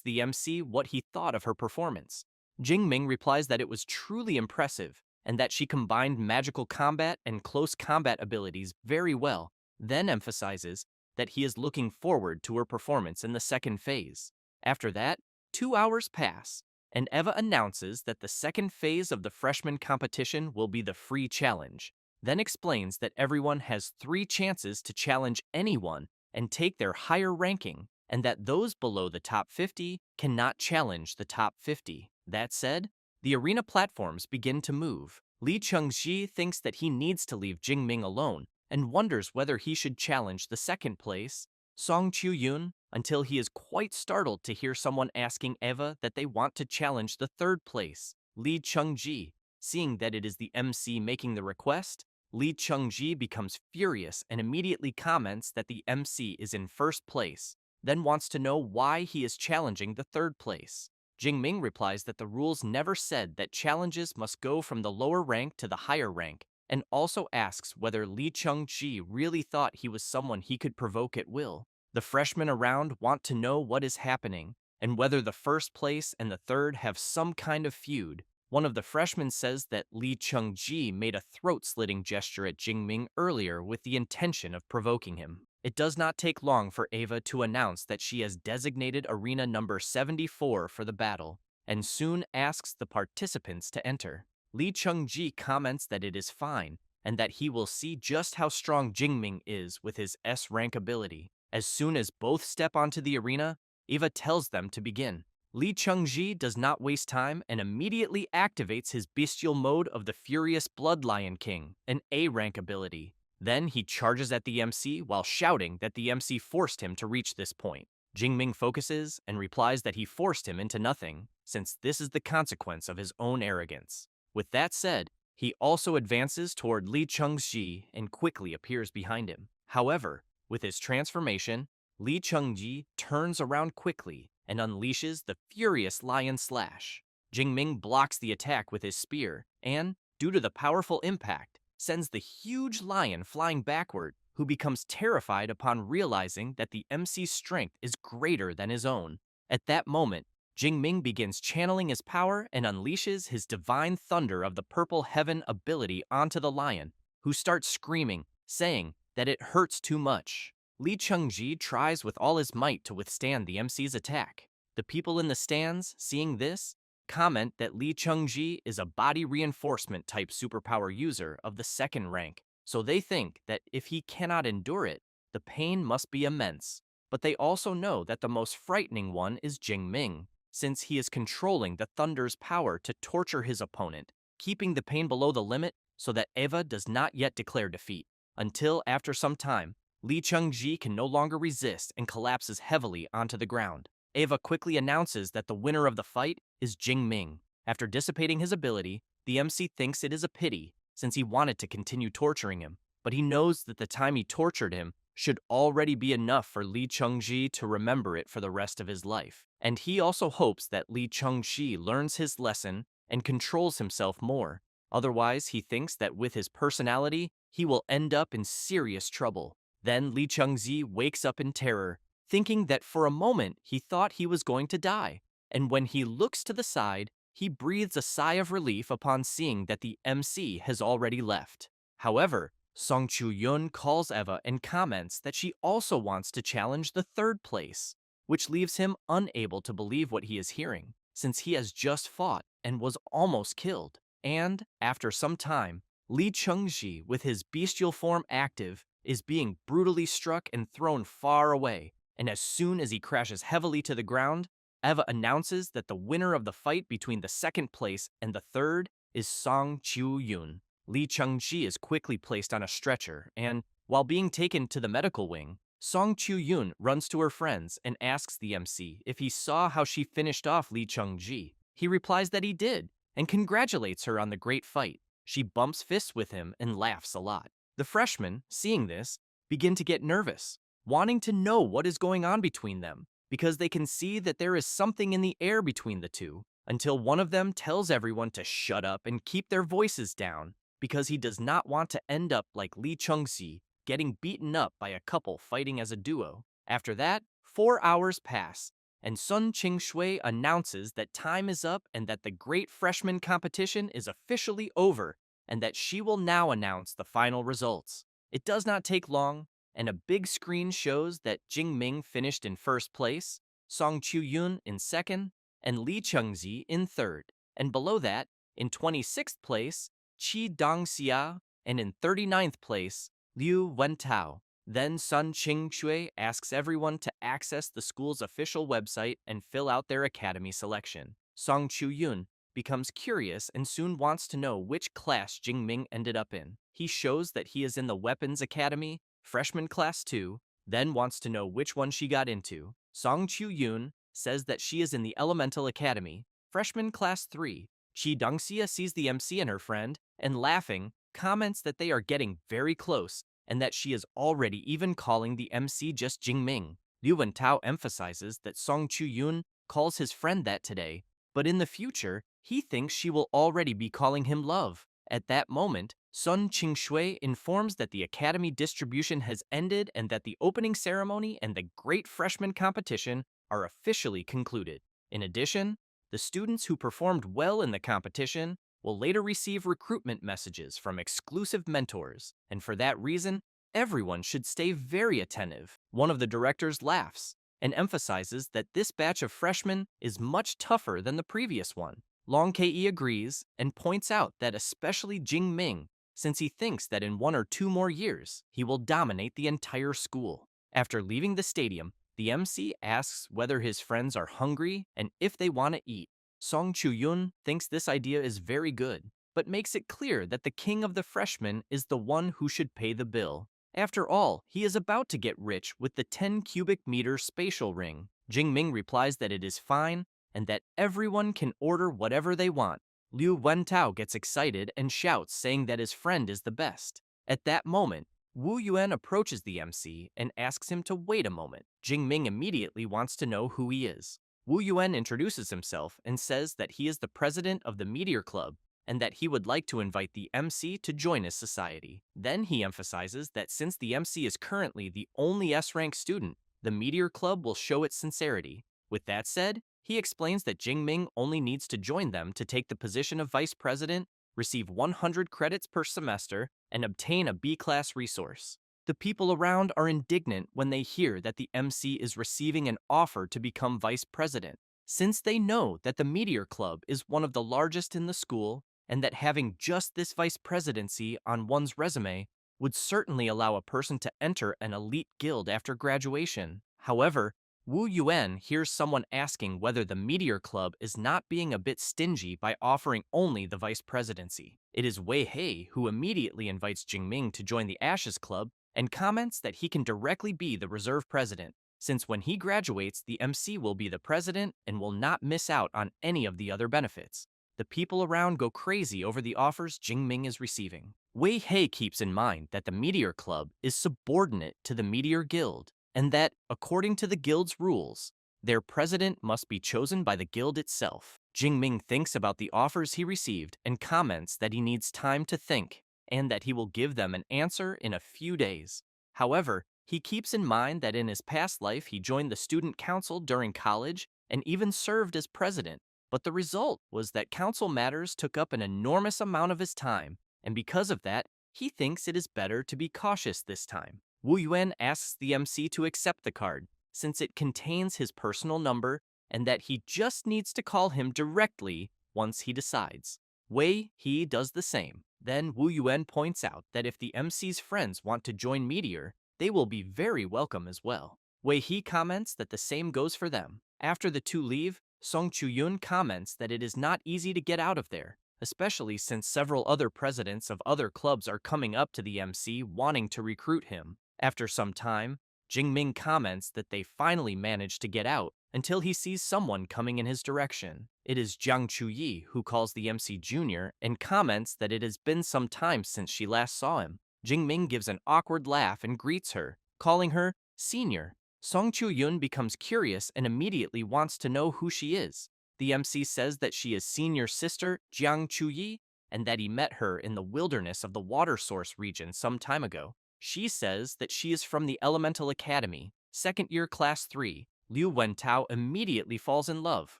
the MC what he thought of her performance. Jingming replies that it was truly impressive, and that she combined magical combat and close combat abilities very well, then emphasizes that he is looking forward to her performance in the second phase. After that, 2 hours pass, and Eva announces that the second phase of the freshman competition will be the free challenge, then explains that everyone has 3 chances to challenge anyone and take their higher ranking, and that those below the top 50 cannot challenge the top 50. That said, the arena platforms begin to move. Lee Chung-ji thinks that he needs to leave Jingming alone and wonders whether he should challenge the second place, Song Chu-yoon, until he is quite startled to hear someone asking Eva that they want to challenge the third place, Lee Chung-ji. Seeing that it is the MC making the request, Lee Chung-ji becomes furious and immediately comments that the MC is in first place, then wants to know why he is challenging the third place. Jingming replies that the rules never said that challenges must go from the lower rank to the higher rank, and also asks whether Lee Chung-ji really thought he was someone he could provoke at will. The freshmen around want to know what is happening, and whether the first place and the third have some kind of feud. One of the freshmen says that Lee Chung-ji made a throat-slitting gesture at Jingming earlier with the intention of provoking him. It does not take long for Eva to announce that she has designated arena number 74 for the battle, and soon asks the participants to enter. Lee Chung-ji comments that it is fine, and that he will see just how strong Jingming is with his S-rank ability. As soon as both step onto the arena, Eva tells them to begin. Lee Chung-ji does not waste time and immediately activates his bestial mode of the Furious Blood Lion King, an A-rank ability. Then he charges at the MC while shouting that the MC forced him to reach this point. Jingming focuses and replies that he forced him into nothing, since this is the consequence of his own arrogance. With that said, he also advances toward Lee Chung-ji and quickly appears behind him. However, with his transformation, Lee Chung-ji turns around quickly and unleashes the Furious Lion Slash. Jingming blocks the attack with his spear and, due to the powerful impact, sends the huge lion flying backward, who becomes terrified upon realizing that the MC's strength is greater than his own. At that moment, Jingming begins channeling his power and unleashes his divine thunder of the Purple Heaven ability onto the lion, who starts screaming, saying that it hurts too much. Lee Chung-ji tries with all his might to withstand the MC's attack. The people in the stands, seeing this, comment that Lee Chung-ji is a body reinforcement type superpower user of the second rank, so they think that if he cannot endure it, the pain must be immense. But they also know that the most frightening one is Jingming, since he is controlling the thunder's power to torture his opponent, keeping the pain below the limit so that Eva does not yet declare defeat. Until, after some time, Lee Chung-ji can no longer resist and collapses heavily onto the ground. Eva quickly announces that the winner of the fight is Jingming. After dissipating his ability, the MC thinks it is a pity, since he wanted to continue torturing him, but he knows that the time he tortured him should already be enough for Lee Chung-ji to remember it for the rest of his life. And he also hopes that Lee Chung-ji learns his lesson and controls himself more. Otherwise, he thinks that with his personality, he will end up in serious trouble. Then Lee Chung-ji wakes up in terror, thinking that for a moment he thought he was going to die. And when he looks to the side, he breathes a sigh of relief upon seeing that the MC has already left. However, Song Chu-yoon calls Eva and comments that she also wants to challenge the third place, which leaves him unable to believe what he is hearing, since he has just fought and was almost killed. And, after some time, Lee Chung-ji, with his bestial form active, is being brutally struck and thrown far away, and as soon as he crashes heavily to the ground, Eva announces that the winner of the fight between the second place and the third is Song Chu-yoon. Lee Chung-ji is quickly placed on a stretcher, and, while being taken to the medical wing, Song Chu-yoon runs to her friends and asks the MC if he saw how she finished off Lee Chung-ji. He replies that he did, and congratulates her on the great fight. She bumps fists with him and laughs a lot. The freshmen, seeing this, begin to get nervous, wanting to know what is going on between them, because they can see that there is something in the air between the two, until one of them tells everyone to shut up and keep their voices down, because he does not want to end up like Lee Chung-si, getting beaten up by a couple fighting as a duo. After that, 4 hours pass, and Sun Qing announces that time is up and that the great freshman competition is officially over and that she will now announce the final results. It does not take long, and a big screen shows that Jingming finished in first place, Song Chu-yun in second, and Lee Chungzi in third. And below that, in 26th place, Chi Dongxia, and in 39th place, Liu Wentao. Then Sun Qing asks everyone to access the school's official website and fill out their academy selection. Song Chu-yun becomes curious and soon wants to know which class Jingming ended up in. He shows that he is in the Weapons Academy, freshman class 2, then wants to know which one she got into. Song Chu-yun says that she is in the Elemental Academy, freshman class 3. Chi Dongxia sees the MC and her friend, and laughing, comments that they are getting very close, and that she is already even calling the MC just Jingming. Liu Wentao emphasizes that Song Chu-yun calls his friend that today, but in the future, he thinks she will already be calling him love. At that moment, Sun Qing informs that the academy distribution has ended and that the opening ceremony and the great freshman competition are officially concluded. In addition, the students who performed well in the competition will later receive recruitment messages from exclusive mentors, and for that reason, everyone should stay very attentive. One of the directors laughs and emphasizes that this batch of freshmen is much tougher than the previous one. Long Ke agrees and points out that especially Jing Ming, since he thinks that in 1 or 2 more years, he will dominate the entire school. After leaving the stadium, the MC asks whether his friends are hungry and if they want to eat. Song Chu-yun thinks this idea is very good, but makes it clear that the king of the freshmen is the one who should pay the bill. After all, he is about to get rich with the 10 cubic meter spatial ring. Jingming replies that it is fine and that everyone can order whatever they want. Liu Wentao gets excited and shouts, saying that his friend is the best. At that moment, Wu Yuan approaches the MC and asks him to wait a moment. Jingming immediately wants to know who he is. Wu Yuan introduces himself and says that he is the president of the Meteor Club and that he would like to invite the MC to join his society. Then he emphasizes that since the MC is currently the only S-rank student, the Meteor Club will show its sincerity. With that said, he explains that Jingming only needs to join them to take the position of vice president, receive 100 credits per semester, and obtain a B-class resource. The people around are indignant when they hear that the MC is receiving an offer to become vice president, since they know that the Meteor Club is one of the largest in the school and that having just this vice presidency on one's resume would certainly allow a person to enter an elite guild after graduation. However, Wu Yuan hears someone asking whether the Meteor Club is not being a bit stingy by offering only the vice presidency. It is Wei Hei who immediately invites Jingming to join the Ashes Club and comments that he can directly be the reserve president, since when he graduates, the MC will be the president and will not miss out on any of the other benefits. The people around go crazy over the offers Jingming is receiving. Wei Hei keeps in mind that the Meteor Club is subordinate to the Meteor Guild, and that, according to the guild's rules, their president must be chosen by the guild itself. Jingming thinks about the offers he received and comments that he needs time to think, and that he will give them an answer in a few days. However, he keeps in mind that in his past life he joined the student council during college and even served as president, but the result was that council matters took up an enormous amount of his time, and because of that, he thinks it is better to be cautious this time. Wu Yuan asks the MC to accept the card, since it contains his personal number and that he just needs to call him directly once he decides. Wei He does the same. Then Wu Yuan points out that if the MC's friends want to join Meteor, they will be very welcome as well. Wei He comments that the same goes for them. After the two leave, Song Chu-yun comments that it is not easy to get out of there, especially since several other presidents of other clubs are coming up to the MC wanting to recruit him. After some time, Jingming comments that they finally managed to get out until he sees someone coming in his direction. It is Jiang Chuyi who calls the MC Junior and comments that it has been some time since she last saw him. Jingming gives an awkward laugh and greets her, calling her Senior. Song Chu-yun becomes curious and immediately wants to know who she is. The MC says that she is Senior's sister, Jiang Chuyi, and that he met her in the wilderness of the water source region some time ago. She says that she is from the Elemental Academy, second year class 3. Liu Wentao immediately falls in love,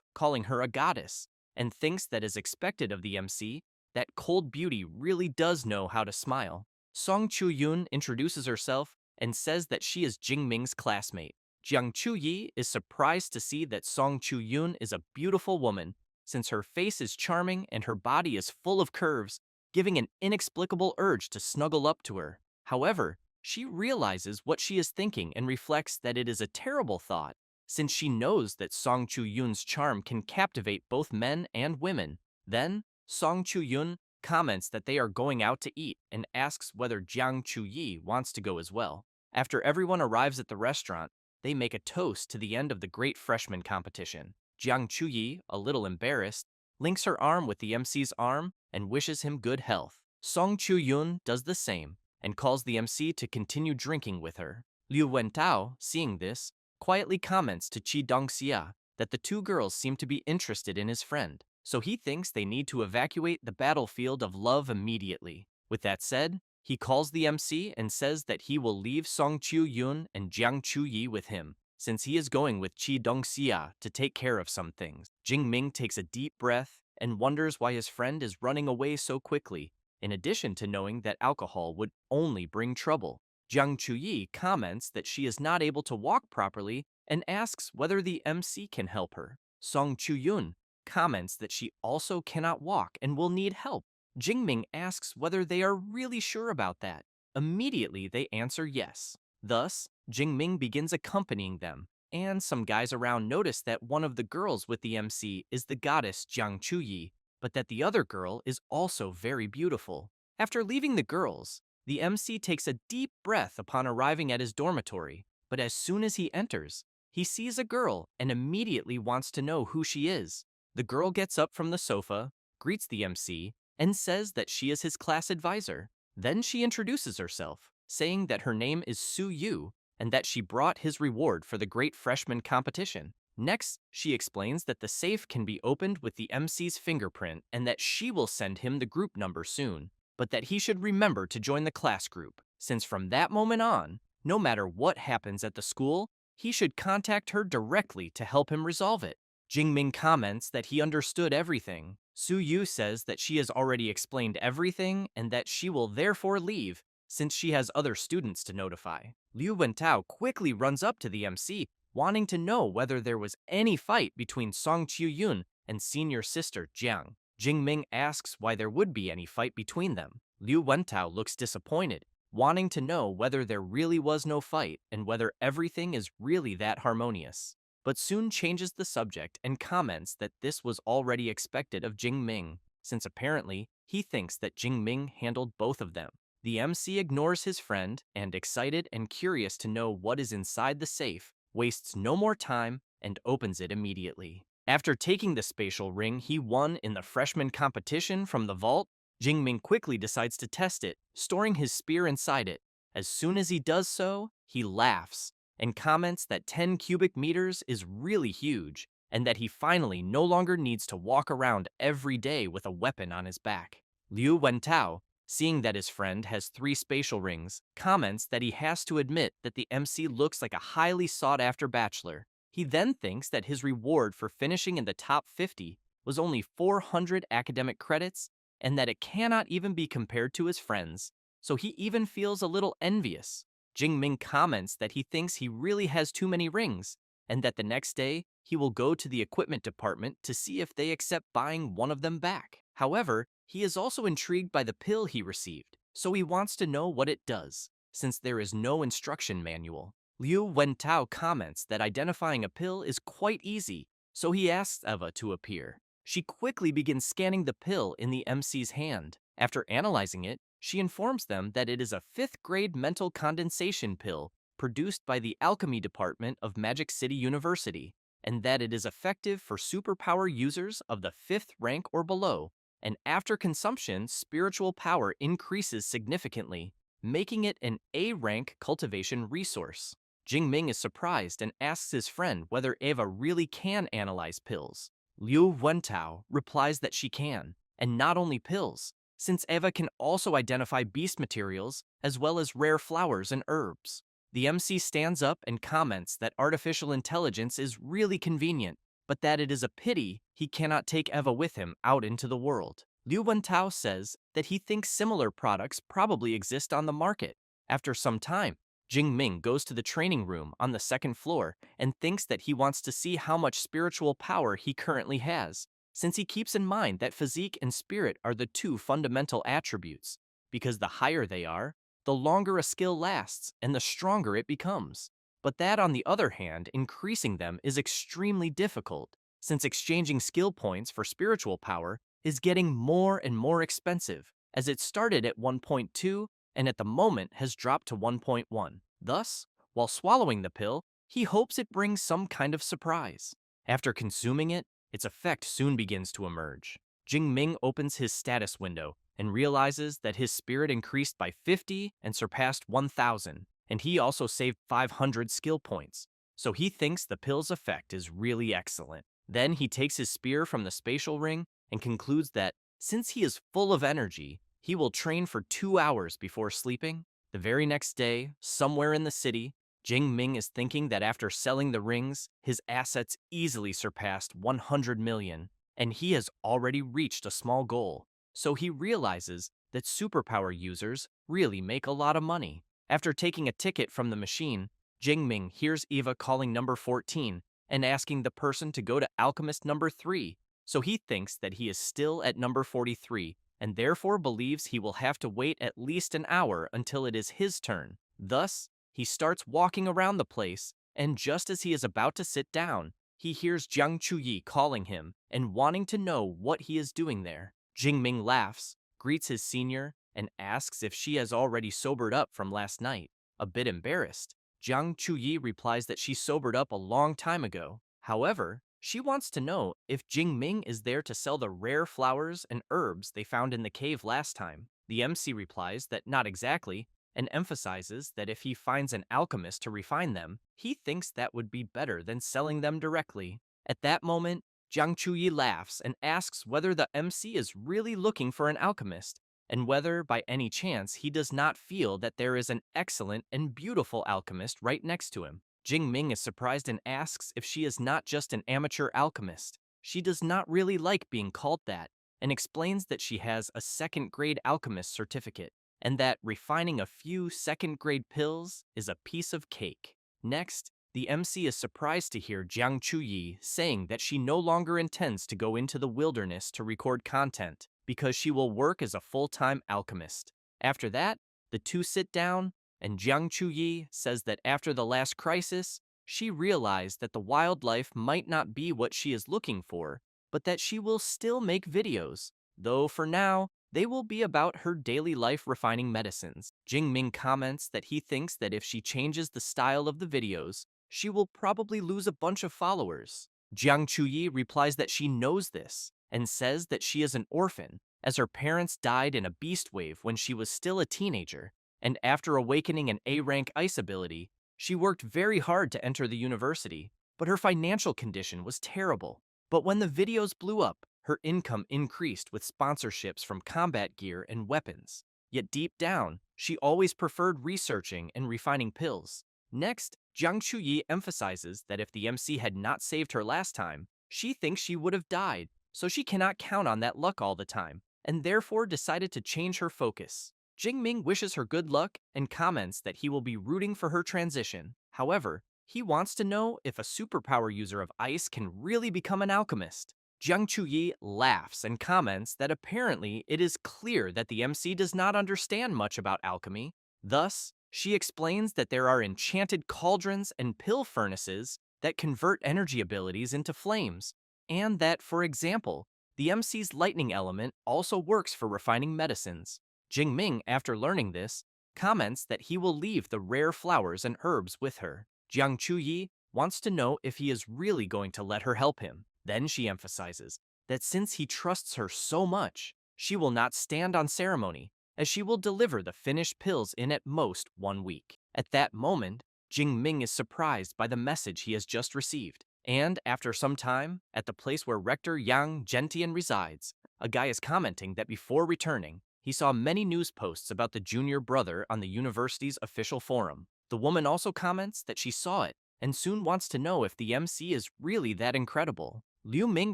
calling her a goddess, and thinks that as expected of the MC, that cold beauty really does know how to smile. Song Chu-yun introduces herself and says that she is Jingming's classmate. Jiang Chu-yi is surprised to see that Song Chu-yun is a beautiful woman, since her face is charming and her body is full of curves, giving an inexplicable urge to snuggle up to her. However, she realizes what she is thinking and reflects that it is a terrible thought, since she knows that Song Chu-yun's charm can captivate both men and women. Then, Song Chu-yun comments that they are going out to eat and asks whether Jiang Chu-yi wants to go as well. After everyone arrives at the restaurant, they make a toast to the end of the great freshman competition. Jiang Chu-yi, a little embarrassed, links her arm with the MC's arm and wishes him good health. Song Chu-yun does the same and calls the MC to continue drinking with her. Liu Wentao, seeing this, quietly comments to Chi Dongxia that the two girls seem to be interested in his friend, so he thinks they need to evacuate the battlefield of love immediately. With that said, he calls the MC and says that he will leave Song Chu-yun and Jiang Chu-yi with him, since he is going with Chi Dongxia to take care of some things. Jing Ming takes a deep breath and wonders why his friend is running away so quickly, in addition to knowing that alcohol would only bring trouble. Jiang Chu-yi comments that she is not able to walk properly and asks whether the MC can help her. Song Chu-yun comments that she also cannot walk and will need help. Jingming asks whether they are really sure about that. Immediately, they answer yes. Thus, Jingming begins accompanying them, and some guys around notice that one of the girls with the MC is the goddess Jiang Chu-yi, but that the other girl is also very beautiful. After leaving the girls, the MC takes a deep breath upon arriving at his dormitory, but as soon as he enters, he sees a girl and immediately wants to know who she is. The girl gets up from the sofa, greets the MC, and says that she is his class advisor. Then she introduces herself, saying that her name is Su Yu and that she brought his reward for the great freshman competition. Next, she explains that the safe can be opened with the MC's fingerprint and that she will send him the group number soon, but that he should remember to join the class group, since from that moment on, no matter what happens at the school, he should contact her directly to help him resolve it. Jingming comments that he understood everything. Su Yu says that she has already explained everything and that she will therefore leave, since she has other students to notify. Liu Wentao quickly runs up to the MC, wanting to know whether there was any fight between Song Chu-yun and senior sister Jiang. Jingming asks why there would be any fight between them. Liu Wentao looks disappointed, wanting to know whether there really was no fight and whether everything is really that harmonious, but soon changes the subject and comments that this was already expected of Jingming, since apparently he thinks that Jingming handled both of them. The MC ignores his friend and, excited and curious to know what is inside the safe, wastes no more time and opens it immediately. After taking the spatial ring he won in the freshman competition from the vault, Jingming quickly decides to test it, storing his spear inside it. As soon as he does so, he laughs and comments that 10 cubic meters is really huge and that he finally no longer needs to walk around every day with a weapon on his back. Liu Wentao, seeing that his friend has 3 spatial rings, comments that he has to admit that the MC looks like a highly sought-after bachelor. He then thinks that his reward for finishing in the top 50 was only 400 academic credits and that it cannot even be compared to his friends, so he even feels a little envious. Jingming comments that he thinks he really has too many rings and that the next day he will go to the equipment department to see if they accept buying one of them back. However, he is also intrigued by the pill he received, so he wants to know what it does, since there is no instruction manual. Liu Wentao comments that identifying a pill is quite easy, so he asks Eva to appear. She quickly begins scanning the pill in the MC's hand. After analyzing it, she informs them that it is a 5th-grade mental condensation pill produced by the alchemy department of Magic City University, and that it is effective for superpower users of the 5th rank or below, and after consumption, spiritual power increases significantly, making it an A-rank cultivation resource. Jingming is surprised and asks his friend whether Eva really can analyze pills. Liu Wentao replies that she can, and not only pills, since Eva can also identify beast materials as well as rare flowers and herbs. The MC stands up and comments that artificial intelligence is really convenient, but that it is a pity he cannot take Eva with him out into the world. Liu Wentao says that he thinks similar products probably exist on the market. After some time, Jingming goes to the training room on the second floor and thinks that he wants to see how much spiritual power he currently has, since he keeps in mind that physique and spirit are the two fundamental attributes, because the higher they are, the longer a skill lasts and the stronger it becomes. But that, on the other hand, increasing them is extremely difficult, since exchanging skill points for spiritual power is getting more and more expensive, as it started at 1.2 and at the moment has dropped to 1.1. Thus, while swallowing the pill, he hopes it brings some kind of surprise. After consuming it, its effect soon begins to emerge. Jingming opens his status window and realizes that his spirit increased by 50 and surpassed 1,000, and he also saved 500 skill points, so he thinks the pill's effect is really excellent. Then he takes his spear from the spatial ring and concludes that, since he is full of energy, he will train for 2 hours before sleeping. The very next day, somewhere in the city, Jing Ming is thinking that after selling the rings, his assets easily surpassed 100 million, and he has already reached a small goal. So he realizes that superpower users really make a lot of money. After taking a ticket from the machine, Jing Ming hears Eva calling number 14 and asking the person to go to alchemist number 3, so he thinks that he is still at number 43 and therefore believes he will have to wait at least an hour until it is his turn. Thus, he starts walking around the place, and just as he is about to sit down, he hears Jiang Chuyi calling him and wanting to know what he is doing there. Jingming laughs, greets his senior, and asks if she has already sobered up from last night. A bit embarrassed, Jiang Chuyi replies that she sobered up a long time ago. However, she wants to know if Jingming is there to sell the rare flowers and herbs they found in the cave last time. The MC replies that not exactly, and emphasizes that if he finds an alchemist to refine them, he thinks that would be better than selling them directly. At that moment, Jiang Chuyi laughs and asks whether the MC is really looking for an alchemist, and whether, by any chance, he does not feel that there is an excellent and beautiful alchemist right next to him. Jing Ming is surprised and asks if she is not just an amateur alchemist. She does not really like being called that, and explains that she has a second-grade alchemist certificate, and that refining a few second-grade pills is a piece of cake. Next, the MC is surprised to hear Jiang Chuyi saying that she no longer intends to go into the wilderness to record content, because she will work as a full-time alchemist. After that, the two sit down, and Jiang Chuyi says that after the last crisis, she realized that the wildlife might not be what she is looking for, but that she will still make videos, though for now, they will be about her daily life refining medicines. Jing Ming comments that he thinks that if she changes the style of the videos, she will probably lose a bunch of followers. Jiang Chuyi replies that she knows this, and says that she is an orphan, as her parents died in a beast wave when she was still a teenager, and after awakening an A-rank ice ability, she worked very hard to enter the university, but her financial condition was terrible. But when the videos blew up, her income increased with sponsorships from combat gear and weapons. Yet deep down, she always preferred researching and refining pills. Next, Jiang Chuyi emphasizes that if the MC had not saved her last time, she thinks she would have died, so she cannot count on that luck all the time, and therefore decided to change her focus. Jingming wishes her good luck and comments that he will be rooting for her transition. However, he wants to know if a superpower user of ice can really become an alchemist. Jiang Chuyi laughs and comments that apparently it is clear that the MC does not understand much about alchemy. Thus, she explains that there are enchanted cauldrons and pill furnaces that convert energy abilities into flames, and that, for example, the MC's lightning element also works for refining medicines. Jingming, after learning this, comments that he will leave the rare flowers and herbs with her. Jiang Chuyi wants to know if he is really going to let her help him. Then she emphasizes that since he trusts her so much, she will not stand on ceremony, as she will deliver the finished pills in at most 1 week. At that moment, Jingming is surprised by the message he has just received, and after some time, at the place where Rector Yang Gentian resides, a guy is commenting that before returning, he saw many news posts about the junior brother on the university's official forum. The woman also comments that she saw it and soon wants to know if the MC is really that incredible. Liu Ming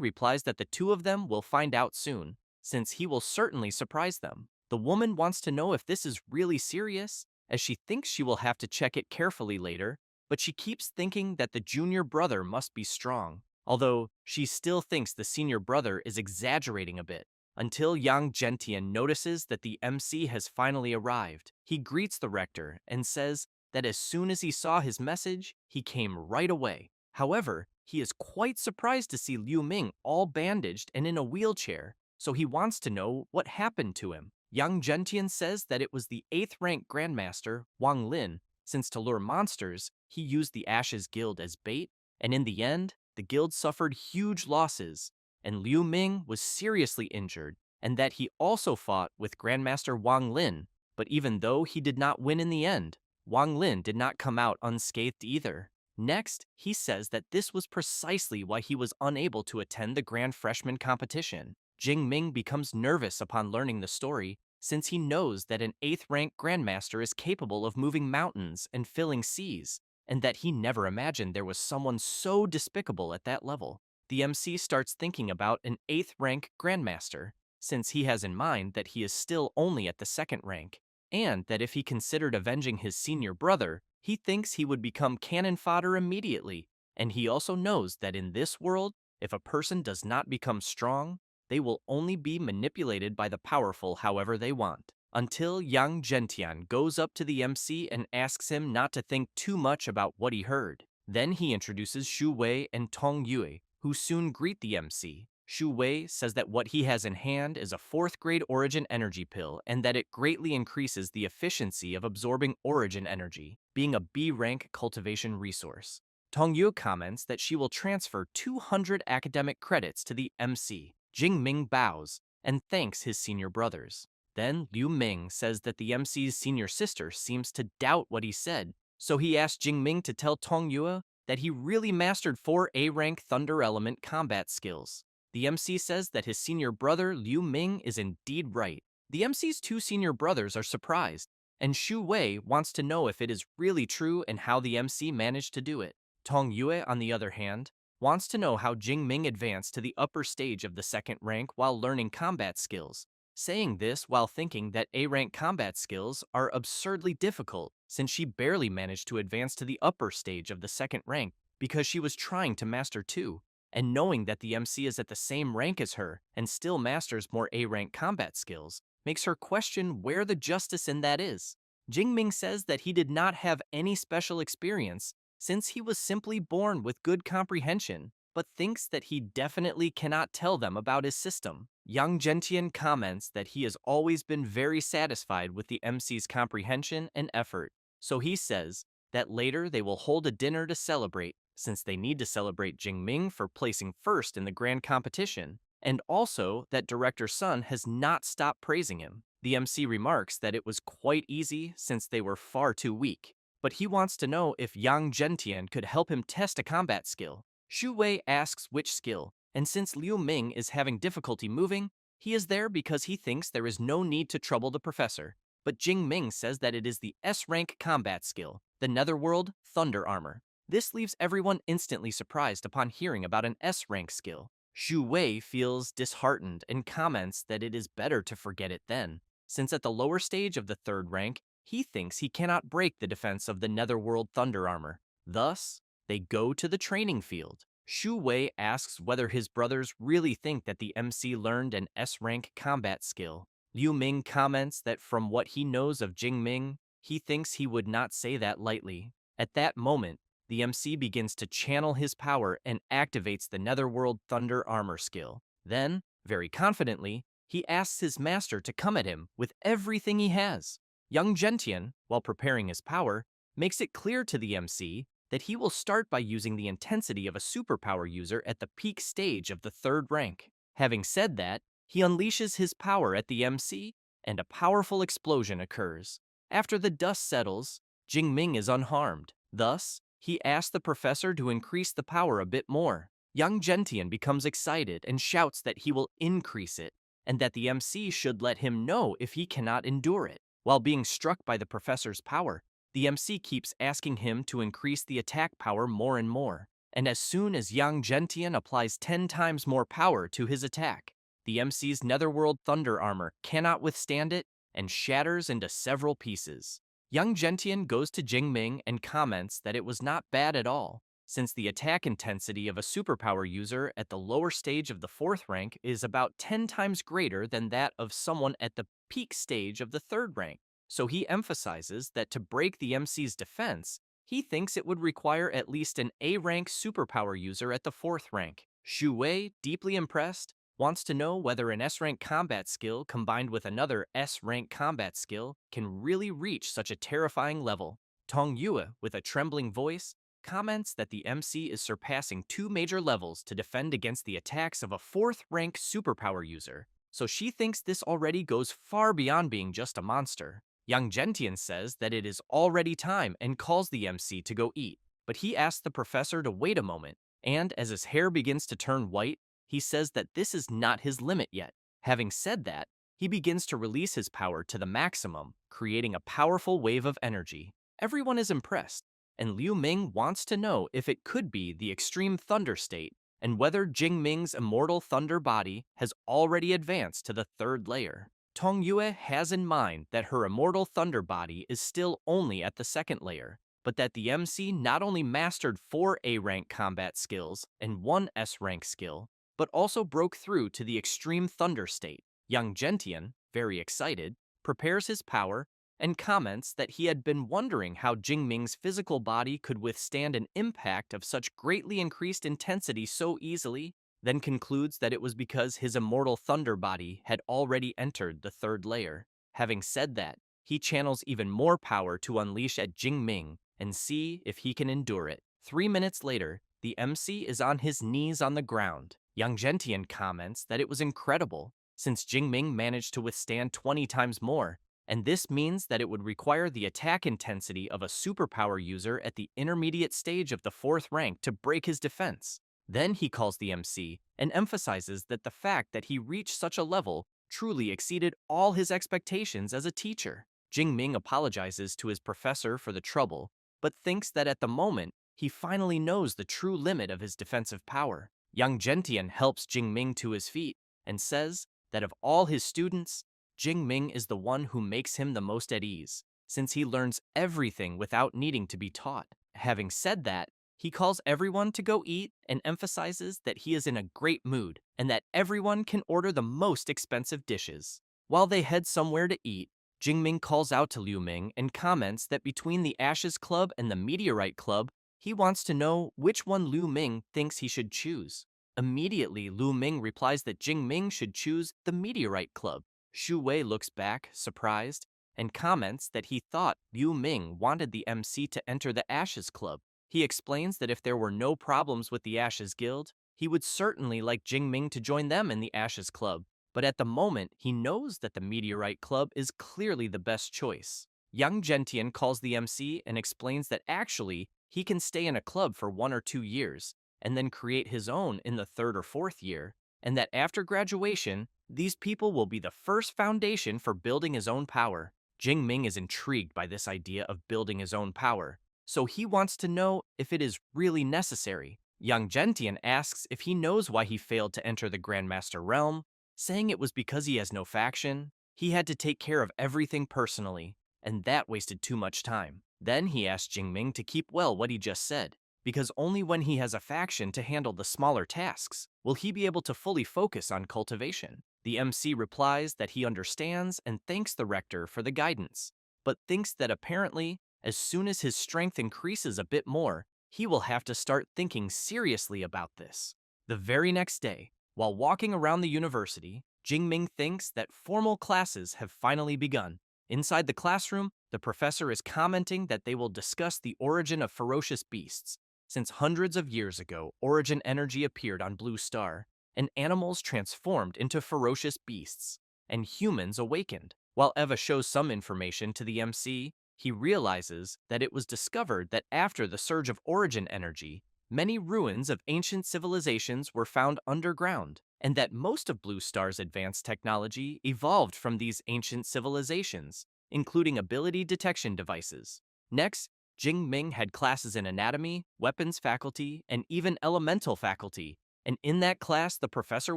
replies that the two of them will find out soon, since he will certainly surprise them. The woman wants to know if this is really serious, as she thinks she will have to check it carefully later, but she keeps thinking that the junior brother must be strong, although she still thinks the senior brother is exaggerating a bit. Until Yang Gentian notices that the MC has finally arrived. He greets the rector and says that as soon as he saw his message, he came right away. However, he is quite surprised to see Liu Ming all bandaged and in a wheelchair, so he wants to know what happened to him. Yang Gentian says that it was the 8th rank Grandmaster, Wang Lin, since to lure monsters, he used the Ashes Guild as bait, and in the end, the guild suffered huge losses, and Liu Ming was seriously injured, and that he also fought with Grandmaster Wang Lin, but even though he did not win in the end, Wang Lin did not come out unscathed either. Next, he says that this was precisely why he was unable to attend the Grand Freshman competition. Jing Ming becomes nervous upon learning the story, since he knows that an 8th rank Grandmaster is capable of moving mountains and filling seas, and that he never imagined there was someone so despicable at that level. The MC starts thinking about an 8th rank Grandmaster, since he has in mind that he is still only at the 2nd rank, and that if he considered avenging his senior brother, he thinks he would become cannon fodder immediately, and he also knows that in this world, if a person does not become strong, they will only be manipulated by the powerful however they want. Until Yang Gentian goes up to the MC and asks him not to think too much about what he heard. Then he introduces Shu Wei and Tong Yue, who soon greet the MC. Shu Wei says that what he has in hand is a 4th grade origin energy pill and that it greatly increases the efficiency of absorbing origin energy, being a B rank cultivation resource. Tong Yue comments that she will transfer 200 academic credits to the MC. Jing Ming bows and thanks his senior brothers. Then Liu Ming says that the MC's senior sister seems to doubt what he said, so he asks Jing Ming to tell Tong Yue that he really mastered 4 A-rank Thunder Element combat skills. The MC says that his senior brother Liu Ming is indeed right. The MC's 2 senior brothers are surprised, and Shu Wei wants to know if it is really true and how the MC managed to do it. Tong Yue, on the other hand, wants to know how Jing Ming advanced to the upper stage of the 2nd rank while learning combat skills, saying this while thinking that A-rank combat skills are absurdly difficult since she barely managed to advance to the upper stage of the 2nd rank because she was trying to master 2, and knowing that the MC is at the same rank as her and still masters more A-rank combat skills makes her question where the justice in that is. Jing Ming says that he did not have any special experience since he was simply born with good comprehension, but thinks that he definitely cannot tell them about his system. Yang Gentian comments that he has always been very satisfied with the MC's comprehension and effort, so he says that later they will hold a dinner to celebrate, since they need to celebrate Jing Ming for placing first in the grand competition, and also that Director Sun has not stopped praising him. The MC remarks that it was quite easy since they were far too weak, but he wants to know if Yang Gentian could help him test a combat skill. Shu Wei asks which skill, and since Liu Ming is having difficulty moving, he is there because he thinks there is no need to trouble the professor. But Jing Ming says that it is the S-rank combat skill, the Netherworld Thunder Armor. This leaves everyone instantly surprised upon hearing about an S-rank skill. Shu Wei feels disheartened and comments that it is better to forget it then, since at the lower stage of the 3rd rank, he thinks he cannot break the defense of the Netherworld Thunder Armor. Thus, they go to the training field. Shu Wei asks whether his brothers really think that the MC learned an S-rank combat skill. Liu Ming comments that from what he knows of Jing Ming, he thinks he would not say that lightly. At that moment, the MC begins to channel his power and activates the Netherworld Thunder Armor skill. Then, very confidently, he asks his master to come at him with everything he has. Yang Gentian, while preparing his power, makes it clear to the MC that he will start by using the intensity of a superpower user at the peak stage of the 3rd rank. Having said that, he unleashes his power at the MC, and a powerful explosion occurs. After the dust settles, Jing Ming is unharmed. Thus, he asks the professor to increase the power a bit more. Yang Gentian becomes excited and shouts that he will increase it, and that the MC should let him know if he cannot endure it. While being struck by the professor's power, The MC keeps asking him to increase the attack power more and more, and as soon as Yang Gentian applies 10 times more power to his attack, the MC's netherworld thunder armor cannot withstand it and shatters into several pieces. Young Gentian goes to Jingming and comments that it was not bad at all, since the attack intensity of a superpower user at the lower stage of the 4th rank is about 10 times greater than that of someone at the peak stage of the 3rd rank. So he emphasizes that to break the MC's defense, he thinks it would require at least an A-rank superpower user at the 4th rank. Xu Wei, deeply impressed, wants to know whether an S-rank combat skill combined with another S-rank combat skill can really reach such a terrifying level. Tong Yue, with a trembling voice, comments that the MC is surpassing 2 major levels to defend against the attacks of a 4th rank superpower user, so she thinks this already goes far beyond being just a monster. Young Gentian says that it is already time and calls the MC to go eat, but he asks the professor to wait a moment, and as his hair begins to turn white, he says that this is not his limit yet. Having said that, he begins to release his power to the maximum, creating a powerful wave of energy. Everyone is impressed, and Liu Ming wants to know if it could be the extreme thunder state and whether Jing Ming's immortal thunder body has already advanced to the 3rd layer. Tong Yue has in mind that her immortal thunder body is still only at the 2nd layer, but that the MC not only mastered 4 A-rank combat skills and 1 S-rank skill, but also broke through to the extreme thunder state. Young Gentian, very excited, prepares his power and comments that he had been wondering how Jingming's physical body could withstand an impact of such greatly increased intensity so easily, then concludes that it was because his immortal thunder body had already entered the 3rd layer. Having said that, he channels even more power to unleash at Jingming and see if he can endure it. 3 minutes later, the MC is on his knees on the ground. Young Gentian comments that it was incredible, since Jingming managed to withstand 20 times more, and this means that it would require the attack intensity of a superpower user at the intermediate stage of the 4th rank to break his defense. Then he calls the MC and emphasizes that the fact that he reached such a level truly exceeded all his expectations as a teacher. Jingming apologizes to his professor for the trouble, but thinks that at the moment, he finally knows the true limit of his defensive power. Young Gentian helps Jingming to his feet and says that of all his students, Jingming is the one who makes him the most at ease, since he learns everything without needing to be taught. Having said that, he calls everyone to go eat and emphasizes that he is in a great mood and that everyone can order the most expensive dishes. While they head somewhere to eat, Jingming calls out to Liu Ming and comments that between the Ashes Club and the Meteorite Club, he wants to know which one Liu Ming thinks he should choose. Immediately, Liu Ming replies that Jingming should choose the Meteorite Club. Xu Wei looks back, surprised, and comments that he thought Liu Ming wanted the MC to enter the Ashes Club. He explains that if there were no problems with the Ashes Guild, he would certainly like Jingming to join them in the Ashes Club, but at the moment, he knows that the Meteorite Club is clearly the best choice. Young Gentian calls the MC and explains that actually, he can stay in a club for 1 or 2 years, and then create his own in the 3rd or 4th year, and that after graduation, these people will be the first foundation for building his own power. Jingming is intrigued by this idea of building his own power, so he wants to know if it is really necessary. Young Gentian asks if he knows why he failed to enter the Grandmaster realm, saying it was because he has no faction. He had to take care of everything personally, and that wasted too much time. Then he asks Jingming to keep well what he just said, because only when he has a faction to handle the smaller tasks will he be able to fully focus on cultivation. The MC replies that he understands and thanks the rector for the guidance, but thinks that apparently, as soon as his strength increases a bit more, he will have to start thinking seriously about this. The very next day, while walking around the university, Jingming thinks that formal classes have finally begun. Inside the classroom, the professor is commenting that they will discuss the origin of ferocious beasts. Since hundreds of years ago, origin energy appeared on Blue Star, and animals transformed into ferocious beasts, and humans awakened. While Eva shows some information to the MC, he realizes that it was discovered that after the surge of origin energy, many ruins of ancient civilizations were found underground, and that most of Blue Star's advanced technology evolved from these ancient civilizations, including ability detection devices. Next, Jing Ming had classes in anatomy, weapons faculty, and even elemental faculty, and in that class the professor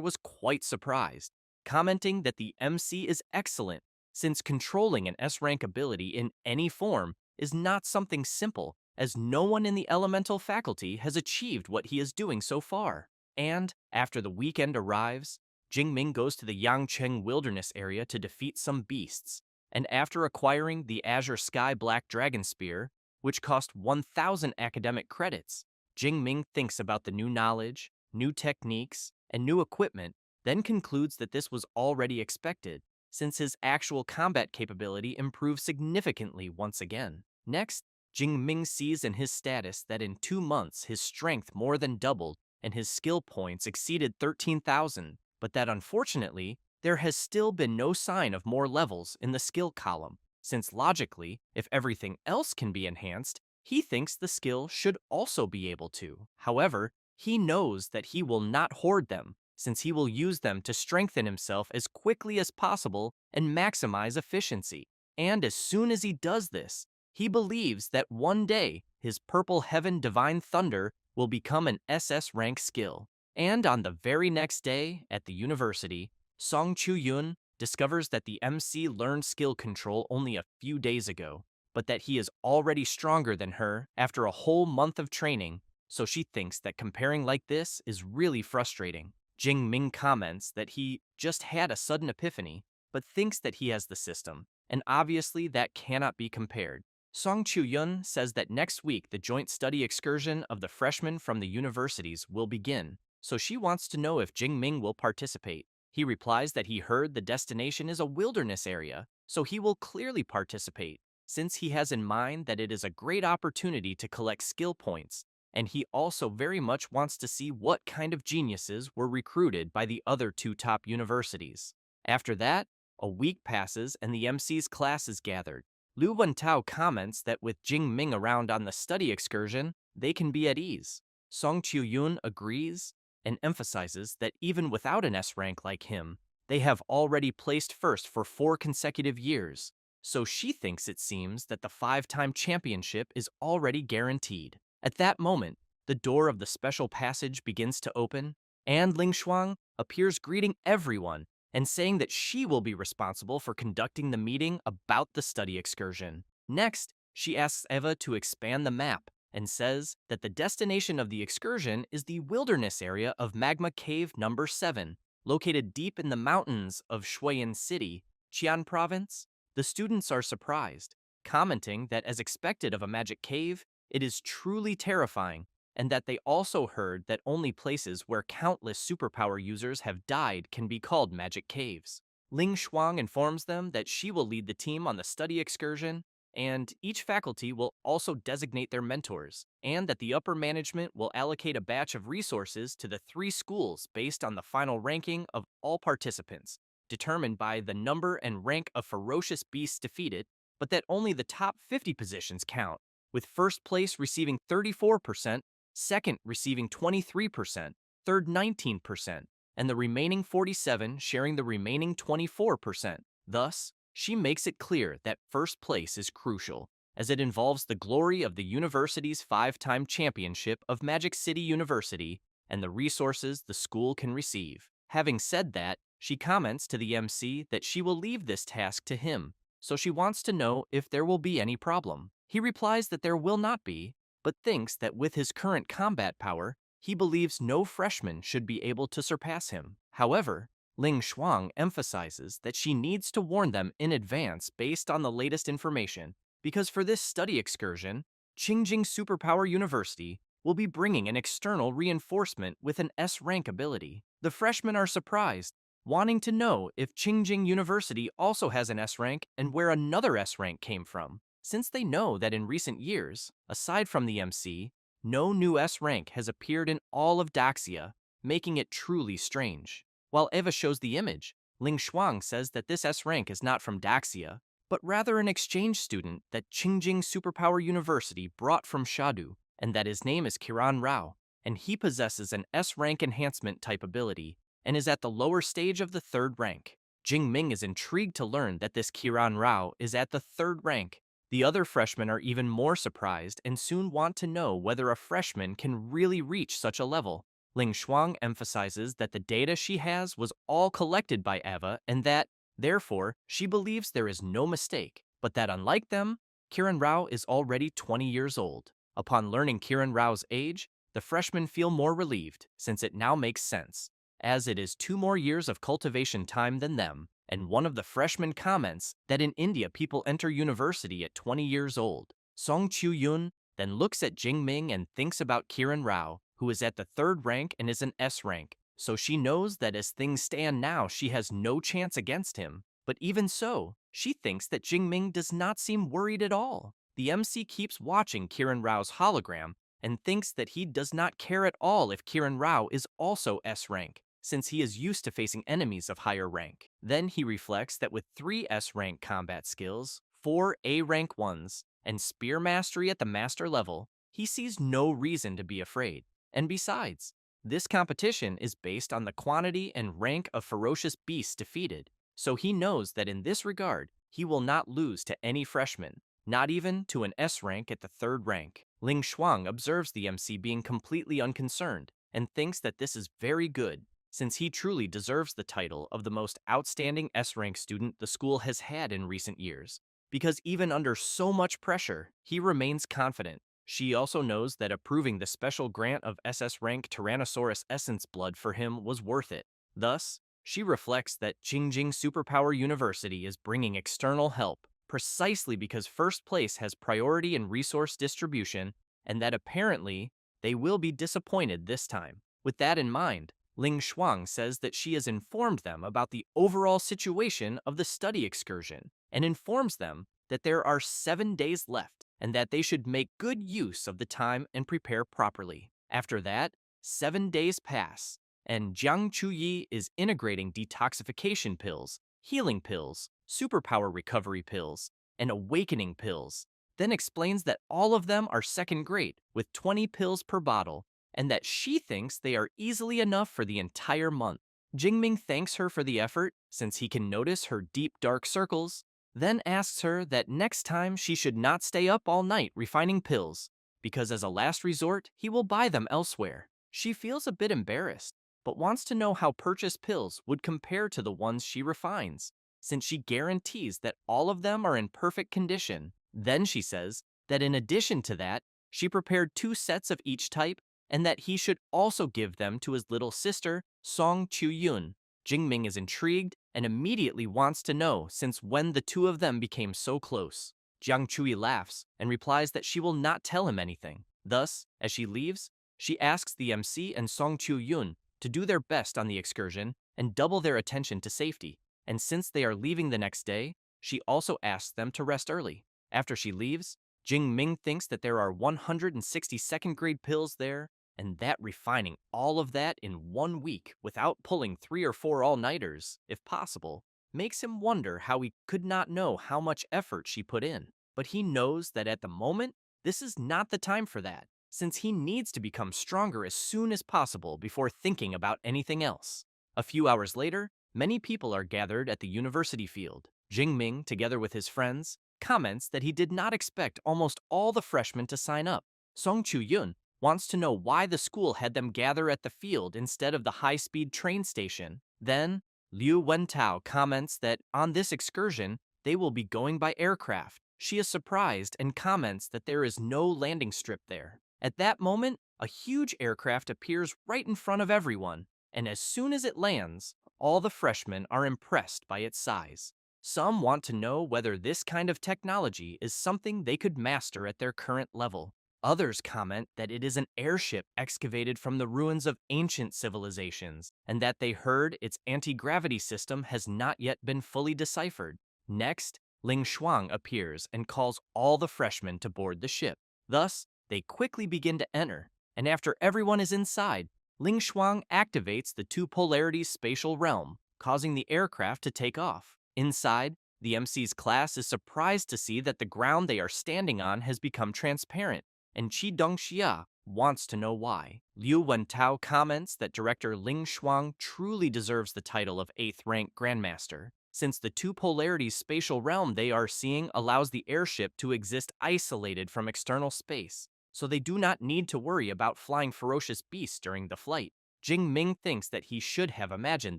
was quite surprised, commenting that the MC is excellent, since controlling an S-rank ability in any form is not something simple, as no one in the elemental faculty has achieved what he is doing so far. And, after the weekend arrives, Jingming goes to the Yangcheng Wilderness area to defeat some beasts, and after acquiring the Azure Sky Black Dragon Spear, which cost 1,000 academic credits, Jingming thinks about the new knowledge, new techniques, and new equipment, then concludes that this was already expected, since his actual combat capability improved significantly once again. Next, Jingming sees in his status that in 2 months his strength more than doubled and his skill points exceeded 13,000, but that unfortunately, there has still been no sign of more levels in the skill column, since logically, if everything else can be enhanced, he thinks the skill should also be able to. However, he knows that he will not hoard them, since he will use them to strengthen himself as quickly as possible and maximize efficiency. And as soon as he does this, he believes that one day his Purple Heaven Divine Thunder will become an SS rank skill. And on the very next day, at the university, Song Chu-yun discovers that the MC learned skill control only a few days ago, but that he is already stronger than her after a whole month of training, so she thinks that comparing like this is really frustrating. Jing Ming comments that he just had a sudden epiphany, but thinks that he has the system, and obviously that cannot be compared. Song Chu-yun says that next week the joint study excursion of the freshmen from the universities will begin, so she wants to know if Jing Ming will participate. He replies that he heard the destination is a wilderness area, so he will clearly participate, since he has in mind that it is a great opportunity to collect skill points, and he also very much wants to see what kind of geniuses were recruited by the other 2 top universities. After that, a week passes and the MC's class is gathered. Lu Wentao comments that with Jing Ming around on the study excursion, they can be at ease. Song Chu-yun agrees and emphasizes that even without an S rank like him, they have already placed first for 4 consecutive years, so she thinks it seems that the 5-time championship is already guaranteed. At that moment, the door of the special passage begins to open, and Ling Shuang appears greeting everyone and saying that she will be responsible for conducting the meeting about the study excursion. Next, she asks Eva to expand the map and says that the destination of the excursion is the wilderness area of Magma Cave number 7, located deep in the mountains of Shuiyan City, Qian Province. The students are surprised, commenting that as expected of a magic cave, it is truly terrifying, and that they also heard that only places where countless superpower users have died can be called magic caves. Ling Shuang informs them that she will lead the team on the study excursion, and each faculty will also designate their mentors, and that the upper management will allocate a batch of resources to the 3 schools based on the final ranking of all participants, determined by the number and rank of ferocious beasts defeated, but that only the top 50 positions count, with first place receiving 34%, second receiving 23%, third 19%, and the remaining 47 sharing the remaining 24%. Thus, she makes it clear that first place is crucial, as it involves the glory of the university's 5-time championship of Magic City University and the resources the school can receive. Having said that, she comments to the MC that she will leave this task to him, so she wants to know if there will be any problem. He replies that there will not be, but thinks that with his current combat power, he believes no freshman should be able to surpass him. However, Ling Shuang emphasizes that she needs to warn them in advance based on the latest information, because for this study excursion, Qingjing Superpower University will be bringing an external reinforcement with an S-rank ability. The freshmen are surprised, wanting to know if Qingjing University also has an S-rank and where another S-rank came from, since they know that in recent years, aside from the MC, no new S-rank has appeared in all of Daxia, making it truly strange. While Eva shows the image, Ling Shuang says that this S-rank is not from Daxia, but rather an exchange student that Qingjing Superpower University brought from Shadu, and that his name is Kiran Rao, and he possesses an S-rank enhancement type ability, and is at the lower stage of the 3rd rank. Jing Ming is intrigued to learn that this Kiran Rao is at the 3rd rank, The other freshmen are even more surprised and soon want to know whether a freshman can really reach such a level. Ling Shuang emphasizes that the data she has was all collected by Eva and that, therefore, she believes there is no mistake, but that unlike them, Kiran Rao is already 20 years old. Upon learning Kiran Rao's age, the freshmen feel more relieved, since it now makes sense, as it is 2 more years of cultivation time than them, and one of the freshmen comments that in India people enter university at 20 years old. Song Chu-yun then looks at Jingming and thinks about Kiran Rao, who is at the 3rd rank and is an S rank, so she knows that as things stand now she has no chance against him. But even so, she thinks that Jingming does not seem worried at all. The MC keeps watching Kiran Rao's hologram and thinks that he does not care at all if Kiran Rao is also S rank, since he is used to facing enemies of higher rank. Then he reflects that with 3 S rank combat skills, 4 A rank ones, and spear mastery at the master level, he sees no reason to be afraid. And besides, this competition is based on the quantity and rank of ferocious beasts defeated, so he knows that in this regard, he will not lose to any freshman, not even to an S rank at the 3rd rank. Ling Shuang observes the MC being completely unconcerned and thinks that this is very good, since he truly deserves the title of the most outstanding S rank student the school has had in recent years, because even under so much pressure, he remains confident. She also knows that approving the special grant of SS rank Tyrannosaurus Essence blood for him was worth it. Thus, she reflects that Qingjing Superpower University is bringing external help, precisely because first place has priority in resource distribution, and that apparently they will be disappointed this time. With that in mind, Ling Shuang says that she has informed them about the overall situation of the study excursion, and informs them that there are 7 days left, and that they should make good use of the time and prepare properly. After that, 7 days pass, and Jiang Chuyi is integrating detoxification pills, healing pills, superpower recovery pills, and awakening pills, then explains that all of them are second grade, with 20 pills per bottle, and that she thinks they are easily enough for the entire month. Jingming thanks her for the effort, since he can notice her deep dark circles, then asks her that next time she should not stay up all night refining pills, because as a last resort, he will buy them elsewhere. She feels a bit embarrassed, but wants to know how purchased pills would compare to the ones she refines, since she guarantees that all of them are in perfect condition. Then she says that in addition to that, she prepared 2 sets of each type, and that he should also give them to his little sister, Song Chu-yun. Jingming is intrigued and immediately wants to know since when the 2 of them became so close. Jiang Chui laughs and replies that she will not tell him anything. Thus, as she leaves, she asks the MC and Song Chu-yun to do their best on the excursion and double their attention to safety. And since they are leaving the next day, she also asks them to rest early. After she leaves, Jingming thinks that there are 160 second grade pills there, and that refining all of that in 1 week without pulling 3 or 4 all-nighters, if possible, makes him wonder how he could not know how much effort she put in. But he knows that at the moment, this is not the time for that, since he needs to become stronger as soon as possible before thinking about anything else. A few hours later, many people are gathered at the university field. Jingming, together with his friends, comments that he did not expect almost all the freshmen to sign up. Song Chu-yun wants to know why the school had them gather at the field instead of the high-speed train station. Then, Liu Wentao comments that on this excursion, they will be going by aircraft. She is surprised and comments that there is no landing strip there. At that moment, a huge aircraft appears right in front of everyone, and as soon as it lands, all the freshmen are impressed by its size. Some want to know whether this kind of technology is something they could master at their current level. Others comment that it is an airship excavated from the ruins of ancient civilizations, and that they heard its anti-gravity system has not yet been fully deciphered. Next, Ling Shuang appears and calls all the freshmen to board the ship. Thus, they quickly begin to enter, and after everyone is inside, Ling Shuang activates the 2 polarities spatial realm, causing the aircraft to take off. Inside, the MC's class is surprised to see that the ground they are standing on has become transparent, and Qi Dongxia wants to know why. Liu Wentao comments that director Ling Shuang truly deserves the title of 8th rank Grandmaster, since the two polarities spatial realm they are seeing allows the airship to exist isolated from external space, so they do not need to worry about flying ferocious beasts during the flight. Jing Ming thinks that he should have imagined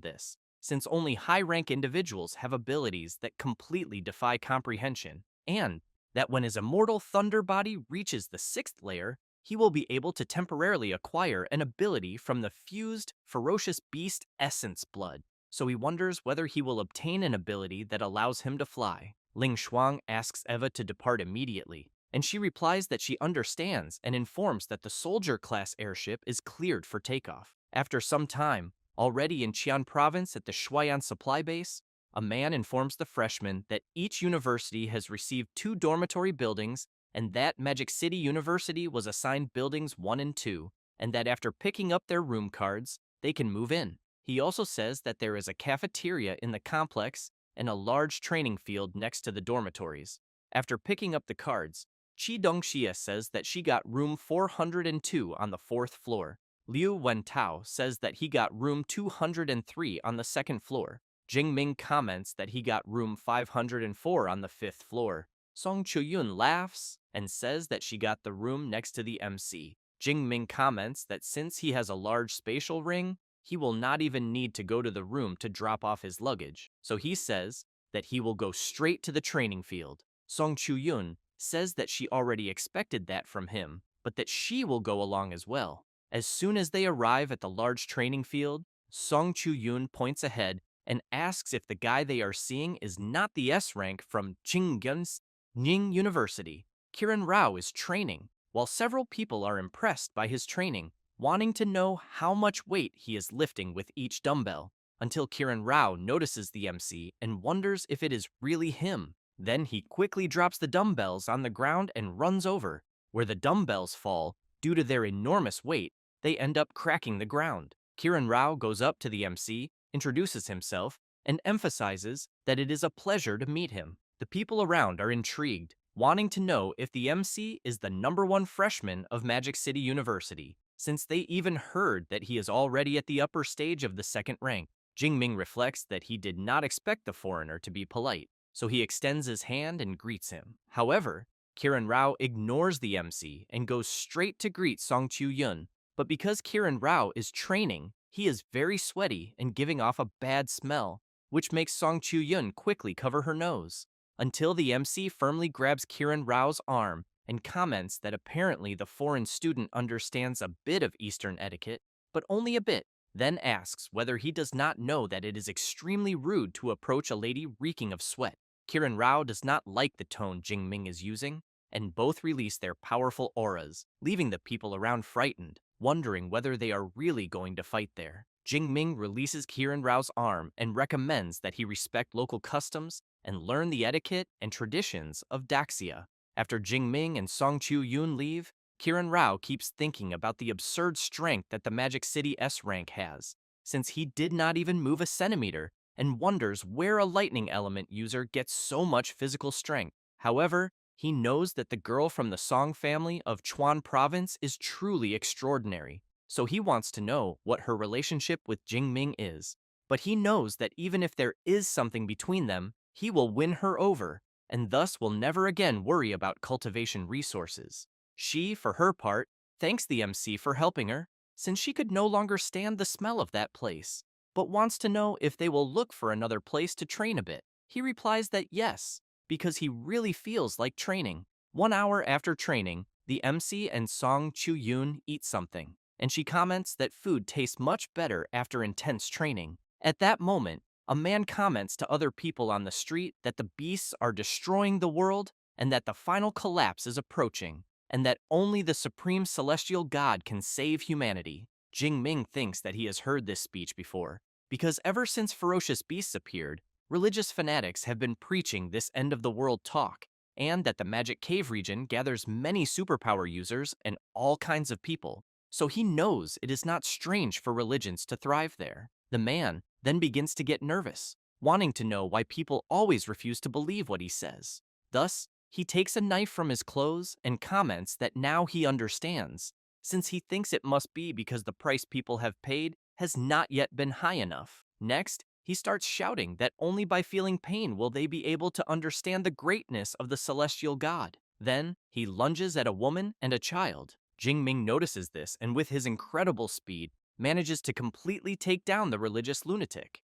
this, since only high-rank individuals have abilities that completely defy comprehension, and that when his immortal thunder body reaches the sixth layer, he will be able to temporarily acquire an ability from the fused, ferocious beast essence blood. So he wonders whether he will obtain an ability that allows him to fly. Ling Shuang asks Eva to depart immediately, and she replies that she understands and informs that the soldier-class airship is cleared for takeoff. After some time, already in Qian province at the Shuayan supply base, a man informs the freshmen that each university has received 2 dormitory buildings and that Magic City University was assigned buildings 1 and 2, and that after picking up their room cards, they can move in. He also says that there is a cafeteria in the complex and a large training field next to the dormitories. After picking up the cards, Qi Dongxie says that she got room 402 on the 4th floor. Liu Wentao says that he got room 203 on the 2nd floor. Jing Ming comments that he got room 504 on the 5th floor. Song Chuyun laughs and says that she got the room next to the MC. Jing Ming comments that since he has a large spatial ring, he will not even need to go to the room to drop off his luggage. So he says that he will go straight to the training field. Song Chuyun says that she already expected that from him, but that she will go along as well. As soon as they arrive at the large training field, Song Chuyun points ahead and asks if the guy they are seeing is not the S rank from Qingyun's Ning University. Kiran Rao is training, while several people are impressed by his training, wanting to know how much weight he is lifting with each dumbbell, until Kiran Rao notices the MC and wonders if it is really him. Then he quickly drops the dumbbells on the ground and runs over. Where the dumbbells fall, due to their enormous weight, they end up cracking the ground. Kiran Rao goes up to the MC, introduces himself, and emphasizes that it is a pleasure to meet him. The people around are intrigued, wanting to know if the MC is the #1 freshman of Magic City University, since they even heard that he is already at the upper stage of the 2nd rank. Jing Ming reflects that he did not expect the foreigner to be polite, so he extends his hand and greets him. However, Kiran Rao ignores the MC and goes straight to greet Song Chuyun, but because Kiran Rao is training, he is very sweaty and giving off a bad smell, which makes Song Chuyun quickly cover her nose, until the MC firmly grabs Kiran Rao's arm and comments that apparently the foreign student understands a bit of Eastern etiquette, but only a bit, then asks whether he does not know that it is extremely rude to approach a lady reeking of sweat. Kiran Rao does not like the tone Jing Ming is using, and both release their powerful auras, leaving the people around frightened, wondering whether they are really going to fight there. Jing Ming releases Kiran Rao's arm and recommends that he respect local customs and learn the etiquette and traditions of Daxia. After Jing Ming and Song Chuyun leave, Kiran Rao keeps thinking about the absurd strength that the Magic City S rank has, since he did not even move a centimeter, and wonders where a lightning element user gets so much physical strength. However, he knows that the girl from the Song family of Chuan province is truly extraordinary, so he wants to know what her relationship with Jing Ming is. But he knows that even if there is something between them, he will win her over, and thus will never again worry about cultivation resources. She, for her part, thanks the MC for helping her, since she could no longer stand the smell of that place, but wants to know if they will look for another place to train a bit. He replies that yes, because he really feels like training. 1 hour after training, the MC and Song Chuyun eat something, and she comments that food tastes much better after intense training. At that moment, a man comments to other people on the street that the beasts are destroying the world and that the final collapse is approaching, and that only the supreme celestial god can save humanity. Jing Ming thinks that he has heard this speech before, because ever since ferocious beasts appeared, religious fanatics have been preaching this end-of-the-world talk, and that the Magic Cave region gathers many superpower users and all kinds of people, so he knows it is not strange for religions to thrive there. The man then begins to get nervous, wanting to know why people always refuse to believe what he says. Thus, he takes a knife from his clothes and comments that now he understands, since he thinks it must be because the price people have paid has not yet been high enough. Next, He starts shouting that only by feeling pain will they be able to understand the greatness of the celestial god. Then, he lunges at a woman and a child. Jingming notices this and with his incredible speed, manages to completely take down the religious lunatic.